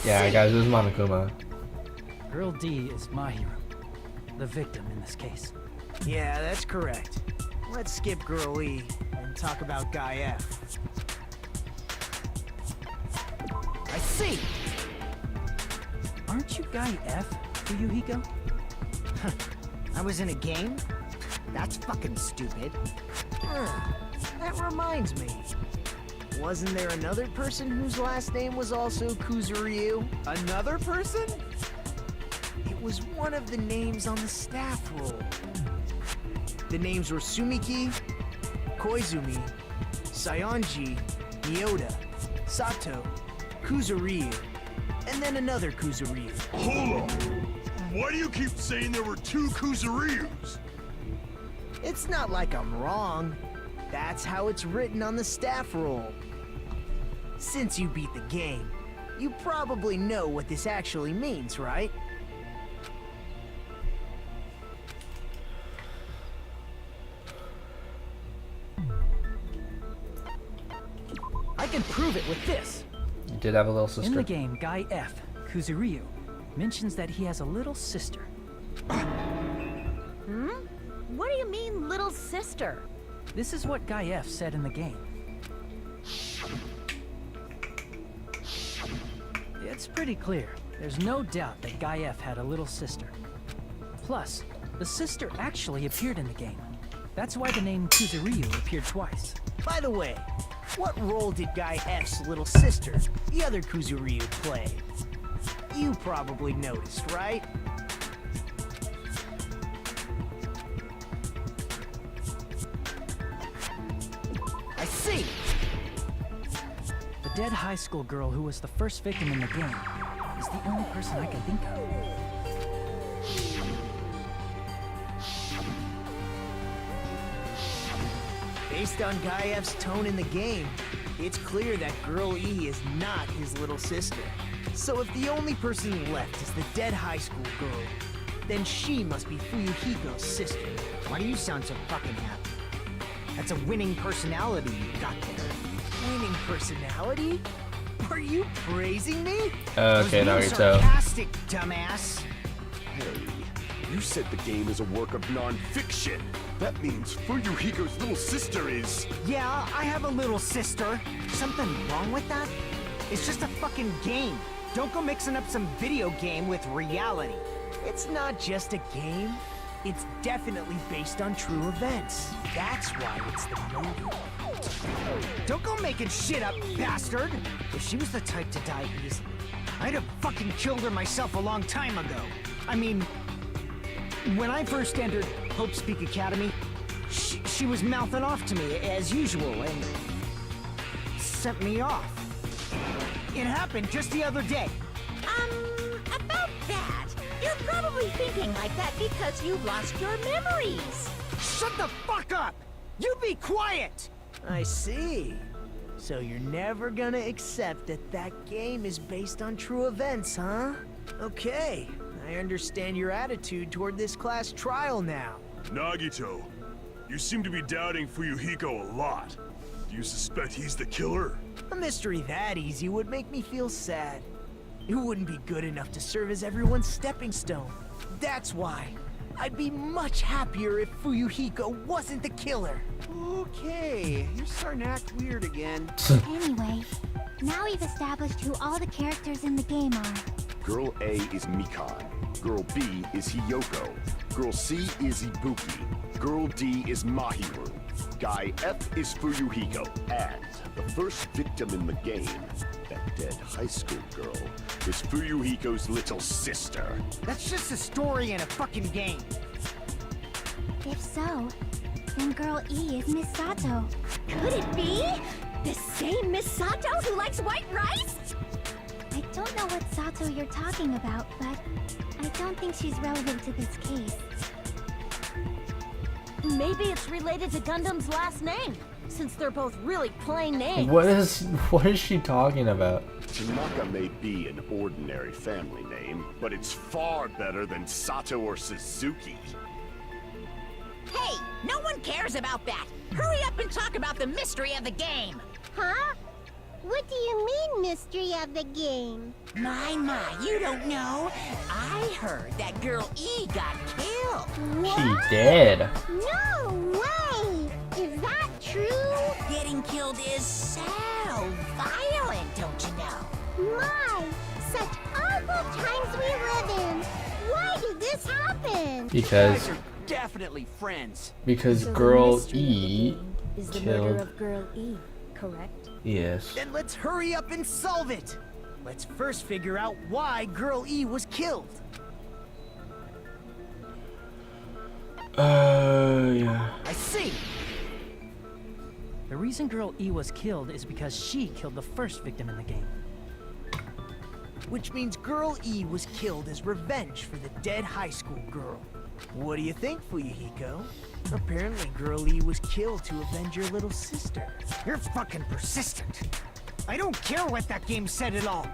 Yeah, guys, this is Monokuma. Girl D is my hero. The victim in this case. Yeah, that's correct. Let's skip Girl E and talk about Guy F. I see! Aren't you Guy F, Fuyuhiko? I was in a game? That's fucking stupid. That reminds me. Wasn't there another person whose last name was also Kuzuryu? Another person? It was one of the names on the staff roll. The names were Sumiki, Koizumi, Sayonji, Myoda, Sato, Kuzuryu, and then another Kuzuryu. Hold on. Why do you keep saying there were two Kuzuryus? It's not like I'm wrong. That's how it's written on the staff roll. Since you beat the game, you probably know what this actually means, right? I can prove it with this. You did have a little sister. In the game, Guy F, Kuzuryu, mentions that he has a little sister. What do you mean, little sister? This is what Guy F said in the game. It's pretty clear. There's no doubt that Guy F had a little sister. Plus, the sister actually appeared in the game. That's why the name Kuzuryu appeared twice. By the way, what role did Guy F's little sister, the other Kuzuryu, play? You probably noticed, right? I see! The dead high school girl who was the first victim in the game is the only person I can think of. Based on Guy F's tone in the game, it's clear that Girl E is not his little sister. So if the only person left is the dead high school girl, then she must be Fuyuhiko's sister. Why do you sound so fucking happy? That's a winning personality you got there. Winning personality? Are you praising me? Okay, I was being Nagito. sarcastic, dumbass. Hey, You said the game is a work of non-fiction. That means Fuyuhiko's little sister is... Yeah, I have a little sister. Something wrong with that? It's just a fucking game. Don't go mixing up some video game with reality. It's not just a game. It's definitely based on true events. That's why it's the movie. Don't go making shit up, bastard! If she was the type to die easily, I'd have fucking killed her myself a long time ago. I mean, when I first entered Hope's Peak Academy, she was mouthing off to me as usual and sent me off. It happened just the other day. About that, you're probably thinking like that because you lost your memories. Shut the fuck up! You be quiet! I see. So you're never gonna accept that that game is based on true events, huh? Okay, I understand your attitude toward this class trial now. Nagito, you seem to be doubting Fuyuhiko a lot. Do you suspect he's the killer? A mystery that easy would make me feel sad. It wouldn't be good enough to serve as everyone's stepping stone. That's why I'd be much happier if Fuyuhiko wasn't the killer. Okay, you're starting to act weird again. Anyway, now we've established who all the characters in the game are. Girl A is Mikan. Girl B is Hiyoko. Girl C is Ibuki. Girl D is Mahiru. Guy F is Fuyuhiko. And the first victim in the game, that dead high school girl, is Fuyuhiko's little sister. That's just a story in a fucking game. If so, then Girl E is Miss Sato. Could it be? The same Miss Sato who likes white rice? I don't know what Sato you're talking about, but I don't think she's relevant to this case. Maybe it's related to Gundam's last name, since they're both really plain names. What is she talking about? Tanaka may be an ordinary family name, but it's far better than Sato or Suzuki. Hey, no one cares about that. Hurry up and talk about the mystery of the game. Huh? What do you mean, mystery of the game? My, you don't know? I heard that Girl E got killed. She did. No way! Is that true? Getting killed is so violent, don't you know? My, such awful times we live in. Why did this happen? You Because guys are definitely friends. because So the girl mystery of the E game is the killed. murder of Girl E, correct? Yes. Then let's hurry up and solve it. Let's first figure out why Girl E was killed. Yeah. I see. The reason Girl E was killed is because she killed the first victim in the game. Which means Girl E was killed as revenge for the dead high school girl. What do you think, Fuyuhiko? Apparently Girl E was killed to avenge your little sister. You're fucking persistent. I don't care what that game said at all.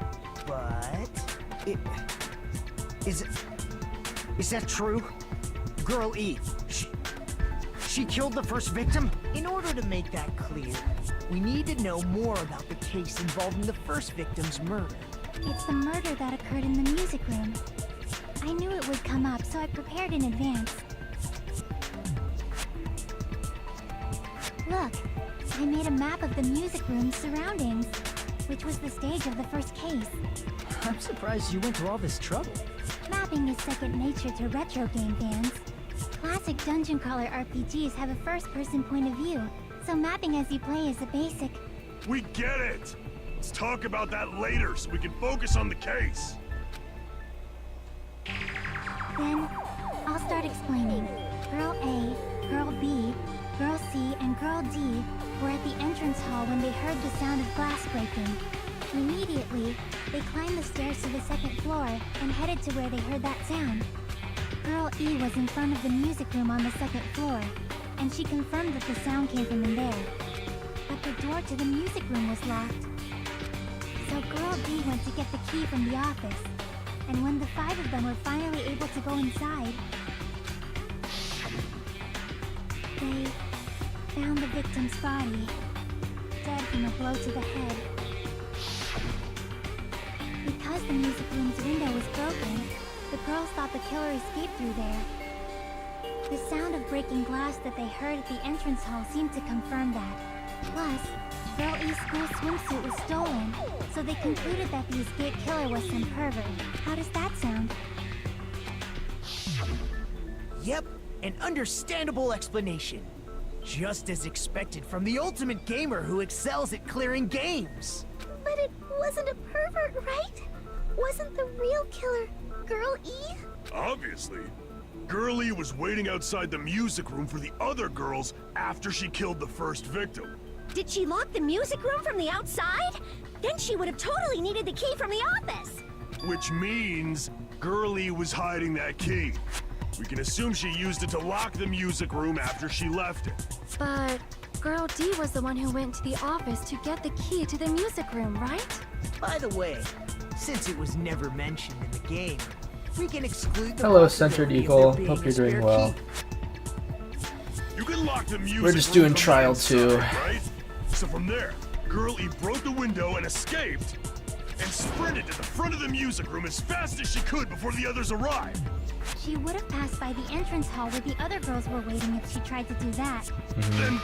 But... Is that true? Girl E, she killed the first victim? In order to make that clear, we need to know more about the case involving the first victim's murder. It's the murder that occurred in the music room. I knew it would come up, so I prepared in advance. Look, I made a map of the music room's surroundings, which was the stage of the first case. I'm surprised you went to all this trouble. Mapping is second nature to retro game fans. Classic dungeon crawler RPGs have a first-person point of view, so mapping as you play is a basic. We get it! Let's talk about that later so we can focus on the case. Then, I'll start explaining. Girl A, Girl B, Girl C, and Girl D were at the entrance hall when they heard the sound of glass breaking. Immediately, they climbed the stairs to the second floor and headed to where they heard that sound. Girl E was in front of the music room on the second floor, and she confirmed that the sound came from in there. But the door to the music room was locked. So Girl D went to get the key from the office, and when the 5 of them were finally able to go inside, they found the victim's body, dead from a blow to the head. Because the music room's window was broken, The girls thought the killer escaped through there. The sound of breaking glass that they heard at the entrance hall seemed to confirm that. Plus, Girl E's school swimsuit was stolen, so they concluded that the escaped killer was some pervert. How does that sound? Yep, an understandable explanation. Just as expected from the ultimate gamer who excels at clearing games. But it wasn't a pervert, right? Wasn't the real killer Girl E? Obviously. Girlie was waiting outside the music room for the other girls after she killed the first victim. Did she lock the music room from the outside? Then she would have totally needed the key from the office. Which means Girlie was hiding that key. We can assume she used it to lock the music room after she left it. But Girl D was the one who went to the office to get the key to the music room, right? By the way, since it was never mentioned in the game, we can exclude the Hello, Centered possibility of Eagle. there being Hope a you're doing spare well. key. You can lock the music We're just room doing from trial the 2. inside, right? So from there, Girlie broke the window and escaped, and sprinted to the front of the music room as fast as she could before the others arrived. She would have passed by the entrance hall where the other girls were waiting if she tried to do that. Then,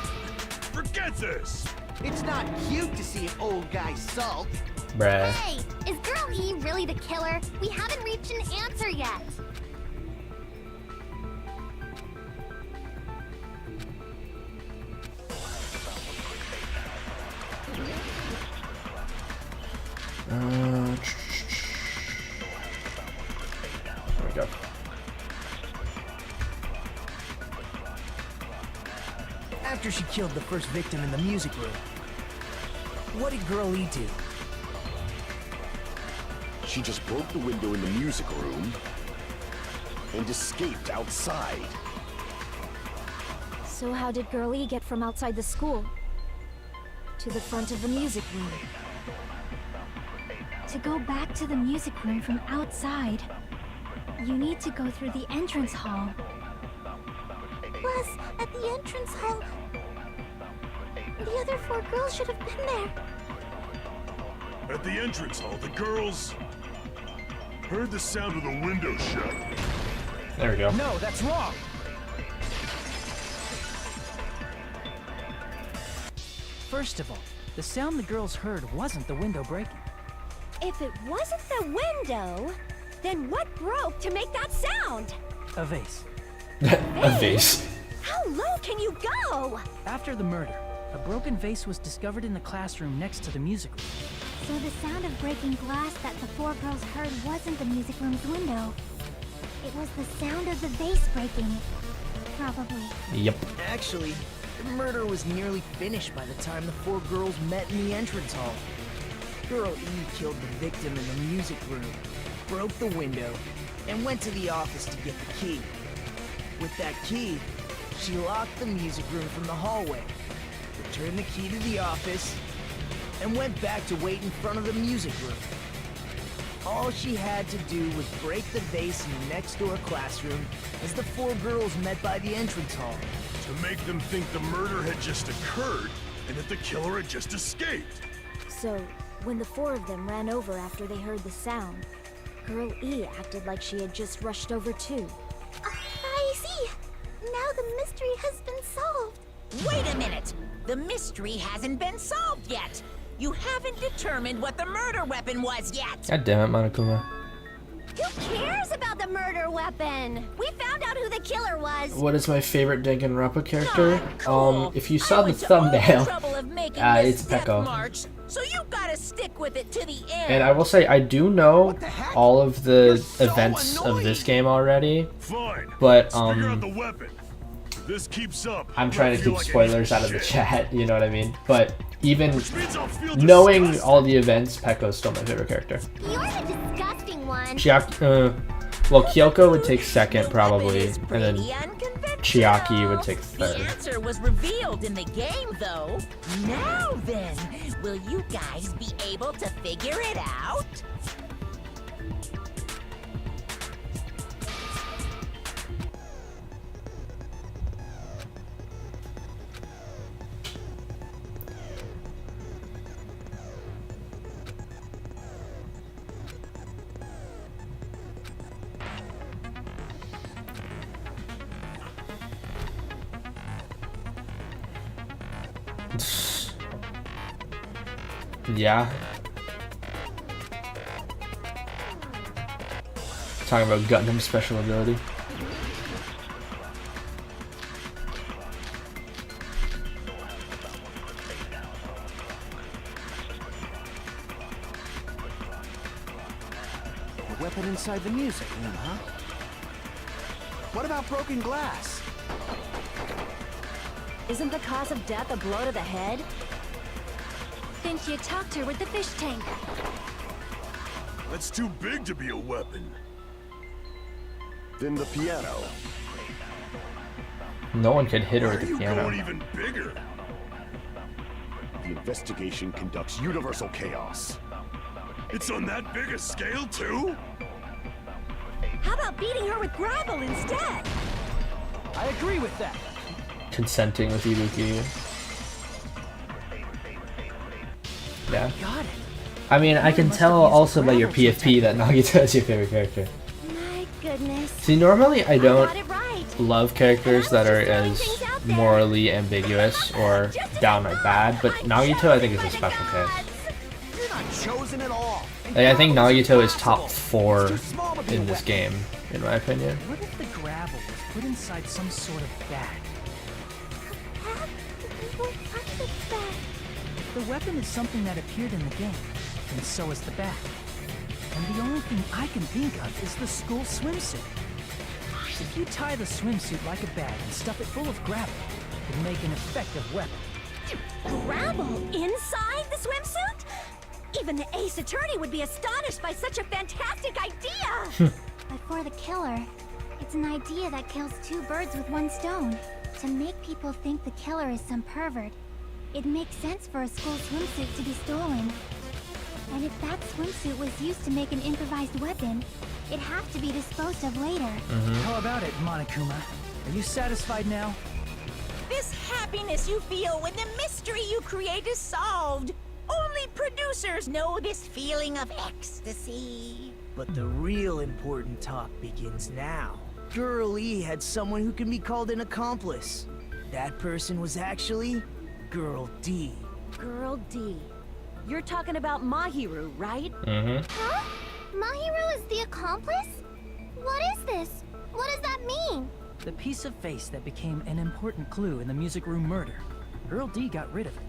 forget this! It's not cute to see an old guy sulk. Bruh. Hey, is Girl E really the killer? We haven't reached an answer yet. There we go. After she killed the first victim in the music room, what did Girl E do? She just broke the window in the music room and escaped outside. So how did Girl E get from outside the school to the front of the music room? To go back to the music room from outside, you need to go through the entrance hall. Plus, at the entrance hall, the other 4 girls should have been there. At the entrance hall, the girls heard the sound of the window shut. There we go. No, that's wrong! First of all, the sound the girls heard wasn't the window breaking. If it wasn't the window, then what broke to make that sound? A vase. A vase. How low can you go? After the murder, a broken vase was discovered in the classroom next to the music room. So the sound of breaking glass that the 4 girls heard wasn't the music room's window. It was the sound of the vase breaking. Probably. Yep. Actually, the murder was nearly finished by the time the 4 girls met in the entrance hall. Girl E killed the victim in the music room, broke the window, and went to the office to get the key. With that key, she locked the music room from the hallway, returned the key to the office, and went back to wait in front of the music room. All she had to do was break the vase in the next door classroom as the 4 girls met by the entrance hall. To make them think the murder had just occurred and that the killer had just escaped. So, when the 4 of them ran over after they heard the sound, Girl E acted like she had just rushed over too. I see. Now the mystery has been solved. Wait a minute! The mystery hasn't been solved yet! You haven't determined what the murder weapon was yet! God damn it, Monokuma. Who cares about the murder weapon? We found out who the killer was. What is my favorite Danganronpa character? Cool. If you saw I the went to all the thumbnail, trouble of making this it's death Peko. march, so you gotta stick with it to the end. And I will say, I do know What the heck? all of the You're so events of this annoying. game already, Fine. but Let's figure out the weapon. If this keeps up, I'm trying to I feel keep like I spoilers need out of the shit. chat, you know what I mean? But even Which means I'll feel knowing disgusting. all the events, Pekko's still my favorite character. You're the disgusting one. Well, Kyoko would take second probably, It's and then pretty unconventional. Chiaki would take The third. answer was revealed in the game, though. Now then, will you guys be able to figure it out? Yeah. Talking about Gundam's special ability. A weapon inside the music room, huh? What about broken glass? Isn't the cause of death a blow to the head? Then she attacked her with the fish tank. That's too big to be a weapon. Then the piano. No one could hit her Why with are the you piano. going even bigger? The investigation conducts universal chaos. It's on that big a scale, too? How about beating her with gravel instead? I agree with that. Consenting with Ibuki. Yeah. Got it. I mean, I can must have tell used also by your gravel to PFP that Nagito is your favorite character. My goodness. See, normally I don't Got it right. love characters that are as morally ambiguous or downright bad, but Nagito I think is a special case. You're not chosen at all. Like, I think Nagito is top 4 in this game, in my opinion. What if the gravel was put inside some sort of bag? The weapon is something that appeared in the game, and so is the bag. And the only thing I can think of is the school swimsuit. If you tie the swimsuit like a bag and stuff it full of gravel, it would make an effective weapon. Gravel inside the swimsuit? Even the Ace Attorney would be astonished by such a fantastic idea! But for the killer, it's an idea that kills two birds with one stone. To make people think the killer is some pervert, it makes sense for a school swimsuit to be stolen. And if that swimsuit was used to make an improvised weapon, it'd have to be disposed of later. How about it, Monokuma? Are you satisfied now? This happiness you feel when the mystery you create is solved. Only producers know this feeling of ecstasy. But the real important talk begins now. Girl E had someone who can be called an accomplice. That person was actually Girl D. Girl D. You're talking about Mahiru, right? Mm-hmm. Huh? Mahiru is the accomplice? What is this? What does that mean? The piece of face that became an important clue in the music room murder. Girl D got rid of it.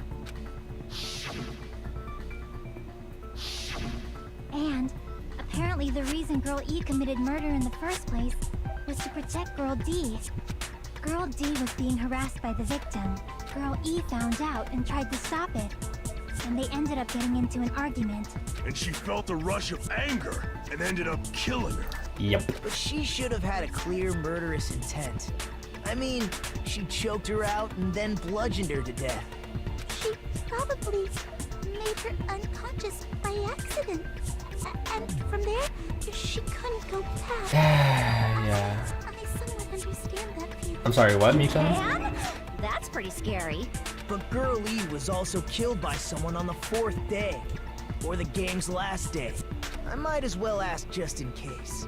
And apparently the reason Girl E committed murder in the first place was to protect Girl D. Girl D was being harassed by the victim. Girl E found out and tried to stop it. And they ended up getting into an argument. And she felt a rush of anger and ended up killing her. Yep. But she should have had a clear murderous intent. I mean, she choked her out and then bludgeoned her to death. She probably made her unconscious by accident. And from there, she couldn't go back. Yeah. I somewhat understand that view. I'm sorry, what, Mika? And? That's pretty scary. But Girl E was also killed by someone on the 4th day. Or the game's last day. I might as well ask just in case.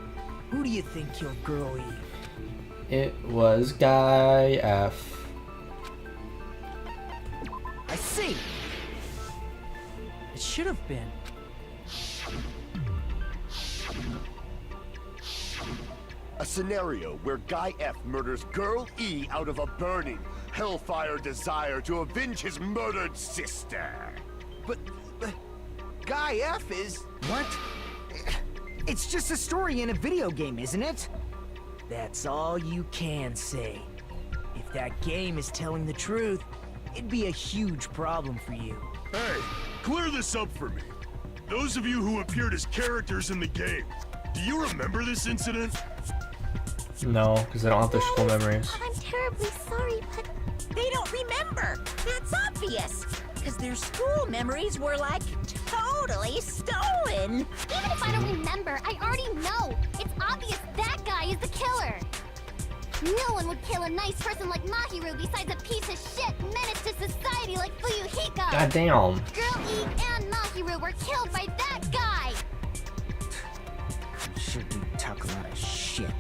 Who do you think killed Girl E? It was Guy F. I see! It should have been. A scenario where Guy F murders Girl E out of a burning, hellfire desire to avenge his murdered sister. But Guy F is... What? It's just a story in a video game, isn't it? That's all you can say. If that game is telling the truth, it'd be a huge problem for you. Hey, clear this up for me. Those of you who appeared as characters in the game, do you remember this incident? No, because they don't have their school memories. I'm terribly sorry, but They don't remember. That's obvious. Because their school memories were like totally stolen. even if I don't remember, I already know. It's obvious that guy is the killer. No one would kill a nice person like Mahiru besides a piece of shit menace to society like Fuyuhiko. God damn. Girl E and Mahiru were killed by that guy. You sure do talk a lot of shit.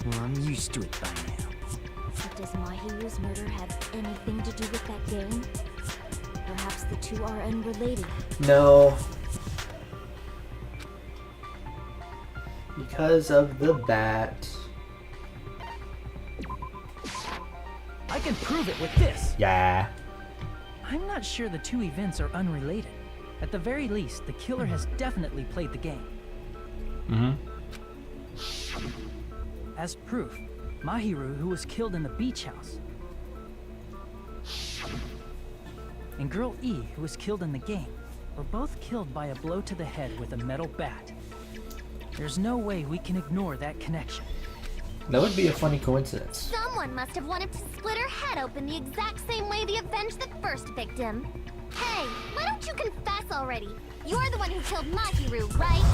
Well, I'm used to it by now. But does Mahiru's murder have anything to do with that game? the two are unrelated. No. Because of the bat. I can prove it with this. Yeah. I'm not sure the two events are unrelated. At the very least, the killer has definitely played the game. As proof, Mahiru, who was killed in the beach house, and Girl E, who was killed in the game, were both killed by a blow to the head with a metal bat. There's no way we can ignore that connection. That would be a funny coincidence. Someone must have wanted to split her head open the exact same way they avenged the first victim. Hey, why don't you confess already? You're the one who killed Mahiru, right?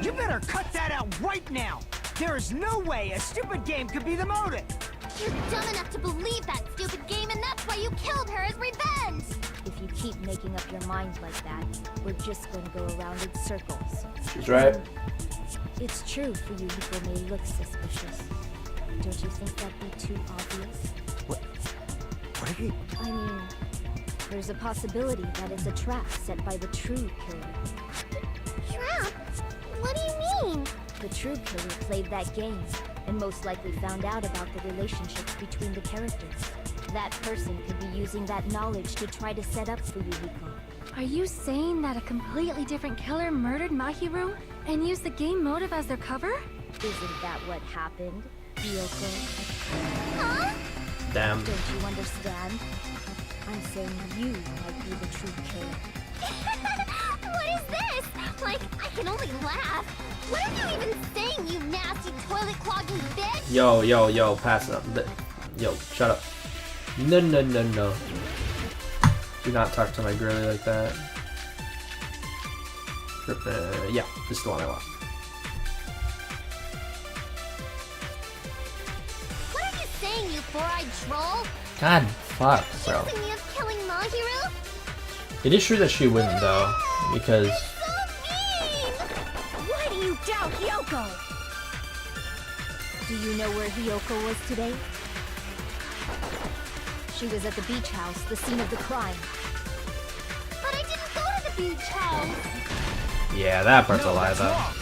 You better cut that out right now! There is no way a stupid game could be the motive! You're dumb enough to believe that stupid game, and that's why you killed her as revenge! If you keep making up your mind like that, we're just going to go around in circles. She's right. It's true for you people may look suspicious. Don't you think that'd be too obvious? What are you... I mean, there's a possibility that it's a trap set by the true killer. Trap? What do you mean? The true killer played that game, and most likely found out about the relationships between the characters. That person could be using that knowledge to try to set up for Yuriko. Are you saying that a completely different killer murdered Mahiru and used the game motive as their cover? Isn't that what happened, Yoko? Huh? Damn. Don't you understand? I'm saying you might be the true killer. What is this? Like, I can only laugh. What are you even saying, you nasty toilet-clogging bitch? Yo, pass it up. Yo, shut up. No. Do not talk to my girlie like that. Yeah, this is the one I want. What are you saying, you four-eyed troll? God, fuck, bro. Accusing me of killing Mahiru? It is true that she wouldn't, though, because... So mean! Why do you doubt Yoko? Do you know where Hiyoko was today? She was at the beach house, the scene of the crime. But I didn't go to the beach house! Yeah, that part's a lie, that's though. wrong.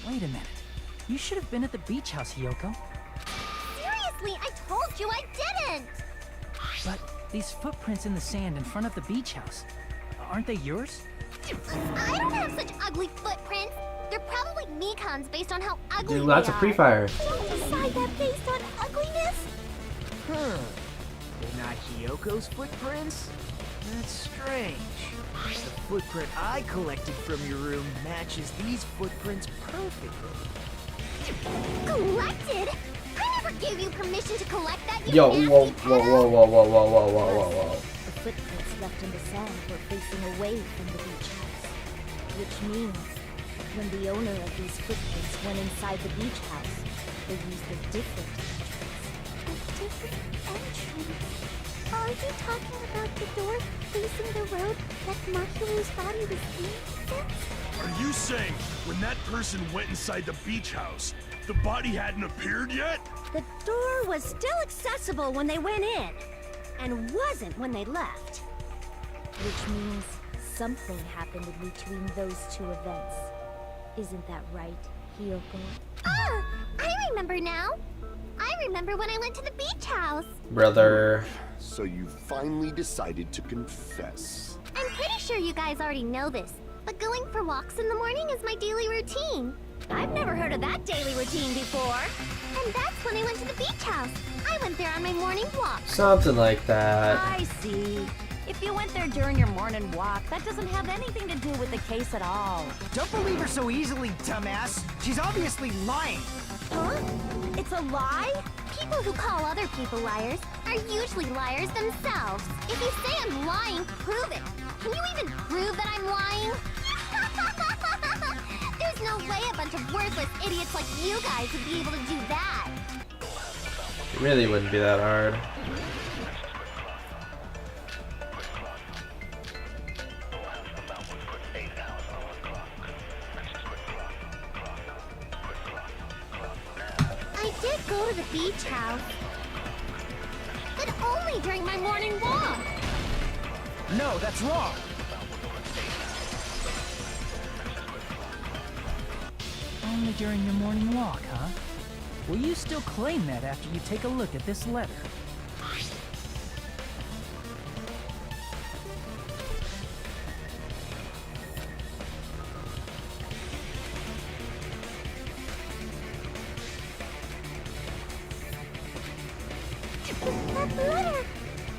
Wait a minute. You should have been at the beach house, Hiyoko. Seriously, I told you I didn't! But these footprints in the sand in front of the beach house, aren't they yours? I don't have such ugly footprints! They're probably Mikan's based on how ugly Dude, lots they of are. Free Fire. Don't decide that based on ugliness! Huh. They're not Hiyoko's footprints? That's strange. The footprint I collected from your room matches these footprints perfectly. Collected? I never gave you permission to collect that, you Yo, nasty whoa. The footprints left in the sand were facing away from the beach house. Which means, when the owner of these footprints went inside the beach house, they used a different entrance. A different entrance? Are you talking about the door facing the road that Mahiru's body was in? Are you saying when that person went inside the beach house, the body hadn't appeared yet? The door was still accessible when they went in, and wasn't when they left. Which means something happened in between those two events. Isn't that right, Hiyoko? Ah! I remember now! I remember when I went to the beach house! Brother. So you finally decided to confess. I'm pretty sure you guys already know this, but going for walks in the morning is my daily routine. I've never heard of that daily routine before. And that's when I went to the beach house. I went there on my morning walk. Something like that. I see. If you went there during your morning walk, that doesn't have anything to do with the case at all. Don't believe her so easily, dumbass. She's obviously lying. Huh? It's a lie? People who call other people liars are usually liars themselves. If you say I'm lying, prove it. Can you even prove that I'm lying? There's no way a bunch of worthless idiots like you guys would be able to do that. It really wouldn't be that hard. I did go go to the beach house. But only during my morning walk. No, that's wrong. Only during your morning walk, huh? Will you still claim that after you take a look at this letter? That letter!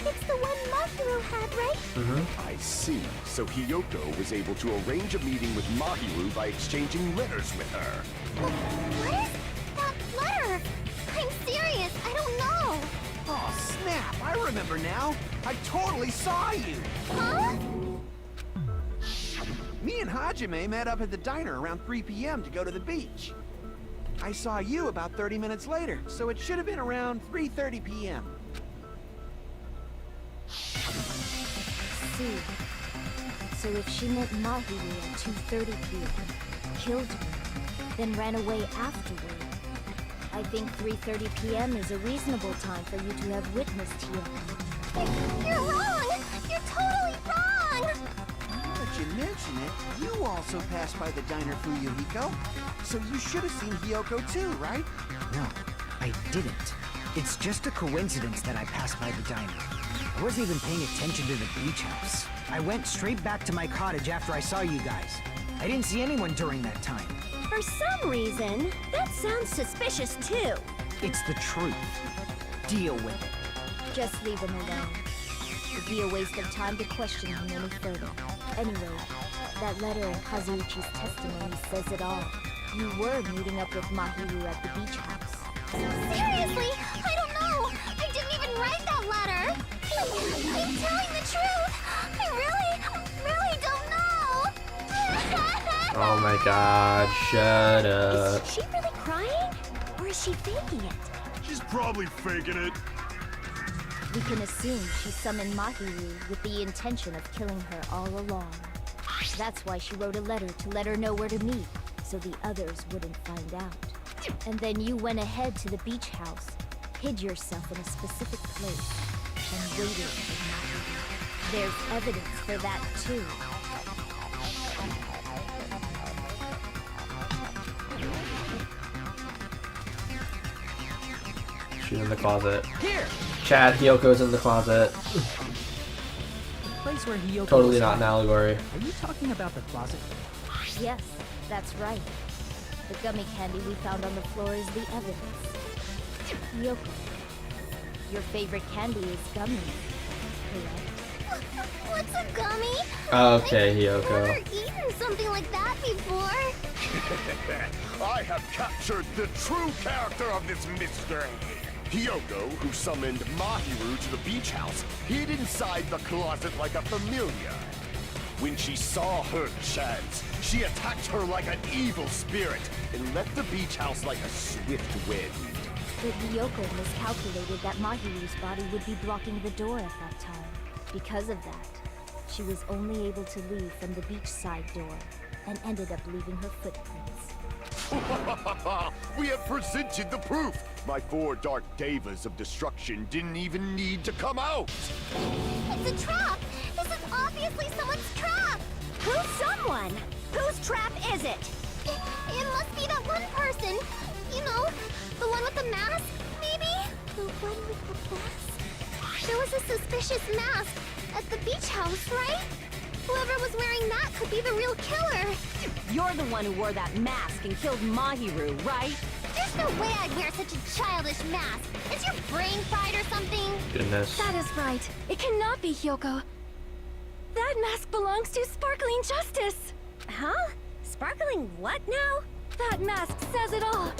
It's the one Mahiru had, right? I see. So Hiyoko was able to arrange a meeting with Mahiru by exchanging letters with her. What is that letter? I'm serious, I don't know. Oh, snap! I remember now. I totally saw you. Huh? Me and Hajime met up at the diner around 3 p.m. to go to the beach. I saw you about 30 minutes later, so it should have been around 3:30 p.m. See. So if she met Mahiru at 2:30 p.m., killed her, then ran away afterward, I think 3:30 p.m. is a reasonable time for you to have witnessed Hiyoko. You're wrong! You're totally wrong! Now that you mention it, you also passed by the diner, Fuyuhiko. So you should have seen Hiyoko too, right? No, I didn't. It's just a coincidence that I passed by the diner. I wasn't even paying attention to the beach house. I went straight back to my cottage after I saw you guys. I didn't see anyone during that time. For some reason, that sounds suspicious too. It's the truth. Deal with it. Just leave him alone. It'd be a waste of time to question him any further. Anyway, that letter in Kazuichi's testimony says it all. You were meeting up with Mahiru at the beach house. Seriously? I don't know! I didn't even write that letter! I'm telling the truth! I really don't know! Oh my god, shut up. Is she really crying? Or is she faking it? She's probably faking it. We can assume she summoned Mahiru with the intention of killing her all along. That's why she wrote a letter to let her know where to meet, so the others wouldn't find out. And then you went ahead to the beach house, hid yourself in a specific place, and waited for Mahiru. There's evidence for that too. She's in the closet. Here! Chad, Hiyoko's in the closet. The place where Hiyoko Totally was not an hiding. allegory. Are you talking about the closet? Yes, that's right. The gummy candy we found on the floor is the evidence. Hiyoko, your favorite candy is gummy, correct? What's a gummy? Okay, I've Hiyoko. never eaten something like that before. I have captured the true character of this mystery. Hiyoko, who summoned Mahiru to the beach house, hid inside the closet like a familiar. When she saw her chance, she attacked her like an evil spirit and left the beach house like a swift wind. But Hiyoko miscalculated that Mahiru's body would be blocking the door at that time. Because of that, she was only able to leave from the beachside door and ended up leaving her footprints. We have presented the proof! My 4 dark devas of destruction didn't even need to come out! It's a trap! This is obviously someone's trap! Who's someone? Whose trap is it? It must be that one person. You know, the one with the mask, maybe? The one with the mask? There was a suspicious mask at the beach house, right? Whoever was wearing that could be the real killer. You're the one who wore that mask and killed Mahiru, right? There's no way I'd wear such a childish mask. Is your brain fried or something? Goodness. That is right. It cannot be Hiyoko. That mask belongs to Sparkling Justice. Huh? Sparkling what now? That mask says it all.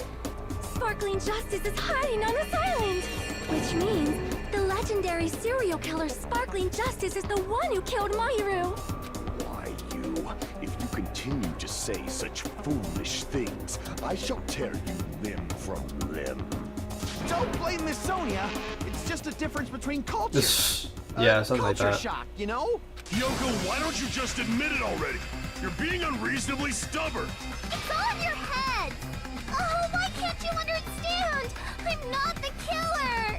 Sparkling Justice is hiding on this island. Which means the legendary serial killer Sparkling Justice is the one who killed Mahiru. Why, you? If you continue to say such foolish things, I shall tear you limb from limb. Don't blame Miss Sonia. It's just a difference between cultures. Yeah, something like culture that. shock, you know? Hiyoko, why don't you just admit it already? You're being unreasonably stubborn. It's all in your head. Oh, why can't you understand? I'm not the killer!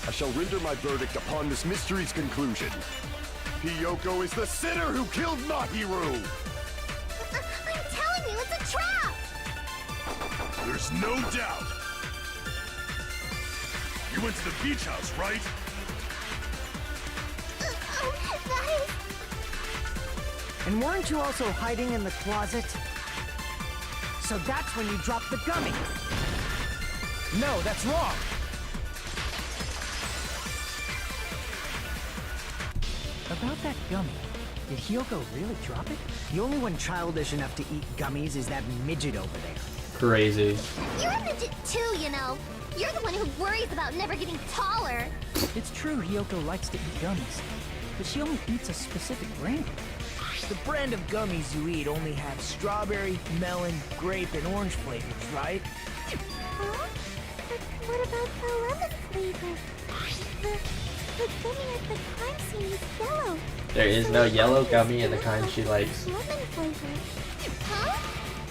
I shall render my verdict upon this mystery's conclusion. Hiyoko is the sinner who killed Mahiru! I'm telling you, it's a trap! There's no doubt. You went to the beach house, right? That is... And weren't you also hiding in the closet? So that's when you dropped the gummy. No, that's wrong. About that gummy, did Hiyoko really drop it? The only one childish enough to eat gummies is that midget over there. Crazy. You're a midget too, you know. You're the one who worries about never getting taller. It's true Hiyoko likes to eat gummies, but she only eats a specific brand. The brand of gummies you eat only have strawberry, melon, grape, and orange flavors, right? Huh? But what about the lemon flavor? The gummy at the crime scene is yellow. There is no yellow gummy in the kind she likes. Lemon flavor. Huh?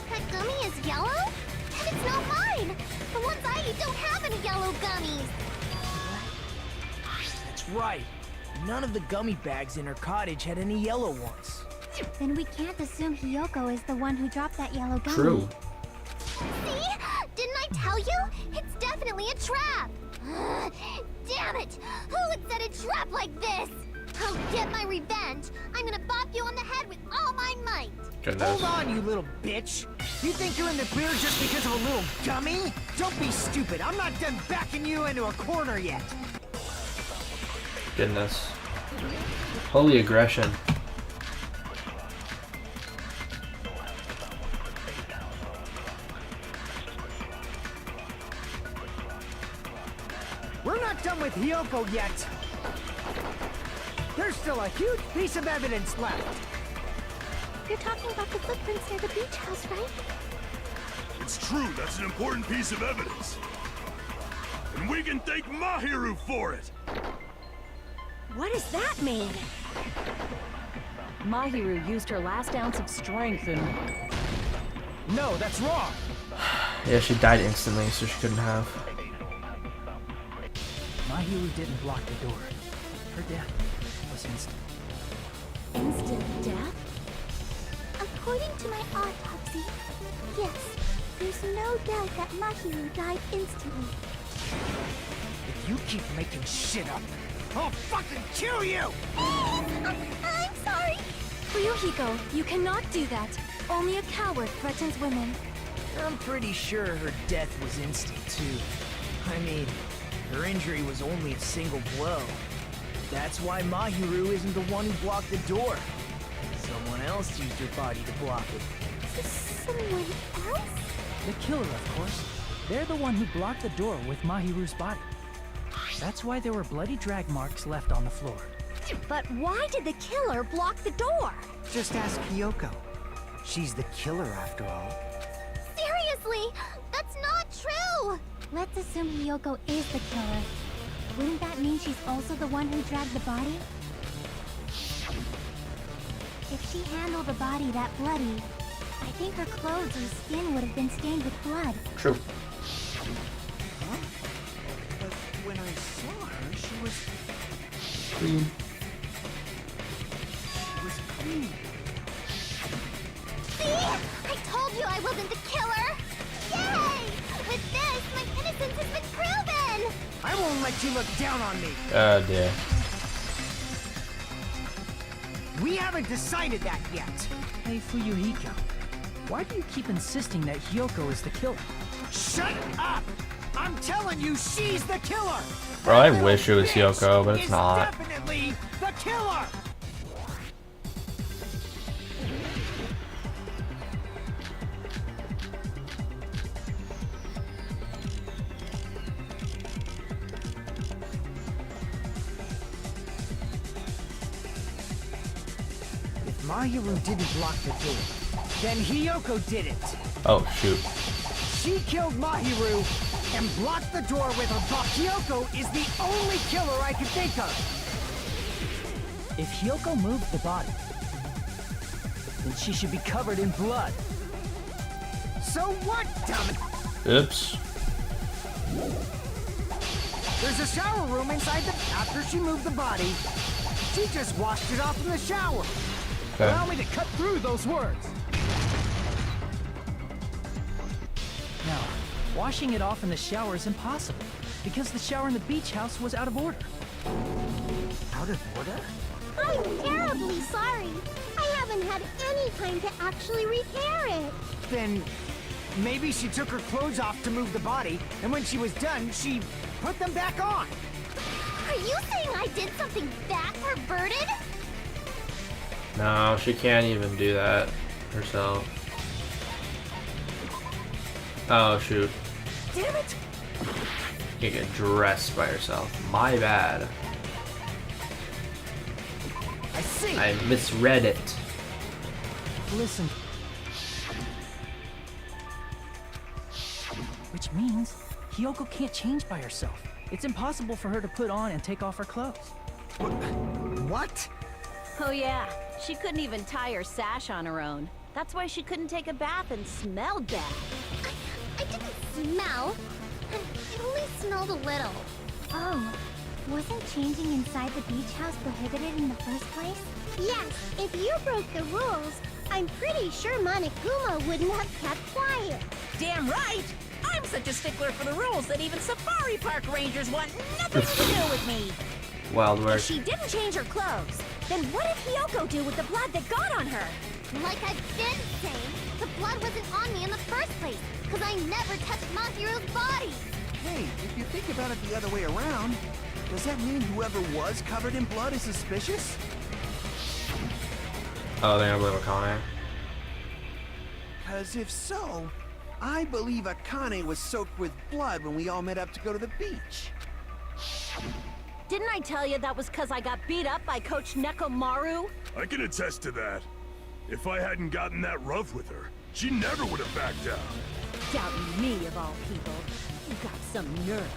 That gummy is yellow? And it's not mine! The ones I eat don't have any yellow gummies! That's right. None of the gummy bags in her cottage had any yellow ones. Then we can't assume Hiyoko is the one who dropped that yellow gummy. True. See? Didn't I tell you? It's definitely a trap! Damn it! Who would set a trap like this? I'll get my revenge! I'm gonna bop you on the head with all my might! Goodness. Hold on, you little bitch! You think you're in the clear just because of a little gummy? Don't be stupid. I'm not done backing you into a corner yet. Goodness. Holy aggression. We're not done with Hiyoko yet. There's still a huge piece of evidence left. You're talking about the footprints near the beach house, right? It's true, that's an important piece of evidence. And we can thank Mahiru for it! What does that mean? Mahiru used her last ounce of strength and... No, that's wrong. Yeah, she died instantly, so she couldn't have. Mahiru didn't block the door. Her death was instant. Instant death? According to my autopsy, yes, there's no doubt that Mahiru died instantly. If you keep making shit up, I'll fucking kill you! I'm sorry! Ryuhiko, you cannot do that. Only a coward threatens women. I'm pretty sure her death was instant, too. I mean, her injury was only a single blow. That's why Mahiru isn't the one who blocked the door. Someone else used her body to block it. Someone else? The killer, of course. They're the one who blocked the door with Mahiru's body. That's why there were bloody drag marks left on the floor. But why did the killer block the door? Just ask Hiyoko. She's the killer, after all. Seriously, that's not true! Let's assume Hiyoko is the killer. Wouldn't that mean she's also the one who dragged the body? If she handled a body that bloody, I think her clothes or skin would have been stained with blood. True. Huh? But when I saw her, she was Clean. clean. See? I told you I wasn't the killer! Yay! With this, my innocence has been proven! I won't let you look down on me. Oh dear. We haven't decided that yet. Hey, Fuyuhiko, why do you keep insisting that Hiyoko is the killer? Shut up! I'm telling you, she's the killer! Bro, I That wish it was little Hiyoko, but it's is not. Definitely the killer! If Mahiru didn't block the door, then Hiyoko did it. Oh, shoot. She killed Mahiru and blocked the door with her paw. Hyoko is the only killer I can think of. If Hyoko moved the body, then she should be covered in blood. So what, dumb? Oops. There's a shower room inside the... After she moved the body, she just washed it off in the shower. Okay. Allow me to cut through those words. No, washing it off in the shower is impossible, because the shower in the beach house was out of order. Out of order? I'm terribly sorry. I haven't had any time to actually repair it. Then maybe she took her clothes off to move the body, and when she was done, she put them back on. Are you saying I did something that perverted? No, she can't even do that herself. Oh, shoot. Damn it! You get dressed by herself. My bad. I see. I misread it. Listen. Which means Hyoko can't change by herself. It's impossible for her to put on and take off her clothes. What? Oh yeah, she couldn't even tie her sash on her own. That's why she couldn't take a bath and smelled bad. I didn't smell. It only smelled a little. Oh, wasn't changing inside the beach house prohibited in the first place? Yes, if you broke the rules, I'm pretty sure Monokuma wouldn't have kept quiet. Damn right! I'm such a stickler for the rules that even safari park rangers want nothing to do with me. Wild work. If she didn't change her clothes, then what did Hyoko do with the blood that got on her? Like I've been saying, the blood wasn't on me in the first place, because I never touched Mahiru's body. Hey, if you think about it the other way around, does that mean whoever was covered in blood is suspicious? Oh, they're gonna blame Akane. Because if so, I believe Akane was soaked with blood when we all met up to go to the beach. Didn't I tell you that was because I got beat up by Coach Nekomaru? I can attest to that. If I hadn't gotten that rough with her, she never would have backed down. Doubting me, of all people. You got some nerve.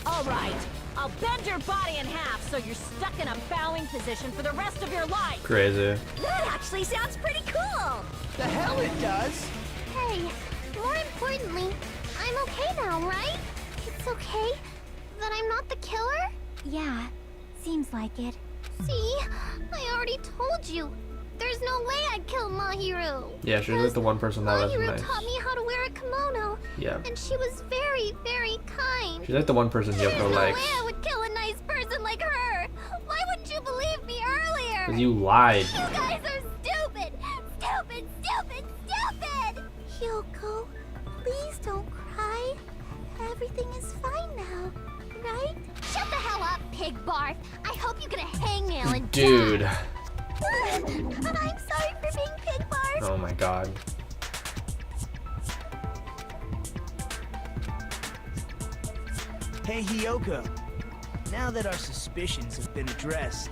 All right, I'll bend your body in half so you're stuck in a bowing position for the rest of your life. Crazy. That actually sounds pretty cool! The hell it does! Hey, more importantly, I'm okay now, right? It's okay that I'm not the killer? Yeah, seems like it. See, I already told you. There's no way I'd kill Mahiru. Yeah, she was like the one person that was Mahiru nice. taught me how to wear a kimono. Yeah. And she was very, very kind. She's like the one person There's Yoko no likes. way I would kill a nice person like her. Why wouldn't you believe me earlier? Because you lied. You guys are stupid! Stupid, stupid, stupid! Hyoko, please don't cry. Everything is fine now, right? Shut the hell up, pig barf. I hope you get a hangnail and Dude. die. I'm sorry for being pig barf. Oh my god. Hey, Hyoko. Now that our suspicions have been addressed,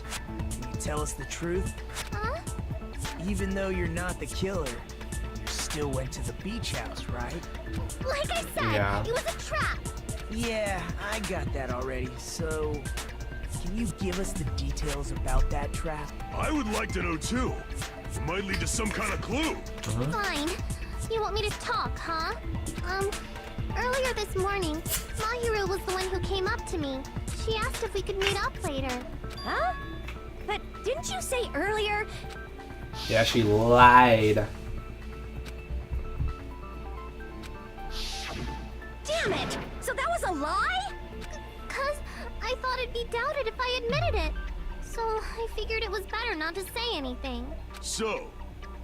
can you tell us the truth? Huh? Even though you're not the killer, you still went to the beach house, right? Like I said, Yeah. it was a trap. Yeah, I got that already, so... Can you give us the details about that trap? I would like to know too. It might lead to some kind of clue. Fine. You want me to talk, huh? Earlier this morning, Mahiru was the one who came up to me. She asked if we could meet up later. Huh? But didn't you say earlier? Yeah, she lied. Damn it! So that was a lie? 'Cause I thought it'd be doubted if I admitted it. So I figured it was better not to say anything. So,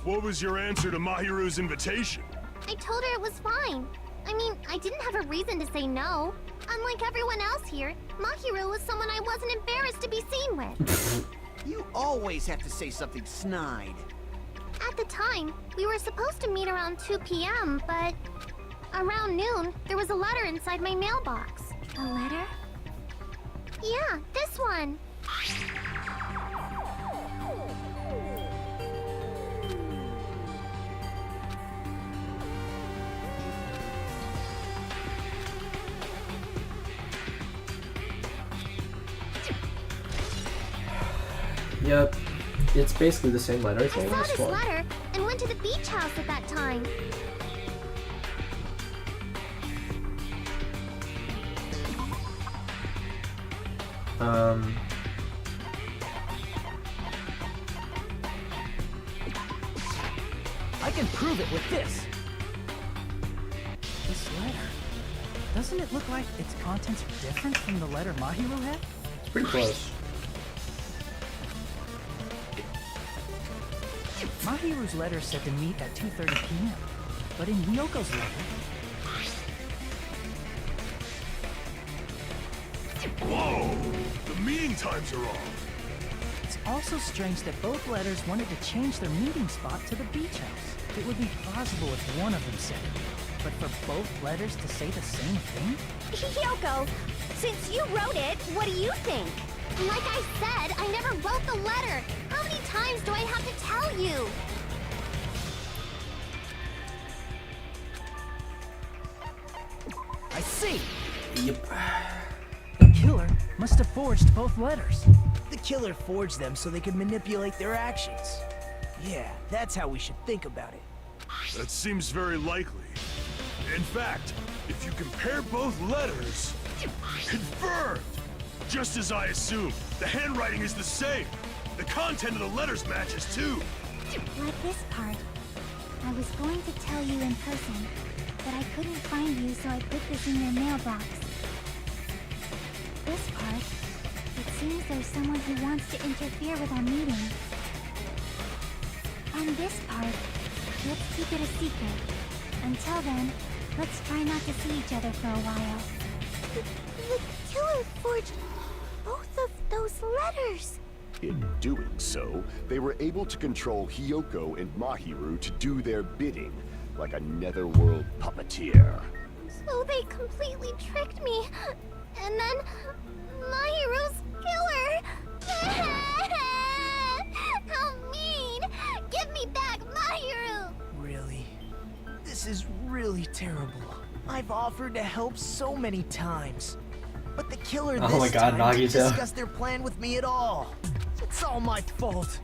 what was your answer to Mahiru's invitation? I told her it was fine. I mean, I didn't have a reason to say no. Unlike everyone else here, Mahiru was someone I wasn't embarrassed to be seen with. You always have to say something snide. At the time, we were supposed to meet around 2 p.m., but around noon, there was a letter inside my mailbox. A letter? Yeah, this one. Yep. It's basically the same letter. I saw this letter and went to the beach house at that time. I can prove it with this. This letter. Doesn't it look like its contents are different from the letter Mahiru had? It's pretty close. Mahiru's letter said to meet at 2:30 p.m. But in Hyoko's letter... Whoa! The meeting times are off. It's also strange that both letters wanted to change their meeting spot to the beach house. It would be plausible if one of them said it. But for both letters to say the same thing? Hyoko, since you wrote it, what do you think? Like I said, I never wrote the letter. How many times do I have to tell you? I see! Yep. The killer must have forged both letters. The killer forged them so they could manipulate their actions. Yeah, that's how we should think about it. That seems very likely. In fact, if you compare both letters... Confirmed! Just as I assumed, the handwriting is the same. The content of the letters matches too. Like this part. I was going to tell you in person, but I couldn't find you, so I put this in your mailbox. This part. It seems there's someone who wants to interfere with our meeting. And this part. Let's keep it a secret. Until then, let's try not to see each other for a while. The killer forged both of those letters. In doing so, they were able to control Hyoko and Mahiru to do their bidding, like a netherworld puppeteer. So they completely tricked me. And then Mahiru's killer. How mean! Give me back Mahiru! Really? This is really terrible. I've offered to help so many times. But the killer Oh my this God, time didn't Nagito. discuss their plan with me at all. It's all my fault.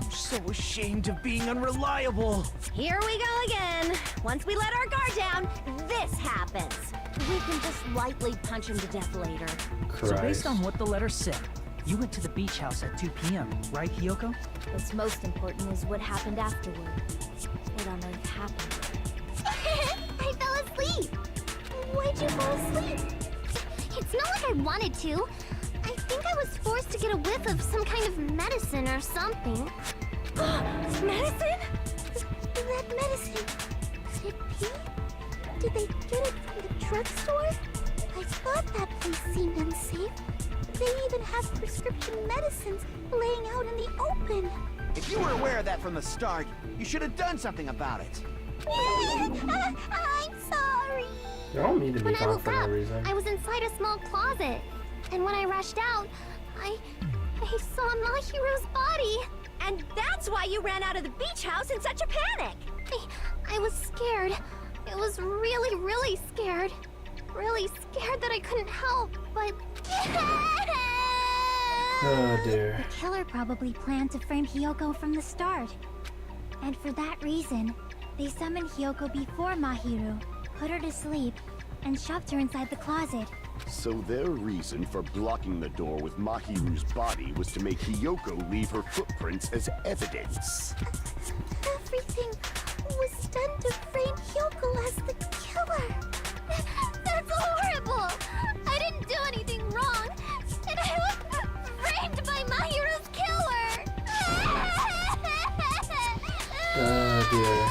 I'm so ashamed of being unreliable. Here we go again. Once we let our guard down, this happens. We can just lightly punch him to death later. So based on what the letter said, you went to the beach house at 2 p.m., right, Hyoko? What's most important is what happened afterward. What on earth happened? I fell asleep. Why'd you fall asleep? It's not like I wanted to. I think I was forced to get a whiff of some kind of medicine or something. Medicine? That medicine. Could it be? Did they get it from the drugstore? I thought that place seemed unsafe. They even have prescription medicines laying out in the open. If you were aware of that from the start, you should have done something about it. I'm sorry. You're all mean to When me I woke for no up, reason. I was inside a small closet. And when I rushed out, I saw Mahiru's body. And that's why you ran out of the beach house in such a panic. I was scared. It was really, really scared. Really scared that I couldn't help, but... Oh dear. The killer probably planned to frame Hyoko from the start. And for that reason, they summoned Hyoko before Mahiru, put her to sleep, and shoved her inside the closet. So their reason for blocking the door with Mahiru's body was to make Hyoko leave her footprints as evidence. Everything was done to frame Hyoko as the killer. That's horrible! I didn't do anything wrong, and I was framed by Mahiru's killer! Oh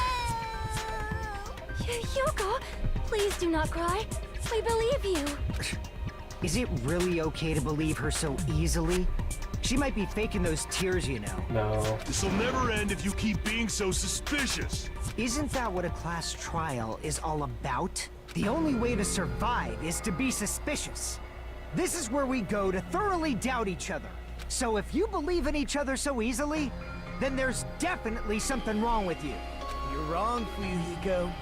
Hyoko, please do not cry. We believe you. Is it really okay to believe her so easily? She might be faking those tears, you know. No. This'll never end if you keep being so suspicious. Isn't that what a class trial is all about? The only way to survive is to be suspicious. This is where we go to thoroughly doubt each other. So if you believe in each other so easily, then there's definitely something wrong with you. You're wrong, Fuyuhiko.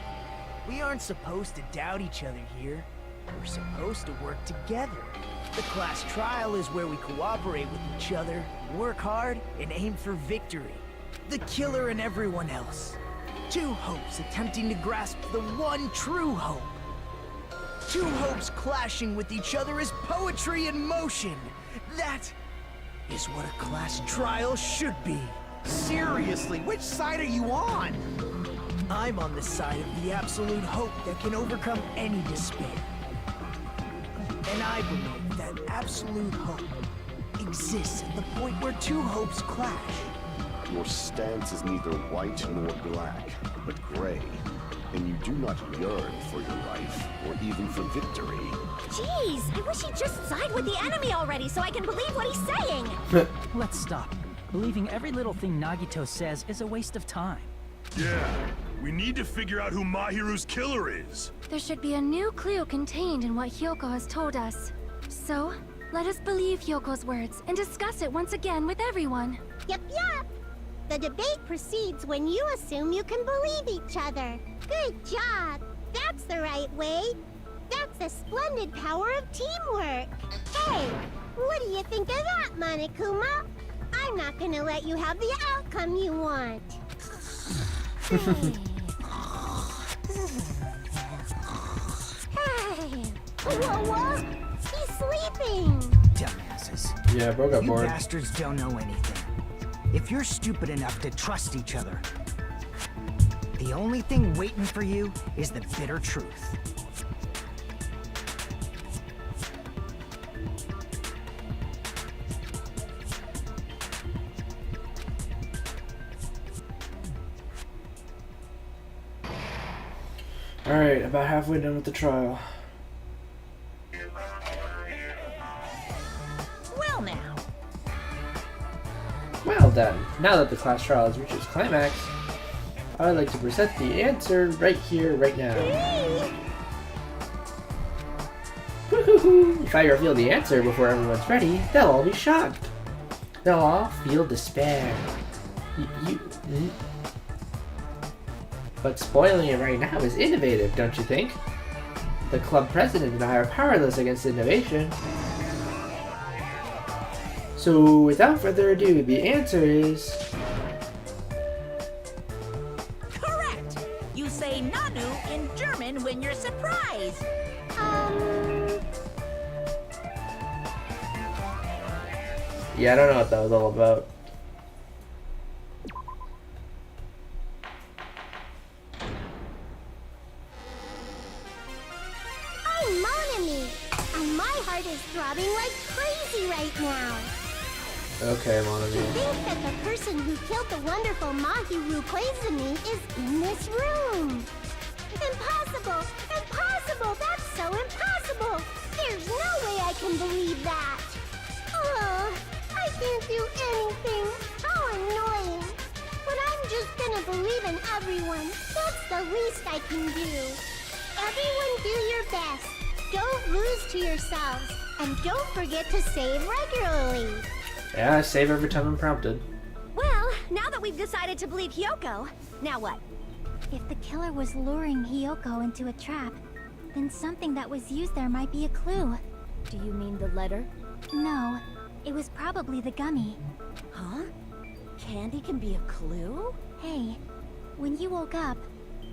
We aren't supposed to doubt each other here. We're supposed to work together. The class trial is where we cooperate with each other, work hard, and aim for victory. The killer and everyone else. Two hopes attempting to grasp the one true hope. Two hopes clashing with each other is poetry in motion. That is what a class trial should be. Seriously, which side are you on? I'm on the side of the absolute hope that can overcome any despair. And I believe that absolute hope exists at the point where two hopes clash. Your stance is neither white nor black, but gray. And you do not yearn for your life, or even for victory. Jeez, I wish he'd just side with the enemy already so I can believe what he's saying. Let's stop. Believing every little thing Nagito says is a waste of time. Yeah, we need to figure out who Mahiru's killer is. There should be a new clue contained in what Hyoko has told us. So, let us believe Hyoko's words and discuss it once again with everyone. Yep, yep. The debate proceeds when you assume you can believe each other. Good job. That's the right way. That's the splendid power of teamwork. Hey, what do you think of that, Monokuma? I'm not gonna let you have the outcome you want. Hey! Whoa! He's sleeping! Dumbasses. Yeah, bro got You bored. bastards don't know anything. If you're stupid enough to trust each other, the only thing waiting for you is the bitter truth. Alright, about halfway done with the trial. Well now. Well done. Now that the class trial has reached its climax, I'd like to present the answer right here, right now. Woohoo! If I reveal the answer before everyone's ready, they'll all be shocked. They'll all feel despair. But spoiling it right now is innovative, don't you think? The club president and I are powerless against innovation. So, without further ado, the answer is... Correct! You say Nanu in German when you're surprised. Yeah, I don't know what that was all about. I'm Mon Ami, and my heart is throbbing like crazy right now. Okay, To Monavi. think that the person who killed the wonderful Mahiru Koizumi is in this room. Impossible! Impossible! That's so impossible! There's no way I can believe that! Oh, I can't do anything! How annoying! But I'm just gonna believe in everyone. That's the least I can do. Everyone do your best. Don't lose to yourselves. And don't forget to save regularly. Yeah, I save every time I'm prompted. Well, now that we've decided to believe Hyoko, now what? If the killer was luring Hyoko into a trap, then something that was used there might be a clue. Do you mean the letter? No, it was probably the gummy. Huh? Candy can be a clue? Hey, when you woke up,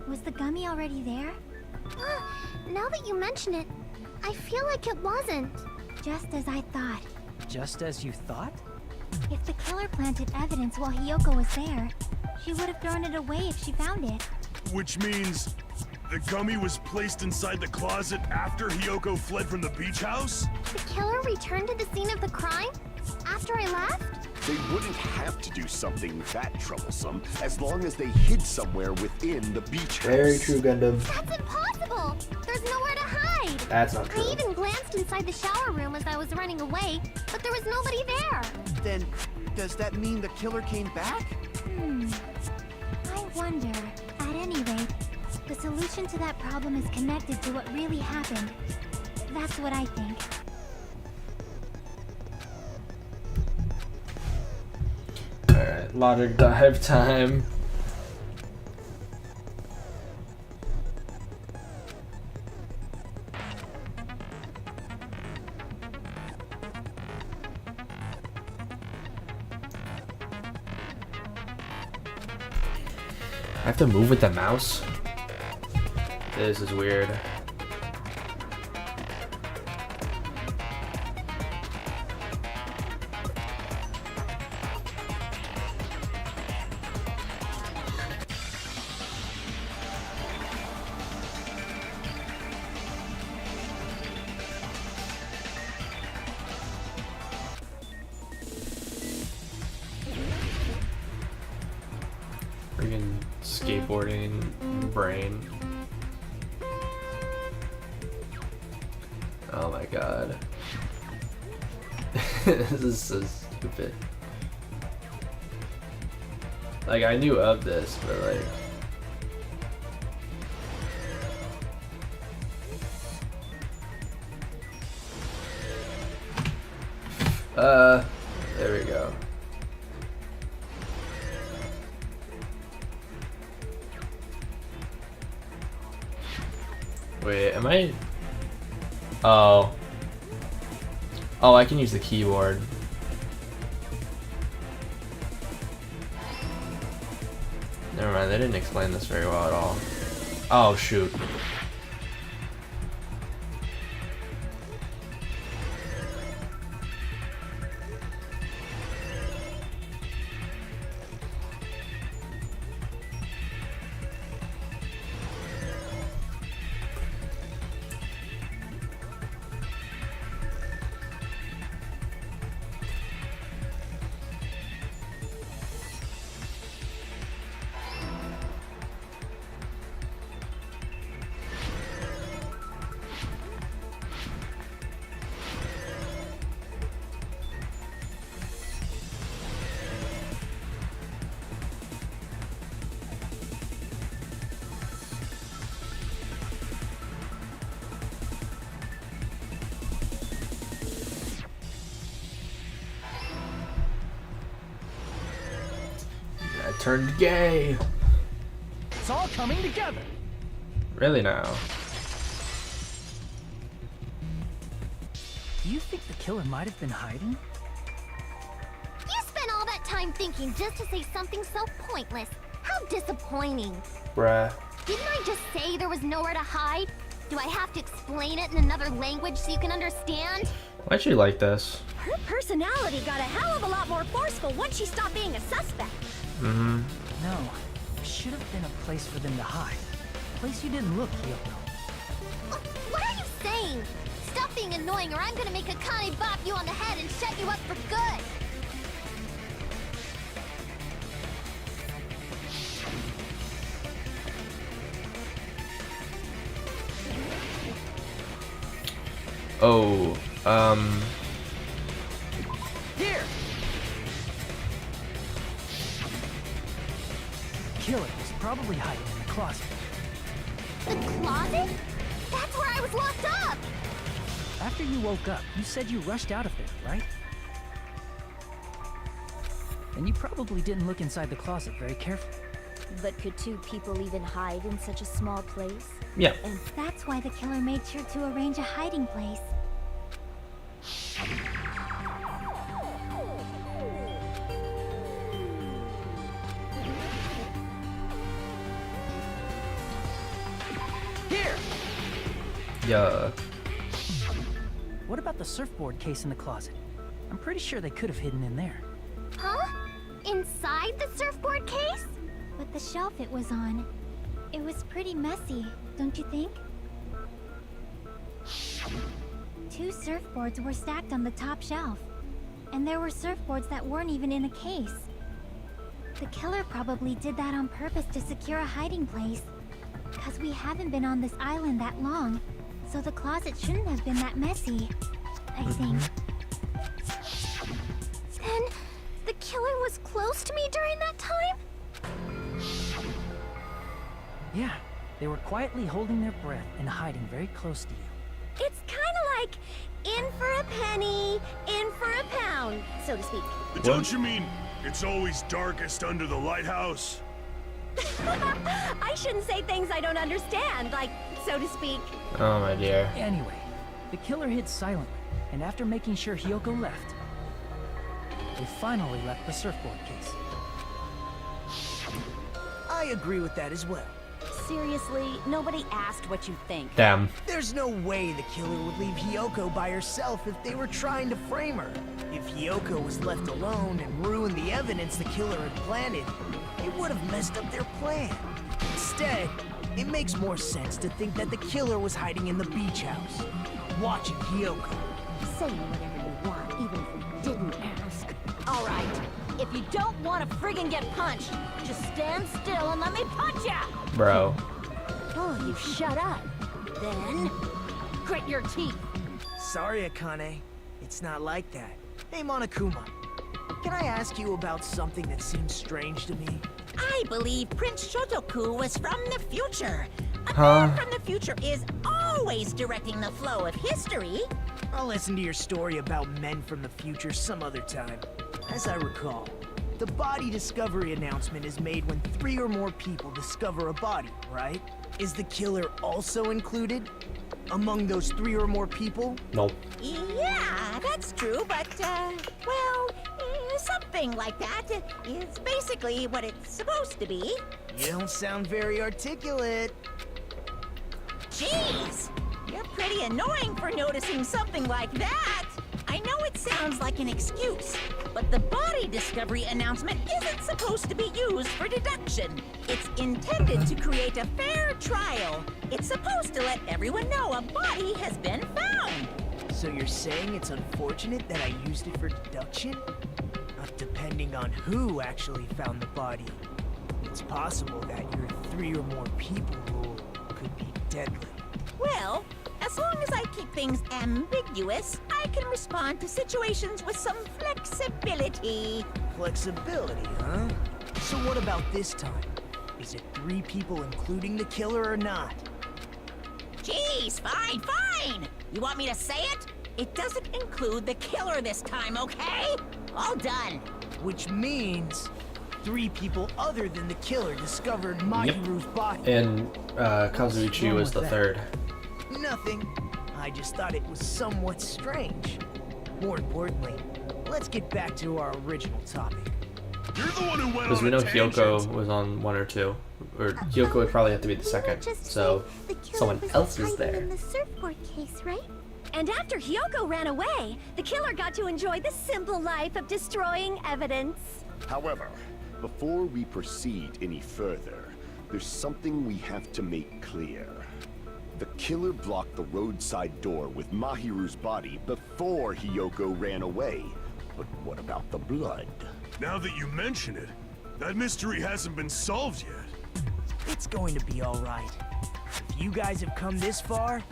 was the gummy already there? Now that you mention it, I feel like it wasn't. Just as I thought. Just as you thought? If the killer planted evidence while Hyoko was there, she would have thrown it away if she found it. Which means the gummy was placed inside the closet after Hyoko fled from the beach house? The killer returned to the scene of the crime? After I left? They wouldn't have to do something that troublesome as long as they hid somewhere within the beach house. Very true, Gundam. That's impossible! There's nowhere to hide! That's not true. I even glanced inside the shower room as I was running away, but there was nobody there. Then, does that mean the killer came back? I wonder. At any rate, the solution to that problem is connected to what really happened. That's what I think. Alright, logic dive time. have to move with the mouse? This is weird. Freaking skateboarding brain. Oh my god. This is so stupid. Like, I knew of this, but like... there we go. Wait, am I... Oh. Oh, I can use the keyboard. Never mind, they didn't explain this very well at all. Oh, shoot. Turned gay. It's all coming together. Really now? Do you think the killer might have been hiding? You spent all that time thinking just to say something so pointless. How disappointing. Bruh. Didn't I just say there was nowhere to hide? Do I have to explain it in another language so you can understand? Why'd she like this? Her personality got a hell of a lot more forceful once she stopped being a suspect. Mm-hmm. No, there should have been a place for them to hide. A place you didn't look, Kyoko. What are you saying? Stop being annoying or I'm gonna make Akane bop you on the head and shut you up for good! Oh, Here! Killer was probably hiding in the closet. The closet? That's where I was locked up! After you woke up, you said you rushed out of there, right? And you probably didn't look inside the closet very carefully. But could two people even hide in such a small place? yeah. And that's why the killer made sure to arrange a hiding place. Here! Yeah. What about the surfboard case in the closet? I'm pretty sure they could have hidden in there. Huh? Inside the surfboard case? But the shelf it was on, it was pretty messy, don't you think? 2 surfboards were stacked on the top shelf. And there were surfboards that weren't even in a case. The killer probably did that on purpose to secure a hiding place. Because we haven't been on this island that long, so the closet shouldn't have been that messy, I think. Then, the killer was close to me during that time? Yeah, they were quietly holding their breath and hiding very close to you. It's kind of like in for a penny, in for a pound, so to speak. Don't you mean it's always darkest under the lighthouse? I shouldn't say things I don't understand, like, so to speak. Oh my dear. Anyway, the killer hid silently, and after making sure Hyoko left, they finally left the surfboard case. I agree with that as well. Seriously, nobody asked what you think. Damn. There's no way the killer would leave Hiyoko by herself if they were trying to frame her. If Hiyoko was left alone and ruined the evidence the killer had planted, it would have messed up their plan. Instead, it makes more sense to think that the killer was hiding in the beach house, watching Hiyoko. Say whatever you want, even if we didn't ask. All right, if you don't want to friggin' get punched, just stand still and let me punch ya! Bro. Oh, you shut up. Then, grit your teeth. Sorry, Akane. It's not like that. Hey, Monokuma. Can I ask you about something that seems strange to me? I believe Prince Shotoku was from the future. A Huh? man from the future is always directing the flow of history. I'll listen to your story about men from the future some other time. As I recall, the body discovery announcement is made when 3 or more people discover a body, right? Is the killer also included among those 3 or more people? Nope. Yeah, that's true, but, well, something like that is basically what it's supposed to be. You don't sound very articulate. Jeez! You're pretty annoying for noticing something like that! I know it sounds like an excuse, but the body discovery announcement isn't supposed to be used for deduction. It's intended to create a fair trial. It's supposed to let everyone know a body has been found. So you're saying it's unfortunate that I used it for deduction? Not depending on who actually found the body. It's possible that your 3 or more people rule could be deadly. Well, as long as I keep things ambiguous, I can respond to situations with some flexibility. Flexibility, huh? So what about this time? Is it 3 people including the killer or not? Jeez, fine! You want me to say it? It doesn't include the killer this time, okay? All done. Which means 3 people other than the killer discovered Mahiru's body. And Kazuichi was the third. Nothing. I just thought it was somewhat strange. More importantly, let's get back to our original topic. You're the one who went Because on we know a tangent. Hyoko was on 1 or 2. Or Hyoko would probably have to be the second. So someone else is there. In the surfboard case, right? And after Hyoko ran away, the killer got to enjoy the simple life of destroying evidence. However, before we proceed any further, there's something we have to make clear. The killer blocked the roadside door with Mahiru's body before Hyoko ran away. But what about the blood? Now that you mention it, that mystery hasn't been solved yet. It's going to be all right. If you guys have come this far,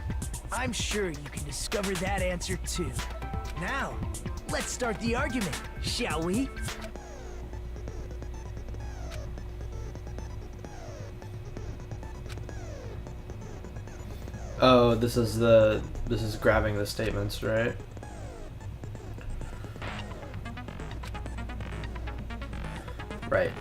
I'm sure you can discover that answer too. Now, let's start the argument, shall we? Oh, this is grabbing the statements, right? Right.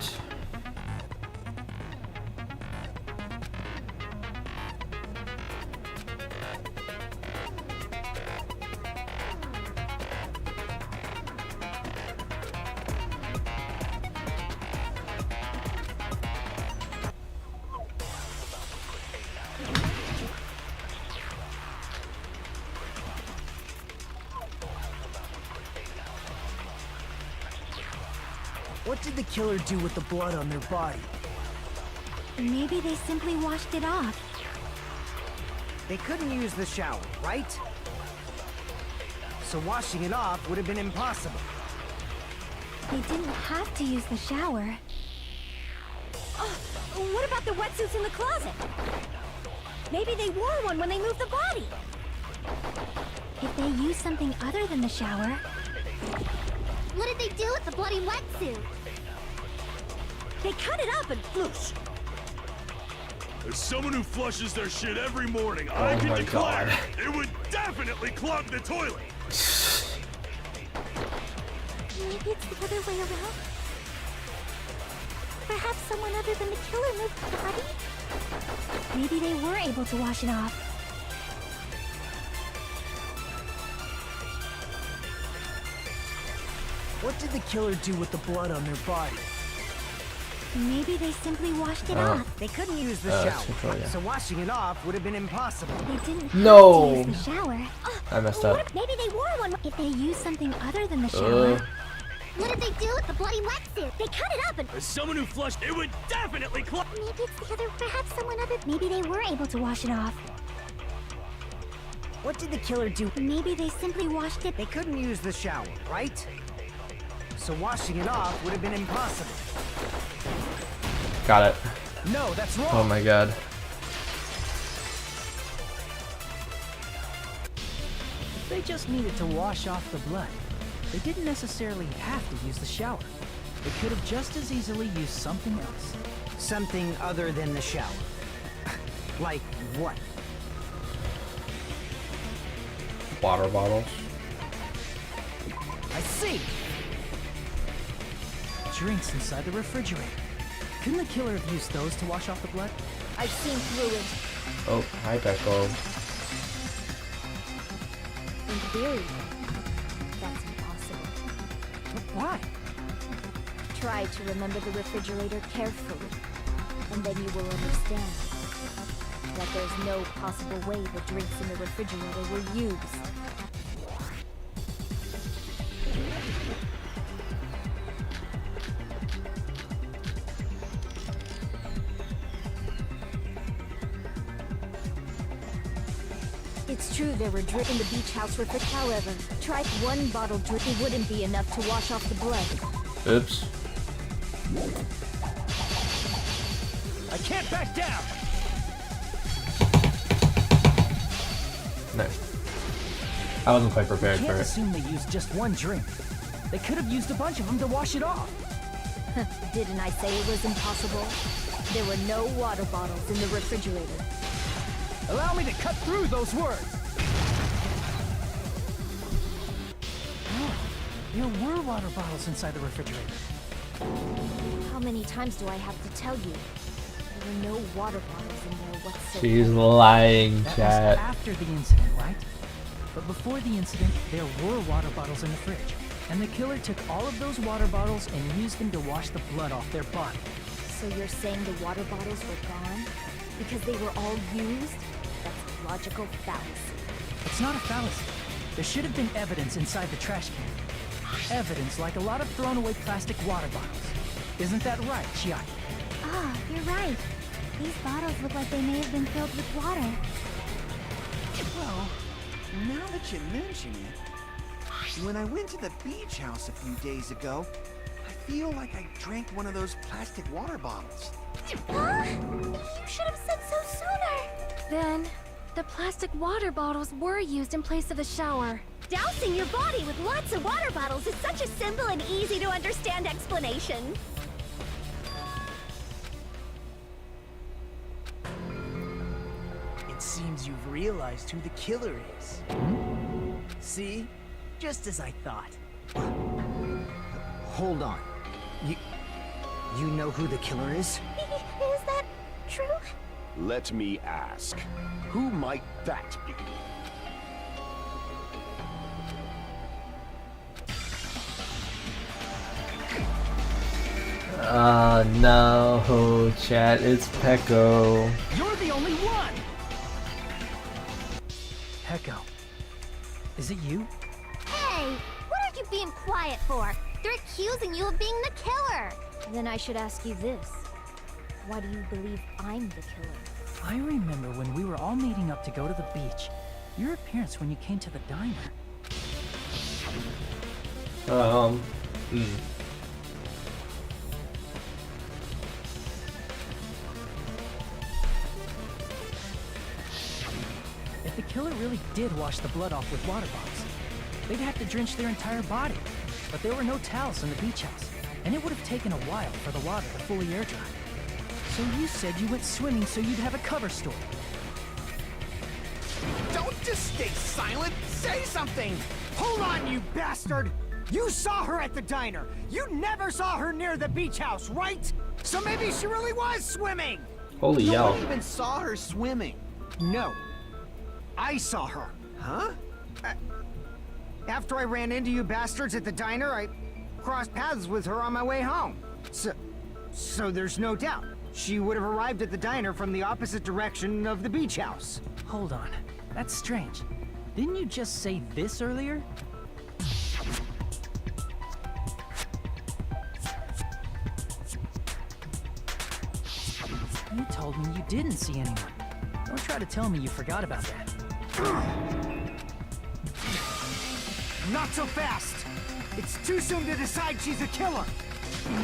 What did the killer do with the blood on their body? Maybe they simply washed it off. They couldn't use the shower, right? So washing it off would have been impossible. They didn't have to use the shower. Oh, what about the wetsuits in the closet? Maybe they wore one when they moved the body. If they used something other than the shower... What did they do with the bloody wetsuit? They cut it up and floosh. As someone who flushes their shit every morning, I can my declare God. it would definitely clog the toilet. Maybe it's the other way around. Perhaps someone other than the killer moved the body? Maybe they were able to wash it off. What did the killer do with the blood on their body? Maybe they simply washed it Oh. off. They couldn't use the it's shower, control, yeah. so washing it off would have been impossible. They didn't have No. to use the shower. I messed What up. if maybe they wore one? If they used something other than the shower. What did they do with the bloody wetsuit? They cut it up and As someone who flushed, it would definitely close. maybe it's the other, perhaps someone other. Maybe they were able to wash it off. What did the killer do? Maybe they simply washed it. They couldn't use the shower, right? So washing it off would have been impossible. Got it. No, that's wrong. Oh my god. If they just needed to wash off the blood, they didn't necessarily have to use the shower. They could have just as easily used something else. Something other than the shower. Like what? Water bottles. I see. Drinks inside the refrigerator. Couldn't the killer have used those to wash off the blood? I've seen through it. Oh, hi Becco. In theory, that's impossible. But why? Try to remember the refrigerator carefully, and then you will understand that there's no possible way the drinks in the refrigerator were used. It's true there were drinks in the beach house refrigerator. However, try one bottle drink. It wouldn't be enough to wash off the blood. Oops. I can't back down. No. I wasn't quite prepared You for can't it. assume they used just one drink. They could have used a bunch of them to wash it off. Didn't I say it was impossible? There were no water bottles in the refrigerator. Allow me to cut through those words. Oh, there were water bottles inside the refrigerator. How many times do I have to tell you? There were no water bottles in there whatsoever. She's lying, That was chat. after the incident, right? But before the incident, there were water bottles in the fridge. And the killer took all of those water bottles and used them to wash the blood off their body. So you're saying the water bottles were gone? Because they were all used? That's a logical fallacy. It's not a fallacy. There should have been evidence inside the trash can. Evidence like a lot of thrown away plastic water bottles. Isn't that right, Chiaki? Ah, you're right. These bottles look like they may have been filled with water. Well, now that you mention it, when I went to the beach house a few days ago, I feel like I drank one of those plastic water bottles. Huh? You should have said so sooner. Then, the plastic water bottles were used in place of the shower. Dousing your body with lots of water bottles is such a simple and easy to understand explanation. It seems you've realized who the killer is. See? Just as I thought. Hold on. You know who the killer is? Is that true? Let me ask, who might that be? No, chat, it's Pecco. You're the only one! Pecco. Is it you? Hey, what are you being quiet for? They're accusing you of being the killer. Then I should ask you this. Why do you believe I'm the killer? I remember when we were all meeting up to go to the beach. Your appearance when you came to the diner. If the killer really did wash the blood off with water bottles, they'd have to drench their entire body. But there were no towels in the beach house, and it would have taken a while for the water to fully air dry. So you said you went swimming so you'd have a cover story. Don't just stay silent! Say something! Hold on, you bastard! You saw her at the diner! You never saw her near the beach house, right? So maybe she really was swimming! Holy No yell. one even saw her swimming. No. I saw her. Huh? After I ran into you bastards at the diner, I crossed paths with her on my way home. So there's no doubt. She would have arrived at the diner from the opposite direction of the beach house. Hold on. That's strange. Didn't you just say this earlier? You told me you didn't see anyone. Don't try to tell me you forgot about that. Not so fast! It's too soon to decide she's a killer.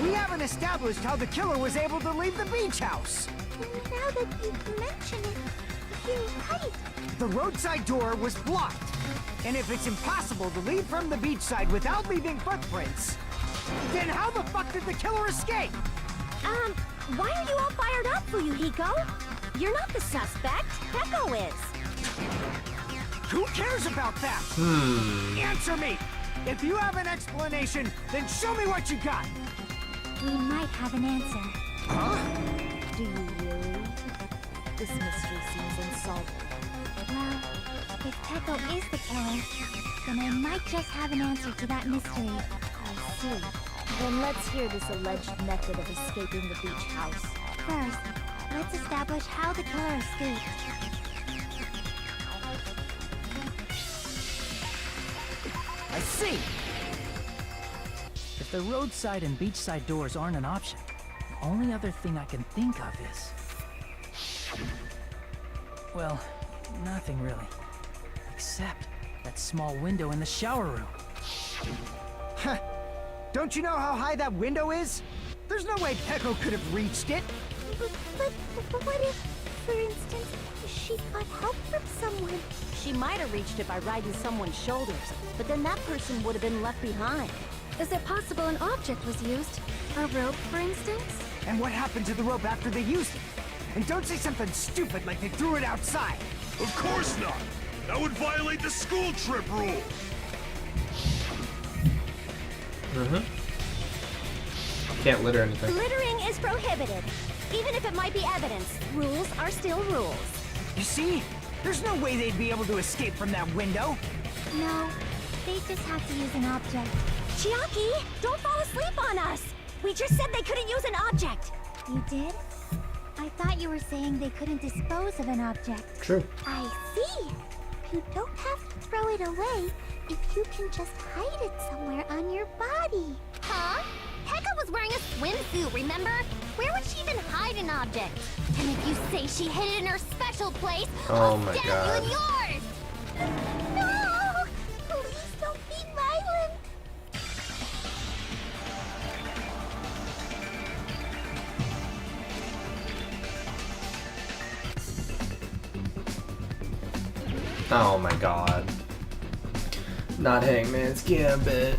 We haven't established how the killer was able to leave the beach house. Now that you mention it, you're right. The roadside door was blocked. And if it's impossible to leave from the beachside without leaving footprints, then how the fuck did the killer escape? Why are you all fired up, Fuyuhiko? You're not the suspect. Peko is. Who cares about that? Answer me! If you have an explanation, then show me what you got! We might have an answer. Huh? Do you really? This mystery seems unsolvable. Well, if Peko is the killer, then I might just have an answer to that mystery. I see. Then let's hear this alleged method of escaping the beach house. First, let's establish how the killer escaped. I see! If the roadside and beachside doors aren't an option, the only other thing I can think of is... well, nothing really. Except that small window in the shower room. Huh. Don't you know how high that window is? There's no way Peko could have reached it. But what if, for instance, she got help from someone? She might have reached it by riding someone's shoulders, but then that person would have been left behind. Is it possible an object was used? A rope, for instance? And what happened to the rope after they used it? And don't say something stupid like they threw it outside. Of course not! That would violate the school trip rule! Can't litter anything. Littering is prohibited. Even if it might be evidence, rules are still rules. You see? There's no way they'd be able to escape from that window. No, they just have to use an object. Chiaki, don't fall asleep on us! We just said they couldn't use an object! You did? I thought you were saying they couldn't dispose of an object. True. I see. You don't have to throw it away if you can just hide it somewhere on your body. Huh? Pekka was wearing a swimsuit, remember? Where would she even hide an object? And if you say she hid it in her special place, Oh I'll my stab God. you in yours! No! Please don't be violent. Oh my god. Not Hangman's Gambit.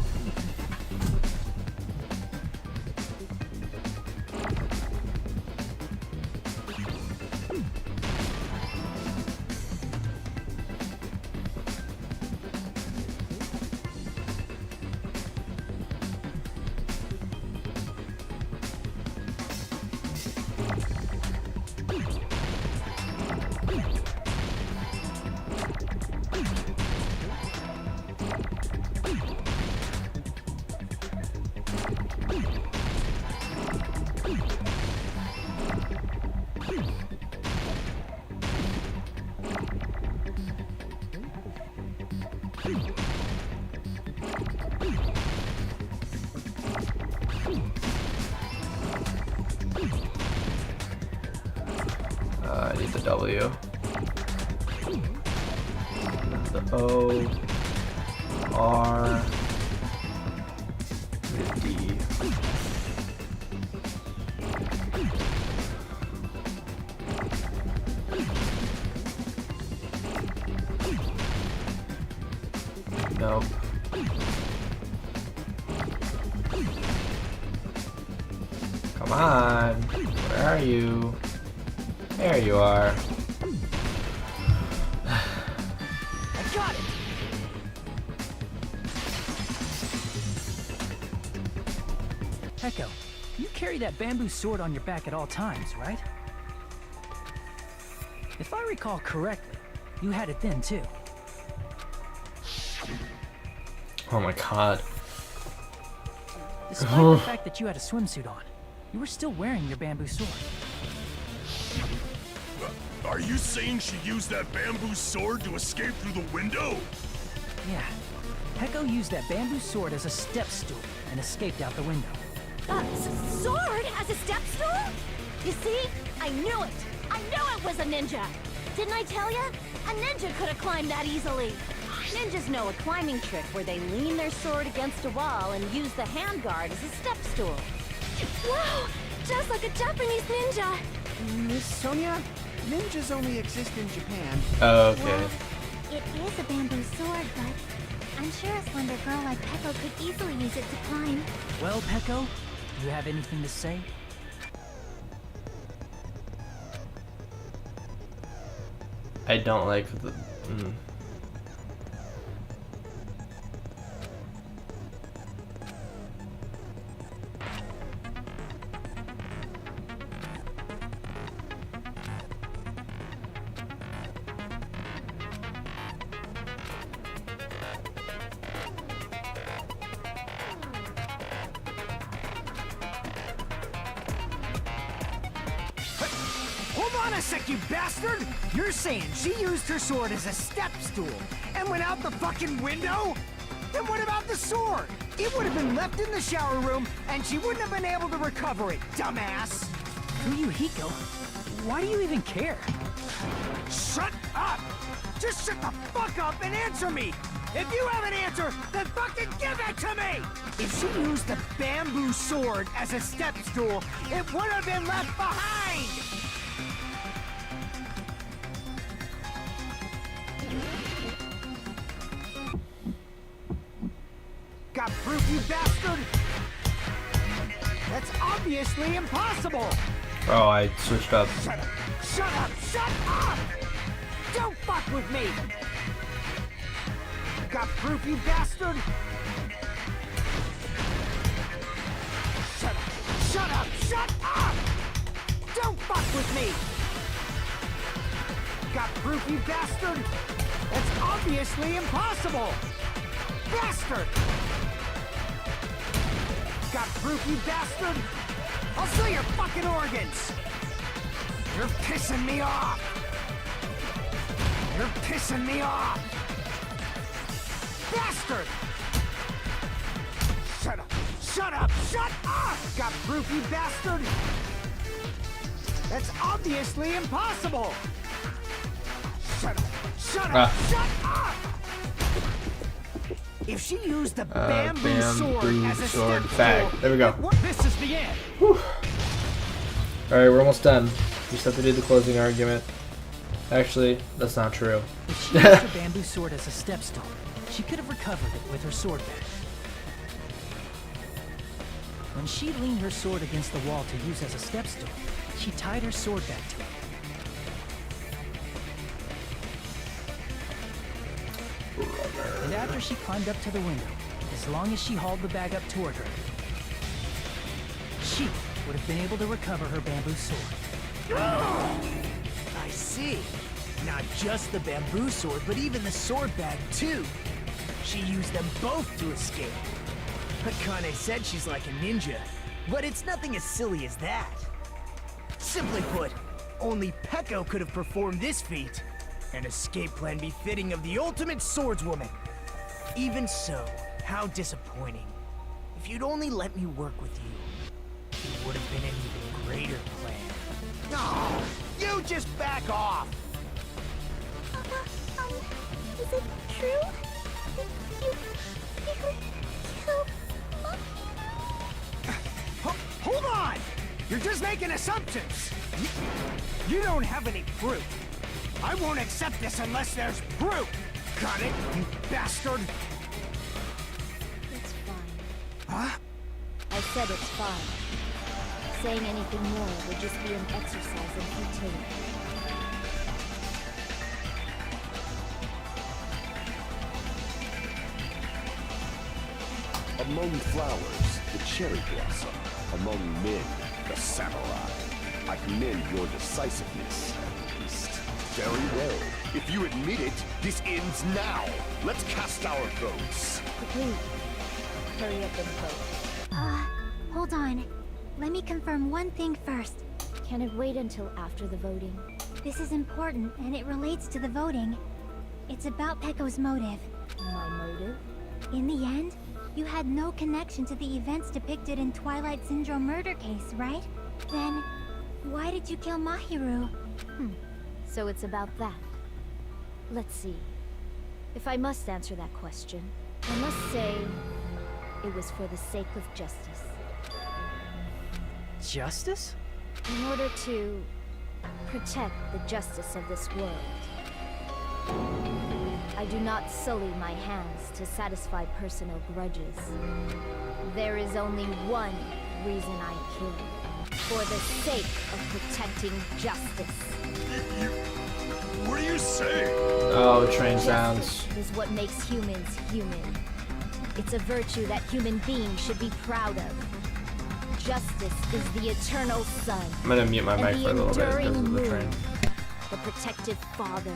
I need the W. The O. R. The D. Nope. Come on. Where are you? There you are. I got it! Peko, you carry that bamboo sword on your back at all times, right? If I recall correctly, you had it then too. Oh my god. Despite the fact that you had a swimsuit on, You were still wearing your bamboo sword. Are you saying she used that bamboo sword to escape through the window? Yeah. Peko used that bamboo sword as a step stool and escaped out the window. Sword as a step stool? You see? I knew it! I knew it was a ninja! Didn't I tell ya? A ninja could have climbed that easily. Ninjas know a climbing trick where they lean their sword against a wall and use the handguard as a step stool. Wow! Just like a Japanese ninja! Miss Sonia, ninjas only exist in Japan. Okay. Well, it is a bamboo sword, but I'm sure a slender girl like Peko could easily use it to climb. Well, Peko, do you have anything to say? I don't like the. Hold on a sec, you bastard! You're saying she used her sword as a step stool and went out the fucking window? Then what about the sword? It would have been left in the shower room and she wouldn't have been able to recover it, dumbass! Fuyuhiko, why do you even care? Shut up! Just shut the fuck up and answer me! If you have an answer, then fucking give it to me! If she used the bamboo sword as a step stool, it would have been left behind! Got proof, you bastard? That's obviously impossible! Oh, I switched up. Shut up! Shut up! Shut up! Don't fuck with me! Got proof, you bastard? Shut up! Shut up! Shut up! Don't fuck with me! Got proof, you bastard? That's obviously impossible! Bastard! Got proof, you bastard? I'll sell your fucking organs! You're pissing me off! You're pissing me off! Bastard! Shut up! Shut up! Shut up! Got proof, you bastard? That's obviously impossible! Shut up! Shut up! Shut up! If she used the bamboo sword as a step Bag. There we go. This is the end. Alright, we're almost done. We just have to do the closing argument. Actually, that's not true. If she used her bamboo sword as a step stool, she could have recovered it with her sword bag. When she leaned her sword against the wall to use as a step stool, she tied her sword back to it. And after she climbed up to the window, as long as she hauled the bag up toward her, she would have been able to recover her bamboo sword. I see. Not just the bamboo sword, but even the sword bag, too. She used them both to escape. Akane said she's like a ninja, but it's nothing as silly as that. Simply put, only Peko could have performed this feat. An escape plan befitting of the ultimate swordswoman. Even so, how disappointing. If you'd only let me work with you, it would have been an even greater plan. No, you just back off! Is it true? You killed Hold on! You're just making assumptions! You don't have any proof. I won't accept this unless there's proof! Got it, you bastard? It's fine. Huh? I said it's fine. Saying anything more would just be an exercise in futility. Among flowers, the cherry blossom. Among men, the samurai. I commend your decisiveness, at least. Very well. If you admit it, this ends now. Let's cast our votes. Please, hurry up and vote. Hold on. let me confirm one thing first. Can it wait until after the voting? This is important, and it relates to the voting. It's about Pecco's motive. My motive? In the end, you had no connection to the events depicted in Twilight Syndrome murder case, right? Then, why did you kill Mahiru? So it's about that. Let's see. If I must answer that question, I must say it was for the sake of justice. Justice? In order to protect the justice of this world. I do not sully my hands to satisfy personal grudges. There is only one reason I kill. For the sake of protecting justice. What are you saying? Oh, train sounds. Justice is what makes humans human. It's a virtue that human beings should be proud of. Justice is the eternal sun. I'm gonna mute my mic for a little bit because of the moon, train. the protective father,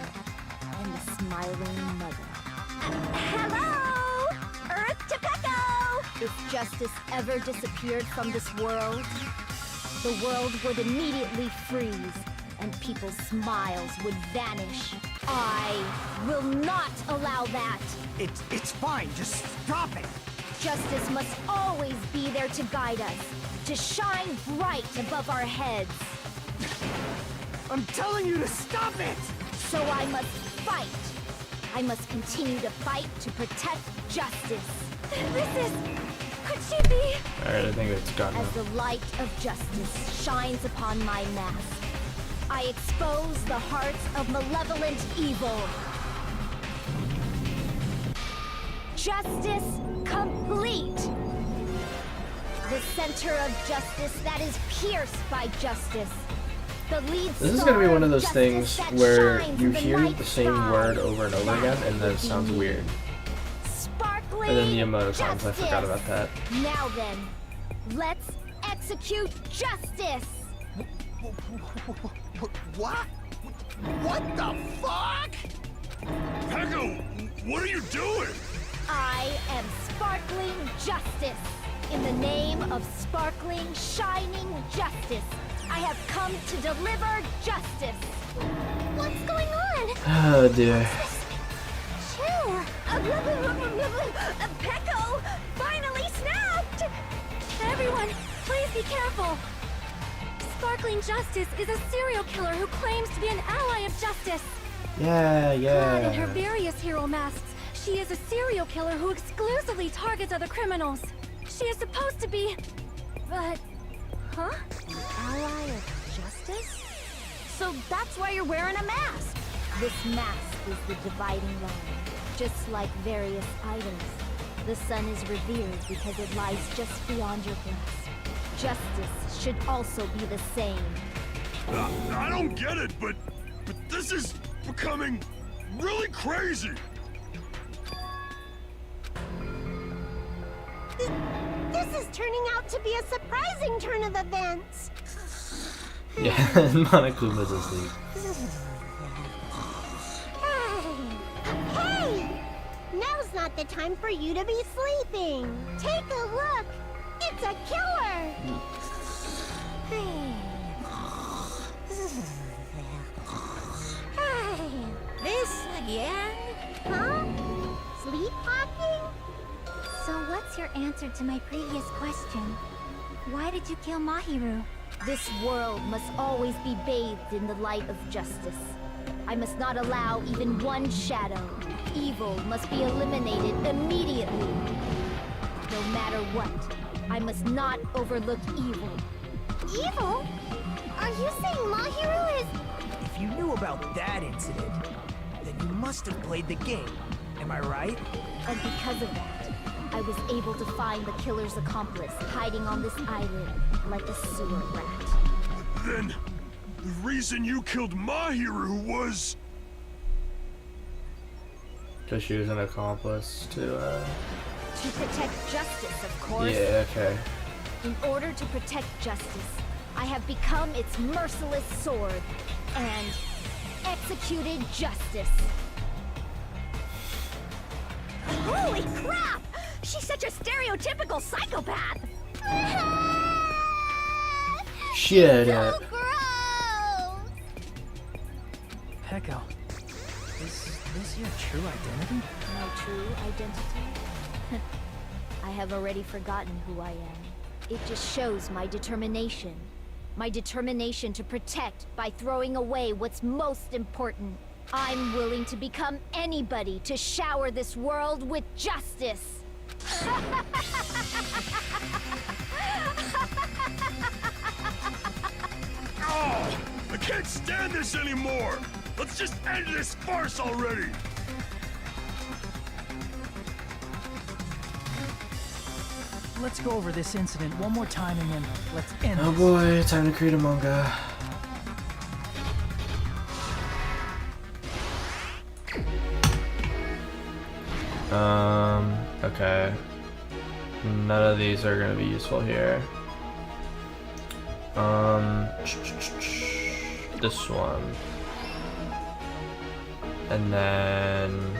and the smiling mother. Hello! Earth to Pecco! If justice ever disappeared from this world, the world would immediately freeze, and people's smiles would vanish. I will not allow that. It's fine. Just stop it. Justice must always be there to guide us, to shine bright above our heads. I'm telling you to stop it! So I must fight. I must continue to fight to protect justice. This is... Could she be... Alright, I think it's gone As now. the light of justice shines upon my mask, I expose the hearts of malevolent evil. Justice complete. The center of justice that is pierced by justice. The lead This is star gonna be one of those justice things that where shines you in the hear night the same sky. word over and over again, and then it sounds weird. Sparkling And then the emoticons, I forgot justice. about that. Now then, let's execute justice. What? What the fuck? Pecco, what are you doing? I am sparkling justice. In the name of sparkling, shining justice, I have come to deliver justice. What's going on? Oh dear. Chill. Pecco finally snapped! Everyone, please be careful. Sparkling Justice is a serial killer who claims to be an ally of justice. Yeah, Clad in her yeah. various hero masks, she is a serial killer who exclusively targets other criminals. She is supposed to be... But... Huh? Ally of justice? So that's why you're wearing a mask. This mask is the dividing line. Just like various items, the sun is revered because it lies just beyond your grasp. Justice should also be the same. I don't get it, but this is becoming really crazy. This is turning out to be a surprising turn of events. Yeah, Monokuma's asleep. Hey! Now's not the time for you to be sleeping. Take a look. It's a killer. This again? Huh? Sleepwalking? So what's your answer to my previous question? Why did you kill Mahiru? This world must always be bathed in the light of justice. I must not allow even one shadow. Evil must be eliminated immediately. No matter what, I must not overlook evil. Evil? Are you saying Mahiru is... If you knew about that incident, then you must have played the game. Am I right? And because of that, I was able to find the killer's accomplice hiding on this island like a sewer rat. Then, the reason you killed Mahiru was... Because she was an accomplice to, To protect justice, of course. Yeah, okay. In order to protect justice, I have become its merciless sword and executed justice. Holy crap! She's such a stereotypical psychopath! Shut So up. gross! Peko, is this your true identity? My true identity? I have already forgotten who I am. It just shows my determination. My determination to protect by throwing away what's most important. I'm willing to become anybody to shower this world with justice. Oh, I can't stand this anymore! Let's just end this farce already! Let's go over this incident one more time and then let's end Oh this. boy, time to create a manga. Okay. None of these are gonna be useful here. This one. And then...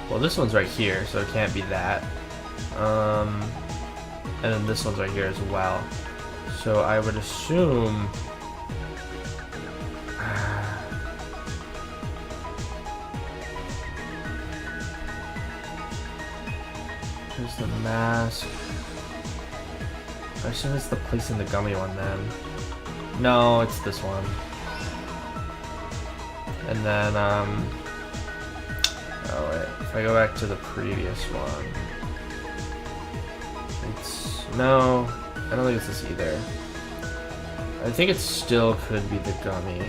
well, this one's right here, so it can't be that. And then this one's right here as well. So I would assume... here's the mask. I assume it's the placing the gummy one then. No, it's this one. And then, oh wait, if I go back to the previous one. It's, no, I don't think it's this either. I think it still could be the gummy.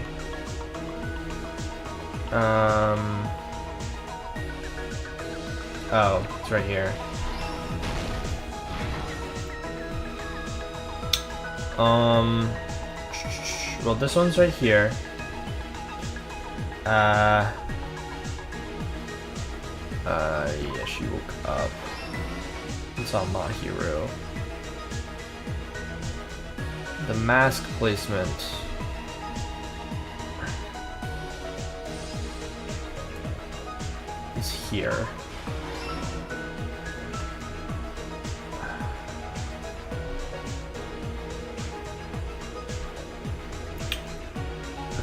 Oh, it's right here. Well, this one's right here. Yeah, she woke up. It's on Mahiru. The mask placement. Is here.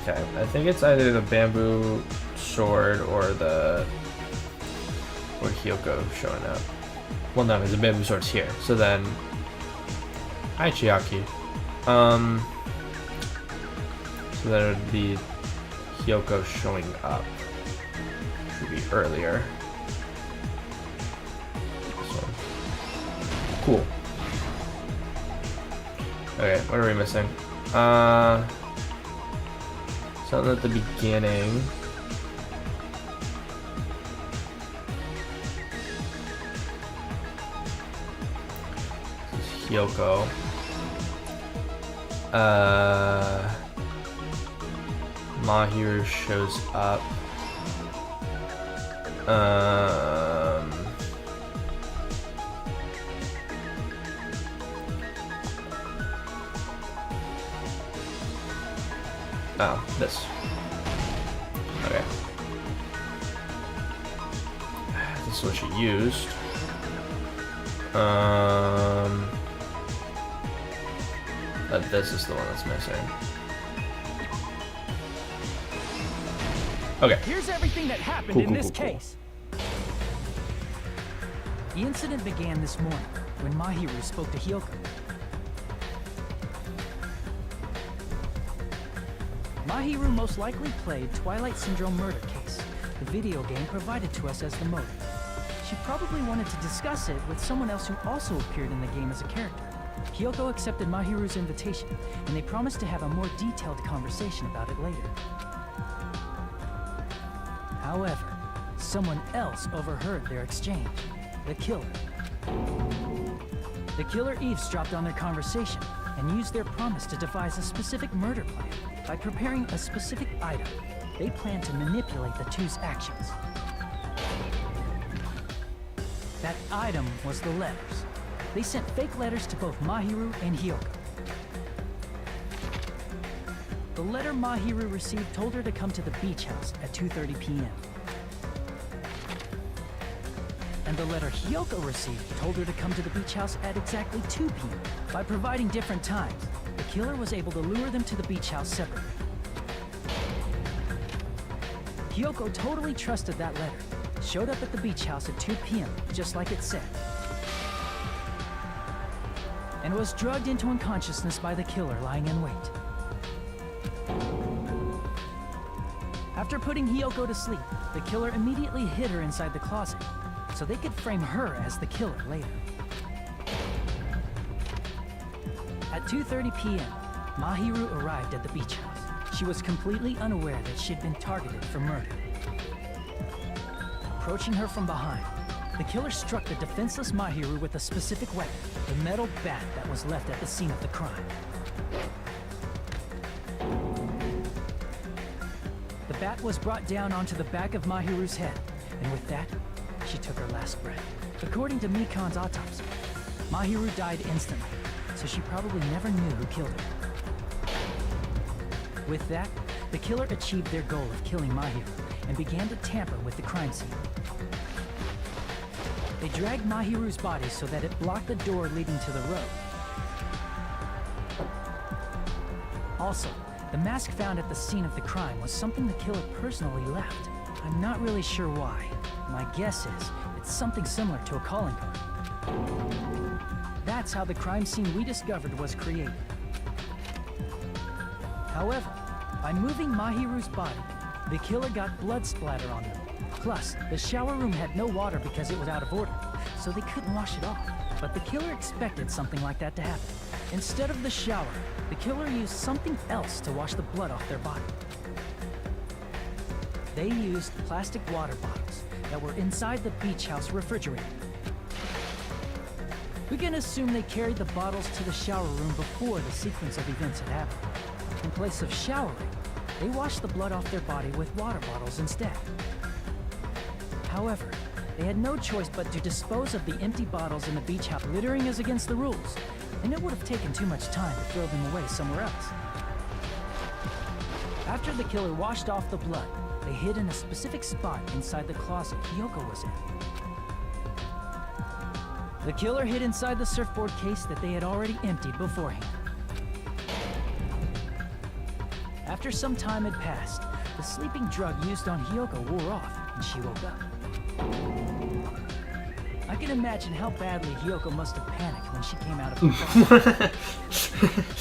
Okay, I think it's either the bamboo sword or Hyoko showing up. Well, no, because the bamboo sword's here. So then, hi Chiaki. So then it would be Hyoko showing up. Should be earlier. So, cool. Okay, what are we missing? Something at the beginning. This is Hyoko. Mahiru shows up. Oh, this. Okay. This is what she used. But this is the one that's missing. Okay. Here's everything that happened in this case. The incident began this morning when Mahiru spoke to Hyoko. Mahiru most likely played Twilight Syndrome Murder Case, the video game provided to us as the motive. She probably wanted to discuss it with someone else who also appeared in the game as a character. Hyoko accepted Mahiru's invitation, and they promised to have a more detailed conversation about it later. However, someone else overheard their exchange. The killer. The killer eavesdropped on their conversation and used their promise to devise a specific murder plan. By preparing a specific item, they planned to manipulate the two's actions. That item was the letters. They sent fake letters to both Mahiru and Hyoko. The letter Mahiru received told her to come to the beach house at 2:30 p.m. and the letter Hiyoko received told her to come to the beach house at exactly 2 p.m. By providing different times, the killer was able to lure them to the beach house separately. Hiyoko totally trusted that letter, showed up at the beach house at 2 p.m., just like it said, and was drugged into unconsciousness by the killer lying in wait. After putting Hiyoko to sleep, the killer immediately hid her inside the closet, so they could frame her as the killer later. At 2:30 p.m., Mahiru arrived at the beach house. She was completely unaware that she'd been targeted for murder. Approaching her from behind, the killer struck the defenseless Mahiru with a specific weapon, the metal bat that was left at the scene of the crime. The bat was brought down onto the back of Mahiru's head, and with that, she took her last breath. According to Mikan's autopsy, Mahiru died instantly, so she probably never knew who killed her. With that, the killer achieved their goal of killing Mahiru and began to tamper with the crime scene. They dragged Mahiru's body so that it blocked the door leading to the road. Also, the mask found at the scene of the crime was something the killer personally left. I'm not really sure why. My guess is it's something similar to a calling card. That's how the crime scene we discovered was created. However, by moving Mahiru's body, the killer got blood splatter on them. Plus, the shower room had no water because it was out of order, so they couldn't wash it off. But the killer expected something like that to happen. Instead of the shower, the killer used something else to wash the blood off their body. They used plastic water bottles that were inside the beach house refrigerator. We can assume they carried the bottles to the shower room before the sequence of events had happened. In place of showering, they washed the blood off their body with water bottles instead. However, they had no choice but to dispose of the empty bottles in the beach house. Littering is against the rules, and it would have taken too much time to throw them away somewhere else. After the killer washed off the blood, they hid in a specific spot inside the closet Hiyoko was in. The killer hid inside the surfboard case that they had already emptied beforehand. After some time had passed, the sleeping drug used on Hiyoko wore off, and she woke up. I can imagine how badly Hiyoko must have panicked when she came out of the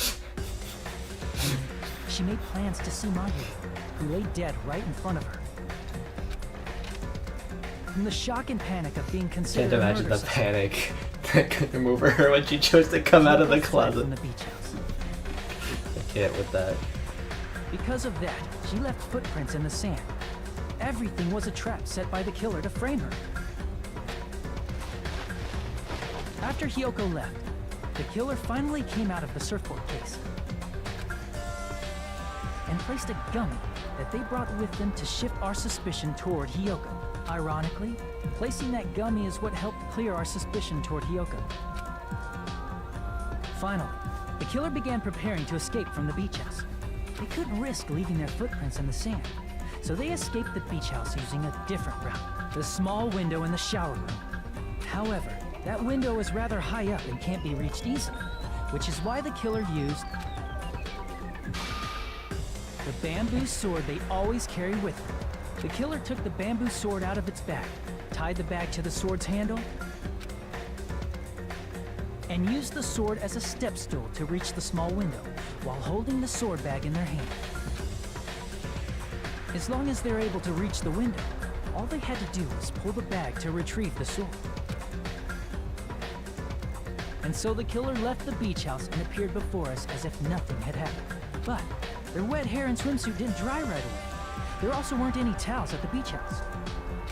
closet. She made plans to see Mahiru, who lay dead right in front of her. From the shock and panic of being considered Can't imagine the panic that could come over her when she chose to come out of the closet. From the beach house. I can't with that. Because of that, she left footprints in the sand. Everything was a trap set by the killer to frame her. After Hiyoko left, the killer finally came out of the surfboard case and placed a gummy that they brought with them to shift our suspicion toward Hiyoko. Ironically, placing that gummy is what helped clear our suspicion toward Hiyoko. Finally, the killer began preparing to escape from the beach house. They couldn't risk leaving their footprints in the sand, so they escaped the beach house using a different route, the small window in the shower room. However, that window is rather high up and can't be reached easily, which is why the killer used the bamboo sword they always carry with them. The killer took the bamboo sword out of its bag, tied the bag to the sword's handle, and used the sword as a step stool to reach the small window, while holding the sword bag in their hand. As long as they're able to reach the window, all they had to do was pull the bag to retrieve the sword. And so the killer left the beach house and appeared before us as if nothing had happened. But their wet hair and swimsuit didn't dry right away. There also weren't any towels at the beach house.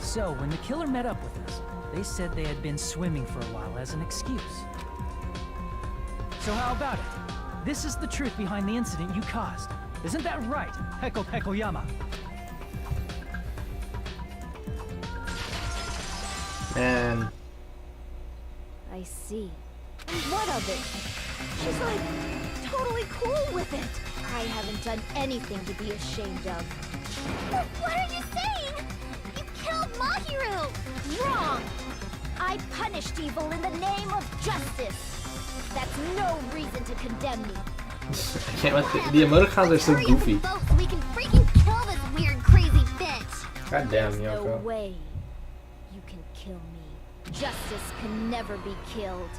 So when the killer met up with us, they said they had been swimming for a while as an excuse. So how about it? This is the truth behind the incident you caused. Isn't that right, Heko Pekoyama? Man. I see. And what of it? She's like, totally cool with it. I haven't done anything to be ashamed of. What are you saying? You killed Mahiru! Wrong! I punished evil in the name of justice. That's no reason to condemn me. I can't let the emoticons are so Hurry up and goofy. vote so we can freaking kill this weird, crazy bitch. God damn, No Yoko. way you can kill me. Justice can never be killed.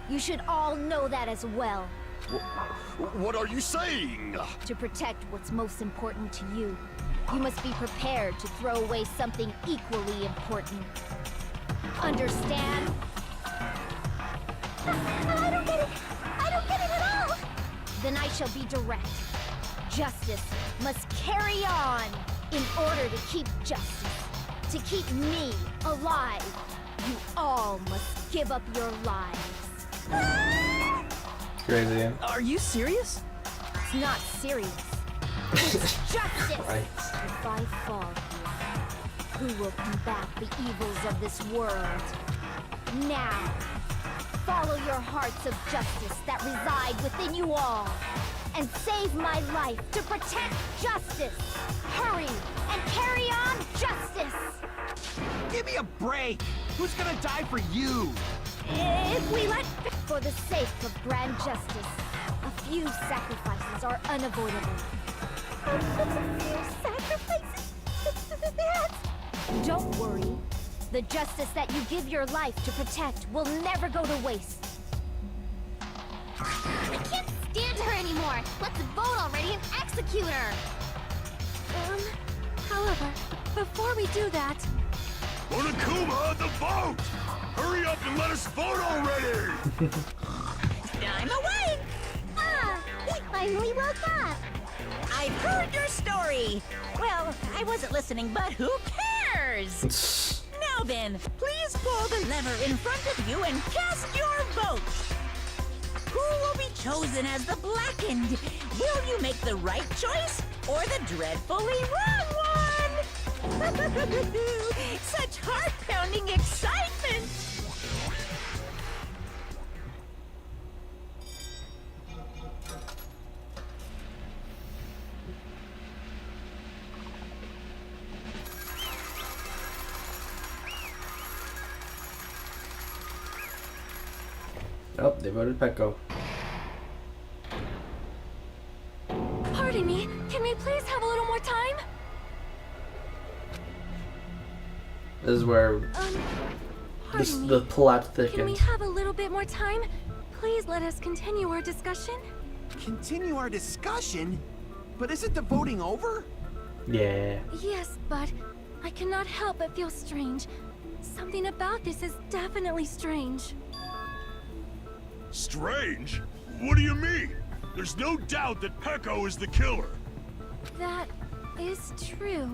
You should all know that as well. What are you saying? To protect what's most important to you, you must be prepared to throw away something equally important. Understand? I don't get it. I don't get it at all. Then I shall be direct. Justice must carry on in order to keep justice. To keep me alive, you all must give up your lives. Crazy. Are you serious? It's not serious. It's justice. Right. If I fall here, who will combat the evils of this world? Now, follow your hearts of justice that reside within you all, and save my life to protect justice. Hurry and carry on justice. Give me a break! Who's gonna die for you? If we let... For the sake of grand justice, a few sacrifices are unavoidable. A few sacrifices? Don't worry. The justice that you give your life to protect will never go to waste. I can't stand her anymore. Let's vote already and execute her. However, before we do that, Monokuma, the vote! Hurry up and let us vote already! I'm awake! Ah, he finally woke up. I've heard your story. Well, I wasn't listening, but who cares? Now then, please pull the lever in front of you and cast your vote. Who will be chosen as the blackened? Will you make the right choice or the dreadfully wrong one? Such heart-pounding excitement! Nope, they voted Pecco. pardon me, can we please have a little more time? This is where Pardon the me. plot Can we thickens. have a little bit more time? Please let us continue our discussion. Continue our discussion? But isn't the voting over? Yeah. Yes, but I cannot help but feel strange. Something about this is definitely strange. Strange? What do you mean? There's no doubt that Pecco is the killer. That is true.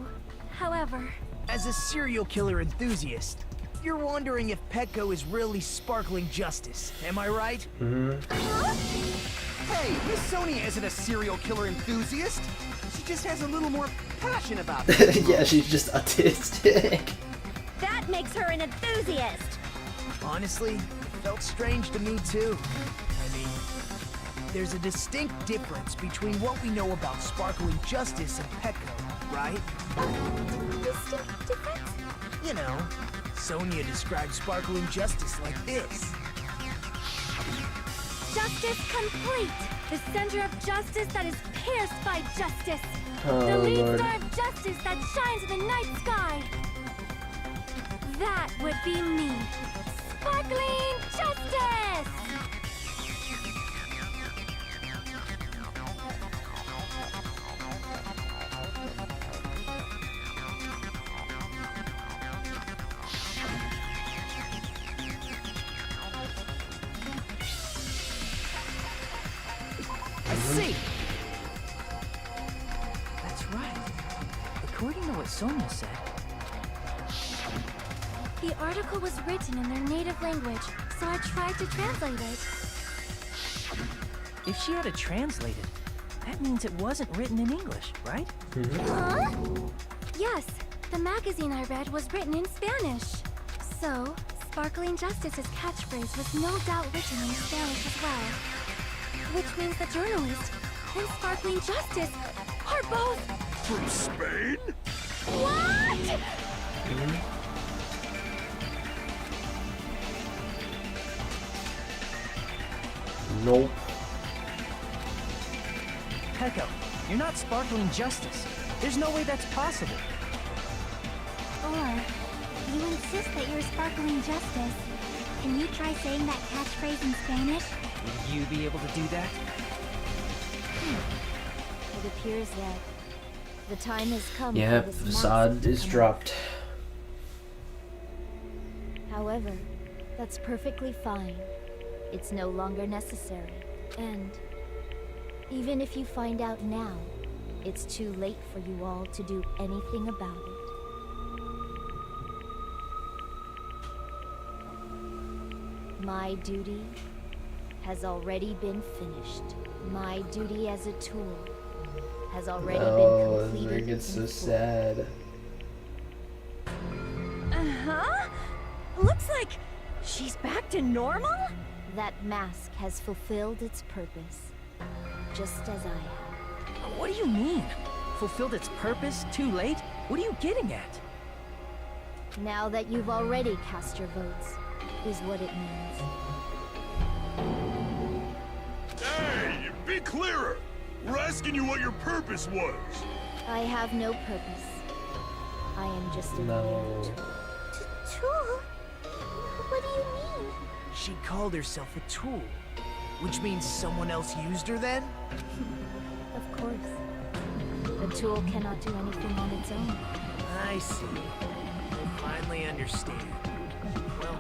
However, As a serial killer enthusiast, you're wondering if Pecco is really sparkling justice, am I right? Hey, Miss Sonia isn't a serial killer enthusiast. She just has a little more passion about it. Yeah, she's just autistic. That makes her an enthusiast. Honestly, it felt strange to me too. I mean, there's a distinct difference between what we know about sparkling justice and Pecco, right? Distinct difference? You know, Sonia describes sparkling justice like this. justice complete! The center of justice that is pierced by justice! Oh, The lead Lord. star of justice that shines in the night sky! That would be me! Sparkling justice! I see! That's right. According to what Sonia said, The article was written in their native language, so I tried to translate it. if she had it translated, that means it wasn't written in English, right? Huh? Yes, the magazine I read was written in Spanish. So, Sparkling Justice's catchphrase was no doubt written in Spanish as well. Which means the journalist and Sparkling Justice are both... From Spain? What? Nope. Peko, you're not sparkling justice. There's no way that's possible. Or, you insist that you're sparkling justice. Can you try saying that catchphrase in Spanish? Would you be able to do that? It appears that the time has come Yep, for this facade mask to is come dropped. off. However, that's perfectly fine. It's no longer necessary. And even if you find out now, it's too late for you all to do anything about it. My duty has already been finished. My duty as a tool has already Oh, been this completed. where it gets so in full. sad. Uh-huh. Looks like she's back to normal? That mask has fulfilled its purpose, just as I have. What do you mean? Fulfilled its purpose? Too late? What are you getting at? Now that you've already cast your votes, is what it means. Hey, be clearer! We're asking you what your purpose was. I have no purpose. I am just a No. mere tool. Tool? What do you mean? She called herself a tool. Which means someone else used her then? Of course. A tool cannot do anything on its own. I see. I finally understand. Well,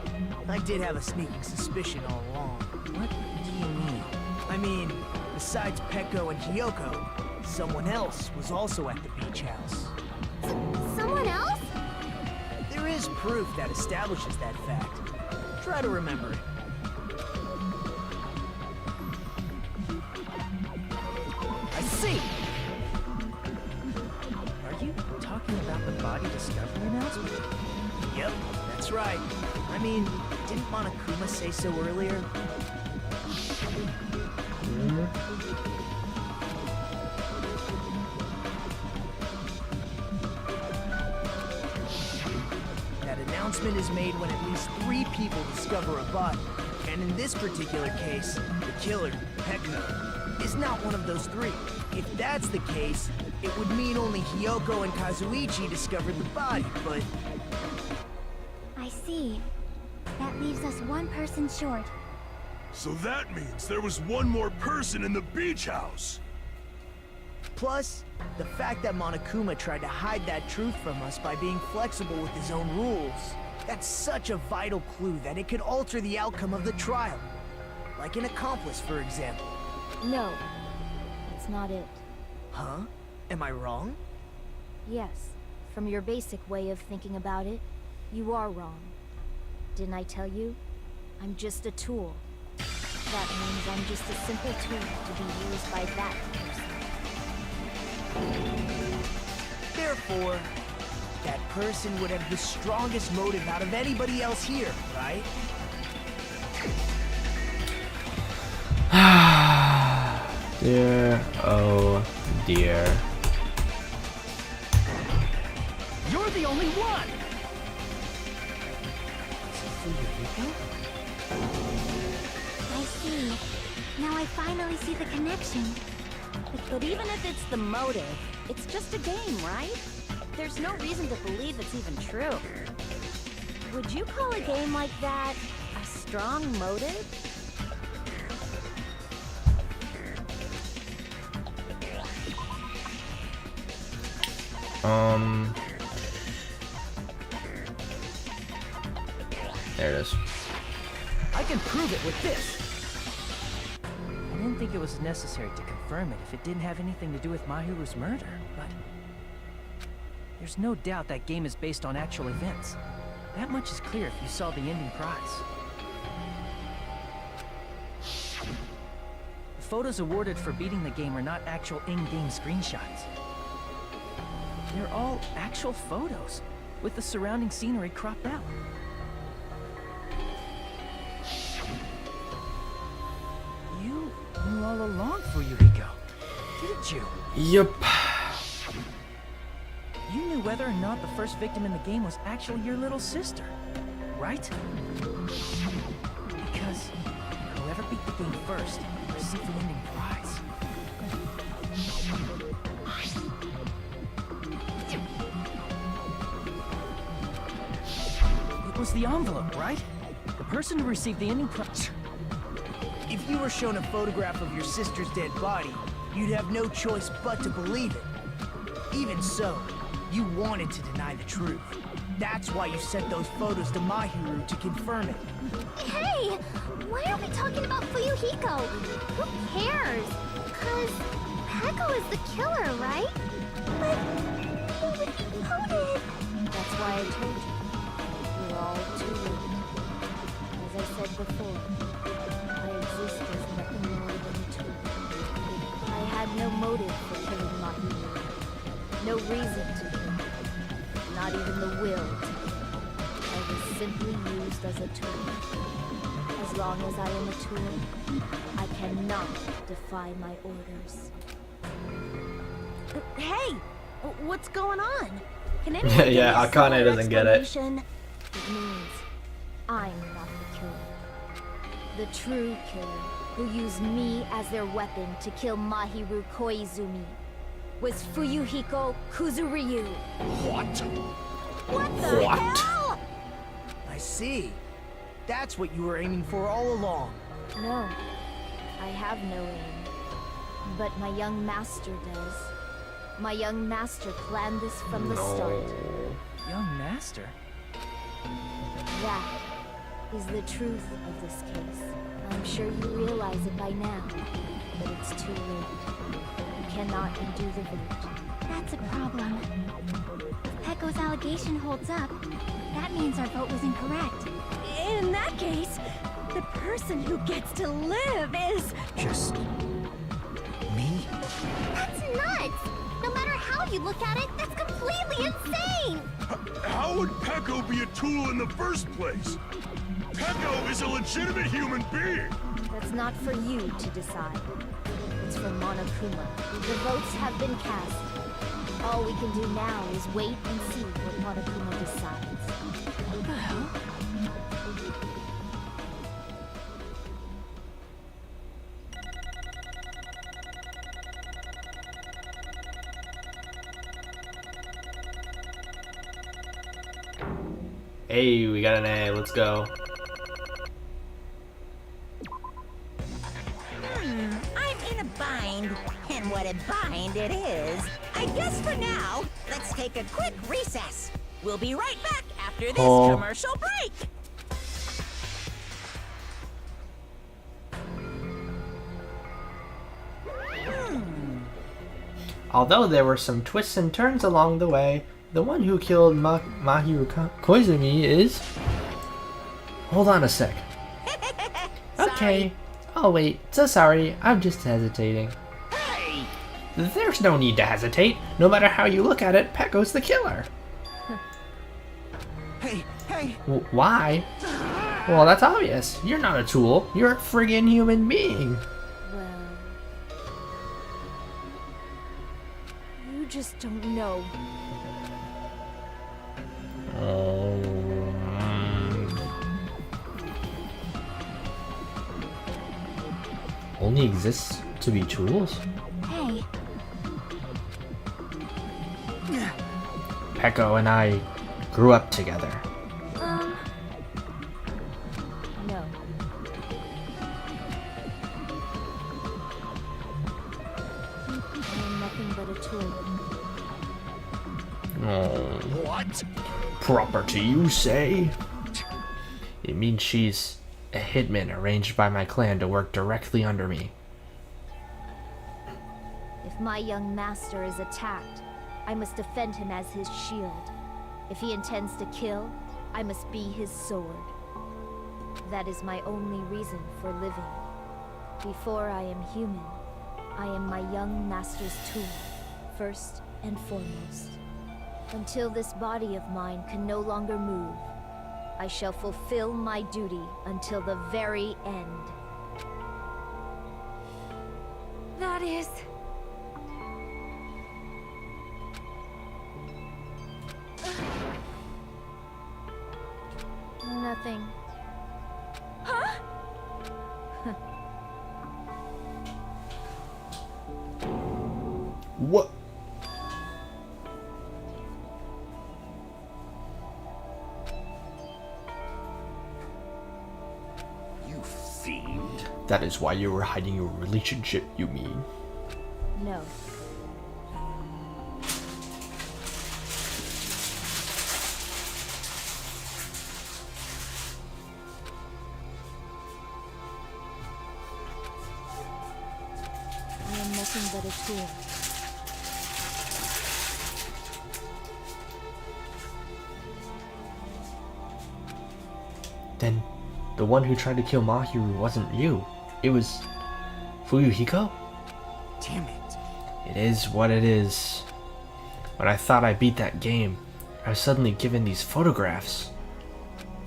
I did have a sneaking suspicion all along. What do you mean? I mean, besides Peko and Hiyoko, someone else was also at the beach house. Someone else? There is proof that establishes that fact. Try to remember it. I see! Are you talking about the body discovery announcement? Yep, that's right. I mean, didn't Monokuma say so earlier? That announcement is made when at least 3 people discover a body. And in this particular case, the killer, Peko, is not one of those 3. If that's the case, it would mean only Hiyoko and Kazuichi discovered the body, but I see. That leaves us one person short. So that means there was one more person in the beach house. plus, the fact that Monokuma tried to hide that truth from us by being flexible with his own rules. That's such a vital clue that it could alter the outcome of the trial. Like an accomplice, for example. No, that's not it. Huh? Am I wrong? Yes, from your basic way of thinking about it, you are wrong. Didn't I tell you? I'm just a tool. That means I'm just a simple tool to be used by that person. Therefore, that person would have the strongest motive out of anybody else here, right? Dear, oh dear. You're the only one! I see. Now I finally see the connection. But even if it's the motive, it's just a game, right? There's no reason to believe it's even true. Would you call a game like that a strong motive? There it is. I can prove it with this! I didn't think it was necessary to confirm it if it didn't have anything to do with Mahiru's murder, but... There's no doubt that game is based on actual events. That much is clear if you saw the ending prize. The photos awarded for beating the game are not actual in-game screenshots. They're all actual photos, with the surrounding scenery cropped out. You knew all along, Fuyuhiko, didn't you? Yup. You knew whether or not the first victim in the game was actually your little sister, right? Because Whoever beat the game first received the ending prize. It was the envelope, right? The person who received the ending prize. If you were shown a photograph of your sister's dead body, you'd have no choice but to believe it. Even so, you wanted to deny the truth. That's why you sent those photos to Mahiru to confirm it. Hey! Why are we talking about Fuyuhiko? Who cares? Cause Peko is the killer, right? But what would be coded? That's why I told you. You're all too late. As I said before, I exist as nothing more than a tool. I had no motive for killing Mahiru. No reason to kill. Not even the will to kill. I was simply used as a tool. As long as I am a tool, I cannot defy my orders. Hey! What's going on? Can anyone give me Yeah, a Akane simple doesn't get it. explanation? It means I'm not the killer. The true killer, who used me as their weapon to kill Mahiru Koizumi, was Fuyuhiko Kuzuryu. What? What the What? hell? I see. That's what you were aiming for all along. No, I have no aim. But my young master does. My young master planned this from the start. Young master? That is the truth of this case. I'm sure you realize it by now, but it's too late. You cannot undo the vote. That's a problem. If Peko's allegation holds up, that means our vote was incorrect. In that case, the person who gets to live is... Just... me? That's nuts! No matter how you look at it, that's completely insane! How would Peko be a tool in the first place? Peko is a legitimate human being! That's not for you to decide. It's for Monokuma. The votes have been cast. All we can do now is wait and see what Monokuma decides. What the hell? Hey, we got an A. Let's go. I'm in a bind. And what a bind it is. I guess for now, let's take a quick recess. We'll be right back after this commercial break. Although there were some twists and turns along the way, the one who killed Mahiru Koizumi is... Hold on a sec. Okay. Oh wait, so sorry, I'm just hesitating. Hey! There's no need to hesitate. No matter how you look at it, Peko's the killer. Hey! Why? Well, that's obvious. You're not a tool. You're a friggin' human being. Well... You just don't know. Only exists to be tools? Hey, Peko and I grew up together. No. I am nothing but a tool. What? Property, you say? It means she's a hitman arranged by my clan to work directly under me. If my young master is attacked, I must defend him as his shield. If he intends to kill, I must be his sword. That is my only reason for living. Before I am human, I am my young master's tool, first and foremost. Until this body of mine can no longer move, I shall fulfill my duty until the very end. That is... Nothing. Huh? What? You fiend. That is why you were hiding your relationship, you mean? No. I am nothing but a tool. Then, the one who tried to kill Mahiru wasn't you. It was Fuyuhiko? Damn it. It is what it is. When I thought I beat that game, I was suddenly given these photographs.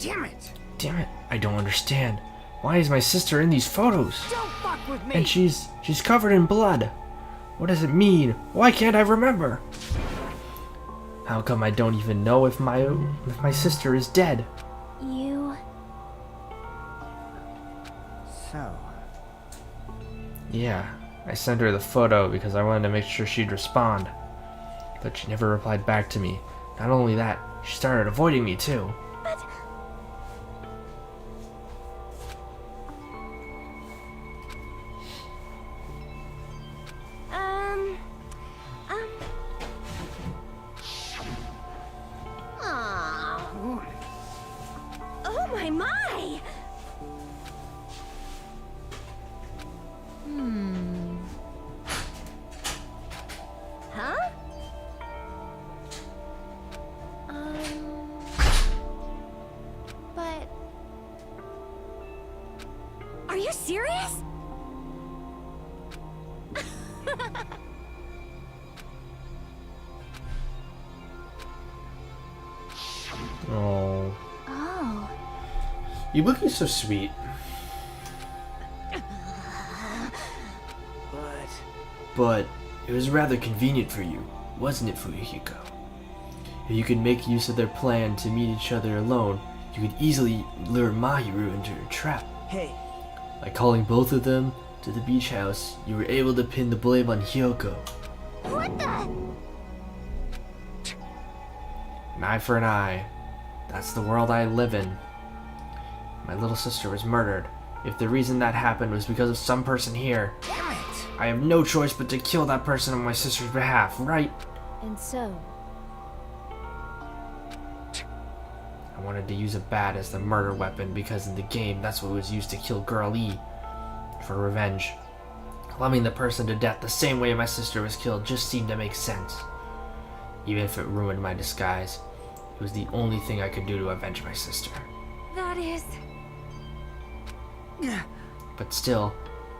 Damn it. Damn it, I don't understand. Why is my sister in these photos? Don't fuck with me. And she's covered in blood. What does it mean? Why can't I remember? How come I don't even know if my sister is dead? You... So, Yeah, I sent her the photo because I wanted to make sure she'd respond. But she never replied back to me. Not only that, she started avoiding me too. But... Oh my my! Huh? But... Are you serious? Oh. Oh... Ibuki's so sweet. But it was rather convenient for you, wasn't it, Fuyuhiko? If you could make use of their plan to meet each other alone, you could easily lure Mahiru into a trap. hey, By calling both of them to the beach house, you were able to pin the blame on Hyoko. What the... An eye for an eye. That's the world I live in. My little sister was murdered. If the reason that happened was because of some person here, damn it. I have no choice but to kill that person on my sister's behalf, right? And so... I wanted to use a bat as the murder weapon because in the game that's what was used to kill Girl E. For revenge. Loving the person to death the same way my sister was killed just seemed to make sense. Even if it ruined my disguise, it was the only thing I could do to avenge my sister. That is... But still,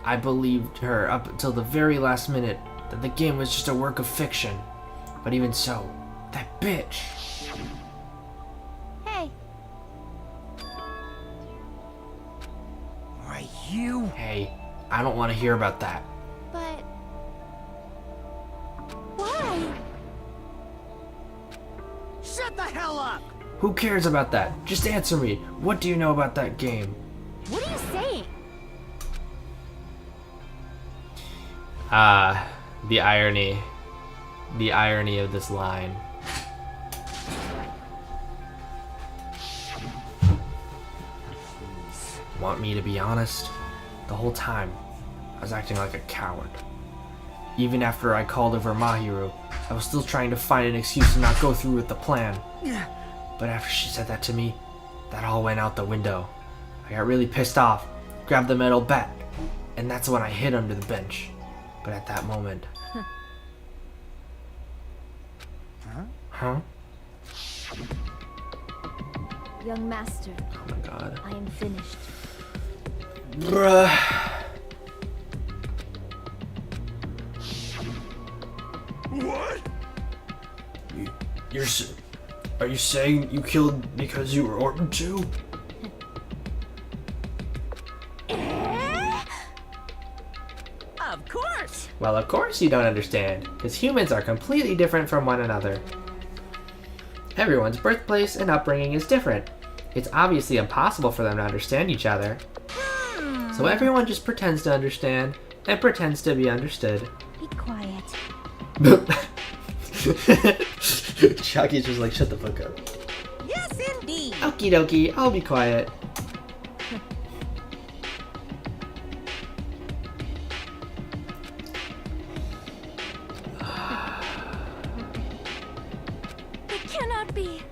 I believed her up until the very last minute that the game was just a work of fiction. But even so, that bitch! Hey, Why, you... Hey, I don't want to hear about that. but... Why? Shut the hell up! Who cares about that? Just answer me. What do you know about that game? What are you saying? The irony. The irony of this line. Want me to be honest? The whole time, I was acting like a coward. Even after I called over Mahiru, I was still trying to find an excuse to not go through with the plan. But after she said that to me, that all went out the window. I got really pissed off, grabbed the metal bat, and that's when I hid under the bench. But at that moment... Huh? Young master, Oh my god. I am finished. Bruh. What? Are you saying you killed because you were ordered to? Of course! Well, of course you don't understand, because humans are completely different from one another. Everyone's birthplace and upbringing is different. It's obviously impossible for them to understand each other. So everyone just pretends to understand and pretends to be understood. Be quiet. Chucky's just like, shut the fuck up. Yes, indeed. Okie dokie, I'll be quiet. It cannot be.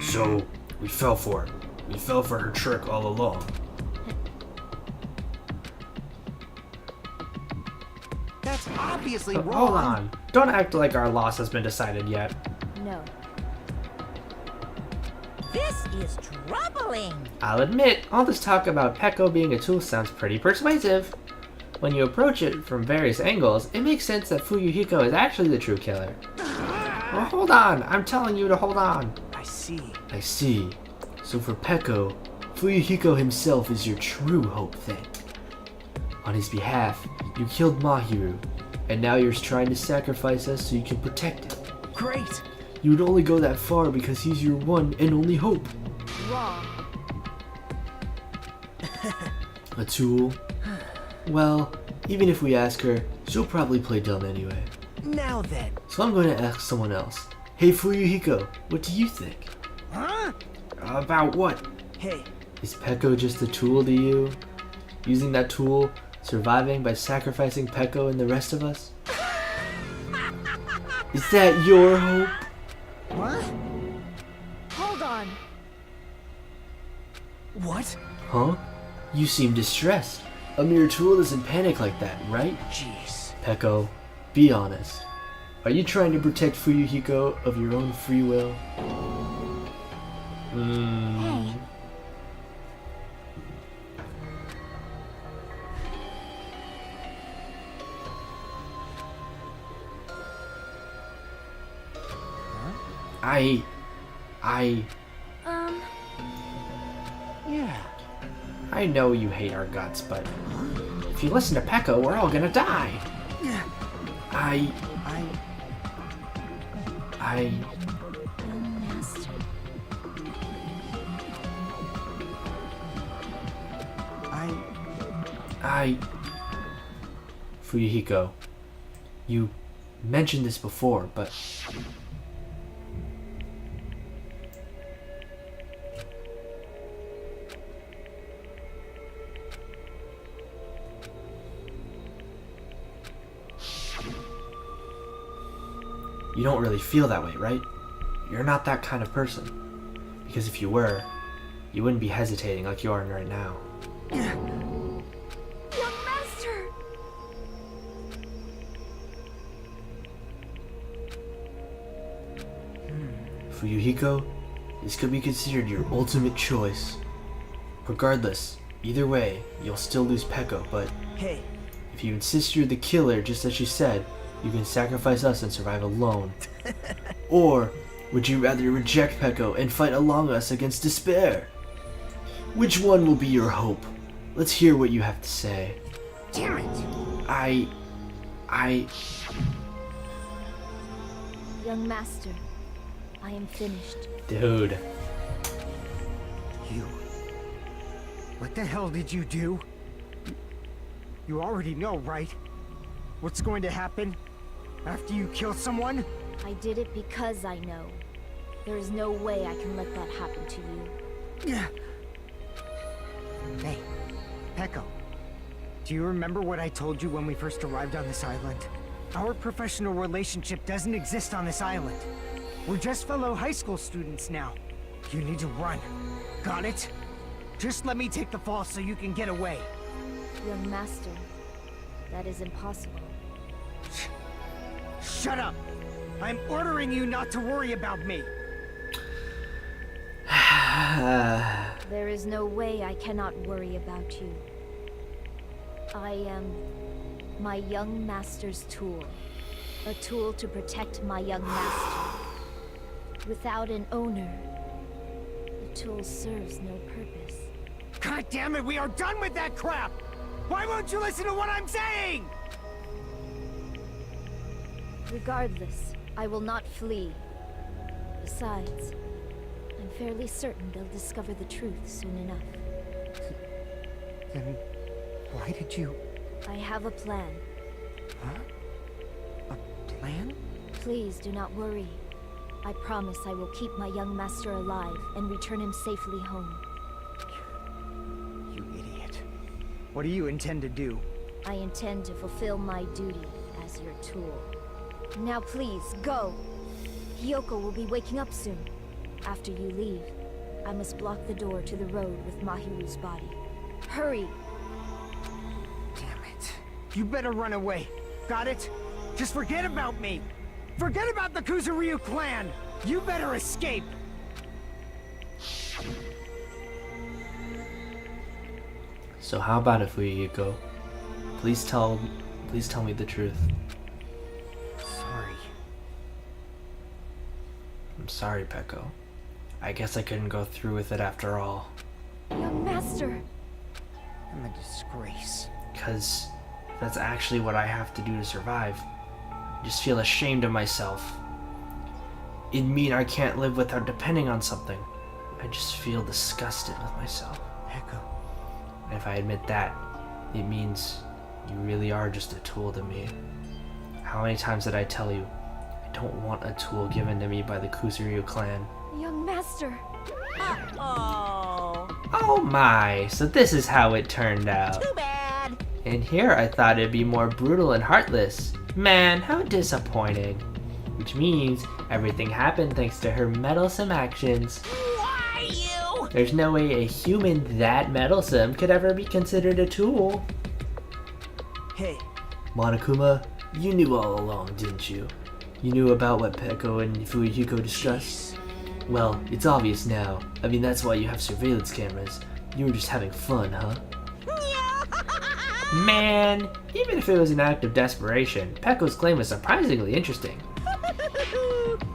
So, we fell for it. We fell for her trick all along. That's obviously But wrong. hold on. Don't act like our loss has been decided yet. No. This is troubling. I'll admit, all this talk about Peko being a tool sounds pretty persuasive. When you approach it from various angles, it makes sense that Fuyuhiko is actually the true killer. Well, hold on. I'm telling you to hold on. I see. I see. So for Peko, Fuyuhiko himself is your true hope then. On his behalf, you killed Mahiru, and now you're trying to sacrifice us so you can protect him. Great. You would only go that far because he's your one and only hope. Wrong. A tool? Well, even if we ask her, she'll probably play dumb anyway. Now then. So I'm going to ask someone else. Hey Fuyuhiko, what do you think? Huh? About what? Hey. Is Peko just a tool to you? Using that tool, surviving by sacrificing Peko and the rest of us? Is that your hope? What? Hold on. What? Huh? You seem distressed. A mere tool doesn't panic like that, right? Jeez. Peko, be honest. Are you trying to protect Fuyuhiko of your own free will? Hey. Yeah. I know you hate our guts, but if you listen to Peko, we're all gonna die. I... Young master. Fuyuhiko, you mentioned this before, but... You don't really feel that way, right? You're not that kind of person. Because if you were, you wouldn't be hesitating like you are right now. Young master! Fuyuhiko, this could be considered your ultimate choice. Regardless, either way, you'll still lose Peko, but Hey. if you insist you're the killer just as she said, you can sacrifice us and survive alone. Or would you rather reject Peko and fight along us against despair? Which one will be your hope? Let's hear what you have to say. Damn it. Young master, I am finished. Dude. You. What the hell did you do? You already know, right? What's going to happen after you kill someone? I did it because I know. There is no way I can let that happen to you. Hey, Peko. Do you remember what I told you when we first arrived on this island? Our professional relationship doesn't exist on this island. We're just fellow high school students now. You need to run. Got it? Just let me take the fall so you can get away. Young master, that is impossible. Shut up! I'm ordering you not to worry about me. There is no way I cannot worry about you. I am my young master's tool. A tool to protect my young master. Without an owner, the tool serves no purpose. God damn it, we are done with that crap! Why won't you listen to what I'm saying? Regardless, I will not flee. Besides, I'm fairly certain they'll discover the truth soon enough. Then why did you... I have a plan. A plan? Please do not worry. I promise I will keep my young master alive and return him safely home. You idiot. What do you intend to do? I intend to fulfill my duty as your tool. Now please, go! Hiyoko will be waking up soon. After you leave, I must block the door to the road with Mahiru's body. Hurry! Damn it. You better run away. Got it? Just forget about me! Forget about the Kuzuryu clan! You better escape! So how about it, Fuyuhiko? Please tell me the truth. Sorry. I'm sorry, Peko. I guess I couldn't go through with it after all. Young master! I'm a disgrace. Because that's actually what I have to do to survive. I just feel ashamed of myself. It'd mean I can't live without depending on something. I just feel disgusted with myself. Echo. And if I admit that, it means you really are just a tool to me. How many times did I tell you, I don't want a tool given to me by the Kuzuryu clan? Young master! Uh-oh. Oh my, so this is how it turned out. Too bad. And here I thought it'd be more brutal and heartless. Man, how disappointing. Which means everything happened thanks to her meddlesome actions. Why you? There's no way a human that meddlesome could ever be considered a tool. Hey. Monokuma, you knew all along, didn't you? You knew about what Peko and Fuyuhiko discussed? Well, it's obvious now. I mean, that's why you have surveillance cameras. You were just having fun, huh? Man, even if it was an act of desperation, Peko's claim was surprisingly interesting.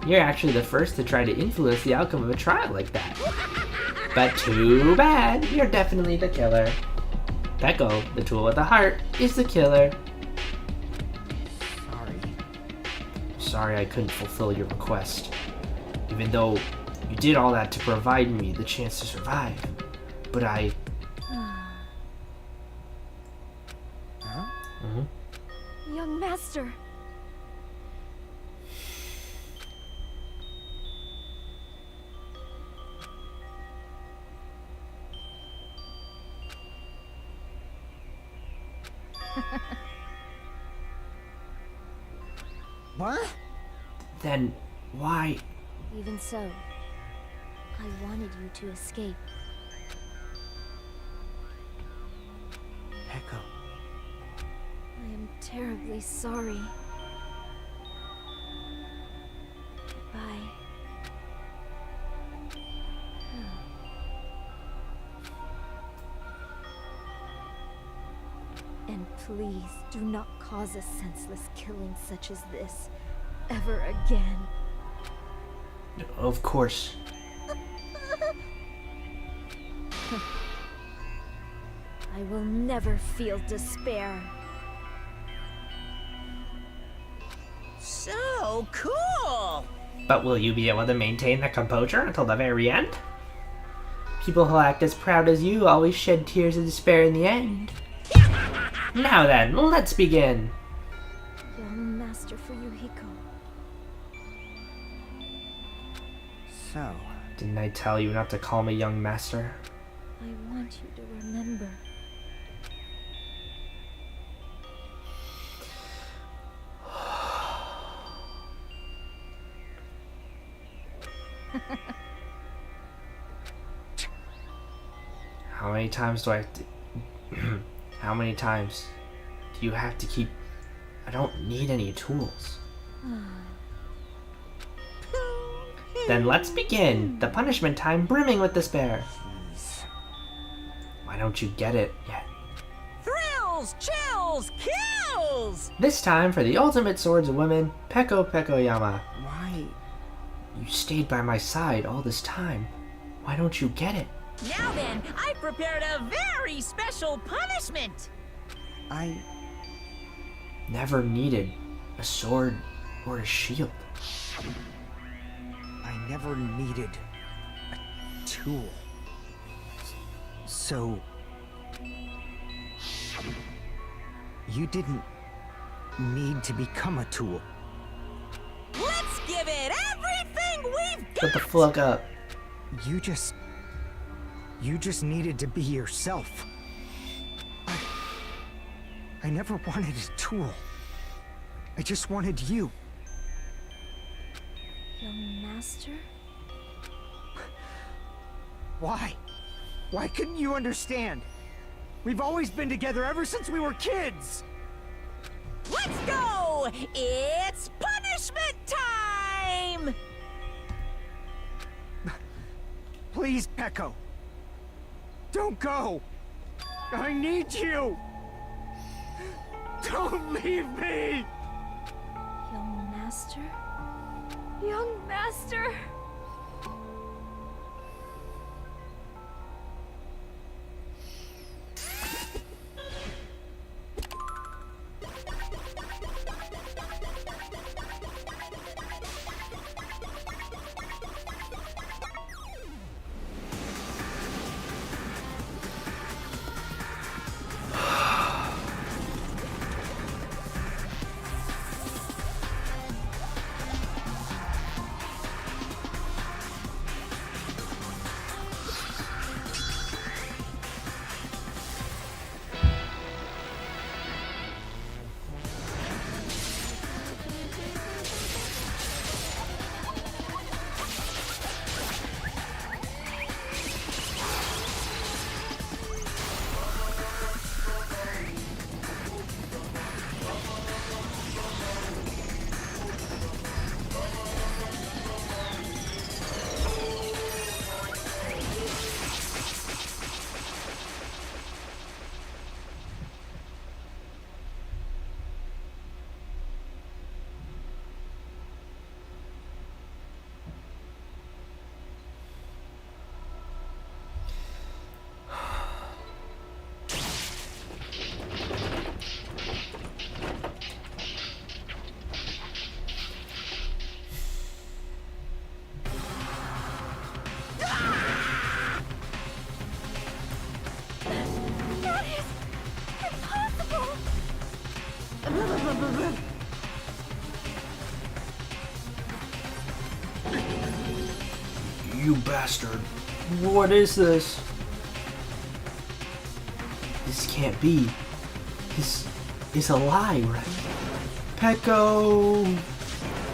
You're actually the first to try to influence the outcome of a trial like that. But too bad, you're definitely the killer. Peko, the tool with the heart, is the killer. Sorry I couldn't fulfill your request. Even though you did all that to provide me the chance to survive. But I... Young master! What? Then why... Even so, I wanted you to escape. Echo. I am terribly sorry. Goodbye. And please do not cause a senseless killing such as this ever again. Of course. I will never feel despair. So cool! But will you be able to maintain the composure until the very end? People who act as proud as you always shed tears of despair in the end. Now then, let's begin. Young Master Fuyuhiko. So... Didn't I tell you not to call me young master? I want you to remember. How many times do I have to... How many times do you have to keep... I don't need any tools. Then let's begin. The punishment time brimming with despair. Why don't you get it yet? Thrills, chills, kills! This time for the ultimate swords of women, Peko Pekoyama. Why? You stayed by my side all this time. Why don't you get it? Now then, I prepared a very special punishment! I... Never needed a sword or a shield. I never needed a tool. So... You didn't need to become a tool. Let's give it everything we've got! Shut the fuck up. You just needed to be yourself. I never wanted a tool. I just wanted you. Young master? Why? Why couldn't you understand? We've always been together ever since we were kids! Let's go! It's punishment time! Please, Peko. Don't go! I need you! Don't leave me! Young master? Young master? You bastard. What is this? This can't be. This is a lie, right? Peko!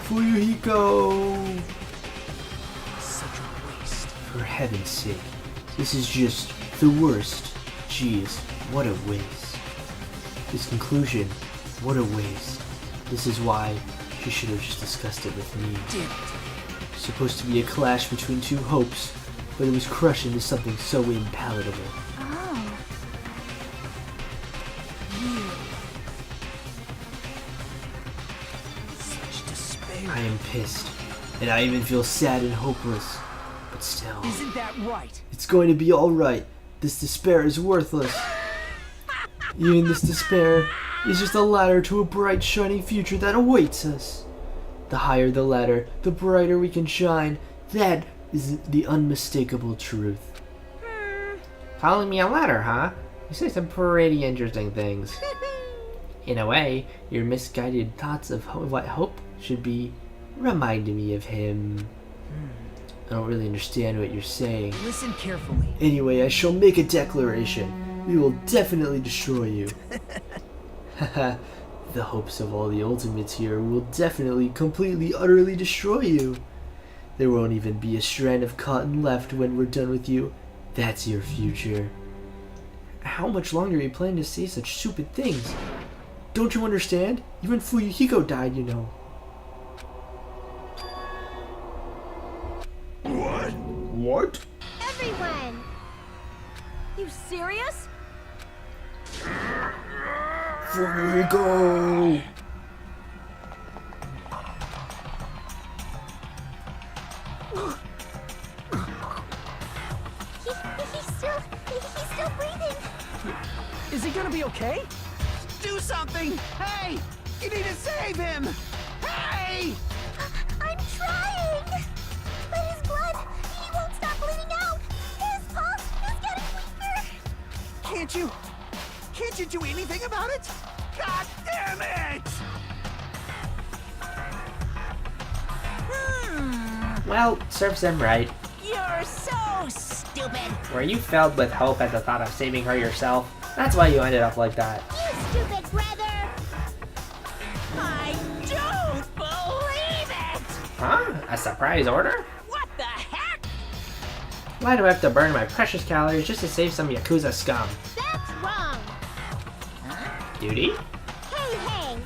Fuyuhiko! Such a waste. For heaven's sake. This is just the worst. Jeez, what a waste. This conclusion, what a waste. This is why she should have just discussed it with me. Damn it. Supposed to be a clash between two hopes, but it was crushed into something so impalatable. Oh. Such despair. I am pissed, and I even feel sad and hopeless. But still, Isn't that right? it's going to be alright. This despair is worthless. Even this despair is just a ladder to a bright, shining future that awaits us. The higher the ladder, the brighter we can shine. That is the unmistakable truth. Calling me a ladder, huh? You say some pretty interesting things. In a way, your misguided thoughts of what hope should be remind me of him. I don't really understand what you're saying. Listen carefully. Anyway, I shall make a declaration. We will definitely destroy you. Haha. The hopes of all the ultimates here will definitely, completely, utterly destroy you. There won't even be a strand of cotton left when we're done with you. That's your future. How much longer are you planning to say such stupid things? Don't you understand? Even Fuyuhiko died, you know. What? Everyone! You serious? Fuyuhiko! He's still breathing. Is he gonna be okay? Do something! Hey! You need to save him! Hey! I'm trying! But his blood, he won't stop bleeding out! His pulse is getting weaker! Can't you do anything about it? God damn Damn it! Well, serves them right. You're so stupid. Were you filled with hope at the thought of saving her yourself? That's why you ended up like that. You stupid brother! I don't believe it! Huh? A surprise order? What the heck? Why do I have to burn my precious calories just to save some Yakuza scum? That's wrong! Duty? Hey, hey!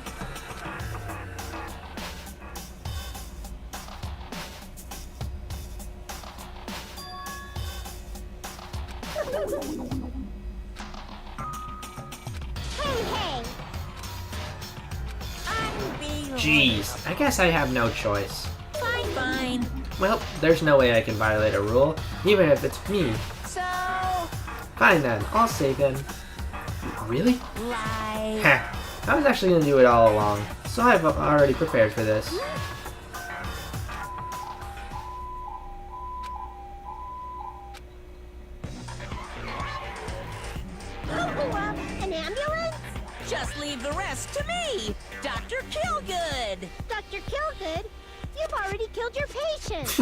Hey, hey! Unbelievable. Jeez, I guess I have no choice. Fine. Well, there's no way I can violate a rule, even if it's me. So, Fine then, I'll save him. Really? lie. Heh, I was actually gonna do it all along, so I've already prepared for this. An ambulance? Just leave the rest to me, Dr. Killgood. Dr. Killgood? You've already killed your patient!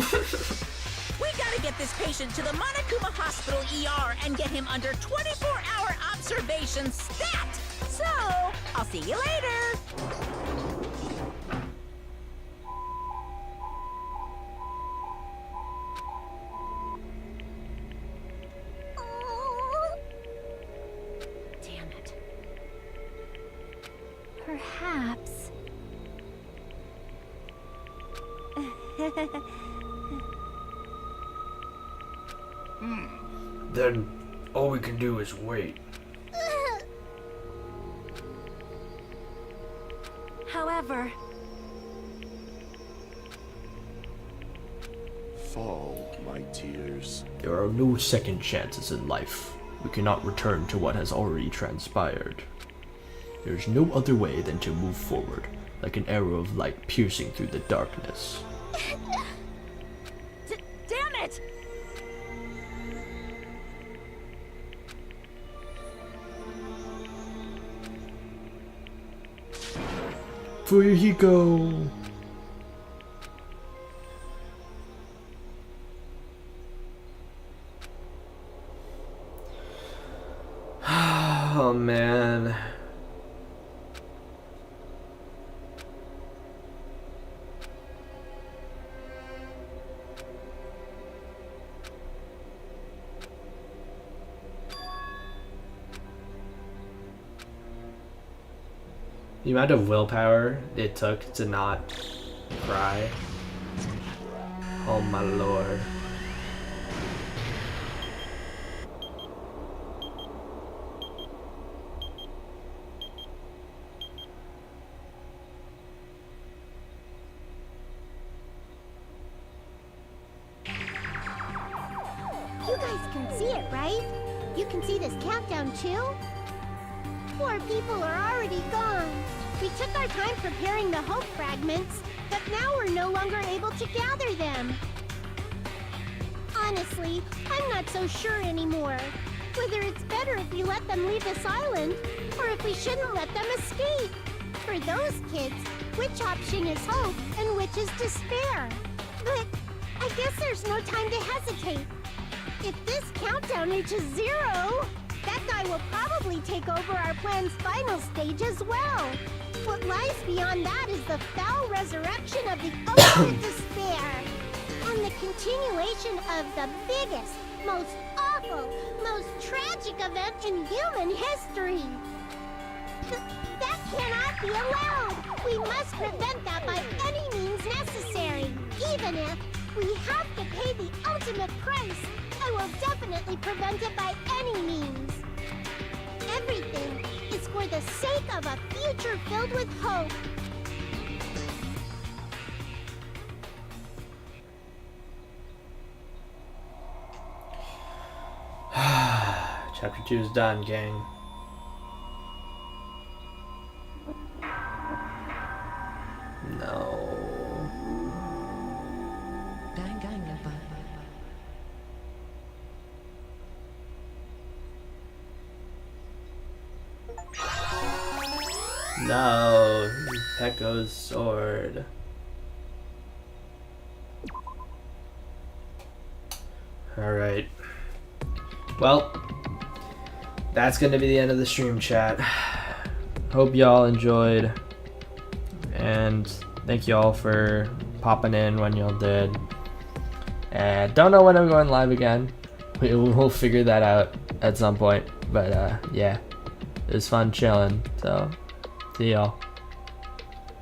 We gotta get this patient to the Monokuma Hospital ER and get him under 24-hour observation stat. So, I'll see you later. Damn it. Perhaps. Then all we can do is wait. However, Fall, my tears. There are no second chances in life. We cannot return to what has already transpired. There's no other way than to move forward, like an arrow of light piercing through the darkness. damn it! Fuyuhiko! Oh man. The amount of willpower it took to not cry. Oh my lord. You guys can see it, right? You can see this countdown too? Poor people are already gone. We took our time preparing the hope fragments, but now we're no longer able to gather them. Honestly, I'm not so sure anymore. Whether it's better if we let them leave this island, or if we shouldn't let them escape. For those kids, which option is hope and which is despair? But I guess there's no time to hesitate. If this countdown reaches 0, that guy will probably take over our plan's final stage as well. What lies beyond that is the foul resurrection of the ultimate despair, and the continuation of the biggest, most awful, most tragic event in human history. That cannot be allowed. We must prevent that by any means necessary. Even if we have to pay the ultimate price, I will definitely prevent it by any means. Everything is for the sake of a future filled with hope. Chapter 2 is done, gang. No. Danganronpa. No, Pecco's sword. Alright. Well, that's going to be the end of the stream, chat. Hope y'all enjoyed. And thank y'all for popping in when y'all did. And don't know when I'm going live again. We'll figure that out at some point. But yeah, it was fun chilling. So, see y'all.